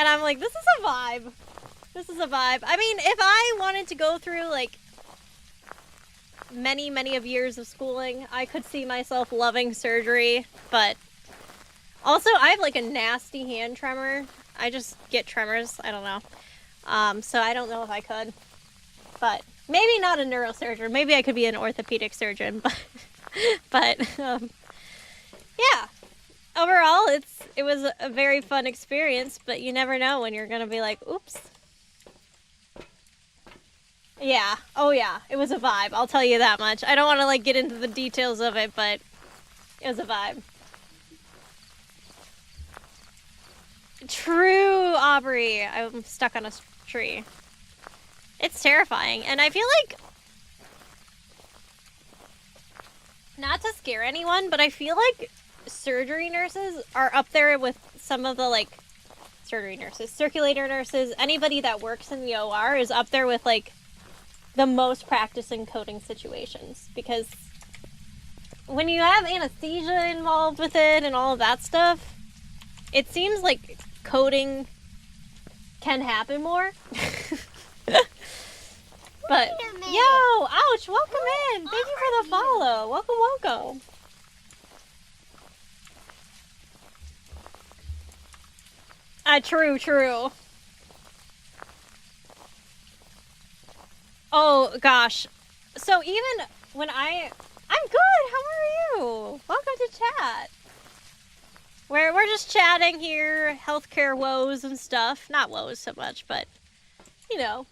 I'm like, this is a vibe. This is a vibe. I mean, if I wanted to go through like many of years of schooling, I could see myself loving surgery, but also I have like a nasty hand tremor. I just get tremors, I don't know. So I don't know if I could, but maybe not a neurosurgeon. Maybe I could be an orthopedic surgeon, but yeah. Overall, it was a very fun experience, but you never know when you're gonna be like, oops. Yeah. Oh, yeah. It was a vibe. I'll tell you that much. I don't want to, like, get into the details of it, but it was a vibe. True, Aubrey. I'm stuck on a tree. It's terrifying. And I feel like, not to scare anyone, but I feel like surgery nurses are up there with some of the, like, surgery nurses, circulator nurses, anybody that works in the OR is up there with, like, the most practice in coding situations, because when you have anesthesia involved with it and all of that stuff, it seems like coding can happen more. But yo, ouch, welcome in. Thank you for the follow. Welcome. True. Oh, gosh. So even when I'm good. How are you? Welcome to chat. We're just chatting here, healthcare woes and stuff. Not woes so much, but, you know.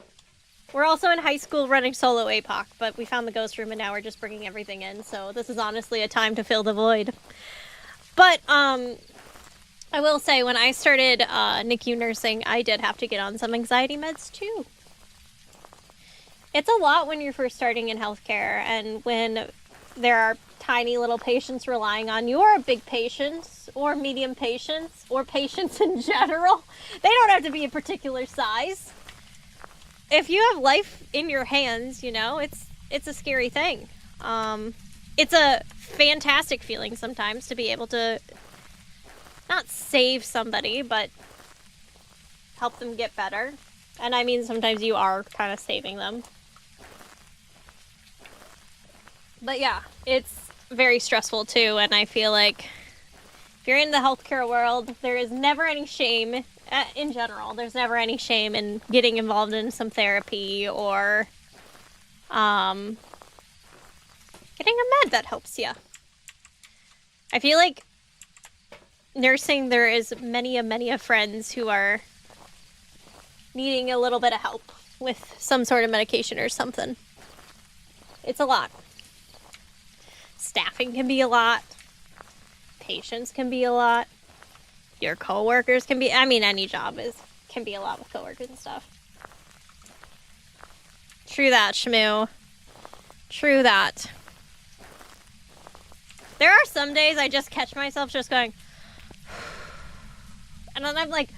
We're also in high school running solo APOC, but we found the ghost room and now we're just bringing everything in. So this is honestly a time to fill the void. But, I will say, when I started NICU nursing, I did have to get on some anxiety meds too. It's a lot when you're first starting in healthcare, and when there are tiny little patients relying on you, or big patients, or medium patients, or patients in general. They don't have to be a particular size. If you have life in your hands, you know, it's a scary thing. It's a fantastic feeling sometimes to be able to not save somebody, but help them get better. And I mean, sometimes you are kind of saving them. But yeah, it's very stressful too, and I feel like if you're in the healthcare world, there is never any shame, in general, there's never any shame in getting involved in some therapy or getting a med that helps you. I feel like nursing, there is many a friends who are needing a little bit of help with some sort of medication or something. It's a lot. Staffing can be a lot. Patients can be a lot. Your coworkers can be, I mean, any job can be a lot with coworkers and stuff. True that, Shamu. True that. There are some days I just catch myself just going, and then I'm like,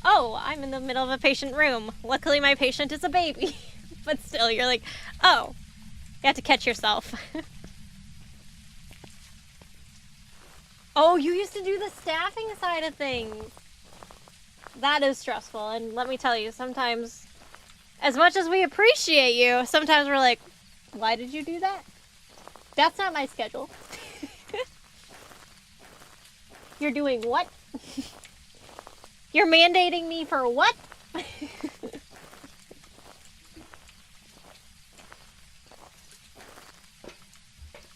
oh, I'm in the middle of a patient room. Luckily my patient is a baby. But still, you're like, oh, you have to catch yourself. Oh, you used to do the staffing side of things. That is stressful. And let me tell you, sometimes, as much as we appreciate you, sometimes we're like, why did you do that? That's not my schedule. You're doing what? You're mandating me for what?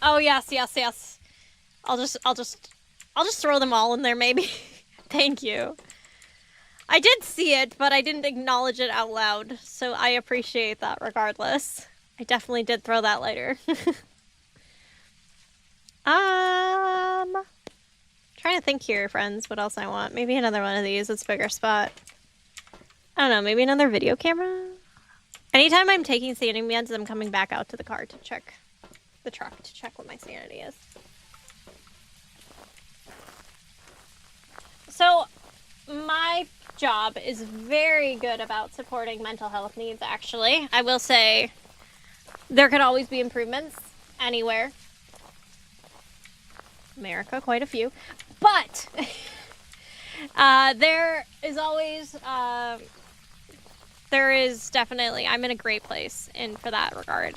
Oh, yes. I'll just throw them all in there, maybe. Thank you. I did see it, but I didn't acknowledge it out loud, so I appreciate that regardless. I definitely did throw that later. Trying to think here, friends, what else I want. Maybe another one of these. It's a bigger spot. I don't know, maybe another video camera? Anytime I'm taking sanity meds, I'm coming back out to the car to check the truck to check what my sanity is. So, my job is very good about supporting mental health needs, actually. I will say there could always be improvements anywhere. America, quite a few. But there is always, there is definitely, I'm in a great place for that regard.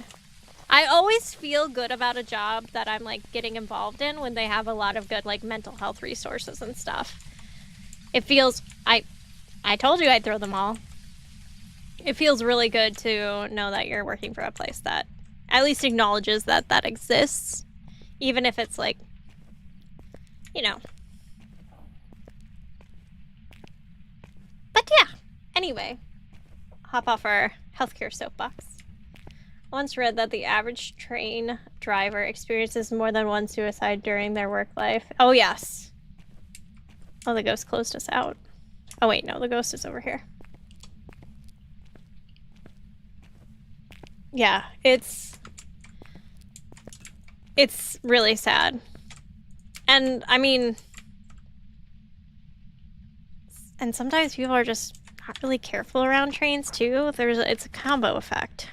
I always feel good about a job that I'm like getting involved in when they have a lot of good like mental health resources and stuff. It feels, I told you I'd throw them all. It feels really good to know that you're working for a place that at least acknowledges that that exists. Even if it's like, you know. But yeah, anyway. Hop off our healthcare soapbox. I once read that the average train driver experiences more than one suicide during their work life. Oh, yes. Oh, the ghost closed us out. Oh, wait, no, the ghost is over here. Yeah, it's really sad. And, I mean, and sometimes people are just not really careful around trains, too. It's a combo effect.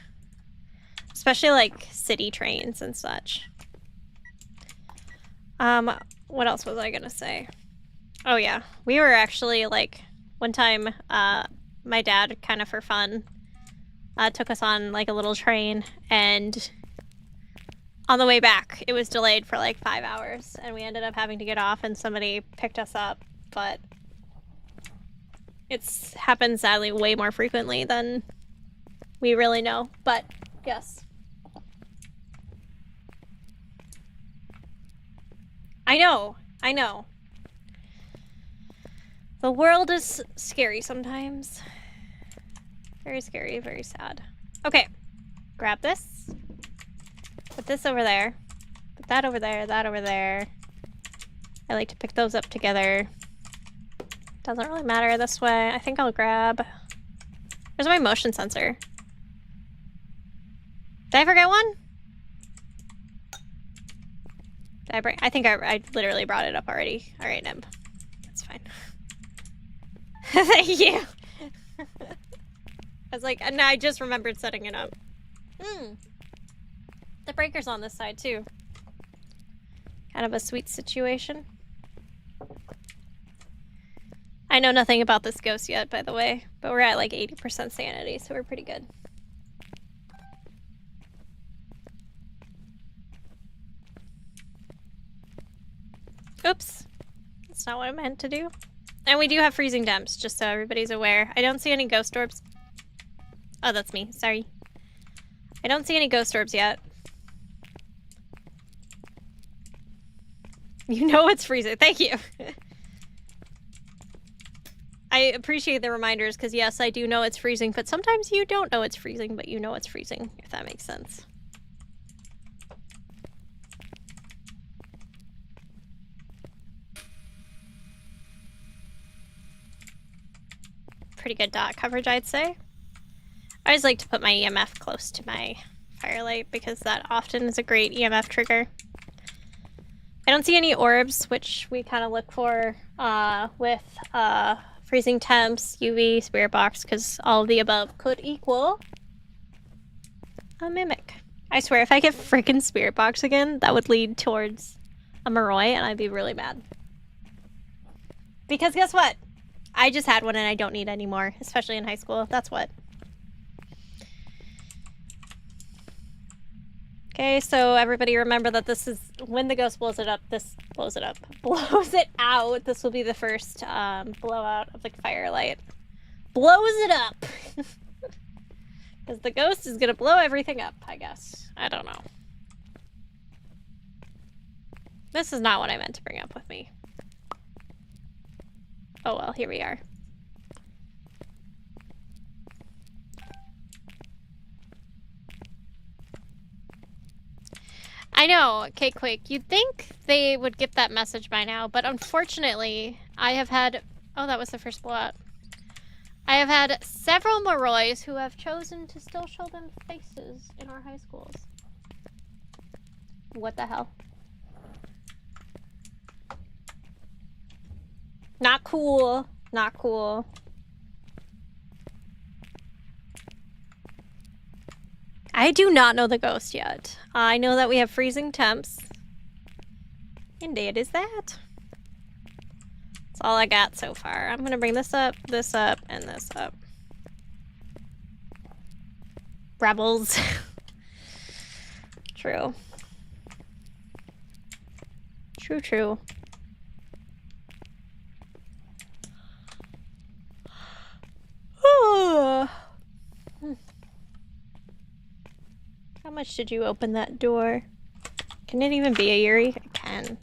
Especially, like, city trains and such. What else was I gonna say? Oh, yeah. We were actually, like, one time, my dad, kind of for fun, took us on, like, a little train, and on the way back, it was delayed for, like, 5 hours, and we ended up having to get off, and somebody picked us up, but it's happened, sadly, way more frequently than we really know, but, yes. I know. The world is scary sometimes. Very scary, very sad. Okay, grab this. Put this over there. Put that over there, that over there. I like to pick those up together. Doesn't really matter this way. I think I'll grab... Where's my motion sensor? Did I forget one? I think I literally brought it up already. Alright, Neb. That's fine. Thank you! I was like, and I just remembered setting it up. The breaker's on this side, too. Kind of a sweet situation. I know nothing about this ghost yet, by the way, but we're at like 80% sanity, so we're pretty good. Oops. That's not what I meant to do. And we do have freezing temps, just so everybody's aware. I don't see any ghost orbs. Oh, that's me. Sorry. I don't see any ghost orbs yet. You know it's freezing. Thank you. I appreciate the reminders because, yes, I do know it's freezing, but sometimes you don't know it's freezing, but you know it's freezing, if that makes sense. Pretty good dot coverage, I'd say. I always like to put my EMF close to my firelight because that often is a great EMF trigger. I don't see any orbs, which we kind of look for with freezing temps, UV, spirit box, because all of the above could equal a mimic. I swear, if I get freaking spirit box again, that would lead towards a Moroi, and I'd be really mad. Because guess what? I just had one and I don't need any more, especially in high school. That's what. Okay, so everybody remember that this is when the ghost blows it up. This blows it up, blows it out. This will be the first blowout of the firelight. Blows it up, because the ghost is gonna blow everything up. I guess. I don't know. This is not what I meant to bring up with me. Oh well, here we are. I know, K-Quake, you'd think they would get that message by now, but unfortunately, I have had... Oh, that was the first blowout. I have had several Morois who have chosen to still show them faces in our high schools. What the hell? Not cool. Not cool. I do not know the ghost yet. I know that we have freezing temps. And it is that. That's all I got so far. I'm gonna bring this up, and this up. Rebels. True. True. How much did you open that door? Can it even be a Yuri? It can.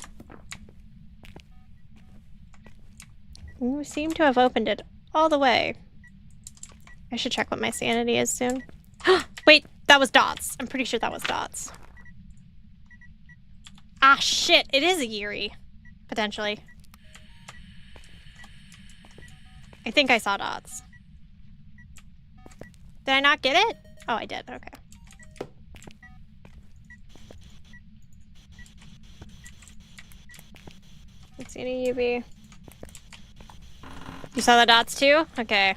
You seem to have opened it all the way. I should check what my sanity is soon. Wait, that was dots. I'm pretty sure that was dots. Ah, shit. It is a Yuri. Potentially. I think I saw dots. Did I not get it? Oh, I did. Okay. Let's see any UV. You saw the dots too? Okay.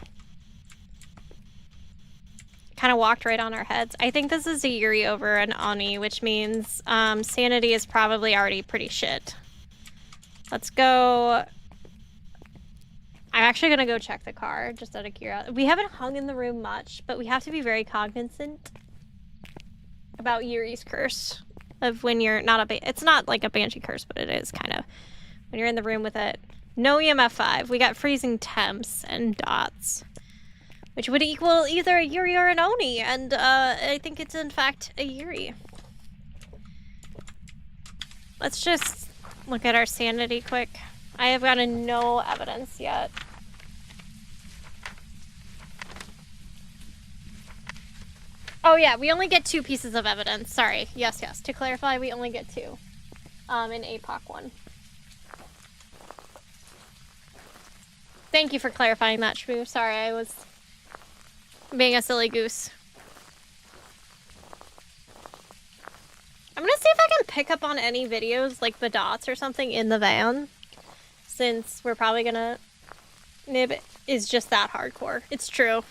Kind of walked right on our heads. I think this is a Yuri over an Oni, which means sanity is probably already pretty shit. Let's go... I'm actually gonna go check the car, just out of curiosity. We haven't hung in the room much, but we have to be very cognizant about Yuri's curse. Of when you're not a... It's not like a Banshee curse, but it is kind of... When you're in the room with it. No EMF 5. We got freezing temps and dots. Which would equal either a Yuri or an Oni. And I think it's in fact a Yuri. Let's just look at our sanity quick. I have gotten no evidence yet. Oh yeah, we only get 2 pieces of evidence. Sorry. Yes. To clarify, we only get 2. In APOC 1. Thank you for clarifying that, Shmoo. Sorry, I was being a silly goose. I'm gonna see if I can pick up on any videos, like the dots or something, in the van. Since we're probably gonna... Nib is just that hardcore. It's true.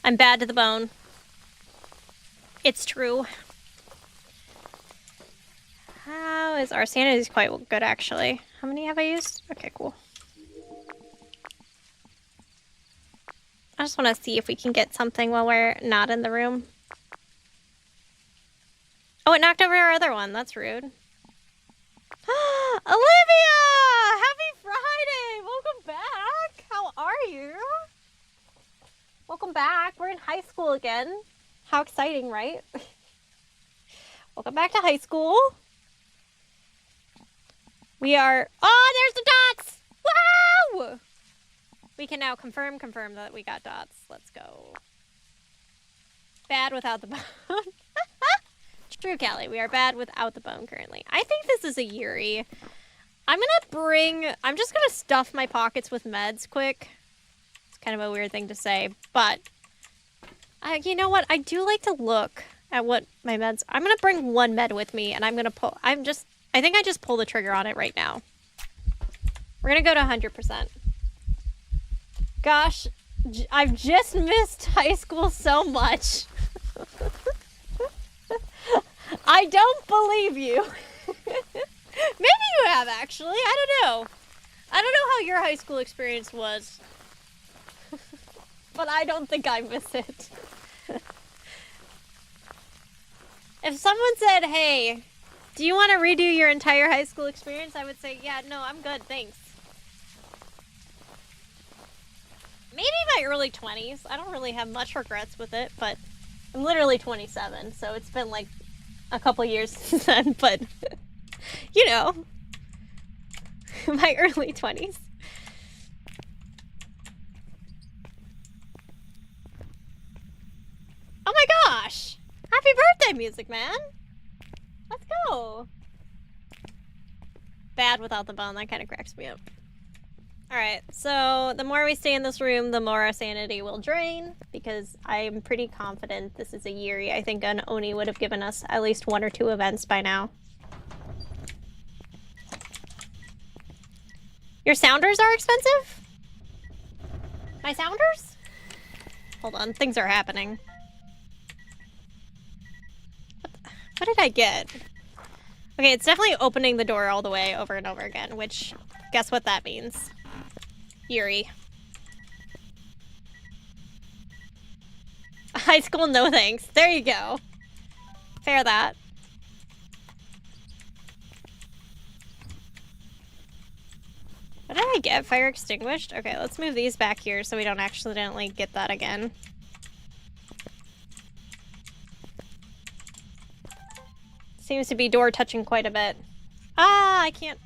I'm bad to the bone. It's true. How is... Our sanity is quite good, actually. How many have I used? Okay, cool. I just want to see if we can get something while we're not in the room. Oh, it knocked over our other one. That's rude. Olivia! Happy Friday! Welcome back! How are you? Welcome back. We're in high school again. How exciting, right? Welcome back to high school. We are... Oh, there's the dots! Wow! We can now confirm that we got dots. Let's go. Bad without the bone. True, Callie. We are bad without the bone currently. I think this is a Yuri. I'm just gonna stuff my pockets with meds quick. It's kind of a weird thing to say, but... you know what? I do like to look at what my meds... I'm gonna bring one med with me, and I'm gonna pull... I think I just pull the trigger on it right now. We're gonna go to 100%. Gosh, I've just missed high school so much. I don't believe you. Maybe you have, actually. I don't know. I don't know how your high school experience was. But I don't think I miss it. If someone said, hey, do you want to redo your entire high school experience? I would say, yeah, no, I'm good, thanks. Maybe my early 20s. I don't really have much regrets with it, but I'm literally 27, so it's been like a couple years since then, but you know, my early 20s. Oh my gosh! Happy birthday music, man! Let's go! Bad without the bone, that kind of cracks me up. Alright, so the more we stay in this room, the more our sanity will drain, because I'm pretty confident this is a Yuri. I think an Oni would have given us at least 1 or 2 events by now. Your sounders are expensive? My sounders? Hold on, things are happening. What did I get? Okay, it's definitely opening the door all the way over and over again, which, guess what that means? Yuri. High school, no thanks. There you go. Fair that. What did I get? Fire extinguished? Okay, let's move these back here so we don't accidentally get that again. Seems to be door touching quite a bit. Ah, I can't...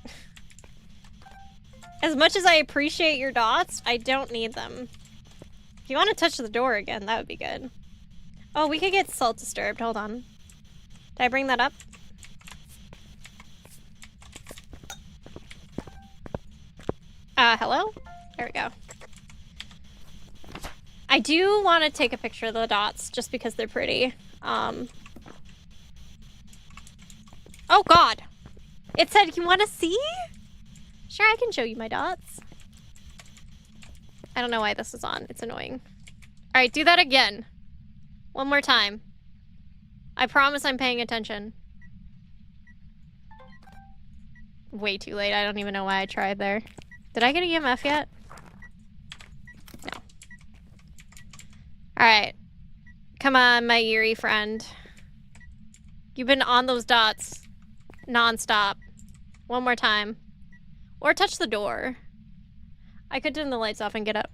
As much as I appreciate your dots, I don't need them. If you want to touch the door again, that would be good. Oh, we could get salt disturbed. Hold on. Did I bring that up? Hello? There we go. I do want to take a picture of the dots, just because they're pretty. Oh god! It said, you want to see? Sure, I can show you my dots. I don't know why this is on. It's annoying. Alright, do that again. One more time. I promise I'm paying attention. Way too late. I don't even know why I tried there. Did I get an EMF yet? No. Alright. Come on, my Yuri friend. You've been on those dots non-stop. One more time. Or touch the door. I could turn the lights off and get up.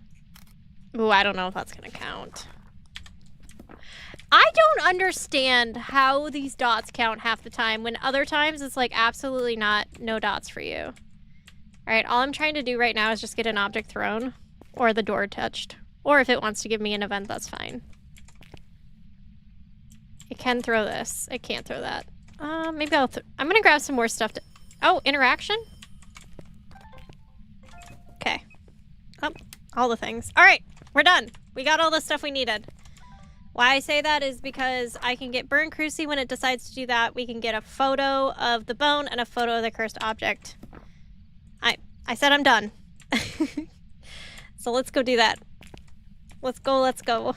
Ooh, I don't know if that's gonna count. I don't understand how these dots count half the time when other times it's like absolutely not, no dots for you. Alright, all I'm trying to do right now is just get an object thrown. Or the door touched. Or if it wants to give me an event, that's fine. It can throw this. It can't throw that. Maybe I'm gonna grab some more stuff to... Oh, interaction? Okay. Oh, all the things. Alright, we're done. We got all the stuff we needed. Why I say that is because I can get Burn Cruci when it decides to do that. We can get a photo of the bone and a photo of the cursed object. I said I'm done. So let's go do that. Let's go, let's go.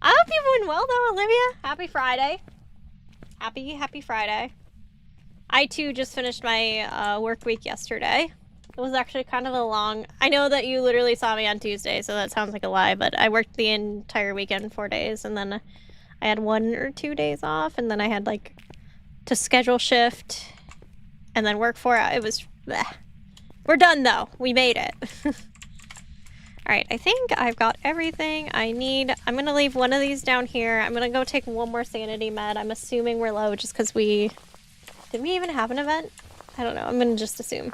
I hope you're doing well though, Olivia. Happy Friday. Happy Friday. I too just finished my work week yesterday. It was actually kind of a long... I know that you literally saw me on Tuesday, so that sounds like a lie, but I worked the entire weekend, 4 days, and then I had 1 or 2 days off, and then I had, like, to schedule shift, and then work 4 hours. It was... bleh. We're done, though. We made it. Alright, I think I've got everything I need. I'm gonna leave one of these down here. I'm gonna go take one more sanity med. I'm assuming we're low just because we... Did we even have an event? I don't know. I'm gonna just assume.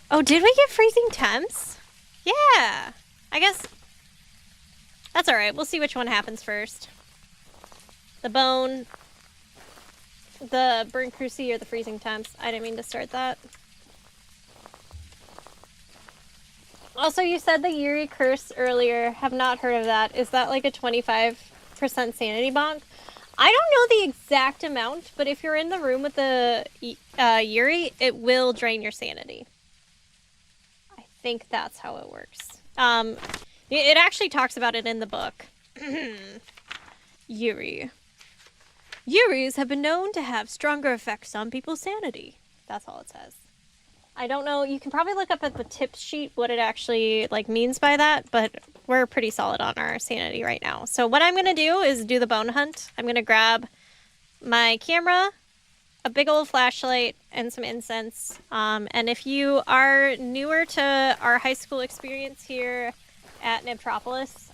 Oh, did we get freezing temps? Yeah. I guess that's all right. We'll see which one happens first. The bone, the burn cruci, or the freezing temps. I didn't mean to start that. Also, you said the Yuri curse earlier. Have not heard of that. Is that like a 25% sanity bonk? I don't know the exact amount, but if you're in the room with the Yuri, it will drain your sanity. I think that's how it works. It actually talks about it in the book. Yuri. Yuris have been known to have stronger effects on people's sanity. That's all it says. I don't know. You can probably look up at the tips sheet what it actually like means by that, but we're pretty solid on our sanity right now. So what I'm going to do is do the bone hunt. I'm going to grab my camera, a big old flashlight, and some incense. And if you are newer to our high school experience here at Nibtropolis,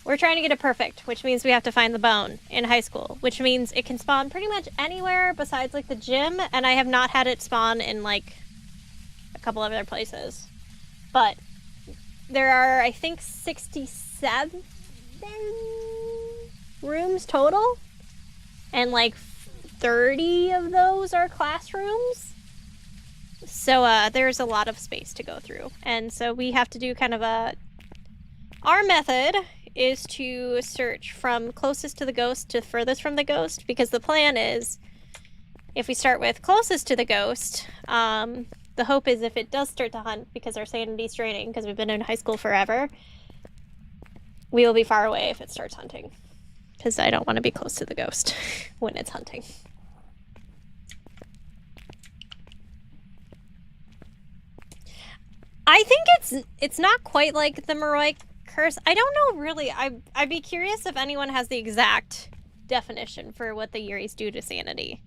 we're trying to get it perfect, which means we have to find the bone in high school, which means it can spawn pretty much anywhere besides like the gym, and I have not had it spawn in like a couple other places. But there are, I think, 67 rooms total, and like 30 of those are classrooms. So there's a lot of space to go through, and so we have to do kind of our method is to search from closest to the ghost to furthest from the ghost, because the plan is if we start with closest to the ghost, the hope is if it does start to hunt, because our sanity's draining because we've been in high school forever, we will be far away if it starts hunting, because I don't want to be close to the ghost when it's hunting. I think it's not quite like the Moroi curse. I don't know really. I'd be curious if anyone has the exact definition for what the Yuris do to sanity.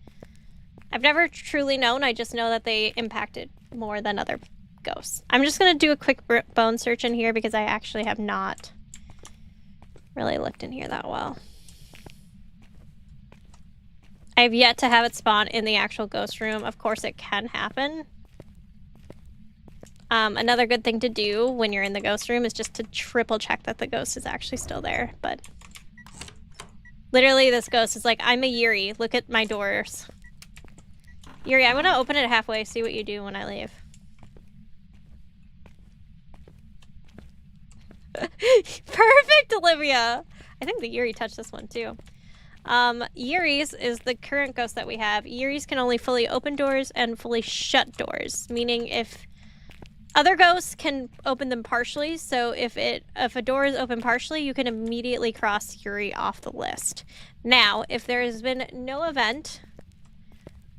I've never truly known. I just know that they impact it more than other ghosts. I'm just gonna do a quick bone search in here because I actually have not really looked in here that well. I've yet to have it spawn in the actual ghost room. Of course it can happen. Another good thing to do when you're in the ghost room is just to triple check that the ghost is actually still there, but literally this ghost is like, I'm a Yuri, look at my doors. Yuri, I'm gonna open it halfway, see what you do when I leave. Perfect, Olivia! I think the Yuri touched this one too. Yuri's is the current ghost that we have. Yuri's can only fully open doors and fully shut doors, meaning if other ghosts can open them partially, so if a door is open partially, you can immediately cross Yuri off the list. Now, if there has been no event,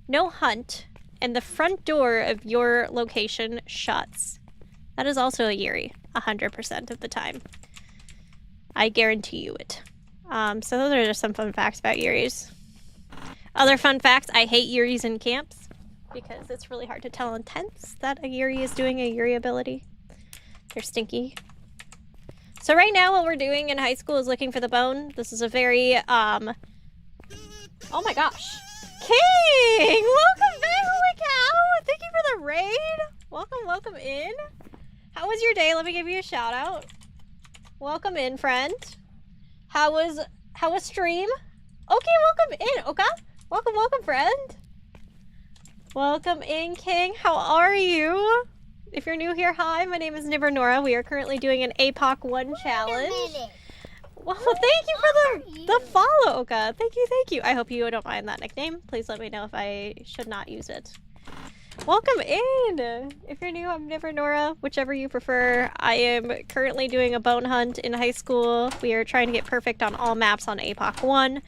no hunt, and the front door of your location shuts, that is also a Yuri, 100% of the time. I guarantee you it. So those are just some fun facts about Yuris. Other fun facts, I hate Yuris in camps, because it's really hard to tell in tents that a Yuri is doing a Yuri ability. They're stinky. So right now what we're doing in high school is looking for the bone. This is a very, oh my gosh. King! Welcome back! Holy cow! Thank you for the raid! Welcome in. How was your day? Let me give you a shout out. Welcome in, friend. How was stream? Okay, welcome in, Oka. Welcome, friend. Welcome in, King. How are you? If you're new here, hi. My name is Nora. We are currently doing an APOC 1 challenge. Well, thank you for the follow, Oka. Thank you. I hope you don't mind that nickname. Please let me know if I should not use it. Welcome in. If you're new, I'm Nora. Whichever you prefer. I am currently doing a bone hunt in high school. We are trying to get perfect on all maps on APOC 1.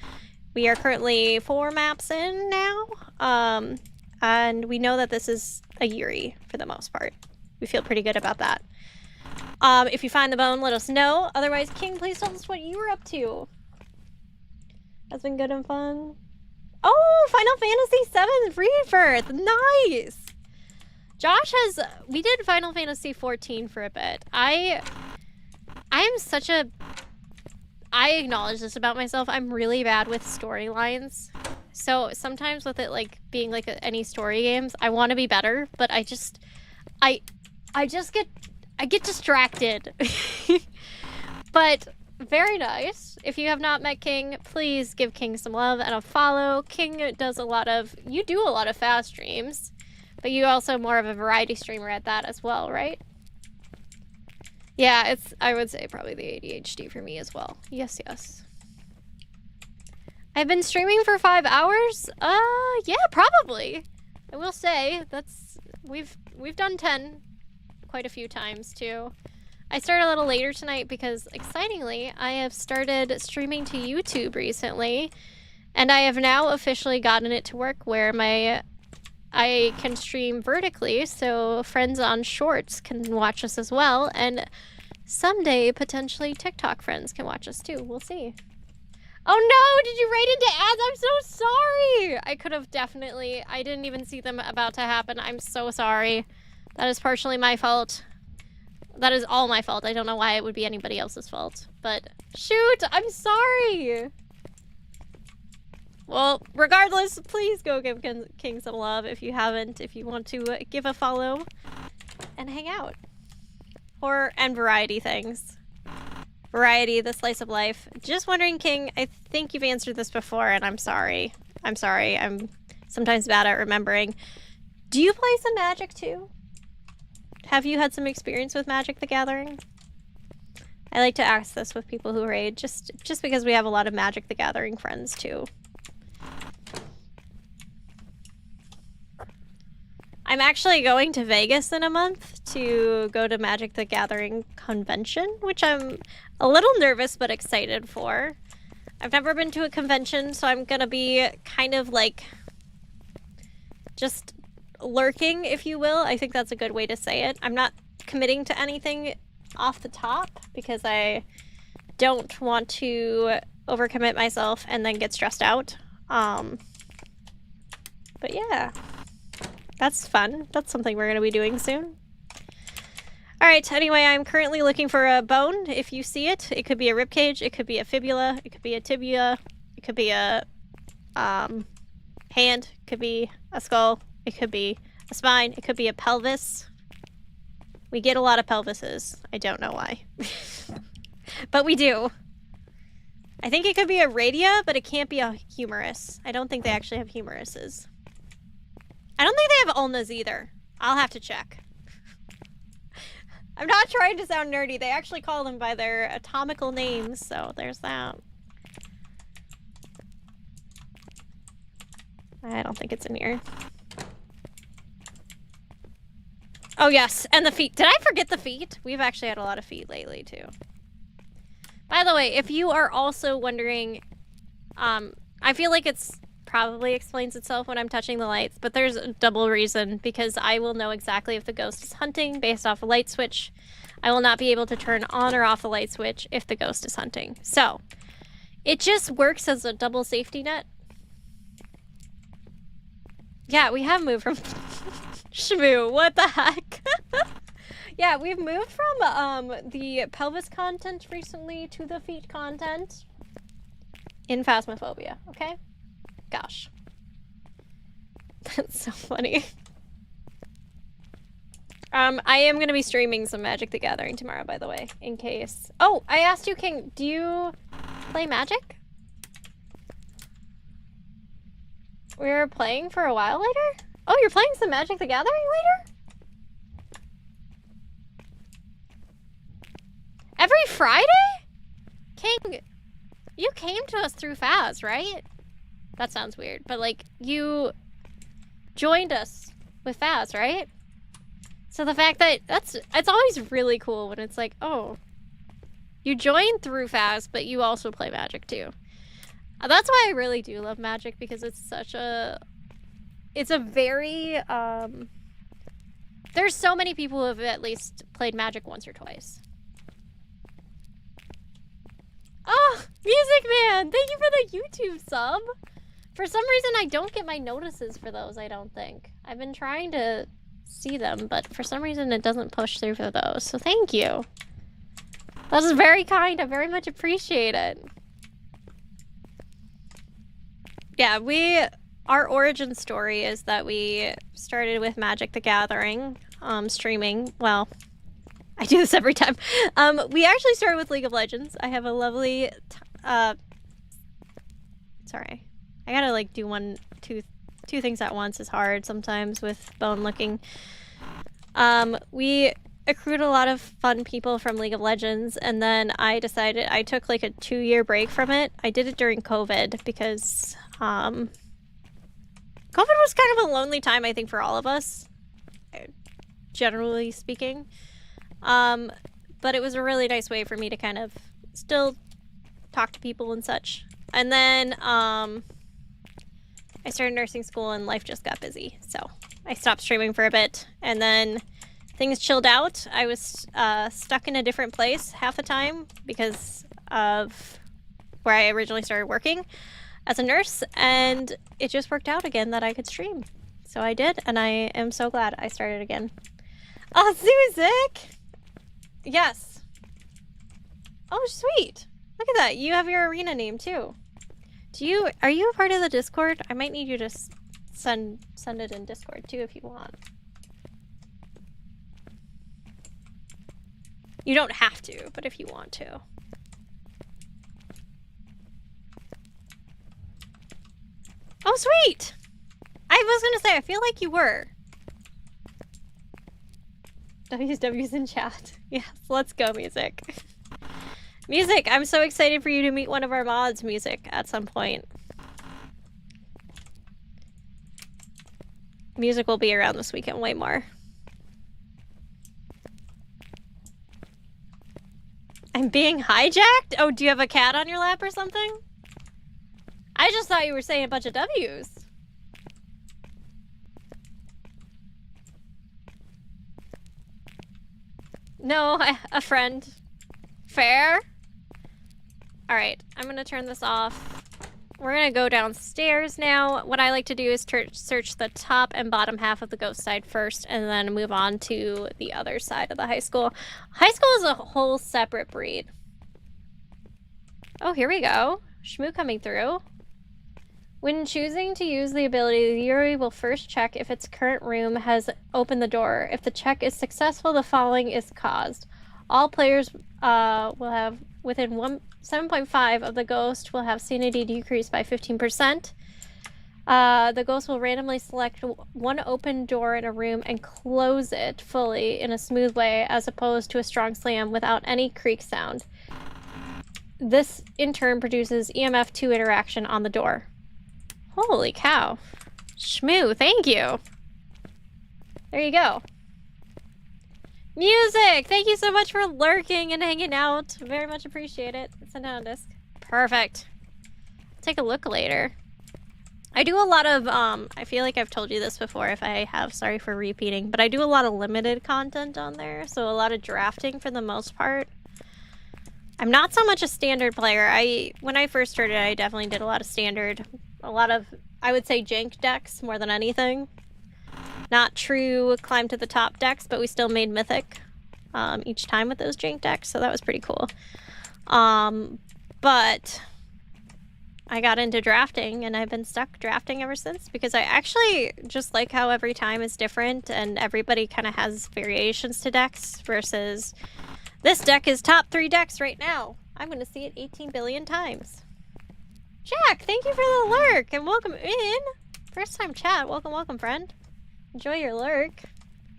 We are currently 4 maps in now. And we know that this is a Yuri for the most part. We feel pretty good about that. If you find the bone, let us know. Otherwise, King, please tell us what you were up to. That's been good and fun. Oh, Final Fantasy VII Rebirth. Nice. Josh we did Final Fantasy 14 for a bit. I acknowledge this about myself. I'm really bad with storylines. So sometimes with it like being like any story games, I want to be better, but I get distracted. But very nice. If you have not met King, please give King some love and a follow. King does you do a lot of fast streams, but you also more of a variety streamer at that as well, right? Yeah, I would say probably the ADHD for me as well. Yes, yes. I've been streaming for 5 hours? Yeah, probably. I will say, we've done 10 quite a few times too. I started a little later tonight because, excitingly, I have started streaming to YouTube recently, and I have now officially gotten it to work where I can stream vertically, so friends on Shorts can watch us as well, and someday, potentially, TikTok friends can watch us too. We'll see. Oh no! Did you write into ads? I'm so sorry! I could have definitely... I didn't even see them about to happen. I'm so sorry. That is partially my fault. That is all my fault. I don't know why it would be anybody else's fault. But, shoot! I'm sorry! Well, regardless, please go give King some love if you haven't. If you want to give a follow and hang out. And variety things. Variety, the slice of life. Just wondering, King, I think you've answered this before, and I'm sorry. I'm sorry. I'm sometimes bad at remembering. Do you play some Magic too? Have you had some experience with Magic the Gathering? I like to ask this with people who raid, just because we have a lot of Magic the Gathering friends too. I'm actually going to Vegas in a month to go to Magic the Gathering convention, which I'm a little nervous but excited for. I've never been to a convention, so I'm gonna be kind of like just lurking, if you will. I think that's a good way to say it. I'm not committing to anything off the top because I don't want to overcommit myself and then get stressed out. But yeah. That's fun. That's something we're going to be doing soon. Alright, anyway, I'm currently looking for a bone. If you see it, it could be a ribcage, it could be a fibula, it could be a tibia, it could be a hand, it could be a skull, it could be a spine, it could be a pelvis. We get a lot of pelvises. I don't know why. But we do. I think it could be a radia, but it can't be a humerus. I don't think they actually have humeruses. I don't think they have ulnas either. I'll have to check. I'm not trying to sound nerdy. They actually call them by their anatomical names, so there's that. I don't think it's in here. Oh yes, and the feet. Did I forget the feet? We've actually had a lot of feet lately too. By the way, if you are also wondering, I feel like it's probably explains itself when I'm touching the lights, but there's a double reason, because I will know exactly if the ghost is hunting based off a light switch. I will not be able to turn on or off the light switch if the ghost is hunting. So, it just works as a double safety net. Yeah, we have moved from Shmoo, what the heck? Yeah, we've moved from the pelvis content recently to the feet content in Phasmophobia, okay? Gosh. That's so funny. I am going to be streaming some Magic the Gathering tomorrow, by the way, in case... Oh, I asked you, King, do you play Magic? We were playing for a while later? Oh, you're playing some Magic the Gathering later? Every Friday? King, you came to us through Phas, right? That sounds weird, but like, you joined us with Phas, right? So the fact that it's always really cool when it's like, oh, you joined through Phas, but you also play Magic too. That's why I really do love Magic, because it's such a, it's a very, there's so many people who have at least played Magic once or twice. Oh, Music Man, thank you for the YouTube sub. For some reason, I don't get my notices for those, I don't think. I've been trying to see them, but for some reason it doesn't push through for those, so thank you. That is very kind, I very much appreciate it. Yeah, our origin story is that we started with Magic the Gathering, streaming. Well, I do this every time. We actually started with League of Legends. I have a lovely, sorry. I gotta like do two things at once is hard sometimes with bone looking. We accrued a lot of fun people from League of Legends, and then I decided I took like a 2-year break from it. I did it during COVID because COVID was kind of a lonely time, I think, for all of us, generally speaking. But it was a really nice way for me to kind of still talk to people and such. And then I started nursing school and life just got busy, so I stopped streaming for a bit, and then things chilled out. I was stuck in a different place half the time because of where I originally started working as a nurse, and it just worked out again that I could stream. So I did, and I am so glad I started again. Oh, Zuzik! Yes. Oh, sweet. Look at that. You have your arena name too. Are you a part of the Discord? I might need you to send it in Discord too if you want. You don't have to, but if you want to. Oh, sweet! I was gonna say, I feel like you were. W's in chat. Yes, let's go, Music. Music, I'm so excited for you to meet one of our mods, Music, at some point. Music will be around this weekend way more. I'm being hijacked? Oh, do you have a cat on your lap or something? I just thought you were saying a bunch of W's. No, a friend. Fair? Alright, I'm gonna turn this off. We're gonna go downstairs now. What I like to do is search the top and bottom half of the ghost side first, and then move on to the other side of the high school. High school is a whole separate breed. Oh, here we go. Shmoo coming through. When choosing to use the ability, the Yuri will first check if its current room has opened the door. If the check is successful, the following is caused. All players will have within 7.5 of the ghost will have sanity decreased by 15%. The ghost will randomly select one open door in a room and close it fully in a smooth way, as opposed to a strong slam without any creak sound. This in turn produces EMF 2 interaction on the door. Holy cow. Shmoo, thank you. There you go. Music! Thank you so much for lurking and hanging out. Very much appreciate it. Send out a disc. Perfect. Take a look later. I do a lot of, I feel like I've told you this before. If I have, sorry for repeating. But I do a lot of limited content on there. So a lot of drafting for the most part. I'm not so much a standard player. When I first started, I definitely did a lot of standard. A lot of, I would say, jank decks more than anything. Not true climb to the top decks, but we still made mythic each time with those jank decks, so that was pretty cool. But I got into drafting, and I've been stuck drafting ever since, because I actually just like how every time is different, and everybody kind of has variations to decks, versus this deck is top 3 decks right now. I'm going to see it 18 billion times. Jack, thank you for the lurk, and welcome in. First time chat. Welcome, welcome, friend. Enjoy your lurk.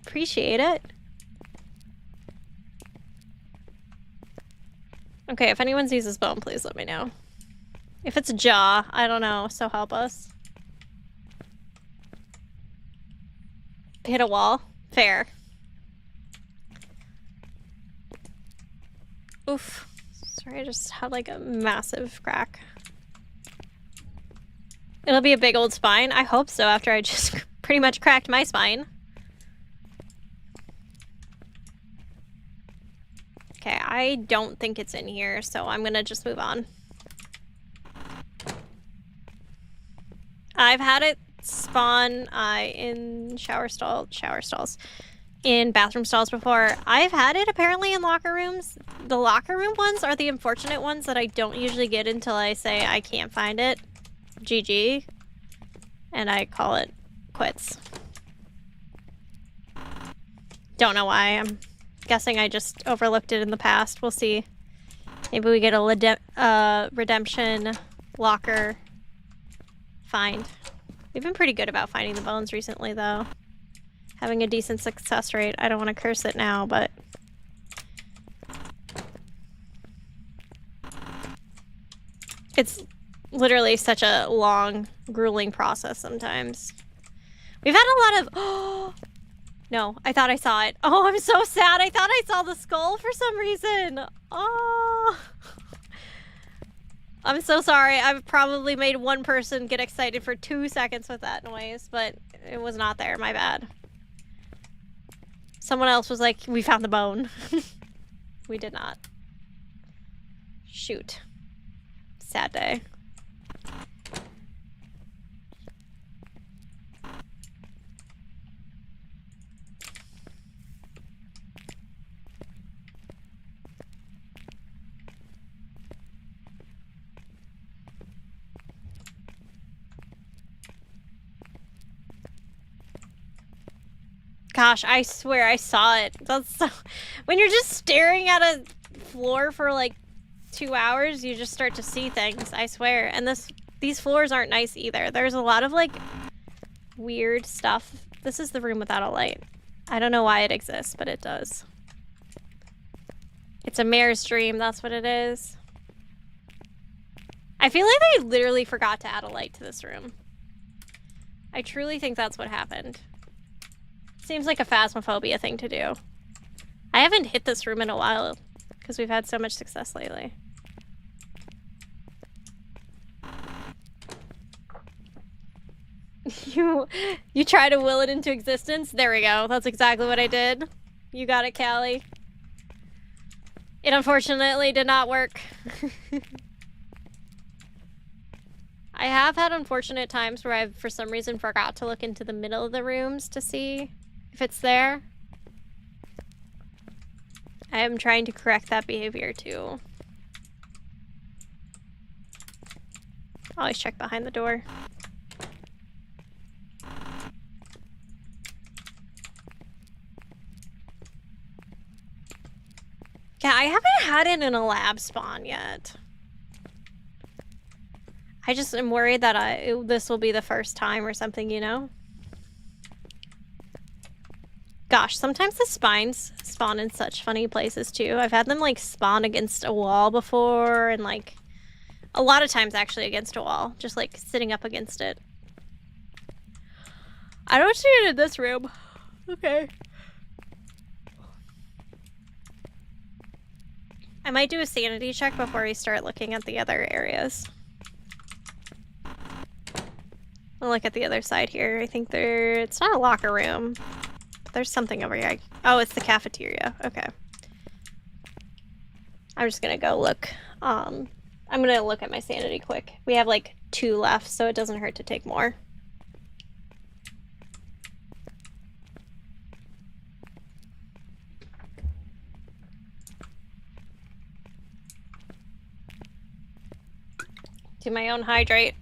Appreciate it. Okay, if anyone sees this bone, please let me know. If it's a jaw, I don't know, so help us. Hit a wall. Fair. Oof. Sorry, I just had like a massive crack. It'll be a big old spine. I hope so, after I just pretty much cracked my spine. Okay, I don't think it's in here, so I'm gonna just move on. I've had it spawn in shower stalls, in bathroom stalls before. I've had it apparently in locker rooms. The locker room ones are the unfortunate ones that I don't usually get until I say I can't find it. GG, and I call it quits. Don't know why. I'm guessing I just overlooked it in the past. We'll see. Maybe we get a redemption locker find. We've been pretty good about finding the bones recently, though. Having a decent success rate. I don't want to curse it now, but... it's literally such a long, grueling process sometimes. We've had a lot of... oh! No, I thought I saw it. Oh, I'm so sad. I thought I saw the skull for some reason. Oh... I'm so sorry. I've probably made one person get excited for 2 seconds with that noise, but it was not there. My bad. Someone else was like, we found the bone. We did not. Shoot. Sad day. Gosh, I swear I saw it. That's so... when you're just staring at a floor for like 2 hours, you just start to see things, I swear. And these floors aren't nice either. There's a lot of like weird stuff. This is the room without a light. I don't know why it exists, but it does. It's a mayor's dream, that's what it is. I feel like they literally forgot to add a light to this room. I truly think that's what happened. Seems like a phasmophobia thing to do. I haven't hit this room in a while because we've had so much success lately. You try to will it into existence? There we go. That's exactly what I did. You got it, Callie. It unfortunately did not work. I have had unfortunate times where I've, for some reason, forgot to look into the middle of the rooms to see if it's there. I am trying to correct that behavior too. Always check behind the door. Yeah, I haven't had it in a lab spawn yet. I just am worried that this will be the first time or something, you know? Gosh, sometimes the spines spawn in such funny places too. I've had them like spawn against a wall before, and like a lot of times actually against a wall, just like sitting up against it. I don't see it in this room. Okay. I might do a sanity check before we start looking at the other areas. I'll look at the other side here. I think it's not a locker room. There's something over here. Oh, it's the cafeteria. Okay. I'm just gonna go look. I'm gonna look at my sanity quick. We have like 2 left, so it doesn't hurt to take more. Do my own hydrate.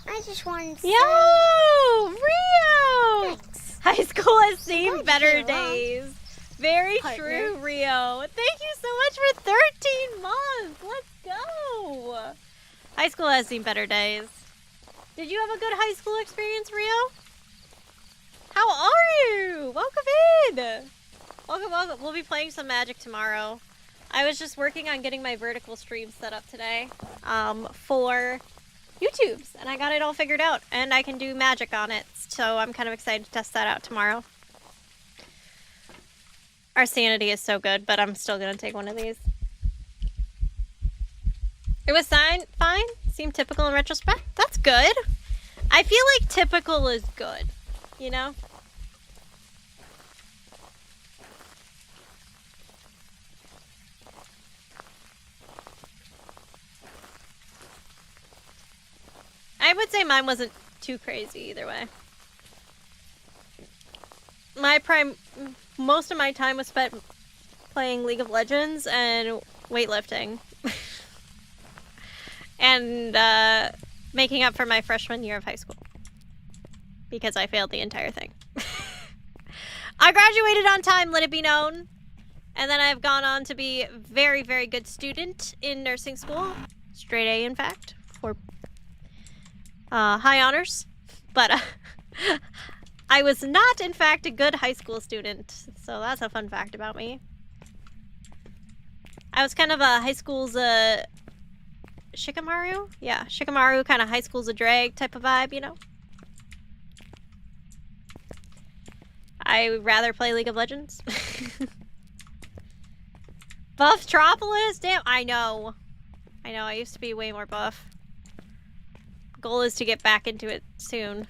I just wanted to say... Yo! Rio! Thanks. High school has seen Good better deal, days. Very Partner. true, Rio. Thank you so much for 13 months. Let's go. High school has seen better days. Did you have a good high school experience, Rio? How are you? Welcome in. Welcome, welcome. We'll be playing some Magic tomorrow. I was just working on getting my vertical stream set up today for YouTube's, and I got it all figured out, and I can do Magic on it, so I'm kind of excited to test that out tomorrow. Our sanity is so good, but I'm still gonna take one of these. It was fine. Seemed typical in retrospect. That's good. I feel like typical is good, you know? I would say mine wasn't too crazy either way. Most of my time was spent playing League of Legends and weightlifting. And making up for my freshman year of high school. Because I failed the entire thing. I graduated on time, let it be known. And then I've gone on to be a very, very good student in nursing school. Straight A, in fact. For high honors. But I was not, in fact, a good high school student. So that's a fun fact about me. I was kind of a high school's Shikamaru? Yeah, Shikamaru, kind of high school's a drag type of vibe, you know? I would rather play League of Legends. Bufftropolis? Damn, I know. I used to be way more buff. Goal is to get back into it soon.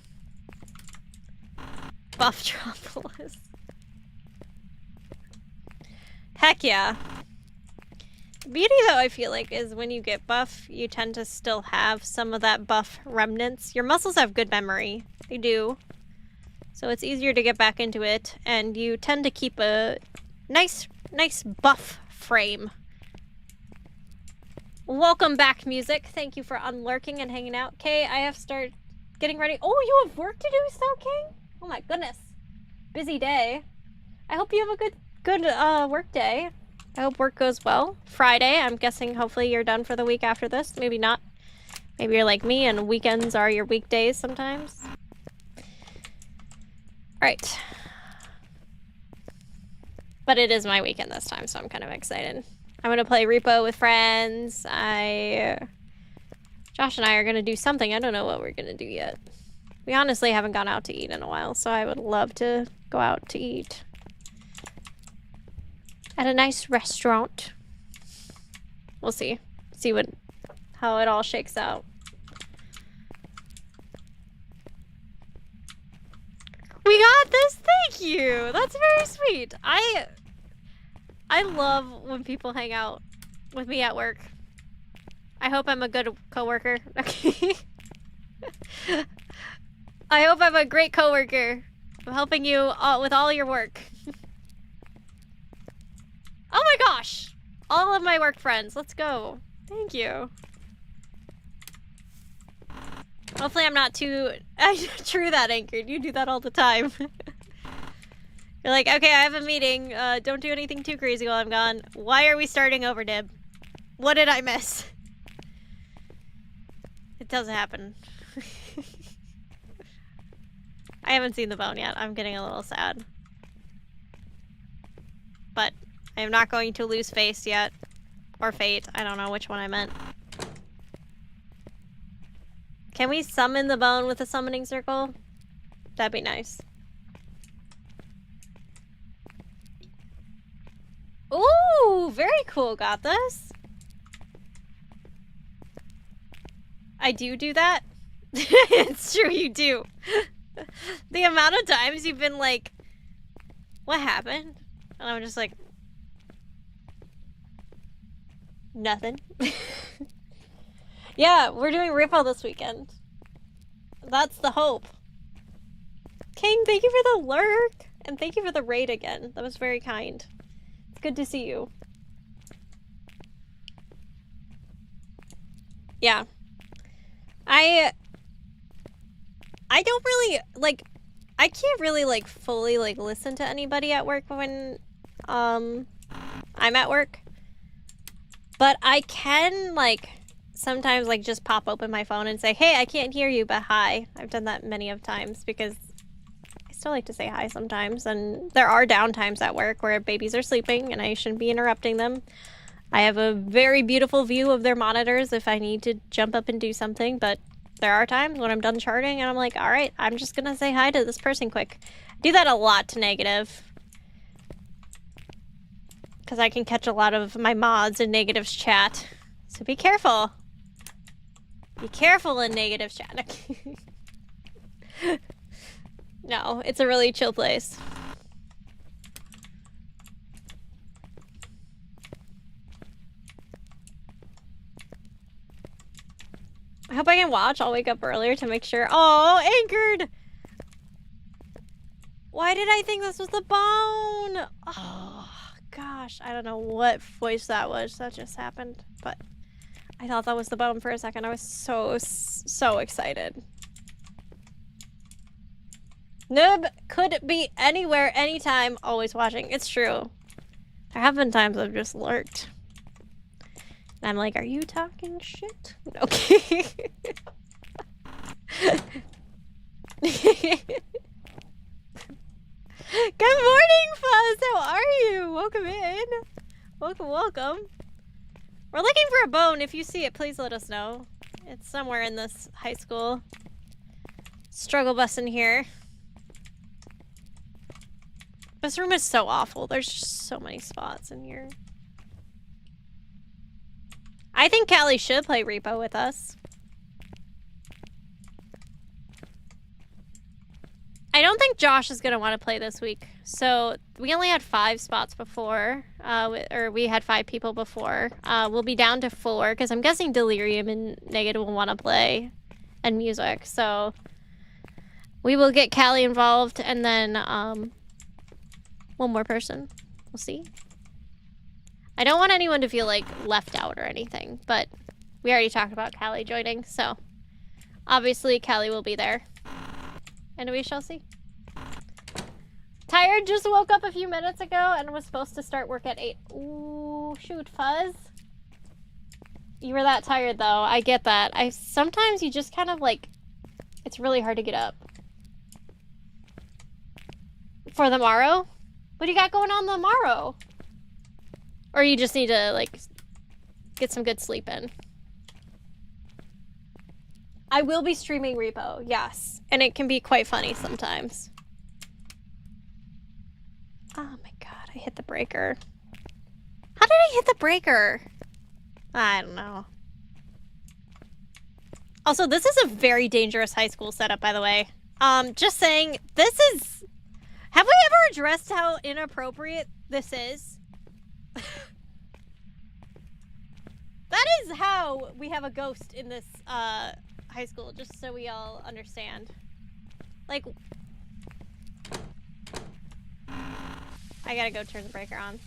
Bufftropolis. Heck yeah. The beauty, though, I feel like, is when you get buff, you tend to still have some of that buff remnants. Your muscles have good memory. They do. So it's easier to get back into it, and you tend to keep a nice buff frame. Welcome back, music. Thank you for unlurking and hanging out. Kay, I have to start getting ready. Oh, you have work to do still, King? Oh my goodness. Busy day. I hope you have a good work day. I hope work goes well. Friday, I'm guessing hopefully you're done for the week after this. Maybe not. Maybe you're like me and weekends are your weekdays sometimes. Alright. But it is my weekend this time, so I'm kind of excited. I'm gonna play Repo with friends. Josh and I are gonna do something. I don't know what we're gonna do yet. We honestly haven't gone out to eat in a while, so I would love to go out to eat. At a nice restaurant. We'll see. See how it all shakes out. We got this! Thank you! That's very sweet. I love when people hang out with me at work. I hope I'm a good coworker. Okay. I hope I'm a great coworker. I'm helping you with all your work. Oh my gosh! All of my work friends. Let's go. Thank you. Hopefully I'm not too true that anchored. You do that all the time. You're like, okay, I have a meeting. Don't do anything too crazy while I'm gone. Why are we starting over, Dib? What did I miss? It doesn't happen. I haven't seen the bone yet. I'm getting a little sad. But I am not going to lose face yet. Or fate. I don't know which one I meant. Can we summon the bone with a summoning circle? That'd be nice. Ooh, very cool. Got this. I do that. It's true, you do. The amount of times you've been like, what happened? And I'm just like, nothing. Yeah, we're doing Ripple this weekend. That's the hope. King, thank you for the lurk. And thank you for the raid again. That was very kind. It's good to see you. Yeah. I don't really, like, I can't really, like, fully, like, listen to anybody at work when, I'm at work. But I can, like, sometimes, like, just pop open my phone and say, hey, I can't hear you, but hi. I've done that many of times because I still like to say hi sometimes. And there are downtimes at work where babies are sleeping and I shouldn't be interrupting them. I have a very beautiful view of their monitors if I need to jump up and do something, but there are times when I'm done charting and I'm like, all right, I'm just gonna say hi to this person quick. I do that a lot to negative. Because I can catch a lot of my mods in negatives chat. So be careful. Be careful in negatives chat. No, it's a really chill place. I hope I can watch. I'll wake up earlier to make sure. Oh, anchored! Why did I think this was the bone? Oh, gosh. I don't know what voice that was that just happened, but I thought that was the bone for a second. I was so excited. Noob could be anywhere, anytime, always watching. It's true. There have been times I've just lurked. And I'm like, are you talking shit? Okay. Good morning, Phas! How are you? Welcome in. Welcome. We're looking for a bone. If you see it, please let us know. It's somewhere in this high school struggle bus in here. This room is so awful. There's just so many spots in here. I think Callie should play Repo with us. I don't think Josh is going to want to play this week. So we only had 5 spots before, or we had 5 people before. We'll be down to 4 because I'm guessing Delirium and Negative will want to play, and Music. So we will get Callie involved, and then one more person. We'll see. I don't want anyone to feel like left out or anything, but we already talked about Callie joining, so obviously Callie will be there. And we shall see. Tired, just woke up a few minutes ago and was supposed to start work at 8. Ooh, shoot, Phas. You were that tired though, I get that. Sometimes you just kind of like, it's really hard to get up. For the morrow? What do you got going on the morrow? Or you just need to like, get some good sleep in. I will be streaming Repo, yes. And it can be quite funny sometimes. Oh my god, I hit the breaker. How did I hit the breaker? I don't know. Also, this is a very dangerous high school setup, by the way. Just saying, this is... Have we ever addressed how inappropriate this is? That is how we have a ghost in this, high school, just so we all understand. Like, I gotta go turn the breaker on.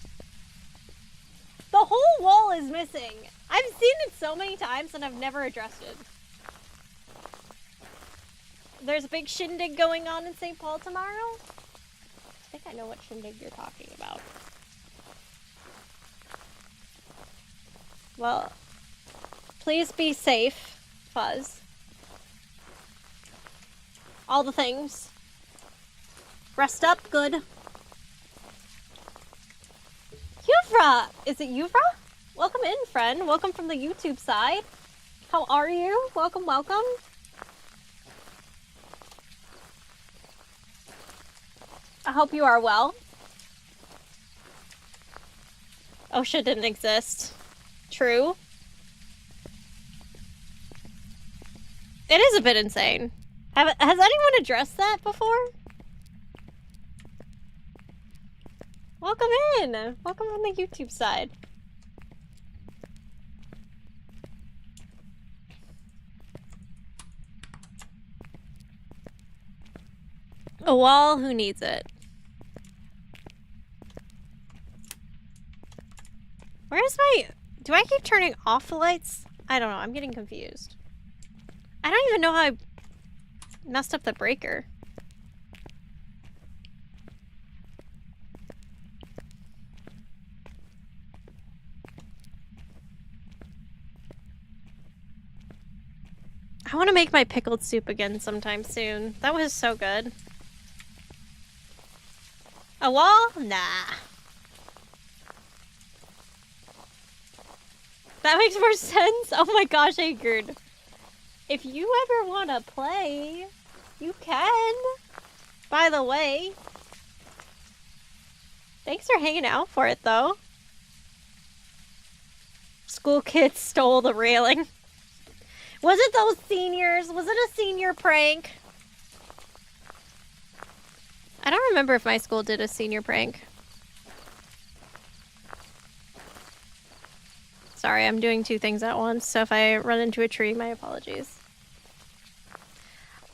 The whole wall is missing. I've seen it so many times and I've never addressed it. There's a big shindig going on in St. Paul tomorrow? I think I know what shindig you're talking about. Well, please be safe, Phas. All the things. Rest up, good. Yuvra! Is it Yuvra? Welcome in, friend. Welcome from the YouTube side. How are you? Welcome, welcome. I hope you are well. OSHA didn't exist. True. It is a bit insane. Has anyone addressed that before? Welcome in! Welcome on the YouTube side. A wall, who needs it? Where's my... Do I keep turning off the lights? I don't know, I'm getting confused. I don't even know how I messed up the breaker. I want to make my pickled soup again sometime soon. That was so good. A wall? Nah. That makes more sense. Oh my gosh, Agard. If you ever want to play, you can. By the way. Thanks for hanging out for it, though. School kids stole the railing. Was it those seniors? Was it a senior prank? I don't remember if my school did a senior prank. Sorry, I'm doing 2 things at once, so if I run into a tree, my apologies.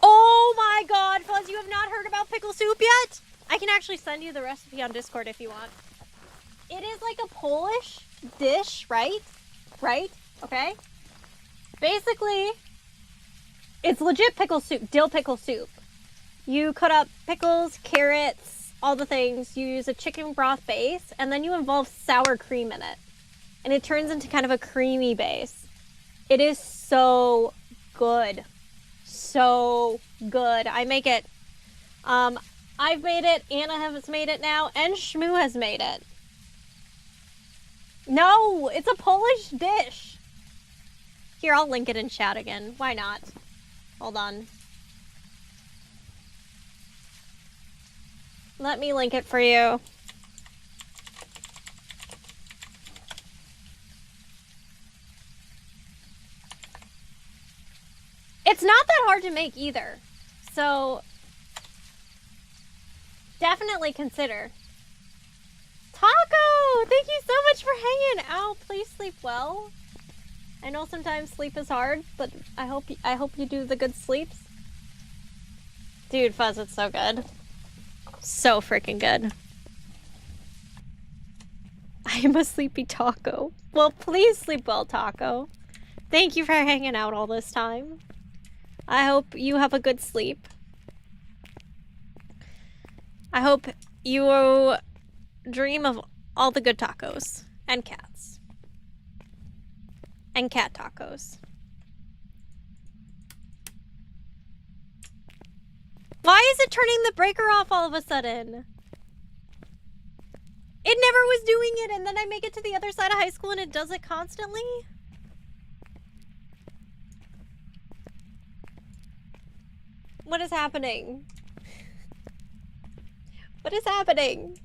Oh my god, Phas, you have not heard about pickle soup yet? I can actually send you the recipe on Discord if you want. It is like a Polish dish, right? Right? Okay? Basically, it's legit pickle soup, dill pickle soup. You cut up pickles, carrots, all the things. You use a chicken broth base, and then you involve sour cream in it. And it turns into kind of a creamy base. It is so good. So good. I make it. I've made it, Anna has made it now, and Shmoo has made it. No, it's a Polish dish. Here, I'll link it in chat again. Why not? Hold on. Let me link it for you. It's not that hard to make either. So, definitely consider. Taco! Thank you so much for hanging out. Please sleep well. I know sometimes sleep is hard, but I hope you do the good sleeps. Dude, Phas, it's so good. So freaking good. I am a sleepy taco. Well, please sleep well, Taco. Thank you for hanging out all this time. I hope you have a good sleep. I hope you dream of all the good tacos and cats. And cat tacos. Why is it turning the breaker off all of a sudden? It never was doing it, and then I make it to the other side of high school and it does it constantly? What is happening? What is happening?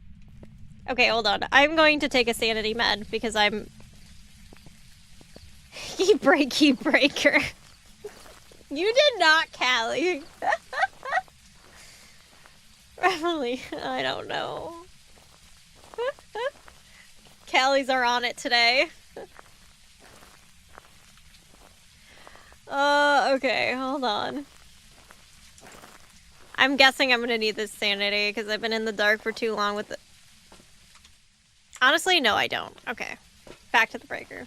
Okay, hold on. I'm going to take a sanity med because I'm... Key breaker. You did not, Callie. Emily, I don't know. Callies are on it today. Okay, hold on. I'm guessing I'm gonna need this sanity because I've been in the dark for too long with it. Honestly, no, I don't. Okay, back to the breaker.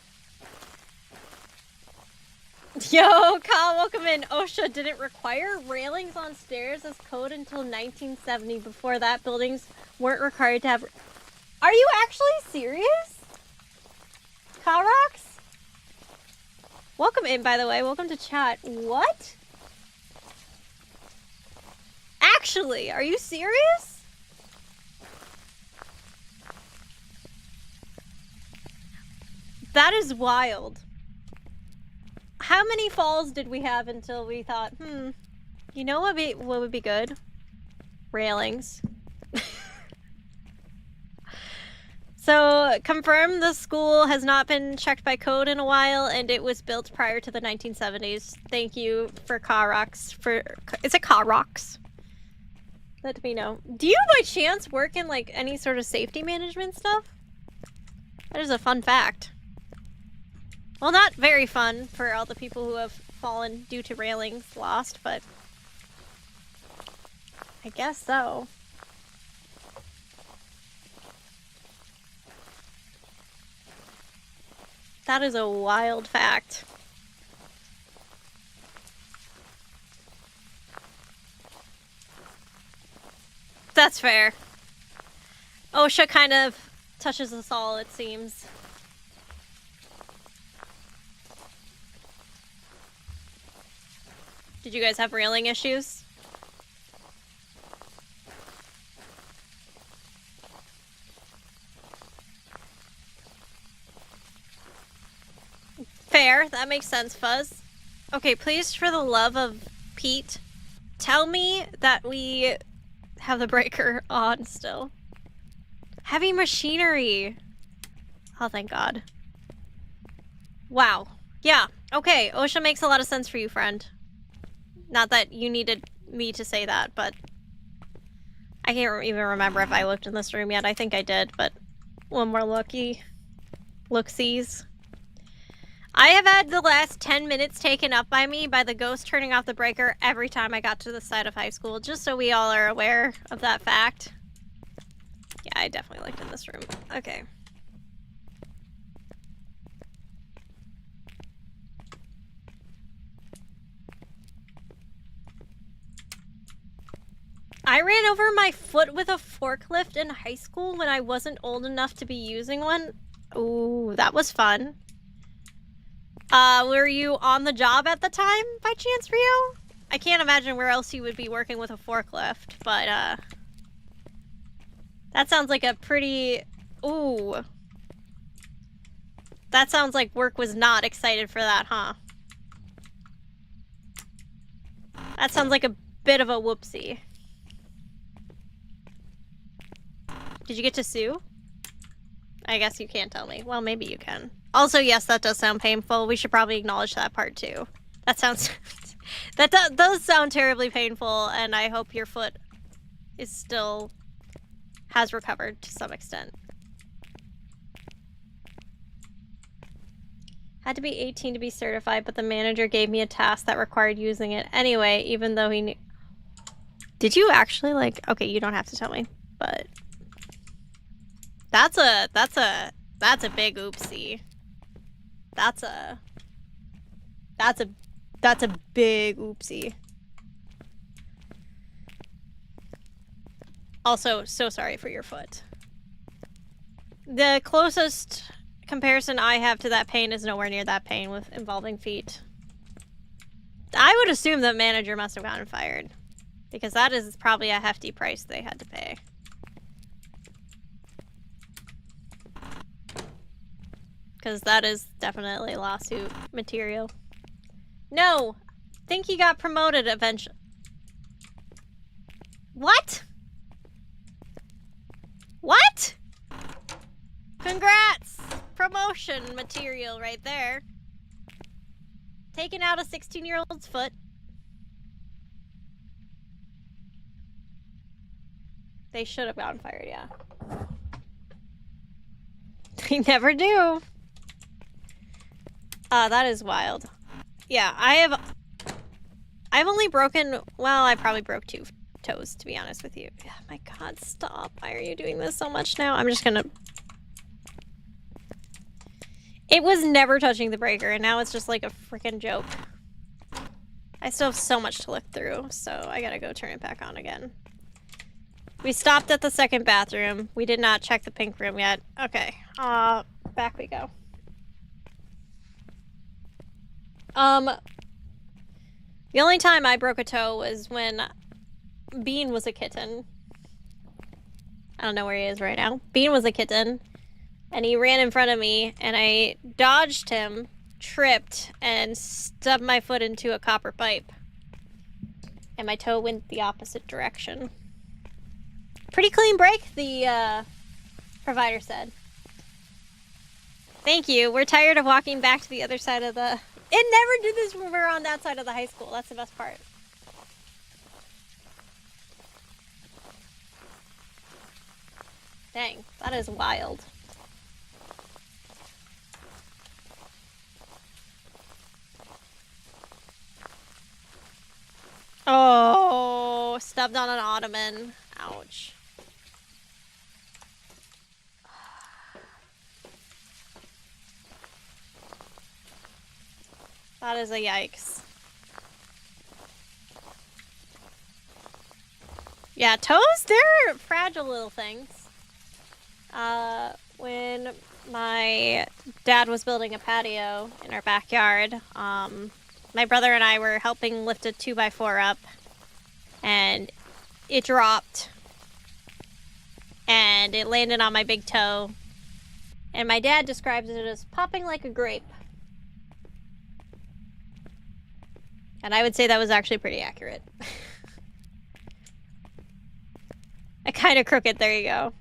Yo, Kyle, welcome in. OSHA didn't require railings on stairs as code until 1970. Before that, buildings weren't required to have... Are you actually serious? Karox? Welcome in, by the way. Welcome to chat. What? Actually, are you serious? That is wild. How many falls did we have until we thought, you know what would be good? Railings. So, confirm the school has not been checked by code in a while, and it was built prior to the 1970s. Thank you for Karox. Is it Karox? Let me know. Do you by chance work in like any sort of safety management stuff? That is a fun fact. Well, not very fun for all the people who have fallen due to railings lost, but I guess so. That is a wild fact. That's fair. OSHA kind of touches us all, it seems. Did you guys have railing issues? Fair, that makes sense, Phas. Okay, please, for the love of Pete, tell me that we have the breaker on still. Heavy machinery. Oh, thank God. Wow. Yeah, okay, OSHA makes a lot of sense for you, friend. Not that you needed me to say that, but I can't even remember if I looked in this room yet. I think I did, but one more look-sees. I have had the last 10 minutes taken up by me by the ghost turning off the breaker every time I got to the side of high school, just so we all are aware of that fact. Yeah, I definitely looked in this room. Okay. I ran over my foot with a forklift in high school when I wasn't old enough to be using one. Ooh, that was fun. Were you on the job at the time, by chance, Rio? I can't imagine where else you would be working with a forklift, but, that sounds like a pretty... Ooh. That sounds like work was not excited for that, huh? That sounds like a bit of a whoopsie. Did you get to sue? I guess you can't tell me. Well, maybe you can. Also, yes, that does sound painful. We should probably acknowledge that part, too. That sounds... that does sound terribly painful, and I hope your foot is still... has recovered to some extent. Had to be 18 to be certified, but the manager gave me a task that required using it anyway, even though he knew... Did you actually, like... Okay, you don't have to tell me, but... That's a big oopsie. That's a big oopsie. Also, so sorry for your foot. The closest comparison I have to that pain is nowhere near that pain with involving feet. I would assume that manager must have gotten fired, because that is probably a hefty price they had to pay. Because that is definitely lawsuit material. No! Think he got promoted eventually. What? What? Congrats! Promotion material right there. Taking out a 16-year-old's foot. They should have gotten fired, yeah. They never do. That is wild. Yeah, I've only broken, well, I probably broke 2 toes, to be honest with you. Oh my god, stop. Why are you doing this so much now? I'm just gonna... It was never touching the breaker, and now it's just like a freaking joke. I still have so much to look through, so I gotta go turn it back on again. We stopped at the second bathroom. We did not check the pink room yet. Okay, back we go. The only time I broke a toe was when Bean was a kitten. I don't know where he is right now. Bean was a kitten, and he ran in front of me, and I dodged him, tripped, and stubbed my foot into a copper pipe. And my toe went the opposite direction. Pretty clean break, the provider said. Thank you. We're tired of walking back to the other side of the... It never did this when we were on that side of the high school. That's the best part. Dang, that is wild. Oh, stepped on an ottoman. Ouch. That is a yikes. Yeah, toes, they're fragile little things. When my dad was building a patio in our backyard, my brother and I were helping lift a 2x4 up, and it dropped, and it landed on my big toe, and my dad describes it as popping like a grape. And I would say that was actually pretty accurate. I kind of crooked, there you go.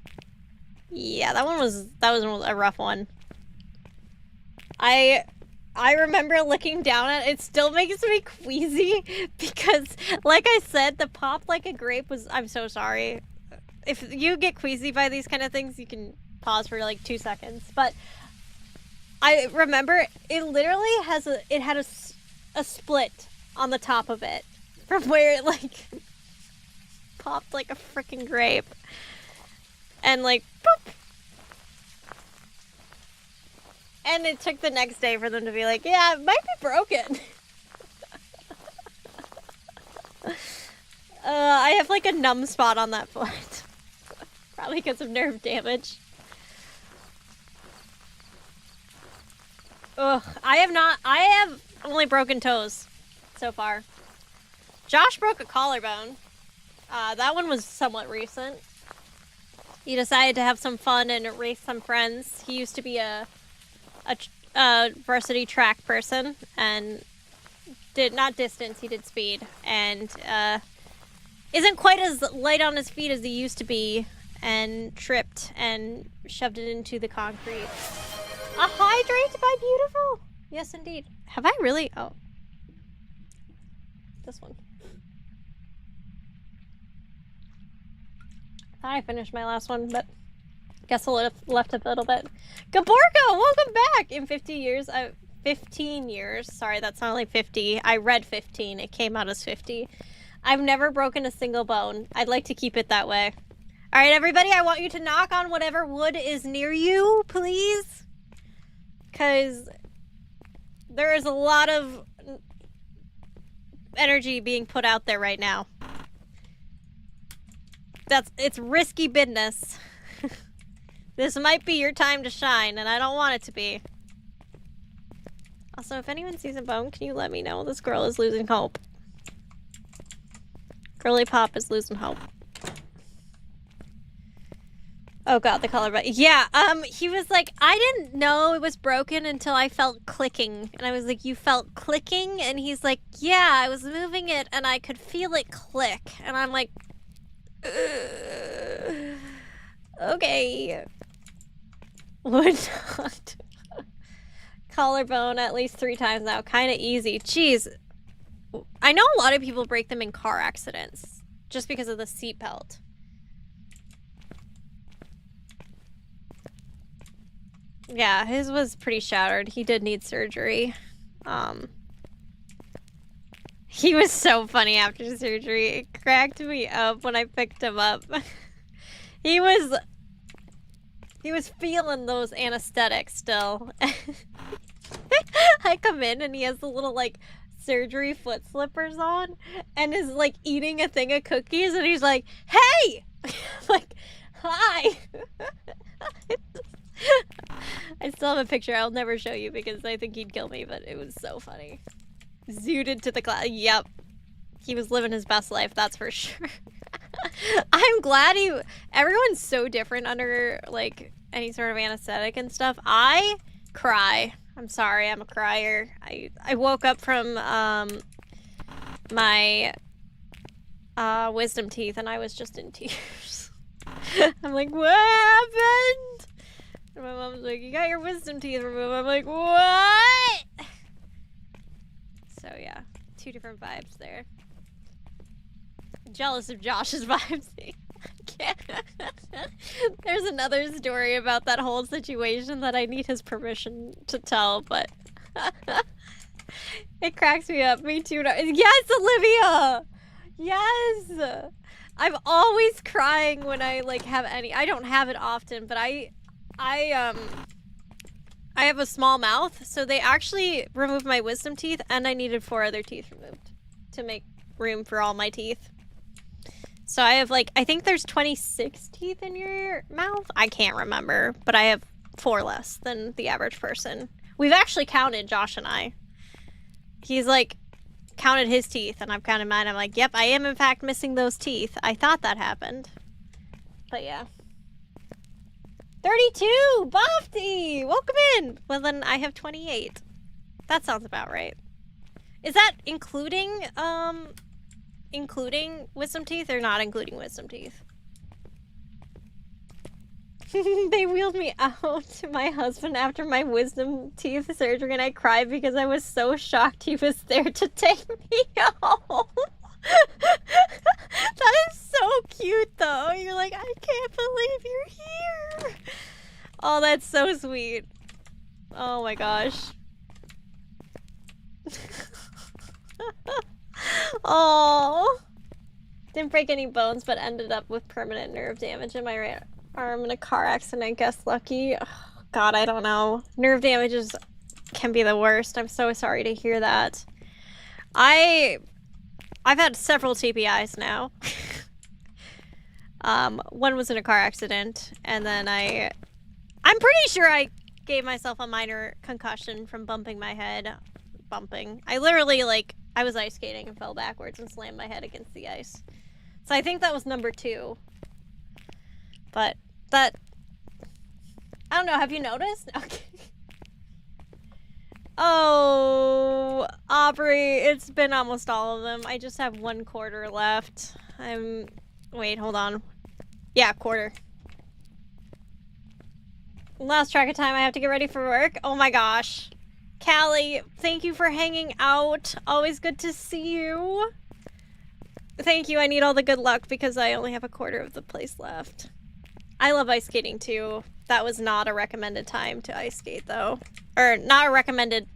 Yeah, that was a rough one. I remember looking down at it. It still makes me queasy because, like I said, the pop like a grape was... I'm so sorry. If you get queasy by these kind of things, you can pause for like 2 seconds. But I remember it literally has it had a split on the top of it from where it like popped like a freaking grape and like boop. And it took the next day for them to be like, yeah, it might be broken. I have like a numb spot on that foot. Probably because of nerve damage. Ugh, I have only broken toes so far. Josh broke a collarbone. That one was somewhat recent. He decided to have some fun and race some friends. He used to be a varsity track person and did not distance, he did speed, and isn't quite as light on his feet as he used to be, and tripped and shoved it into the concrete. A hydrate by Beautiful! Yes, indeed. Have I really? Oh. This one. I thought I finished my last one, but guess I left a little bit. Gaborka, welcome back! In 15 years. Sorry, that sounded like 50. I read 15. It came out as 50. I've never broken a single bone. I'd like to keep it that way. All right, everybody, I want you to knock on whatever wood is near you, please. Because there is a lot of energy being put out there right now. It's risky business. This might be your time to shine, and I don't want it to be. Also, if anyone sees a bone, can you let me know? This girl is losing hope. Girly Pop is losing hope. Oh god, the collar button. Yeah, he was like, I didn't know it was broken until I felt clicking. And I was like, you felt clicking? And he's like, yeah, I was moving it and I could feel it click. And I'm like, okay. Would not. Collarbone at least 3 times now. Kind of easy. Jeez. I know a lot of people break them in car accidents just because of the seatbelt. Yeah, his was pretty shattered. He did need surgery. He was so funny after surgery. It cracked me up when I picked him up. He was feeling those anesthetics still. I come in and he has the little like surgery foot slippers on and is like eating a thing of cookies and he's like, hey! Like, hi! I still have a picture I'll never show you because I think he'd kill me, but it was so funny. Zooted to the class. Yep. He was living his best life, that's for sure. I'm glad everyone's so different under like any sort of anesthetic and stuff. I cry. I'm sorry, I'm a crier. I woke up from my wisdom teeth and I was just in tears. I'm like, what happened? And my mom's like, you got your wisdom teeth removed. I'm like, what? So yeah, 2 different vibes there. Jealous of Josh's vibes. There's another story about that whole situation that I need his permission to tell, but it cracks me up. Me too. Yes, Olivia! Yes! I'm always crying when I like have I don't have it often, but I have a small mouth, so they actually removed my wisdom teeth and I needed 4 other teeth removed to make room for all my teeth. So I have like, I think there's 26 teeth in your mouth. I can't remember, but I have 4 less than the average person. We've actually counted, Josh and I. He's like, counted his teeth and I've counted mine. I'm like, yep, I am in fact missing those teeth. I thought that happened. But yeah. 32! Bofty! Welcome in! Well then I have 28. That sounds about right. Is that including wisdom teeth or not including wisdom teeth? They wheeled me out to my husband after my wisdom teeth surgery and I cried because I was so shocked he was there to take me home. That is so cute though. You're like, I can't believe you're here. Oh, that's so sweet. Oh my gosh. Oh. Didn't break any bones, but ended up with permanent nerve damage in my right arm in a car accident. I guess lucky. Oh, God, I don't know. Nerve damages can be the worst. I'm so sorry to hear that. I I've had several TPIs now. One was in a car accident, and then I'm pretty sure I gave myself a minor concussion from bumping my head. I literally, like, I was ice skating and fell backwards and slammed my head against the ice. So I think that was number 2. But that... I don't know, have you noticed? Okay. Oh, Aubrey, it's been almost all of them. I just have 1 quarter left. Wait, hold on. Yeah, quarter. Lost track of time. I have to get ready for work. Oh my gosh. Callie, thank you for hanging out. Always good to see you. Thank you. I need all the good luck because I only have a quarter of the place left. I love ice skating too. That was not a recommended time to ice skate though. Or not a recommended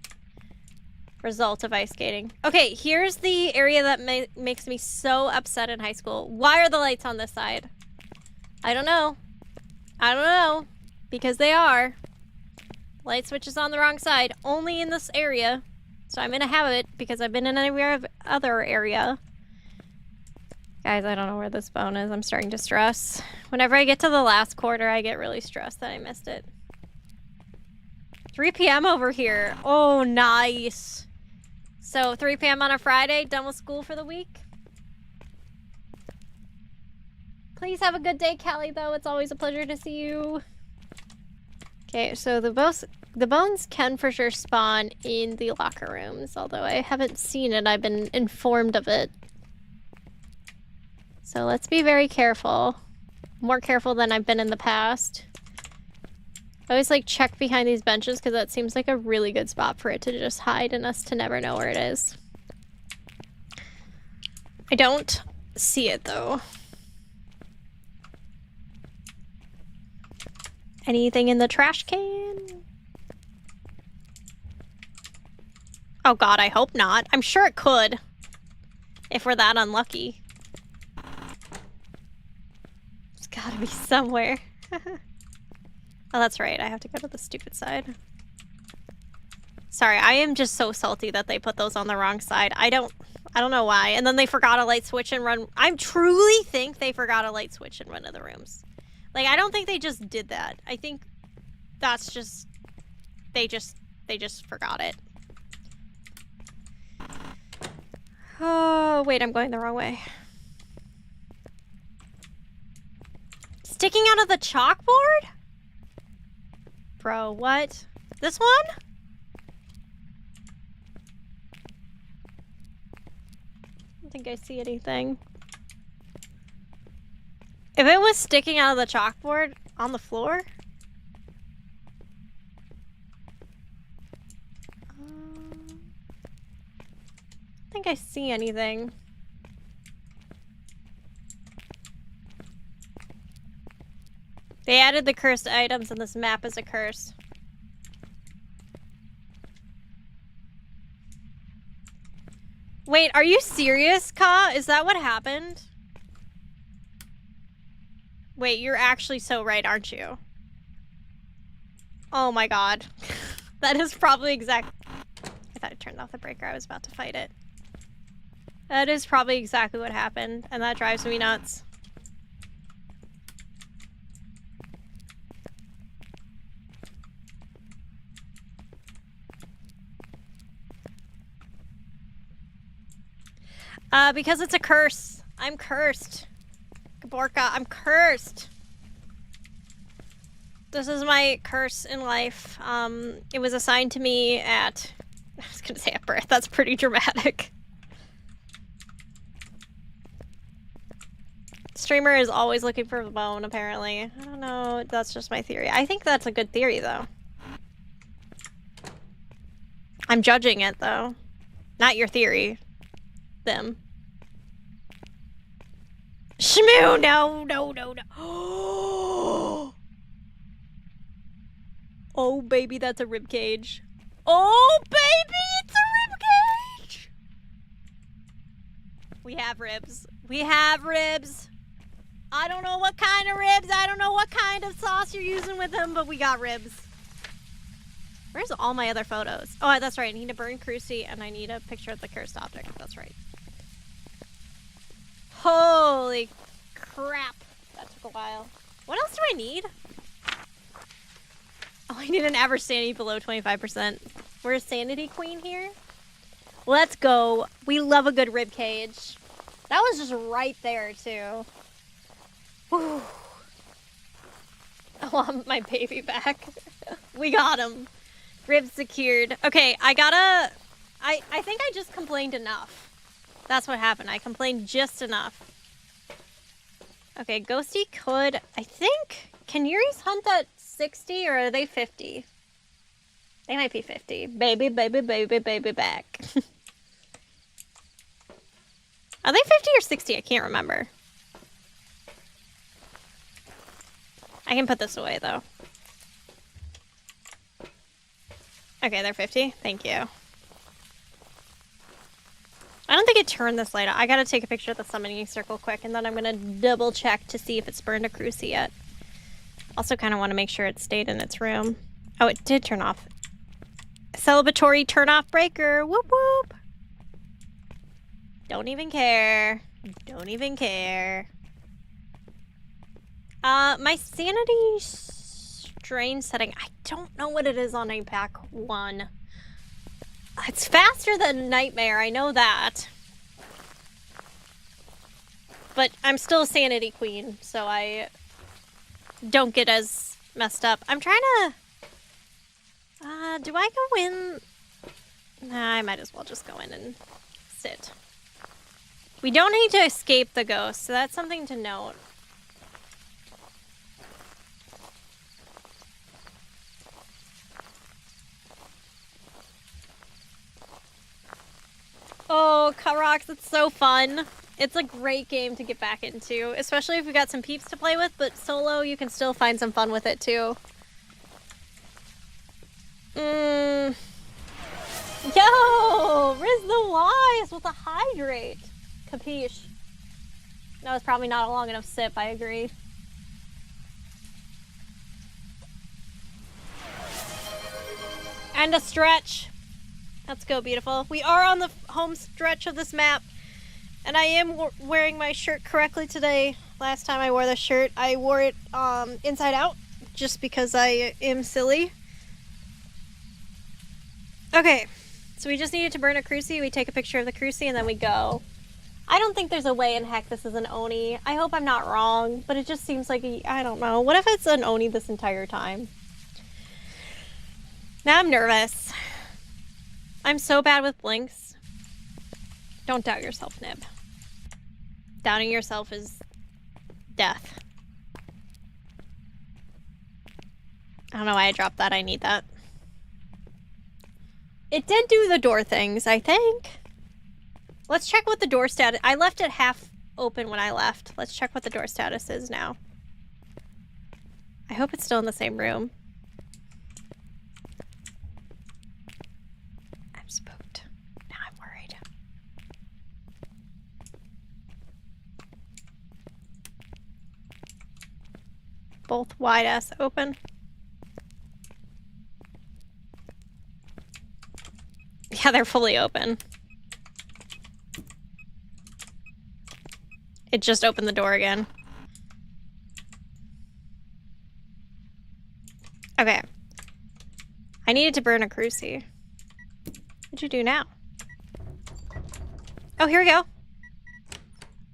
result of ice skating. Okay, here's the area that makes me so upset in high school. Why are the lights on this side? I don't know. I don't know. Because they are. Light switch is on the wrong side. Only in this area. So I'm gonna have it because I've been in every other area. Guys, I don't know where this bone is. I'm starting to stress. Whenever I get to the last quarter, I get really stressed that I missed it. 3 p.m. over here. Oh, nice. So 3 p.m. on a Friday, done with school for the week. Please have a good day, Callie, though. It's always a pleasure to see you. Okay, so the bones can for sure spawn in the locker rooms, although I haven't seen it. I've been informed of it. So let's be very careful. More careful than I've been in the past. I always like check behind these benches because that seems like a really good spot for it to just hide and us to never know where it is. I don't see it though. Anything in the trash can? Oh god, I hope not. I'm sure it could. If we're that unlucky. It's gotta be somewhere. Oh, that's right. I have to go to the stupid side. Sorry, I am just so salty that they put those on the wrong side. I don't know why. And then they forgot a light switch and run. I truly think they forgot a light switch in one of the rooms. Like, I don't think they just did that. I think that's just... They just forgot it. Oh, wait, I'm going the wrong way. Sticking out of the chalkboard? Bro, what? This one? I don't think I see anything. If it was sticking out of the chalkboard on the floor? I don't think I see anything. They added the cursed items and this map is a curse. Wait, are you serious, Ka? Is that what happened? Wait, you're actually so right, aren't you? Oh my god. That is probably exact... I thought I turned off the breaker. I was about to fight it. That is probably exactly what happened, and that drives me nuts. Because it's a curse. I'm cursed. Gaborka, I'm cursed. This is my curse in life. It was assigned to me at... I was gonna say at birth. That's pretty dramatic. Streamer is always looking for a bone, apparently. I don't know. That's just my theory. I think that's a good theory, though. I'm judging it, though. Not your theory. Them. Shmoo! No, no, no, no. Oh, baby, that's a rib cage. Oh, baby, it's a rib cage! We have ribs. We have ribs. I don't know what kind of ribs. I don't know what kind of sauce you're using with them, but we got ribs. Where's all my other photos? Oh, that's right. I need a burn cruci and I need a picture of the cursed object. That's right. Holy crap. That took a while. What else do I need? Oh, I need an average sanity below 25%. We're a sanity queen here. Let's go. We love a good rib cage. That was just right there, too. Whew. I want my baby back. We got him. Ribs secured. Okay, I think I just complained enough. That's what happened. I complained just enough. Okay, Ghosty could... I think... Can Yuri's hunt at 60 or are they 50? They might be 50. Baby, baby, baby, baby back. Are they 50 or 60? I can't remember. I can put this away, though. Okay, they're 50. Thank you. I don't think it turned this light on. I gotta take a picture of the summoning circle quick, and then I'm gonna double check to see if it's burned a cruci yet. Also kind of want to make sure it stayed in its room. Oh, it did turn off. Celebratory turn-off breaker. Whoop whoop. Don't even care. Don't even care. My sanity strain setting. I don't know what it is on APOC 1. It's faster than Nightmare. I know that. But I'm still a sanity queen, so I don't get as messed up. I'm trying to... do I go in? Nah, I might as well just go in and sit. We don't need to escape the ghost, so that's something to note. Oh, Cut Rocks, it's so fun. It's a great game to get back into, especially if you've got some peeps to play with, but solo, you can still find some fun with it, too. Yo! Riz the Wise with a hydrate. Capiche. That was probably not a long enough sip, I agree. And a stretch. Let's go, beautiful. We are on the home stretch of this map. And I am wearing my shirt correctly today. Last time I wore this shirt, I wore it inside out. Just because I am silly. Okay. So we just needed to burn a cruci. We take a picture of the cruci and then we go. I don't think there's a way in heck this is an Oni. I hope I'm not wrong. But it just seems like, I don't know. What if it's an Oni this entire time? Now I'm nervous. I'm so bad with blinks. Don't doubt yourself, Nib. Doubting yourself is death. I don't know why I dropped that. I need that. It did do the door things, I think. Let's check what the door status... I left it half open when I left. Let's check what the door status is now. I hope it's still in the same room. I'm spooked. Now I'm worried. Both wide-ass open. Yeah, they're fully open. It just opened the door again. Okay. I needed to burn a cruci. What'd you do now? Oh, here we go.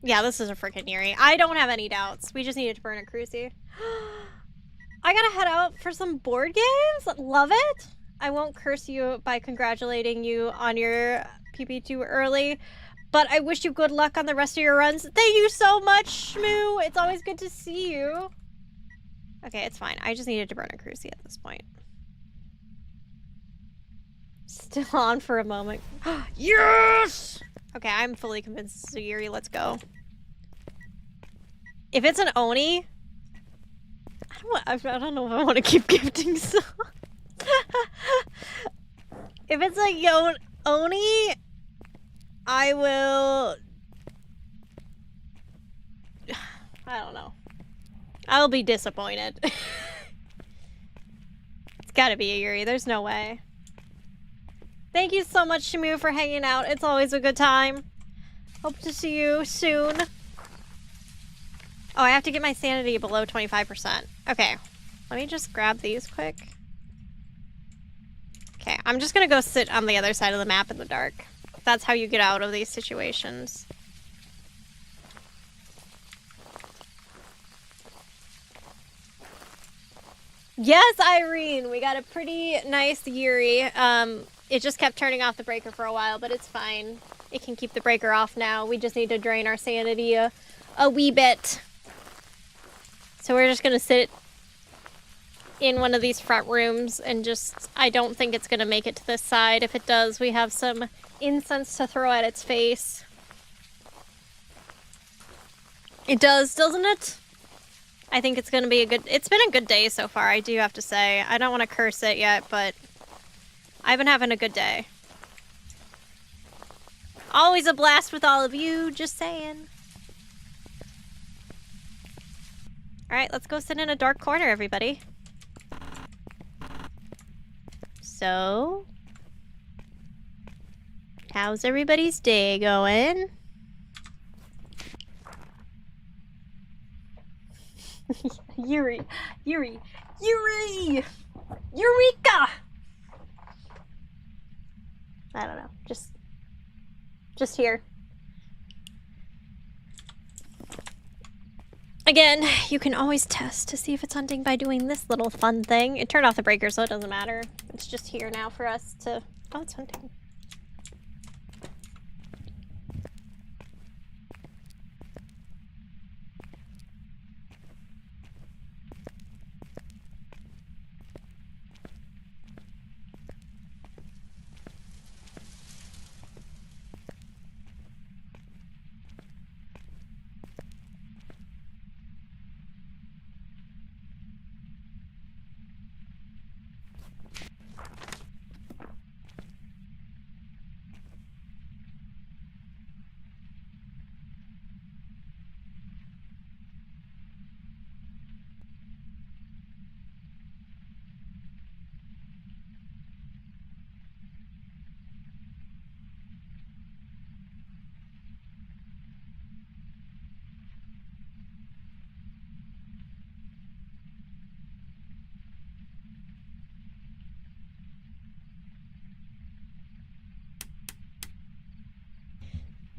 Yeah, this is a freaking Yuri. I don't have any doubts. We just needed to burn a cruci. I gotta head out for some board games. Love it. I won't curse you by congratulating you on your PP2 early, but I wish you good luck on the rest of your runs. Thank you so much, Shmoo. It's always good to see you. Okay, it's fine. I just needed to burn a cruci at this point. Still on for a moment. Yes! Okay, I'm fully convinced this is Yuri. Let's go. If it's an Oni... I don't know if I want to keep gifting songs. If it's a Oni, I will... I don't know. I'll be disappointed. It's gotta be a Yuri. There's no way. Thank you so much, Shamu, for hanging out. It's always a good time. Hope to see you soon. Oh, I have to get my sanity below 25%. Okay, let me just grab these quick. Okay, I'm just gonna go sit on the other side of the map in the dark. That's how you get out of these situations. Yes, Irene! We got a pretty nice Yuri. It just kept turning off the breaker for a while, but it's fine. It can keep the breaker off now. We just need to drain our sanity a wee bit. So we're just gonna sit in one of these front rooms and just... I don't think it's gonna make it to this side. If it does, we have some incense to throw at its face. It does, doesn't it? I think it's gonna be a good... It's been a good day so far, I do have to say. I don't want to curse it yet, but I've been having a good day. Always a blast with all of you, just saying. Alright, let's go sit in a dark corner, everybody. So... how's everybody's day going? Yuri! Yuri! Yuri! Eureka! I don't know. Just here. Again, you can always test to see if it's hunting by doing this little fun thing. It turned off the breaker, so it doesn't matter. It's just here now for us to... Oh, it's hunting.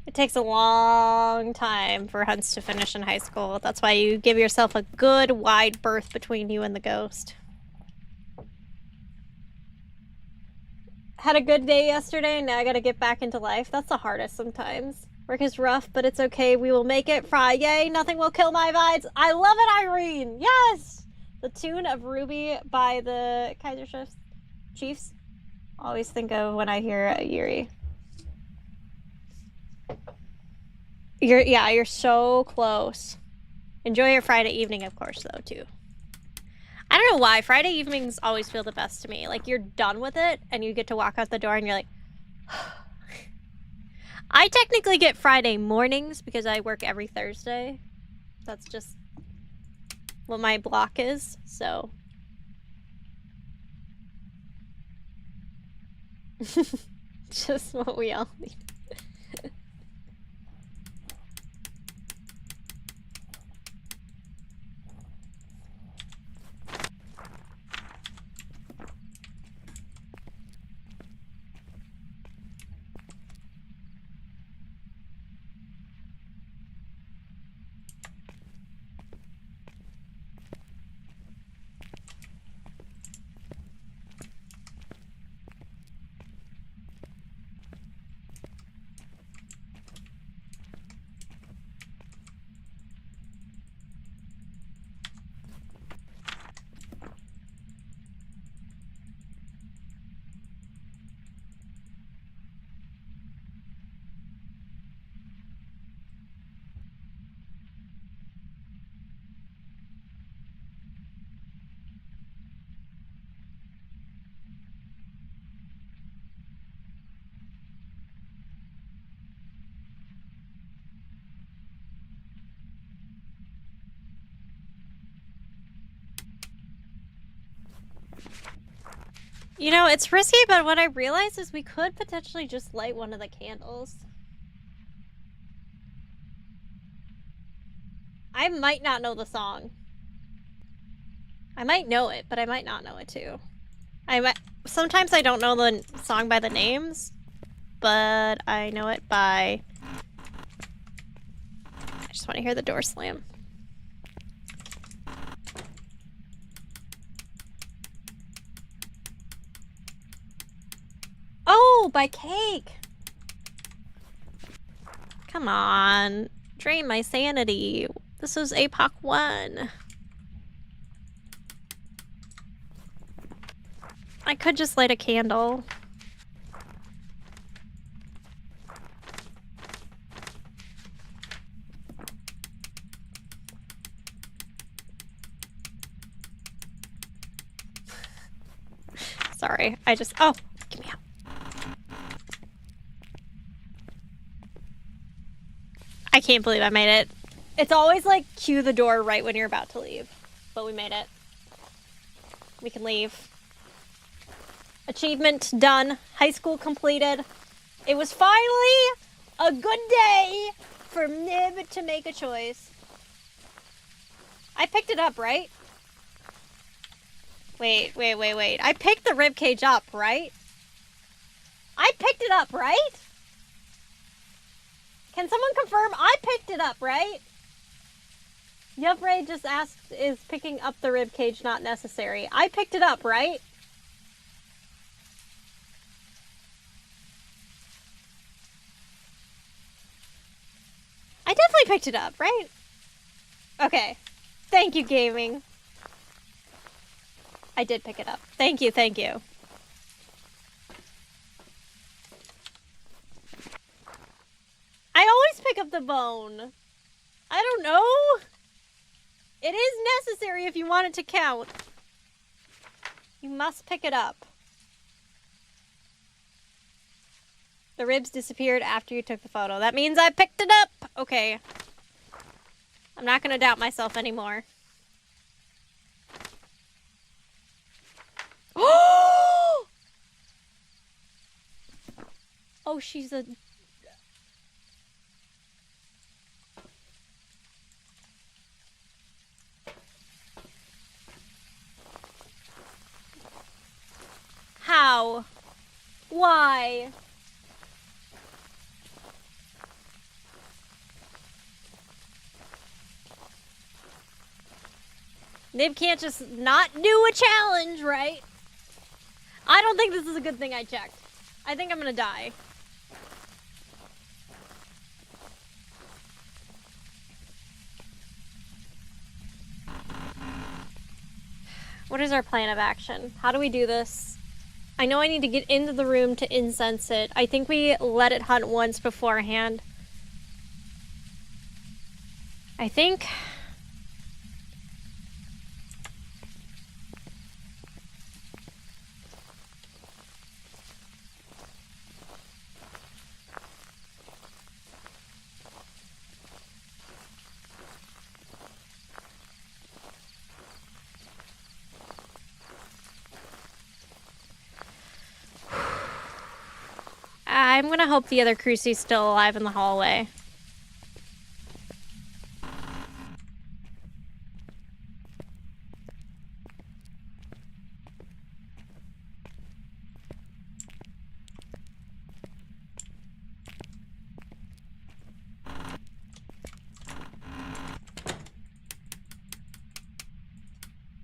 It takes a long time for hunts to finish in high school. That's why you give yourself a good wide berth between you and the ghost. Had a good day yesterday, and now I gotta get back into life. That's the hardest sometimes. Work is rough, but it's okay. We will make it. Friday. Nothing will kill my vibes. I love it, Irene. Yes! The tune of Ruby by the Kaiser Chiefs. Always think of when I hear Yuri. You're so close. Enjoy your Friday evening, of course, though, too. I don't know why. Friday evenings always feel the best to me. Like, you're done with it, and you get to walk out the door, and you're like... I technically get Friday mornings, because I work every Thursday. That's just what my block is, so... just what we all need. You know, it's risky, but what I realized is we could potentially just light one of the candles. I might not know the song. I might know it, but I might not know it too. Sometimes I don't know the song by the names, but I know it by... I just want to hear the door slam. Oh, by Cake! Come on. Drain my sanity. This is APOC 1. I could just light a candle. Sorry, oh, get me out. I can't believe I made it. It's always like cue the door right when you're about to leave. But we made it. We can leave. Achievement done. High school completed. It was finally a good day for Nib to make a choice. I picked it up, right? Wait. I picked the ribcage up, right? I picked it up, right? Can someone confirm I picked it up, right? Yup, Ray just asked, is picking up the ribcage not necessary? I picked it up, right? I definitely picked it up, right? Okay. Thank you, gaming. I did pick it up. Thank you. I always pick up the bone. I don't know. It is necessary if you want it to count. You must pick it up. The ribs disappeared after you took the photo. That means I picked it up. Okay. I'm not gonna doubt myself anymore. Oh, she's a... How? Why? Nib can't just not do a challenge, right? I don't think this is a good thing I checked. I think I'm gonna die. What is our plan of action? How do we do this? I know I need to get into the room to incense it. I think we let it hunt once beforehand. I think... I'm gonna hope the other Crucie's still alive in the hallway.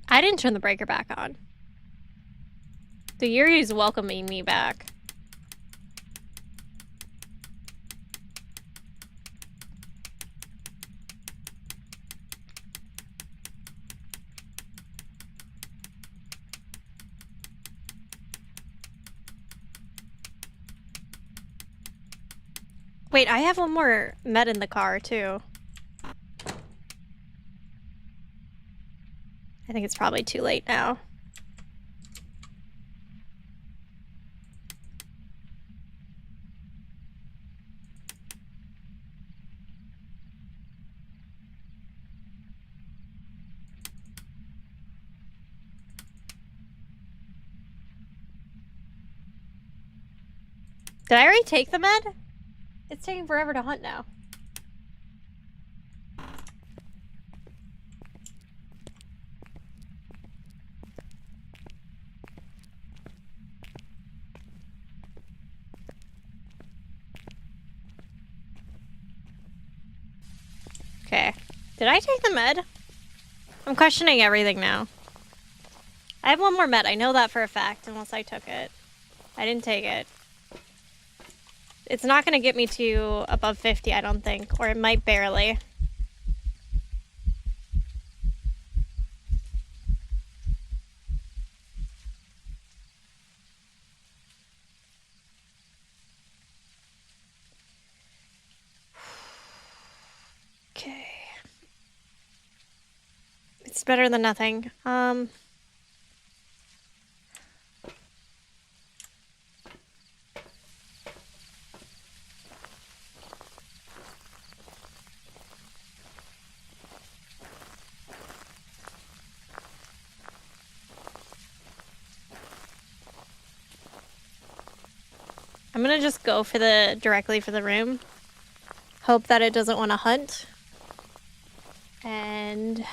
I didn't turn the breaker back on. The Yuri's welcoming me back. Wait, I have one more med in the car, too. I think it's probably too late now. Did I already take the med? It's taking forever to hunt now. Did I take the med? I'm questioning everything now. I have one more med. I know that for a fact, unless I took it. I didn't take it. It's not going to get me to above 50, I don't think. Or it might barely. Okay. It's better than nothing. I'm gonna just go for directly for the room. Hope that it doesn't want to hunt. And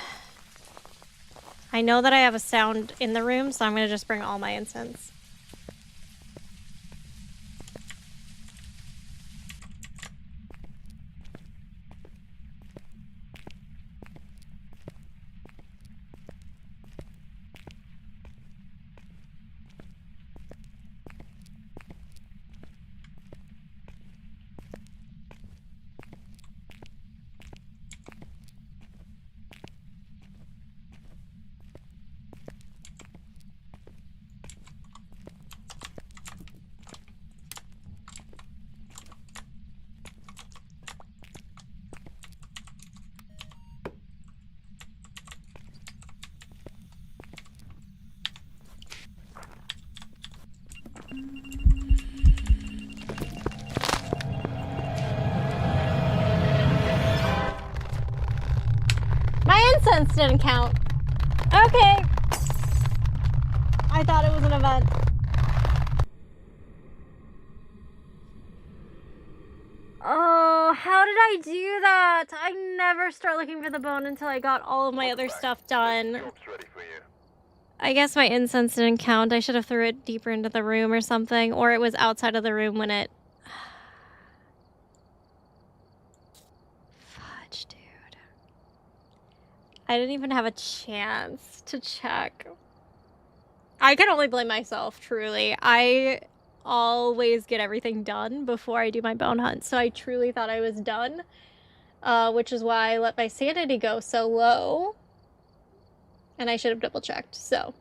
I know that I have a sound in the room, so I'm gonna just bring all my incense. My incense didn't count. Okay. I thought it was an event. Oh, how did I do that? I never start looking for the bone until I got all of my other stuff done. Job's ready for you. I guess my incense didn't count. I should have threw it deeper into the room or something. Or it was outside of the room when it... Fudge, dude. I didn't even have a chance to check. I can only blame myself, truly. I always get everything done before I do my bone hunt, so I truly thought I was done, which is why I let my sanity go so low, and I should have double checked. So,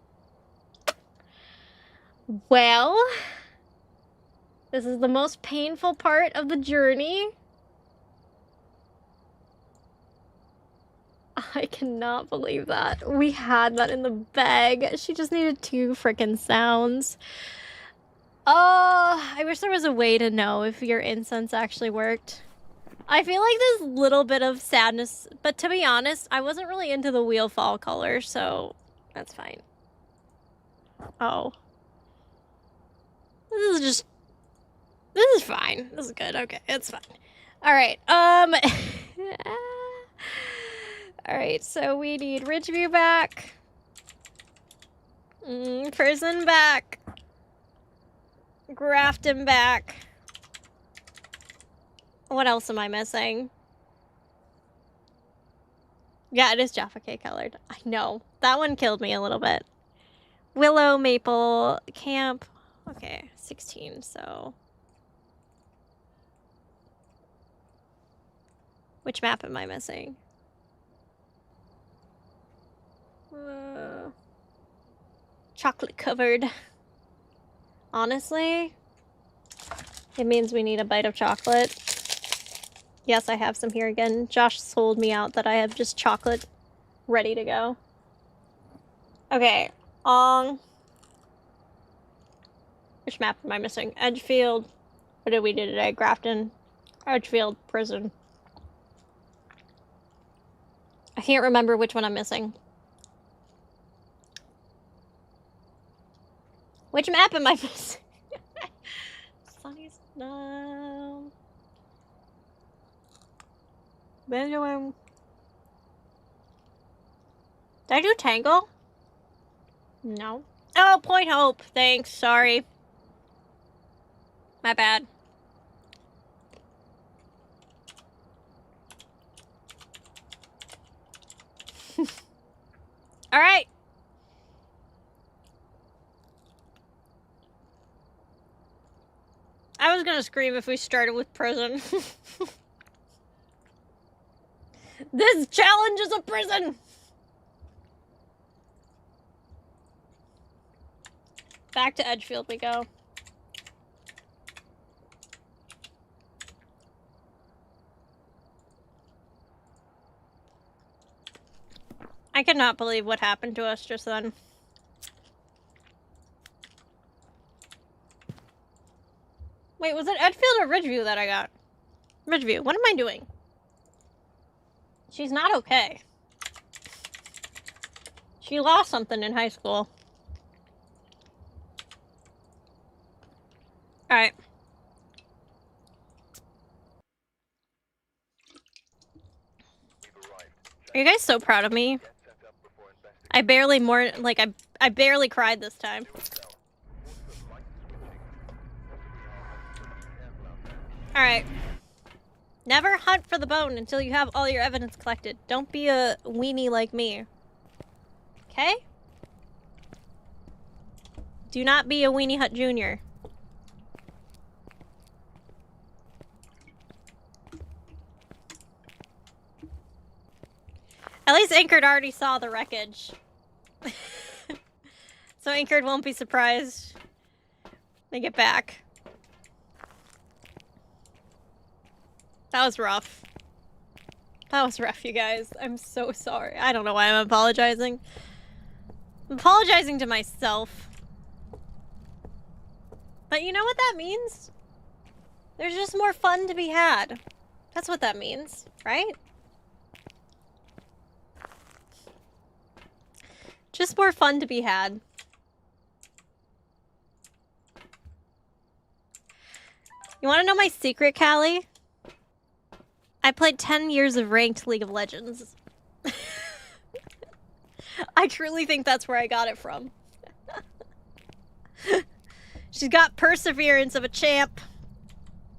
well, this is the most painful part of the journey. I cannot believe that. We had that in the bag. She just needed 2 frickin' sounds. Oh, I wish there was a way to know if your incense actually worked. I feel like there's a little bit of sadness, but to be honest, I wasn't really into the wheel fall color, so that's fine. Oh. This is fine. This is good. Okay, it's fine. All right. All right, so we need Ridgeview back. Prison back. Grafton back. What else am I missing? Yeah, it is Jaffa Cake colored. I know. That one killed me a little bit. Willow, Maple, Camp. Okay, 16, so... Which map am I missing? Chocolate covered. Honestly, it means we need a bite of chocolate. Yes, I have some here again. Josh sold me out that I have just chocolate ready to go. Okay, which map am I missing? Edgefield. What did we do today? Grafton. Edgefield, prison. I can't remember which one I'm missing. Which map am I missing? Sunny's no. Benjamin. Did I do Tangle? No. Oh, Point Hope. Thanks. Sorry. My bad. All right. I was gonna scream if we started with prison. This challenge is a prison! Back to Edgefield we go. I cannot believe what happened to us just then. Wait, was it Edgefield or Ridgeview that I got? Ridgeview, what am I doing? She's not okay. She lost something in high school. Alright. Are you guys so proud of me? I barely I barely cried this time. Alright. Never hunt for the bone until you have all your evidence collected. Don't be a weenie like me. Okay? Do not be a Weenie Hut Jr. At least Anchored already saw the wreckage. So Anchored won't be surprised they get back. That was rough. That was rough, you guys. I'm so sorry. I don't know why I'm apologizing. I'm apologizing to myself. But you know what that means? There's just more fun to be had. That's what that means, right? Just more fun to be had. You want to know my secret, Callie? I played 10 years of ranked League of Legends. I truly think that's where I got it from. She's got perseverance of a champ.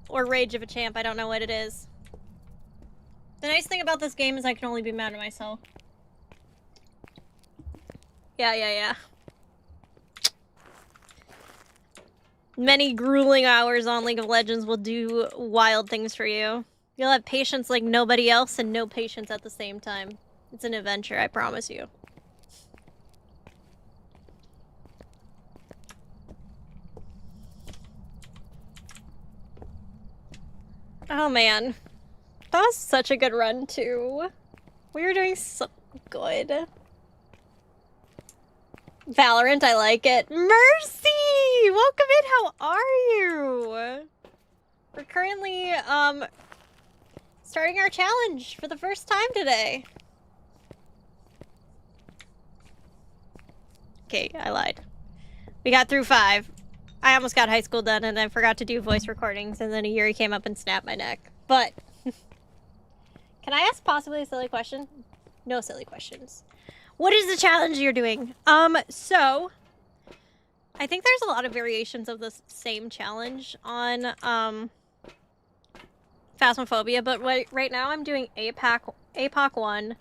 Or rage of a champ, I don't know what it is. The nice thing about this game is I can only be mad at myself. Yeah. Many grueling hours on League of Legends will do wild things for you. You'll have patience like nobody else and no patience at the same time. It's an adventure, I promise you. Oh man. That was such a good run too. We were doing so good. Valorant, I like it. Mercy! Welcome in, how are you? We're currently, starting our challenge for the first time today. Okay, I lied. We got through 5. I almost got high school done and I forgot to do voice recordings and then a Yuri came up and snapped my neck. But, can I ask possibly a silly question? No silly questions. What is the challenge you're doing? So, I think there's a lot of variations of this same challenge on, Phasmophobia, but right now I'm doing APOC 1,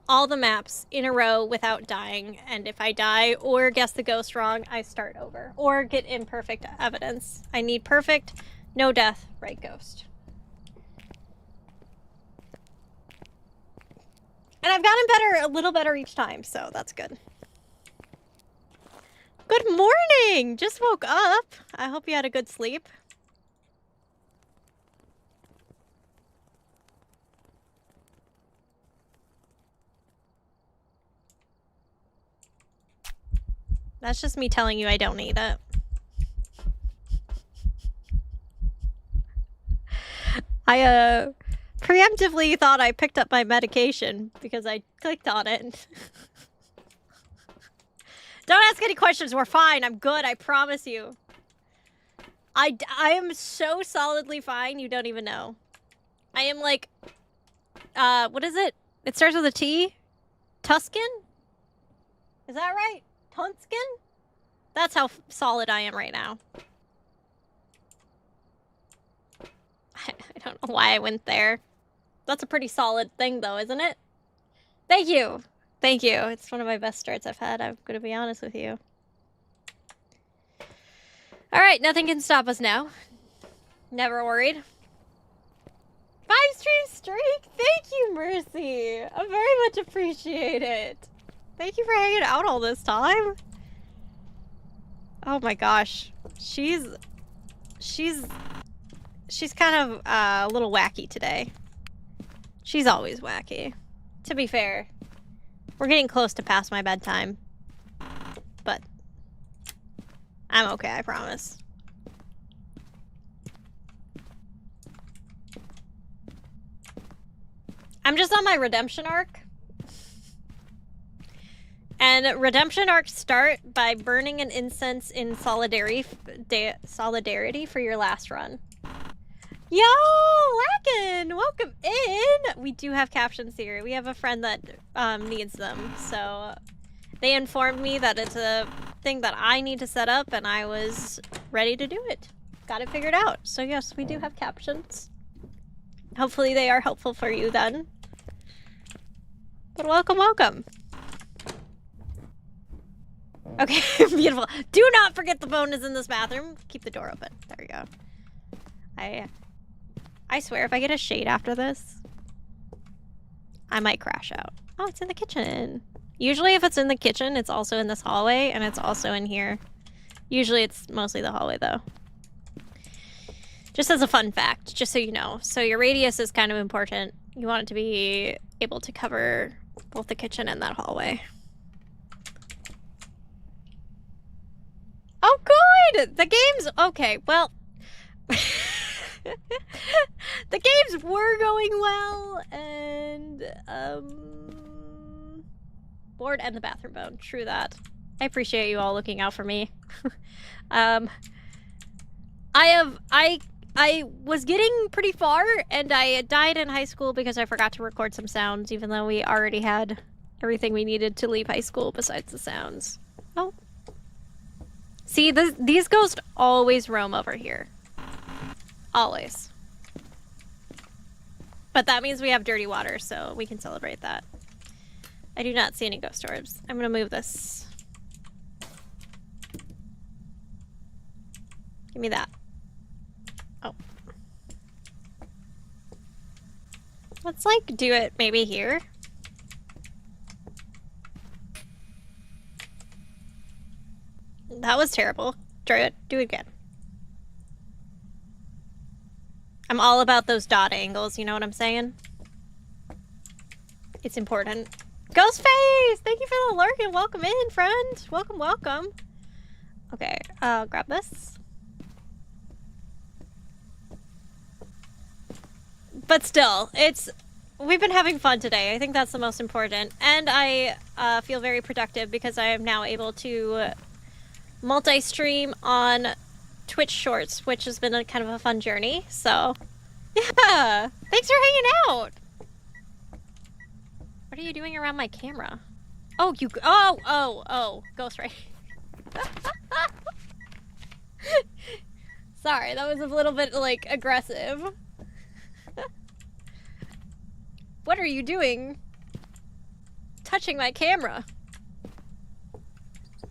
all the maps in a row without dying, and if I die or guess the ghost wrong, I start over. Or get imperfect evidence. I need perfect, no death, right ghost. And I've gotten better, a little better each time, so that's good. Good morning! Just woke up. I hope you had a good sleep. That's just me telling you I don't need it. I, preemptively thought I picked up my medication because I clicked on it. Don't ask any questions. We're fine. I'm good. I promise you. I am so solidly fine. You don't even know. I am like, what is it? It starts with a T? Tuscan? Is that right? Tunskin? That's how solid I am right now. I don't know why I went there. That's a pretty solid thing though, isn't it? Thank you. Thank you. It's one of my best starts I've had. I'm gonna be honest with you. All right, nothing can stop us now. Never worried. 5-stream streak. Thank you, Mercy. I very much appreciate it. Thank you for hanging out all this time. Oh my gosh, she's kind of a little wacky today. She's always wacky. To be fair, we're getting close to past my bedtime, but I'm okay, I promise. I'm just on my redemption arc. And redemption arcs start by burning an incense in solidarity for your last run. Yo, Lakin, welcome in. We do have captions here. We have a friend that needs them, so they informed me that it's a thing that I need to set up, and I was ready to do it. Got it figured out. So yes, we do have captions. Hopefully they are helpful for you then. But welcome, welcome. Okay, beautiful. Do not forget the phone is in this bathroom. Keep the door open. There we go. I swear, if I get a shade after this, I might crash out. Oh, it's in the kitchen. Usually if it's in the kitchen, it's also in this hallway, and it's also in here. Usually it's mostly the hallway, though. Just as a fun fact, just so you know. So your radius is kind of important. You want it to be able to cover both the kitchen and that hallway. Oh, good! The game's... Okay, well... the games were going well, and, board and the bathroom bone. True that. I appreciate you all looking out for me. I was getting pretty far, and I died in high school because I forgot to record some sounds, even though we already had everything we needed to leave high school besides the sounds. Oh. See, these ghosts always roam over here. Always. But that means we have dirty water, so we can celebrate that. I do not see any ghost orbs. I'm gonna move this. Give me that. Oh. Let's, like, do it maybe here. That was terrible. Try it. Do it again. I'm all about those dot angles, you know what I'm saying? It's important. Ghostface! Thank you for the lurk and welcome in, friend! Welcome, welcome. Okay, grab this. But still, we've been having fun today. I think that's the most important. And I feel very productive because I am now able to multi-stream on Twitch Shorts, which has been a kind of a fun journey, so yeah! Thanks for hanging out! What are you doing around my camera? Oh, Ghost right. Sorry, that was a little bit, like, aggressive. What are you doing? Touching my camera.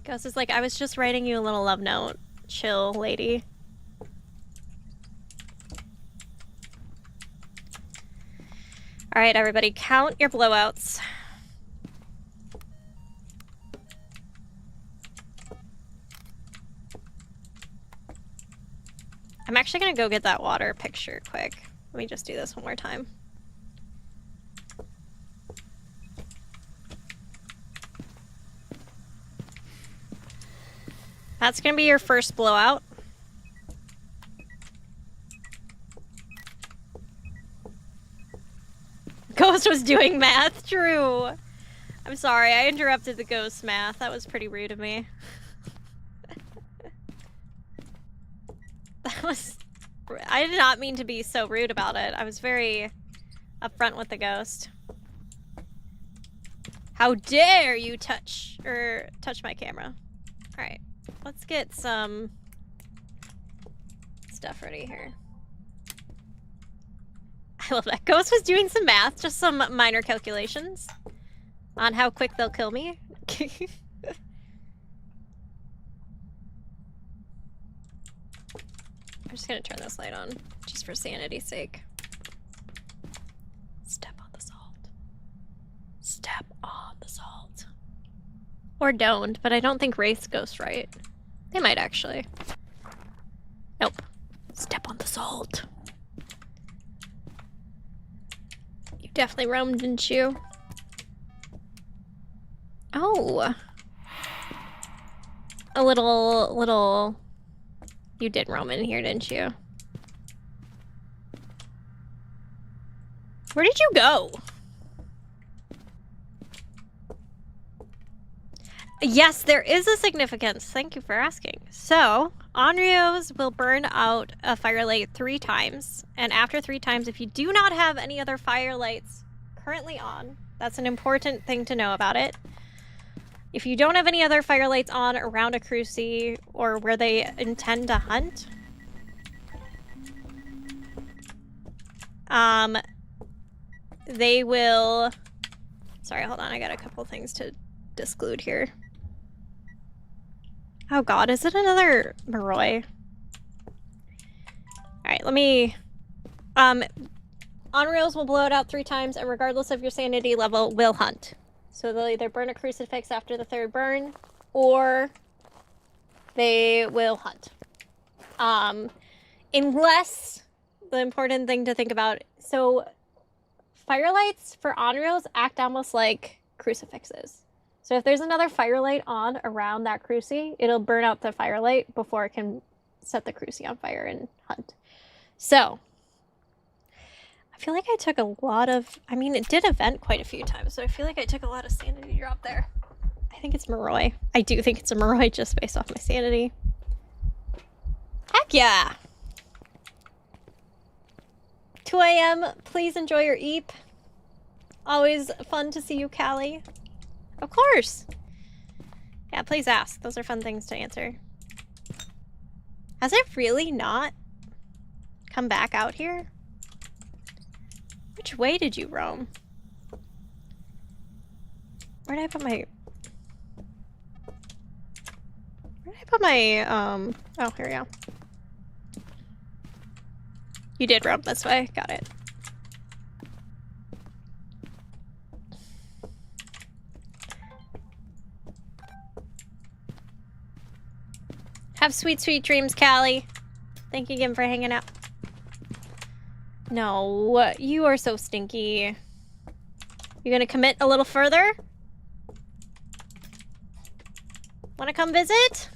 Ghost is like, I was just writing you a little love note. Chill, lady. Alright, everybody, count your blowouts. I'm actually gonna go get that water picture quick. Let me just do this one more time. That's gonna be your first blowout. Ghost was doing math, true. I'm sorry, I interrupted the ghost math. That was pretty rude of me. I did not mean to be so rude about it. I was very upfront with the ghost. How dare you touch my camera. Alright. Let's get some stuff ready here. I love that. Ghost was doing some math, just some minor calculations. On how quick they'll kill me? I'm just gonna turn this light on, just for sanity's sake. Step on the salt. Step on the salt. Or don't, but I don't think Wraiths ghost right. They might actually. Nope. Step on the salt. You definitely roamed, didn't you? Oh. A little... You did roam in here, didn't you? Where did you go? Yes, there is a significance. Thank you for asking. So, Onryos will burn out a firelight 3 times. And after 3 times, if you do not have any other firelights currently on, that's an important thing to know about it. If you don't have any other firelights on around a cruci or where they intend to hunt, they will... Sorry, hold on. I got a couple things to disclude here. Oh god, is it another Moroi? Alright, let me... On-rails will blow it out 3 times, and regardless of your sanity level, will hunt. So they'll either burn a crucifix after the 3rd burn, or they will hunt. Unless, the important thing to think about, so firelights for on-rails act almost like crucifixes. So if there's another firelight on around that cruci, it'll burn out the firelight before it can set the cruci on fire and hunt. So, I feel like I took a lot of... I mean, it did event quite a few times, so I feel like I took a lot of sanity drop there. I think it's Moroi. I do think it's a Moroi just based off my sanity. Heck yeah! 2 a.m. Please enjoy your eep. Always fun to see you, Callie. Of course! Yeah, please ask. Those are fun things to answer. Has it really not come back out here? Which way did you roam? Where did I put my... Where did I put my, Oh, here we go. You did roam this way. Got it. Have sweet, sweet dreams, Callie. Thank you again for hanging out. No, you are so stinky. You gonna commit a little further? Wanna come visit?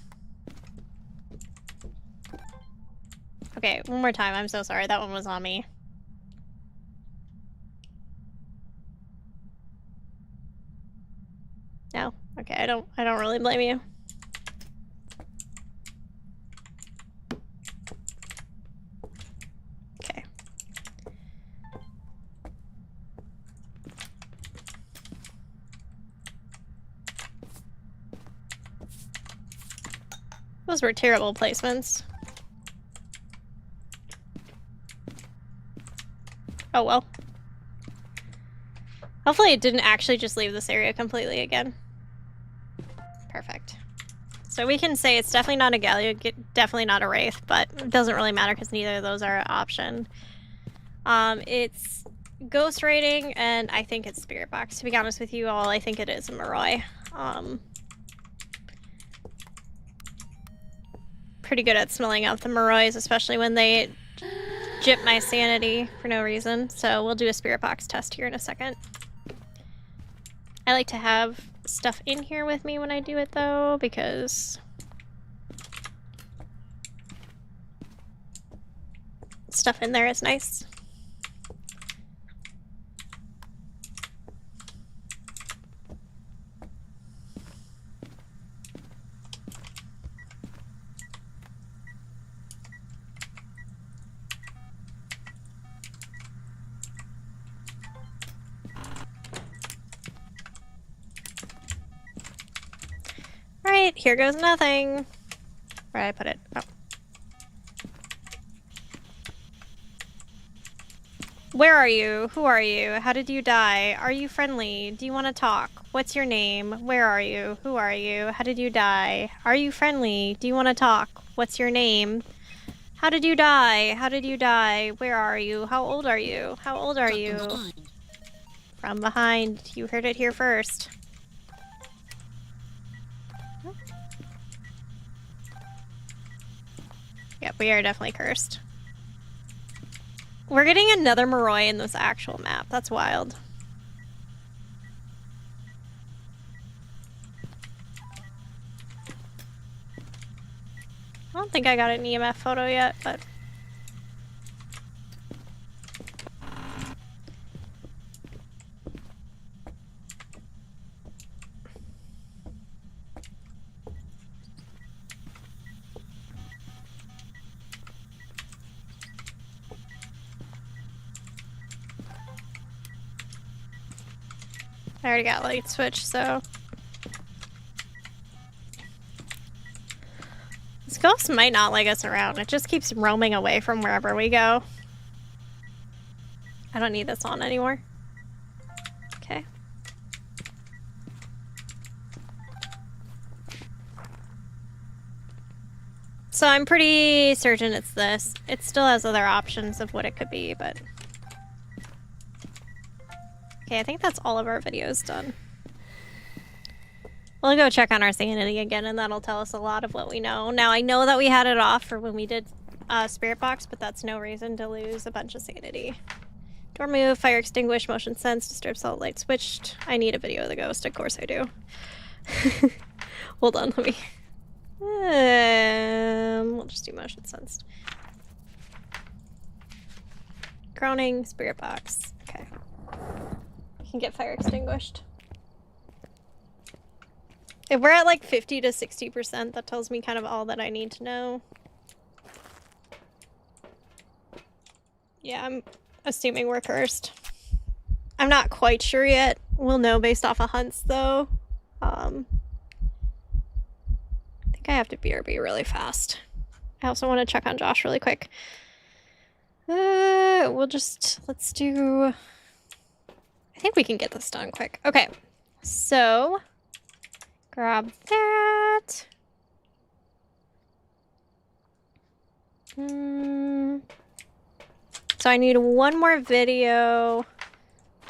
Okay, one more time. I'm so sorry. That one was on me. No? Okay, I don't really blame you. Okay. Those were terrible placements. Oh well. Hopefully it didn't actually just leave this area completely again. Perfect. So we can say it's definitely not a Gallia, definitely not a Wraith, but it doesn't really matter because neither of those are an option. It's Ghost Rating, and I think it's Spirit Box. To be honest with you all, I think it is a Moroi. Pretty good at smelling out the Morois, especially when they jip my sanity for no reason. So we'll do a Spirit Box test here in a second. I like to have stuff in here with me when I do it though, because stuff in there is nice. Alright, here goes nothing. Where did I put it? Oh. Where are you? Who are you? How did you die? Are you friendly? Do you want to talk? What's your name? Where are you? Who are you? How did you die? Are you friendly? Do you want to talk? What's your name? How did you die? How did you die? Where are you? How old are you? How old are you? From behind. You heard it here first. Yep, we are definitely cursed. We're getting another Moroi in this actual map. That's wild. I don't think I got an EMF photo yet, but... I already got light switch, so... This ghost might not like us around. It just keeps roaming away from wherever we go. I don't need this on anymore. Okay. So I'm pretty certain it's this. It still has other options of what it could be, but... Okay, I think that's all of our videos done. We'll go check on our sanity again, and that'll tell us a lot of what we know. Now, I know that we had it off for when we did Spirit Box, but that's no reason to lose a bunch of sanity. Door move, fire extinguish, motion sense, disturb salt, light switched. I need a video of the ghost, of course I do. Hold on, let me... we'll just do motion sensed. Groaning, Spirit Box. Okay. Can get fire extinguished. If we're at like 50 to 60%, that tells me kind of all that I need to know. Yeah, I'm assuming we're cursed. I'm not quite sure yet. We'll know based off of hunts though. I think I have to BRB really fast. I also want to check on Josh really quick. Let's do... I think we can get this done quick. Okay, so grab that. So I need one more video,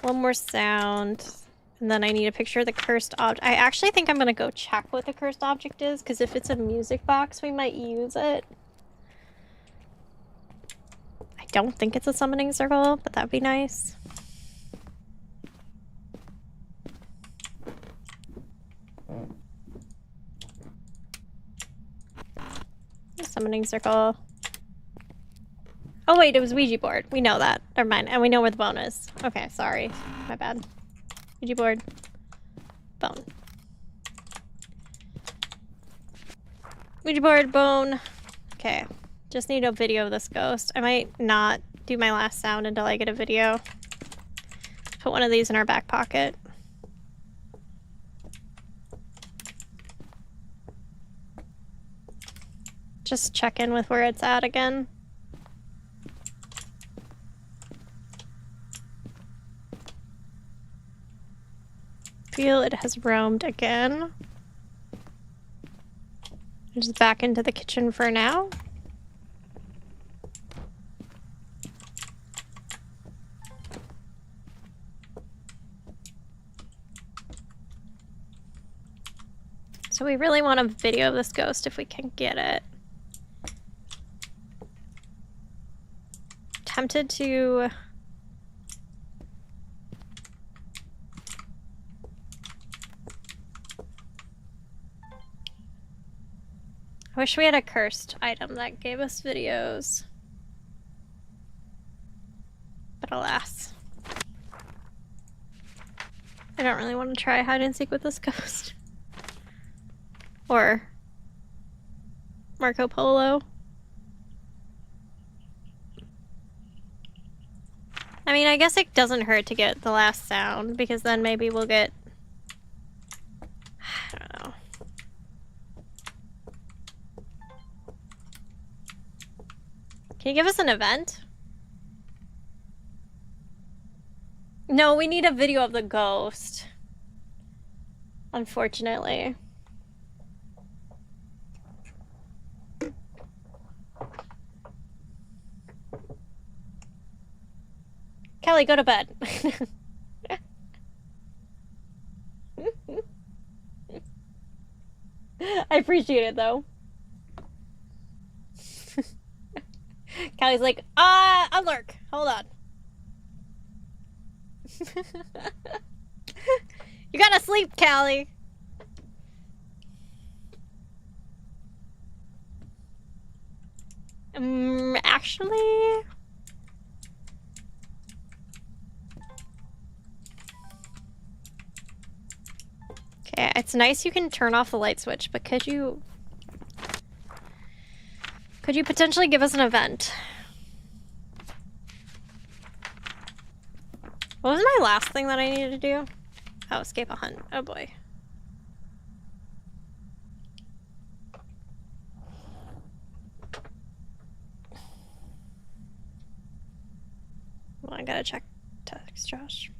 one more sound, and then I need a picture of the cursed object. I actually think I'm gonna go check what the cursed object is, because if it's a music box, we might use it. I don't think it's a summoning circle, but that'd be nice. Summoning circle. Oh wait, it was Ouija board. We know that. Never mind. And we know where the bone is. Okay, sorry. My bad. Ouija board. Bone. Ouija board, bone. Okay. Just need a video of this ghost. I might not do my last sound until I get a video. Put one of these in our back pocket. Just check in with where it's at again. Feel it has roamed again. Just back into the kitchen for now. So we really want a video of this ghost if we can get it. Tempted to... I wish we had a cursed item that gave us videos. But alas. I don't really want to try hide and seek with this ghost. Or Marco Polo. I mean, I guess it doesn't hurt to get the last sound, because then maybe we'll get... I don't know. Can you give us an event? No, we need a video of the ghost. Unfortunately. Kelly, go to bed. I appreciate it though. Callie's like, unlurk. Hold on. You gotta sleep, Callie. Actually... Okay, it's nice you can turn off the light switch, but could you potentially give us an event? What was my last thing that I needed to do? Oh, escape a hunt. Oh boy. Well, I gotta check text Josh.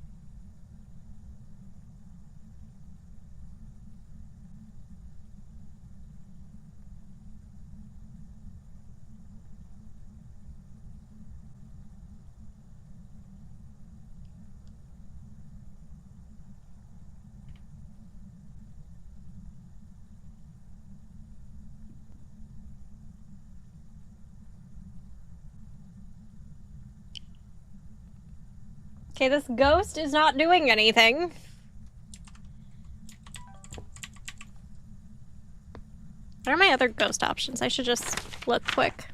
Okay, this ghost is not doing anything. What are my other ghost options? I should just look quick.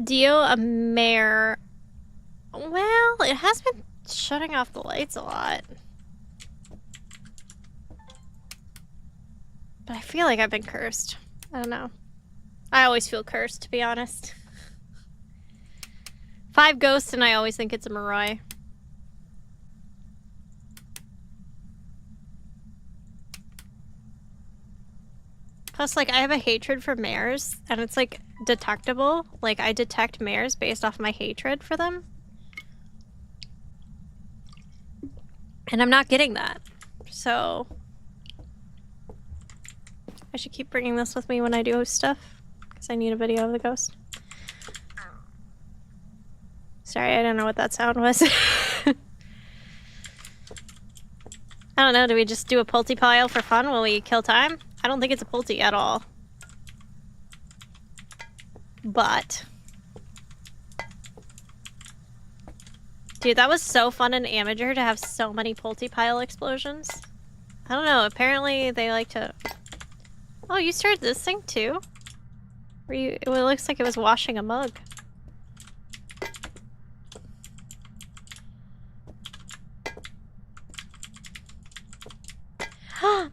Deal a mare. Well, it has been shutting off the lights a lot. But I feel like I've been cursed. I don't know. I always feel cursed, to be honest. 5 ghosts and I always think it's a Maroi. Plus, like, I have a hatred for mares, and it's, like, detectable. Like, I detect mares based off my hatred for them. And I'm not getting that. So... I should keep bringing this with me when I do stuff. Because I need a video of the ghost. Sorry, I don't know what that sound was. I don't know, do we just do a pulty pile for fun while we kill time? I don't think it's a pulty at all. But... Dude, that was so fun in Amateur to have so many pulty pile explosions. I don't know, apparently they like to... Oh, you started this thing too? It looks like it was washing a mug.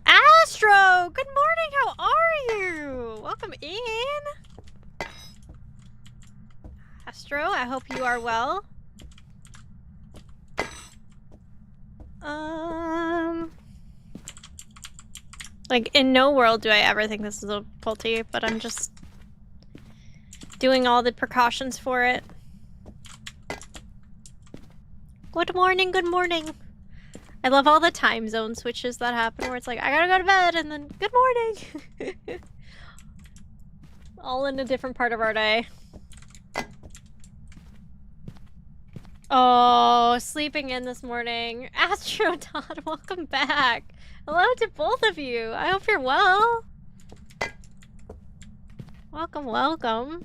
Astro! Good morning, how are you? Welcome in. Astro, I hope you are well. Like, in no world do I ever think this is a pulty, but I'm just doing all the precautions for it. Good morning, good morning. I love all the time zone switches that happen where it's like, I gotta go to bed, and then, good morning! All in a different part of our day. Oh, sleeping in this morning. Astro Todd, welcome back. Hello to both of you. I hope you're well. Welcome, welcome.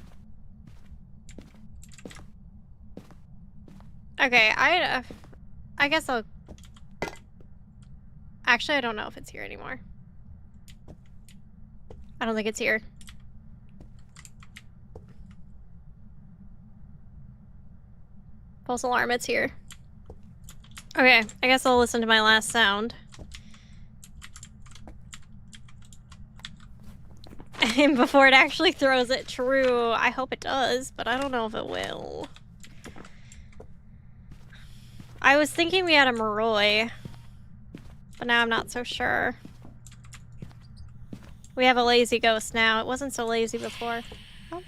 Okay, I guess I'll... Actually, I don't know if it's here anymore. I don't think it's here. False alarm, it's here. Okay, I guess I'll listen to my last sound. And before it actually throws it, true. I hope it does, but I don't know if it will. I was thinking we had a Maroi, but now I'm not so sure. We have a lazy ghost now. It wasn't so lazy before. Oh.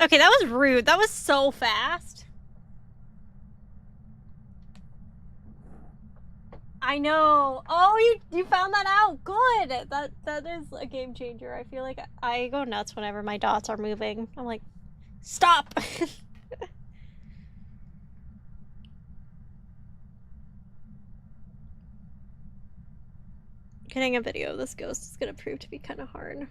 Okay, that was rude. That was so fast. I know. Oh, you found that out. Good. That is a game changer. I feel like I go nuts whenever my dots are moving. I'm like, stop. Getting a video of this ghost is gonna prove to be kind of hard.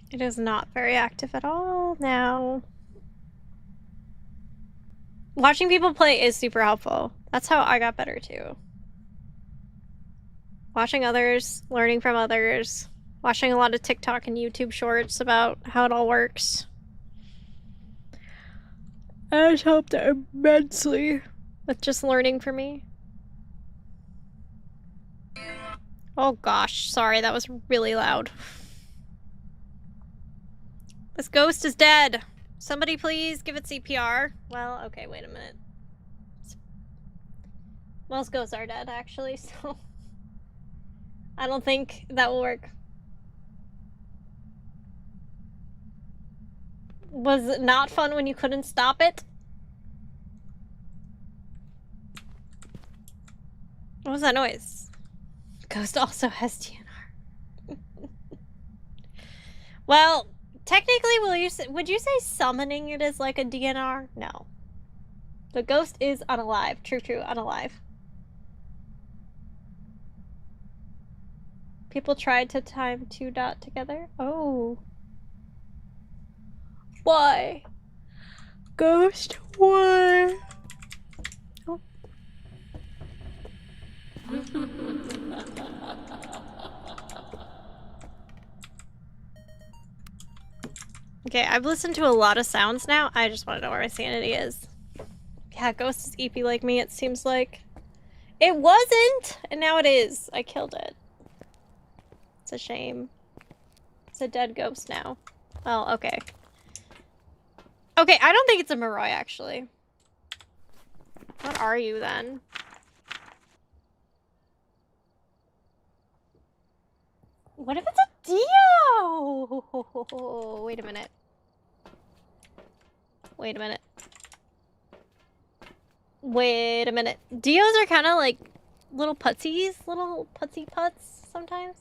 It is not very active at all now. Watching people play is super helpful. That's how I got better too. Watching others, learning from others, watching a lot of TikTok and YouTube shorts about how it all works. It has helped immensely with just learning for me. Oh gosh, sorry, that was really loud. This ghost is dead. Somebody please give it CPR. Well, okay, wait a minute. Most ghosts are dead, actually, so I don't think that will work. Was it not fun when you couldn't stop it? What was that noise? Ghost also has DNR. Well, technically, would you say summoning it is like a DNR? No. The ghost is unalive. True, unalive. People tried to time 2 dot together? Oh. Why? Ghost, why? Oh. Okay, I've listened to a lot of sounds now. I just want to know where my sanity is. Yeah, ghost is EP like me, it seems like. It wasn't! And now it is. I killed it. It's a shame. It's a dead ghost now. Well, okay. Okay, I don't think it's a Moroi, actually. What are you, then? What if it's a Dio? Wait a minute. Wait a minute. Wait a minute. Dios are kind of like little putsies, little putsy putts sometimes.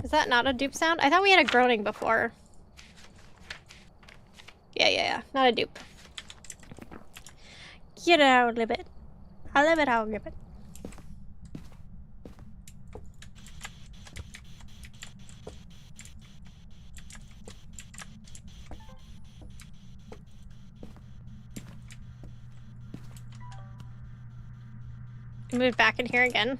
Is that not a dupe sound? I thought we had a groaning before. Yeah. Not a dupe. Get out a little bit. A little bit out a little bit. Move back in here again.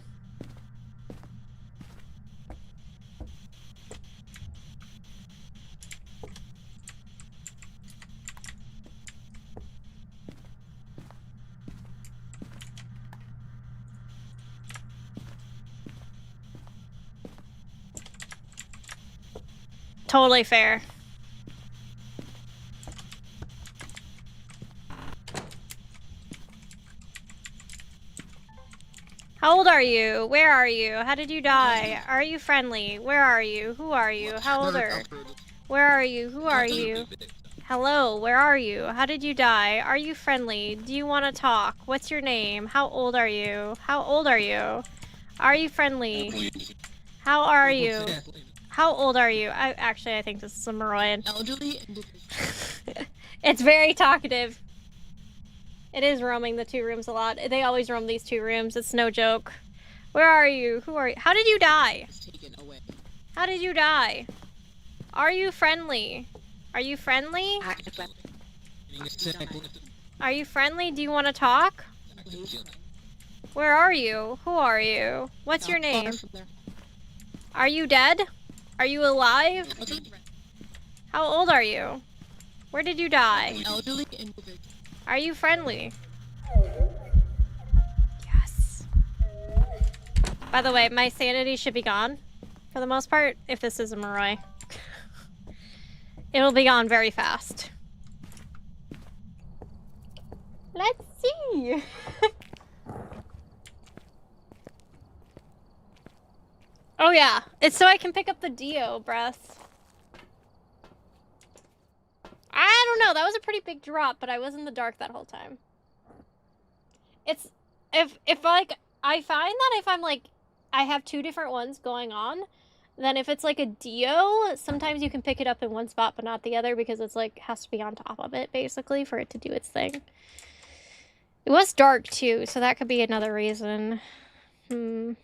Totally fair. How old are you? Where are you? How did you die? Are you friendly? Where are you? Who are you? How old are? Where are you? Who are you? Hello, where are you? How did you die? Are you friendly? Do you want to talk? What's your name? How old are you? How old are you? Are you friendly? How are you? How old are you? I think this is a Moroi. Elderly. It's very talkative. It is roaming the 2 rooms a lot. They always roam these 2 rooms. It's no joke. Where are you? Who are you? How did you die? Taken away. How did you die? Are you friendly? Are you friendly? Are you friendly? Do you want to talk? Where are you? Who are you? What's your name? Are you dead? Are you alive? How old are you? Where did you die? Elderly and Are you friendly? Yes. By the way, my sanity should be gone for the most part if this is a Moroi. It'll be gone very fast. Let's see. Oh yeah, it's so I can pick up the Dio breath. I don't know, that was a pretty big drop, but I was in the dark that whole time. It's, if like, I find that if I'm like, I have two different ones going on, then if it's like a Dio, sometimes you can pick it up in one spot but not the other because it's like, has to be on top of it basically for it to do its thing. It was dark too, so that could be another reason. The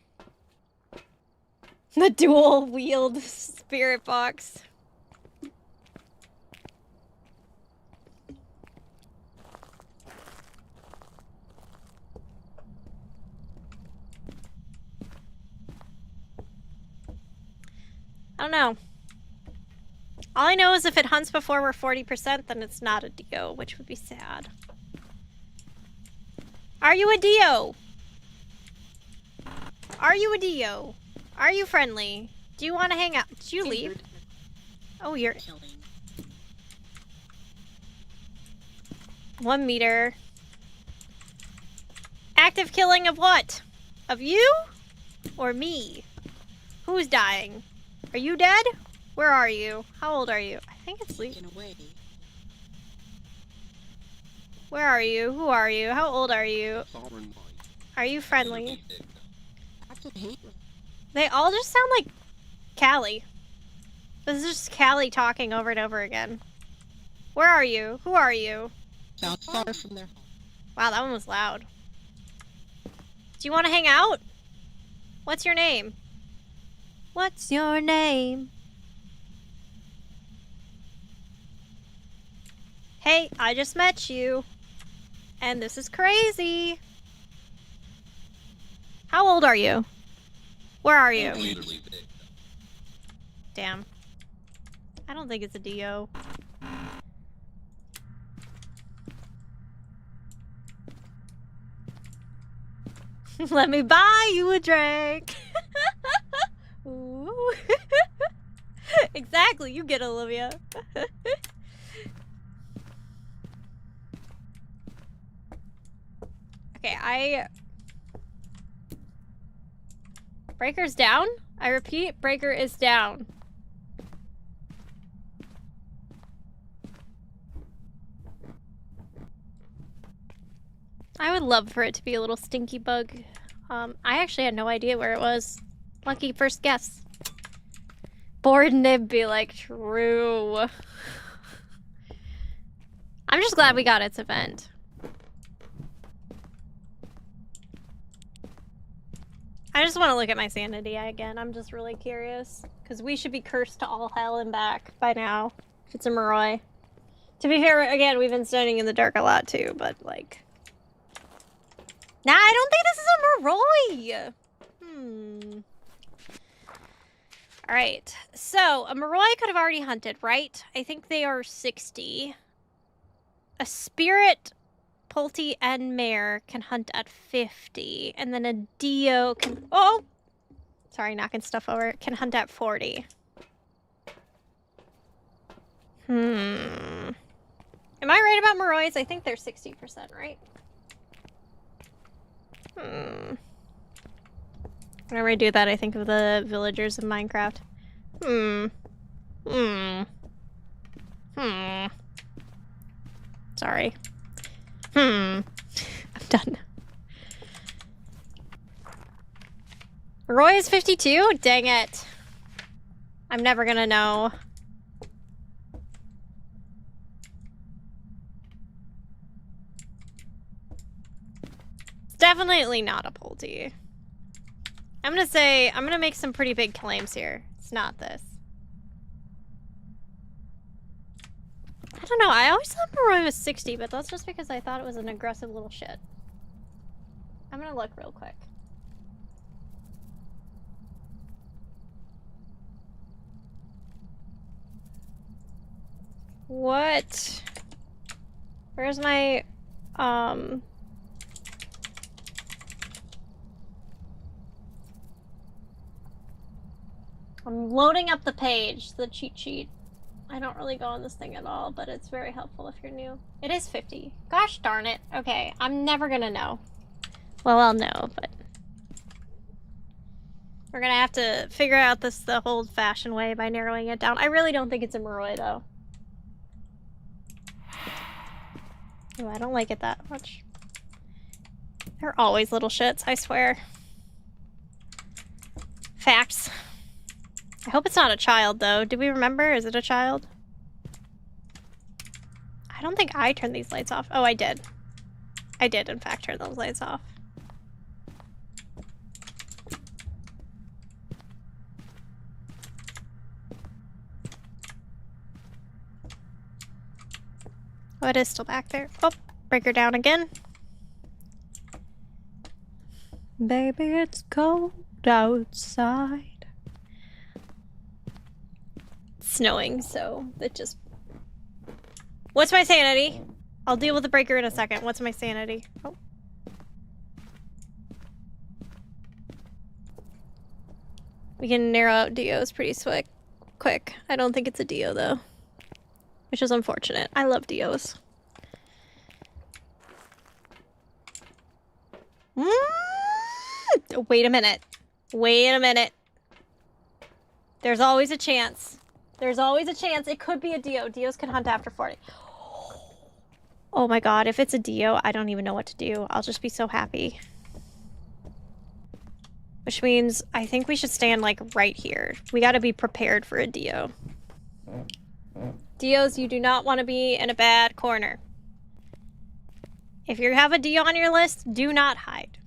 dual wield spirit box. I don't know. All I know is if it hunts before we're 40%, then it's not a Dio, which would be sad. Are you a Dio? Are you a Dio? Are you friendly? Do you want to hang out? Did you leave? Oh, you're... Killing. 1 meter. Active killing of what? Of you? Or me? Who's dying? Are you dead? Where are you? How old are you? I think it's In a way. Where are you? Who are you? How old are you? Sovereign mind. Are you friendly? Active hate. They all just sound like Callie. This is just Callie talking over and over again. Where are you? Who are you? Not far from their home. Wow, that one was loud. Do you want to hang out? What's your name? What's your name? Hey, I just met you. And this is crazy. How old are you? Where are you? Damn. I don't think it's a Dio. Let me buy you a drink. Ooh. Exactly, you get Olivia. Okay, Breaker's down? I repeat, breaker is down. I would love for it to be a little stinky bug. I actually had no idea where it was. Lucky first guess. Bored Nib be like, true. I'm just glad we got its event. I just want to look at my sanity again. I'm just really curious. Because we should be cursed to all hell and back by now. If it's a Moroi. To be fair, again, we've been standing in the dark a lot too, but like... Nah, I don't think this is a Moroi! Alright, so a Moroi could have already hunted, right? I think they are 60. A Spirit, Pulte, and Mare can hunt at 50. And then a Dio can... Oh! Sorry, knocking stuff over. Can hunt at 40. Am I right about Morois? I think they're 60%, right? Whenever I do that, I think of the villagers of Minecraft. Sorry. I'm done. Roy is 52? Dang it. I'm never gonna know. It's definitely not a Pulte. I'm gonna make some pretty big claims here. It's not this. I don't know, I always thought Moroi was 60, but that's just because I thought it was an aggressive little shit. I'm gonna look real quick. What? Where's my, I'm loading up the page, the cheat sheet. I don't really go on this thing at all, but it's very helpful if you're new. It is 50. Gosh darn it. Okay, I'm never gonna know. Well, I'll know, but... We're gonna have to figure out this the old-fashioned way by narrowing it down. I really don't think it's a Moroi, though. Oh, I don't like it that much. They're always little shits, I swear. Facts. I hope it's not a child, though. Did we remember? Is it a child? I don't think I turned these lights off. Oh, I did. I did, in fact, turn those lights off. Oh, it is still back there. Oh, break her down again. Baby, it's cold outside. It's snowing, so it just... What's my sanity? I'll deal with the breaker in a second. What's my sanity? Oh. We can narrow out Dios pretty quick. I don't think it's a Dio, though. Which is unfortunate. I love Dios. Wait a minute. Wait a minute. There's always a chance. There's always a chance. It could be a Dio. Dios can hunt after 40. Oh my god, if it's a Dio, I don't even know what to do. I'll just be so happy. Which means I think we should stand, like, right here. We gotta be prepared for a Dio. Dios, you do not want to be in a bad corner. If you have a Dio on your list, do not hide.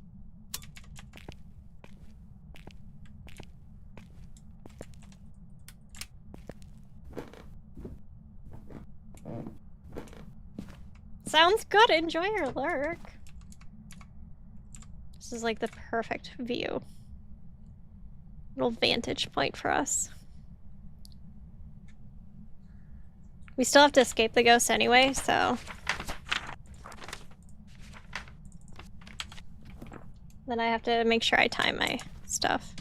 Sounds good. Enjoy your lurk. This is like the perfect view. Little vantage point for us. We still have to escape the ghost anyway, so... Then I have to make sure I time my stuff.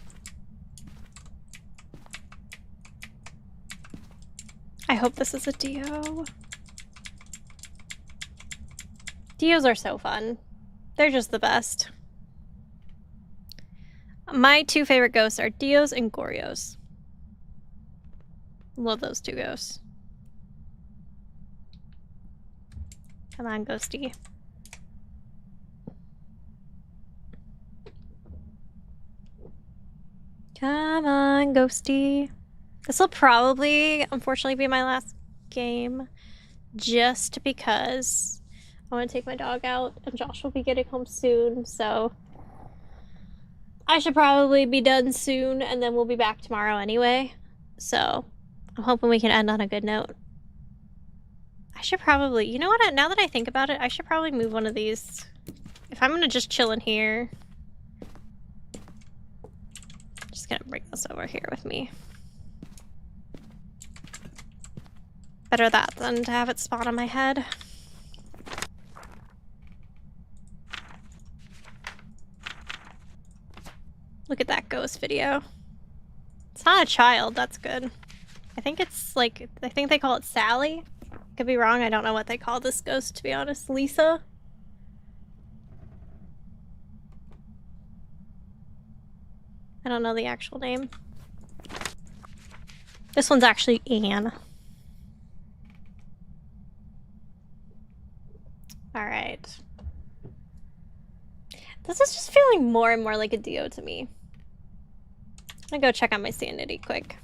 I hope this is a Dio. Dios are so fun. They're just the best. My two favorite ghosts are Dios and Gorios. Love those two ghosts. Come on, ghosty. Come on, ghosty. This will probably, unfortunately, be my last game. Just because I want to take my dog out and Josh will be getting home soon, so I should probably be done soon and then we'll be back tomorrow anyway. So I'm hoping we can end on a good note. I should probably, you know what, now that I think about it, I should probably move one of these. If I'm gonna just chill in here, just gonna bring this over here with me. Better that than to have it spawn on my head. Look at that ghost video. It's not a child, that's good. I think it's like, I think they call it Sally. Could be wrong, I don't know what they call this ghost, to be honest. Lisa? I don't know the actual name. This one's actually Anne. Alright. This is just feeling more and more like a Dio to me. I'm gonna go check on my sanity quick.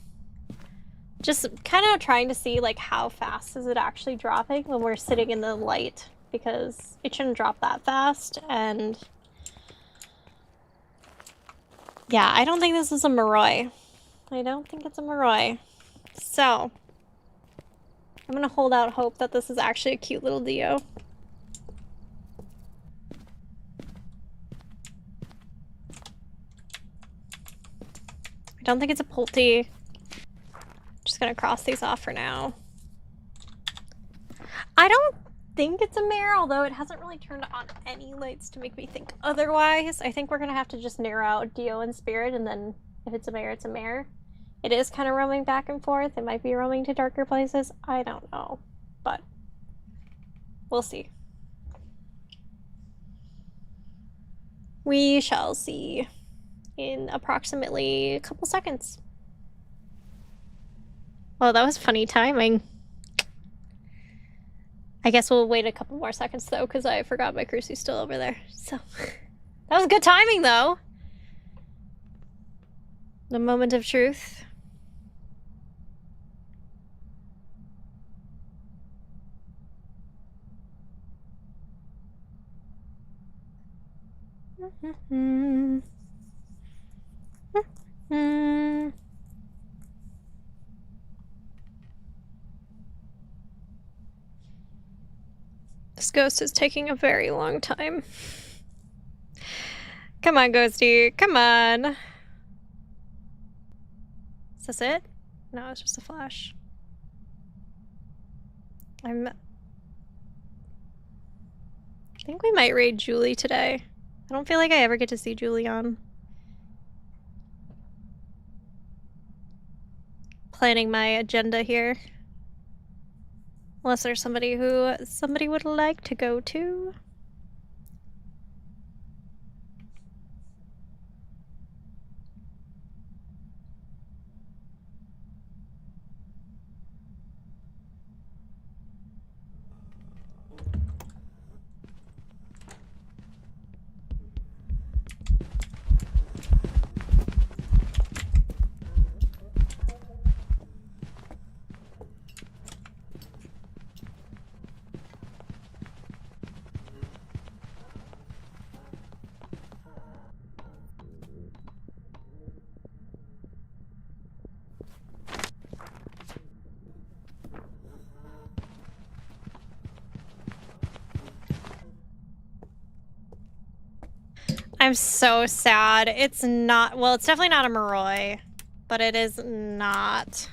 Just kind of trying to see like how fast is it actually dropping when we're sitting in the light, because it shouldn't drop that fast. And yeah, I don't think this is a Moroi. I don't think it's a Moroi. So I'm gonna hold out hope that this is actually a cute little Dio. I don't think it's a Pulte. Just gonna cross these off for now. I don't think it's a mare, although it hasn't really turned on any lights to make me think otherwise. I think we're gonna have to just narrow out Dio and Spirit, and then if it's a mare, it's a mare. It is kind of roaming back and forth. It might be roaming to darker places. I don't know, but we'll see. We shall see. in approximately a couple seconds. Well, that was funny timing. I guess we'll wait a couple more seconds though, because I forgot my crucie's still over there. So that was good timing though. The moment of truth. This ghost is taking a very long time. Come on, ghosty. Come on. Is this it? No, it's just a flash. I think we might raid Julie today. I don't feel like I ever get to see Julie on. Planning my agenda here. Unless there's somebody who somebody would like to go to. I'm so sad. It's not, well, it's definitely not a Moroi, but it is not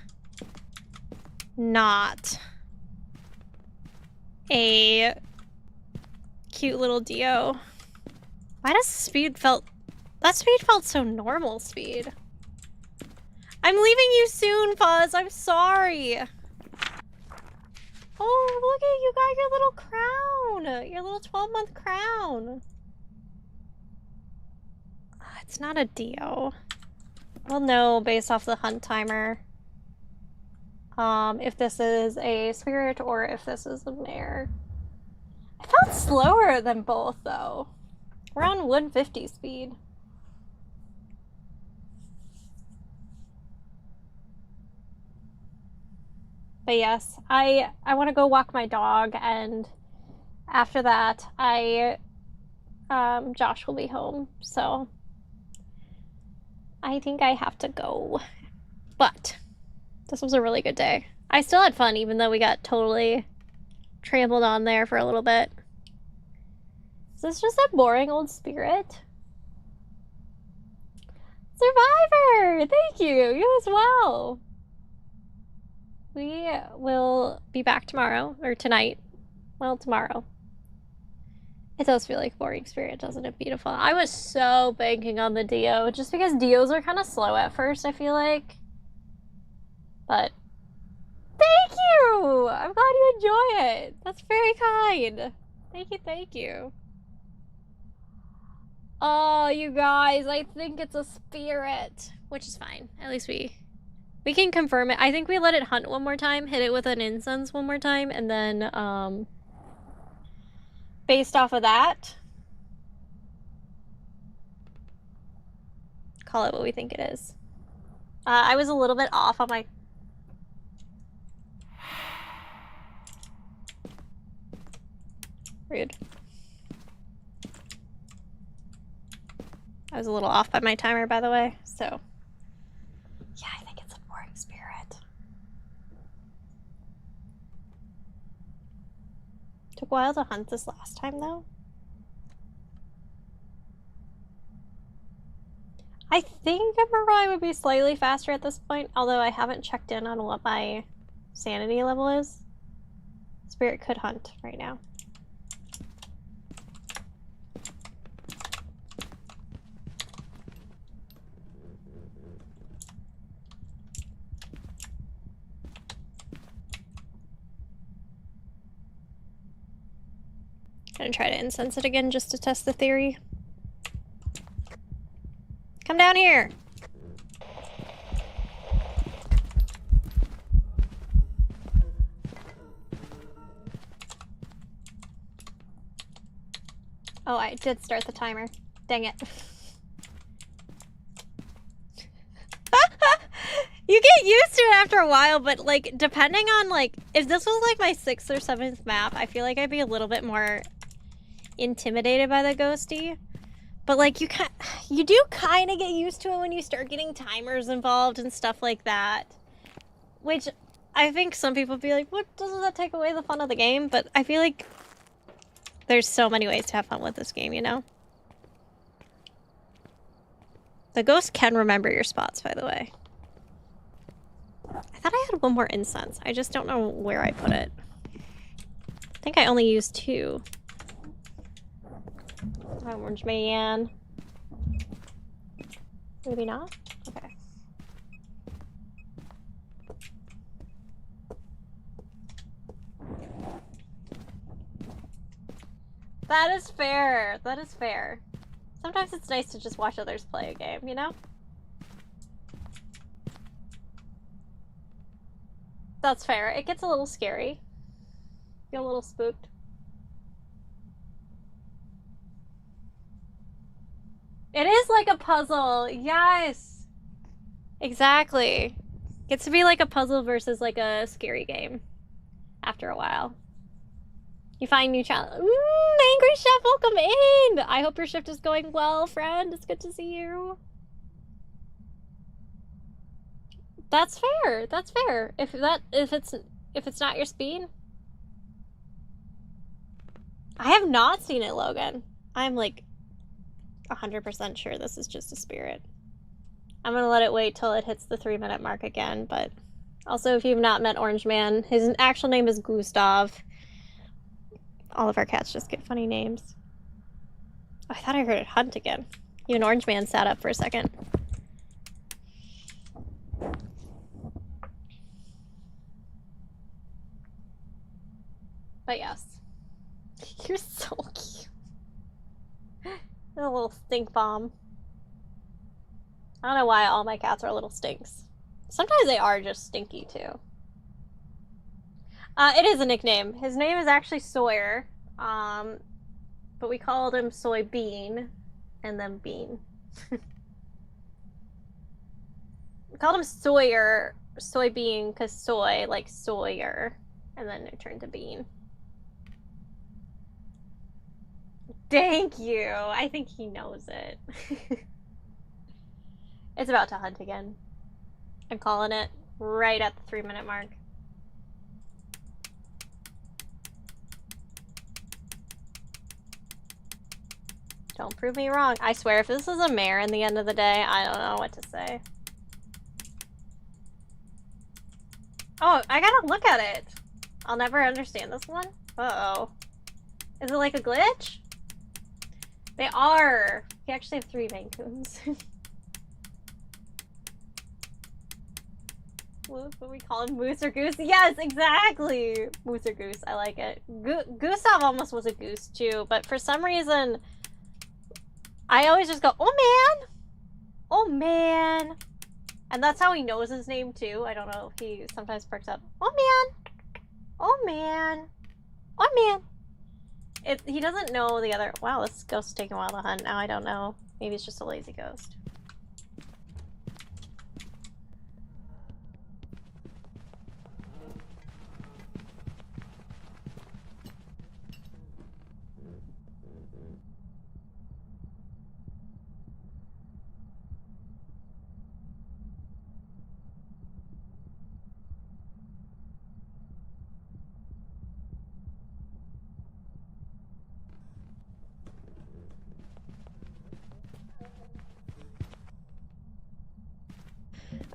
a cute little Dio. Why does that speed felt so normal speed? I'm leaving you soon, Phas. I'm sorry. Oh, look at you got your little crown. Your little 12-month crown. It's not a Dio. We'll know based off the hunt timer if this is a spirit or if this is a mare. I felt slower than both though. We're on 150 speed. But yes, I want to go walk my dog, and after that Josh will be home, so I think I have to go. But this was a really good day. I still had fun even though we got totally trampled on there for a little bit. Is this just a boring old spirit? Survivor! Thank you! You as well! We will be back tomorrow, or tonight. Well, tomorrow. It does feel like boring spirit, doesn't it? Beautiful. I was so banking on the Dio, just because Dios are kind of slow at first, I feel like. But thank you! I'm glad you enjoy it. That's very kind. Thank you, thank you. Oh, you guys, I think it's a spirit, which is fine. At least we can confirm it. I think we let it hunt one more time, hit it with an incense one more time, and then based off of that, call it what we think it is. I was a little bit off on my... Rude. I was a little off by my timer, by the way, so... Yeah, I think it's a boring spirit. Took a while to hunt this last time, though. I think a Moroi would be slightly faster at this point, although I haven't checked in on what my sanity level is. Spirit could hunt right now. Gonna try to incense it again just to test the theory. Come down here. Oh, I did start the timer. Dang it. You get used to it after a while, but like depending on like if this was like my 6th or 7th map, I feel like I'd be a little bit more intimidated by the ghosty. But like you do kind of get used to it when you start getting timers involved and stuff like that. Which I think some people be like, "What, doesn't that take away the fun of the game?" But I feel like there's so many ways to have fun with this game, you know? The ghost can remember your spots, by the way. I thought I had one more incense. I just don't know where I put it. I think I only used 2. Orange man. Maybe not? Okay. That is fair. That is fair. Sometimes it's nice to just watch others play a game, you know? That's fair. It gets a little scary. Feel a little spooked. It is like a puzzle. Yes. Exactly. Gets to be like a puzzle versus like a scary game after a while. You find new challenge. Angry Chef, welcome in. I hope your shift is going well, friend. It's good to see you. That's fair. That's fair. If it's not your speed. I have not seen it, Logan. I'm like 100% sure this is just a spirit. I'm gonna let it wait till it hits the 3-minute mark again, but also if you've not met Orange Man, his actual name is Gustav. All of our cats just get funny names. Oh, I thought I heard it hunt again. Even Orange Man sat up for a second. But yes. You're so cute. A little stink bomb. I don't know why all my cats are little stinks. Sometimes they are just stinky too. It is a nickname. His name is actually Sawyer, but we called him Soybean, and then Bean. We called him Sawyer, Soybean, because soy, like Sawyer, and then it turned to Bean. Thank you! I think he knows it. It's about to hunt again. I'm calling it right at the 3-minute mark. Don't prove me wrong. I swear, if this is a mare in the end of the day, I don't know what to say. Oh, I gotta look at it. I'll never understand this one. Uh-oh. Is it like a glitch? They are. We actually have 3 Maine Coons. What we call him, Moose or Goose? Yes, exactly! Moose or Goose, I like it. Gustav almost was a goose too, but for some reason, I always just go, oh man! Oh man! And that's how he knows his name too. I don't know if he sometimes perks up, oh man! Oh man! Oh man! He doesn't know the other. Wow, this ghost is taking a while to hunt. Now I don't know. Maybe it's just a lazy ghost.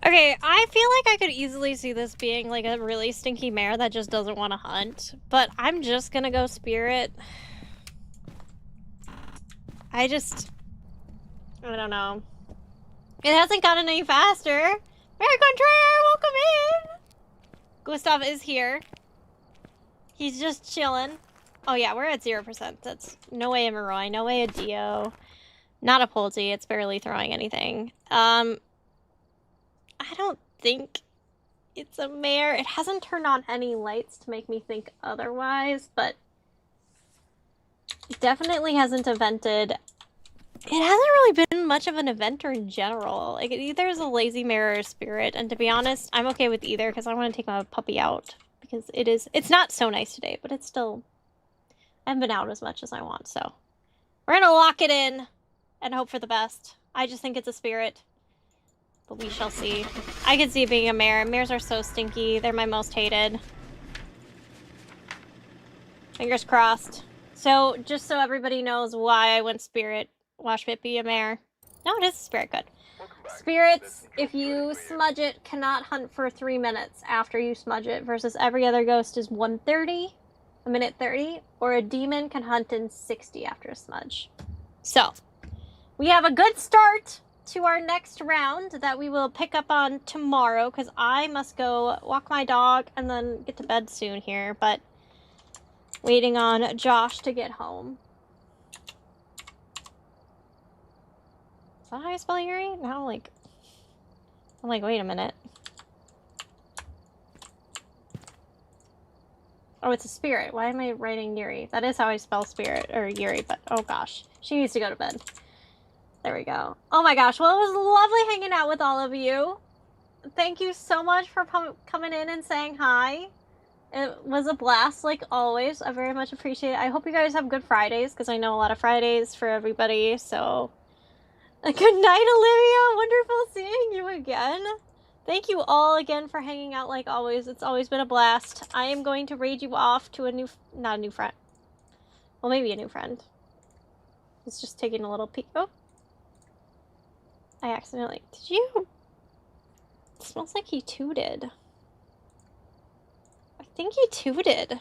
Okay, I feel like I could easily see this being like a really stinky mare that just doesn't want to hunt, but I'm just gonna go spirit. I don't know. It hasn't gotten any faster. Mary Contraire, welcome in! Gustav is here. He's just chilling. Oh yeah, we're at 0%. That's no way a Maroi, no way a Dio. Not a Polsey. It's barely throwing anything. I don't think it's a mare. It hasn't turned on any lights to make me think otherwise, but it definitely hasn't evented. It hasn't really been much of an eventer in general. Like, it either is a lazy mare or a spirit, and to be honest, I'm okay with either because I want to take my puppy out. Because it's not so nice today, but it's still, I haven't been out as much as I want, so. We're gonna lock it in and hope for the best. I just think it's a spirit, but we shall see. I could see it being a mare. Mares are so stinky. They're my most hated. Fingers crossed. So, just so everybody knows why I went spirit, watch it be a mare. No, it is a spirit, good. Spirits, if you smudge it, cannot hunt for 3 minutes after you smudge it, versus every other ghost is 1:30, a minute 30, or a demon can hunt in 60 after a smudge. So, we have a good start to our next round that we will pick up on tomorrow, because I must go walk my dog and then get to bed soon here, but waiting on Josh to get home. Is that how I spell Yuri? Now, I'm like, wait a minute. Oh, it's a spirit. Why am I writing Yuri? That is how I spell spirit, or Yuri, but oh gosh. She needs to go to bed. There we go. Oh my gosh, well, it was lovely hanging out with all of you. Thank you so much for coming in and saying hi. It was a blast, like always. I very much appreciate it. I hope you guys have good Fridays, because I know a lot of Fridays for everybody, so... Good night, Olivia! Wonderful seeing you again. Thank you all again for hanging out like always. It's always been a blast. I am going to raid you off to a new... Not a new friend. Well, maybe a new friend. It's just taking a little peek. Oh. I accidentally... Did you... It smells like he tooted. I think he tooted.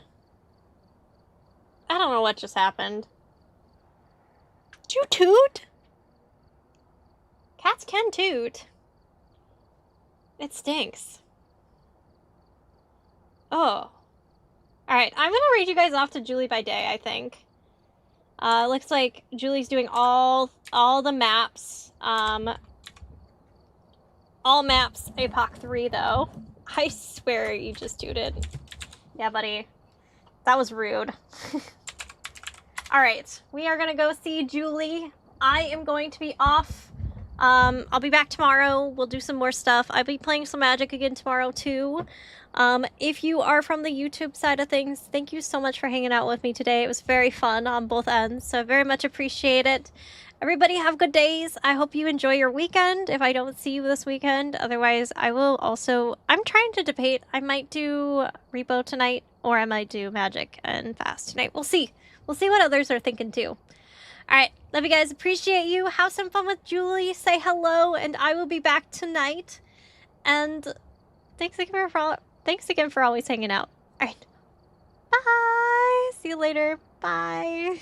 I don't know what just happened. Did you toot? Cats can toot. It stinks. Oh. Alright, I'm gonna read you guys off to Julie by day, I think. Looks like Julie's doing all the maps. All maps APOC 3, though. I swear you just tooted. Yeah, buddy. That was rude. Alright, we are gonna go see Julie. I am going to be off. I'll be back tomorrow. We'll do some more stuff. I'll be playing some Magic again tomorrow, too. If you are from the YouTube side of things, thank you so much for hanging out with me today. It was very fun on both ends, so I very much appreciate it. Everybody have good days. I hope you enjoy your weekend if I don't see you this weekend. Otherwise, I will also... I'm trying to debate. I might do Repo tonight, or I might do Magic and Phas tonight. We'll see. We'll see what others are thinking, too. Alright, love you guys. Appreciate you. Have some fun with Julie. Say hello, and I will be back tonight. And thanks again for always hanging out. Alright. Bye. See you later. Bye.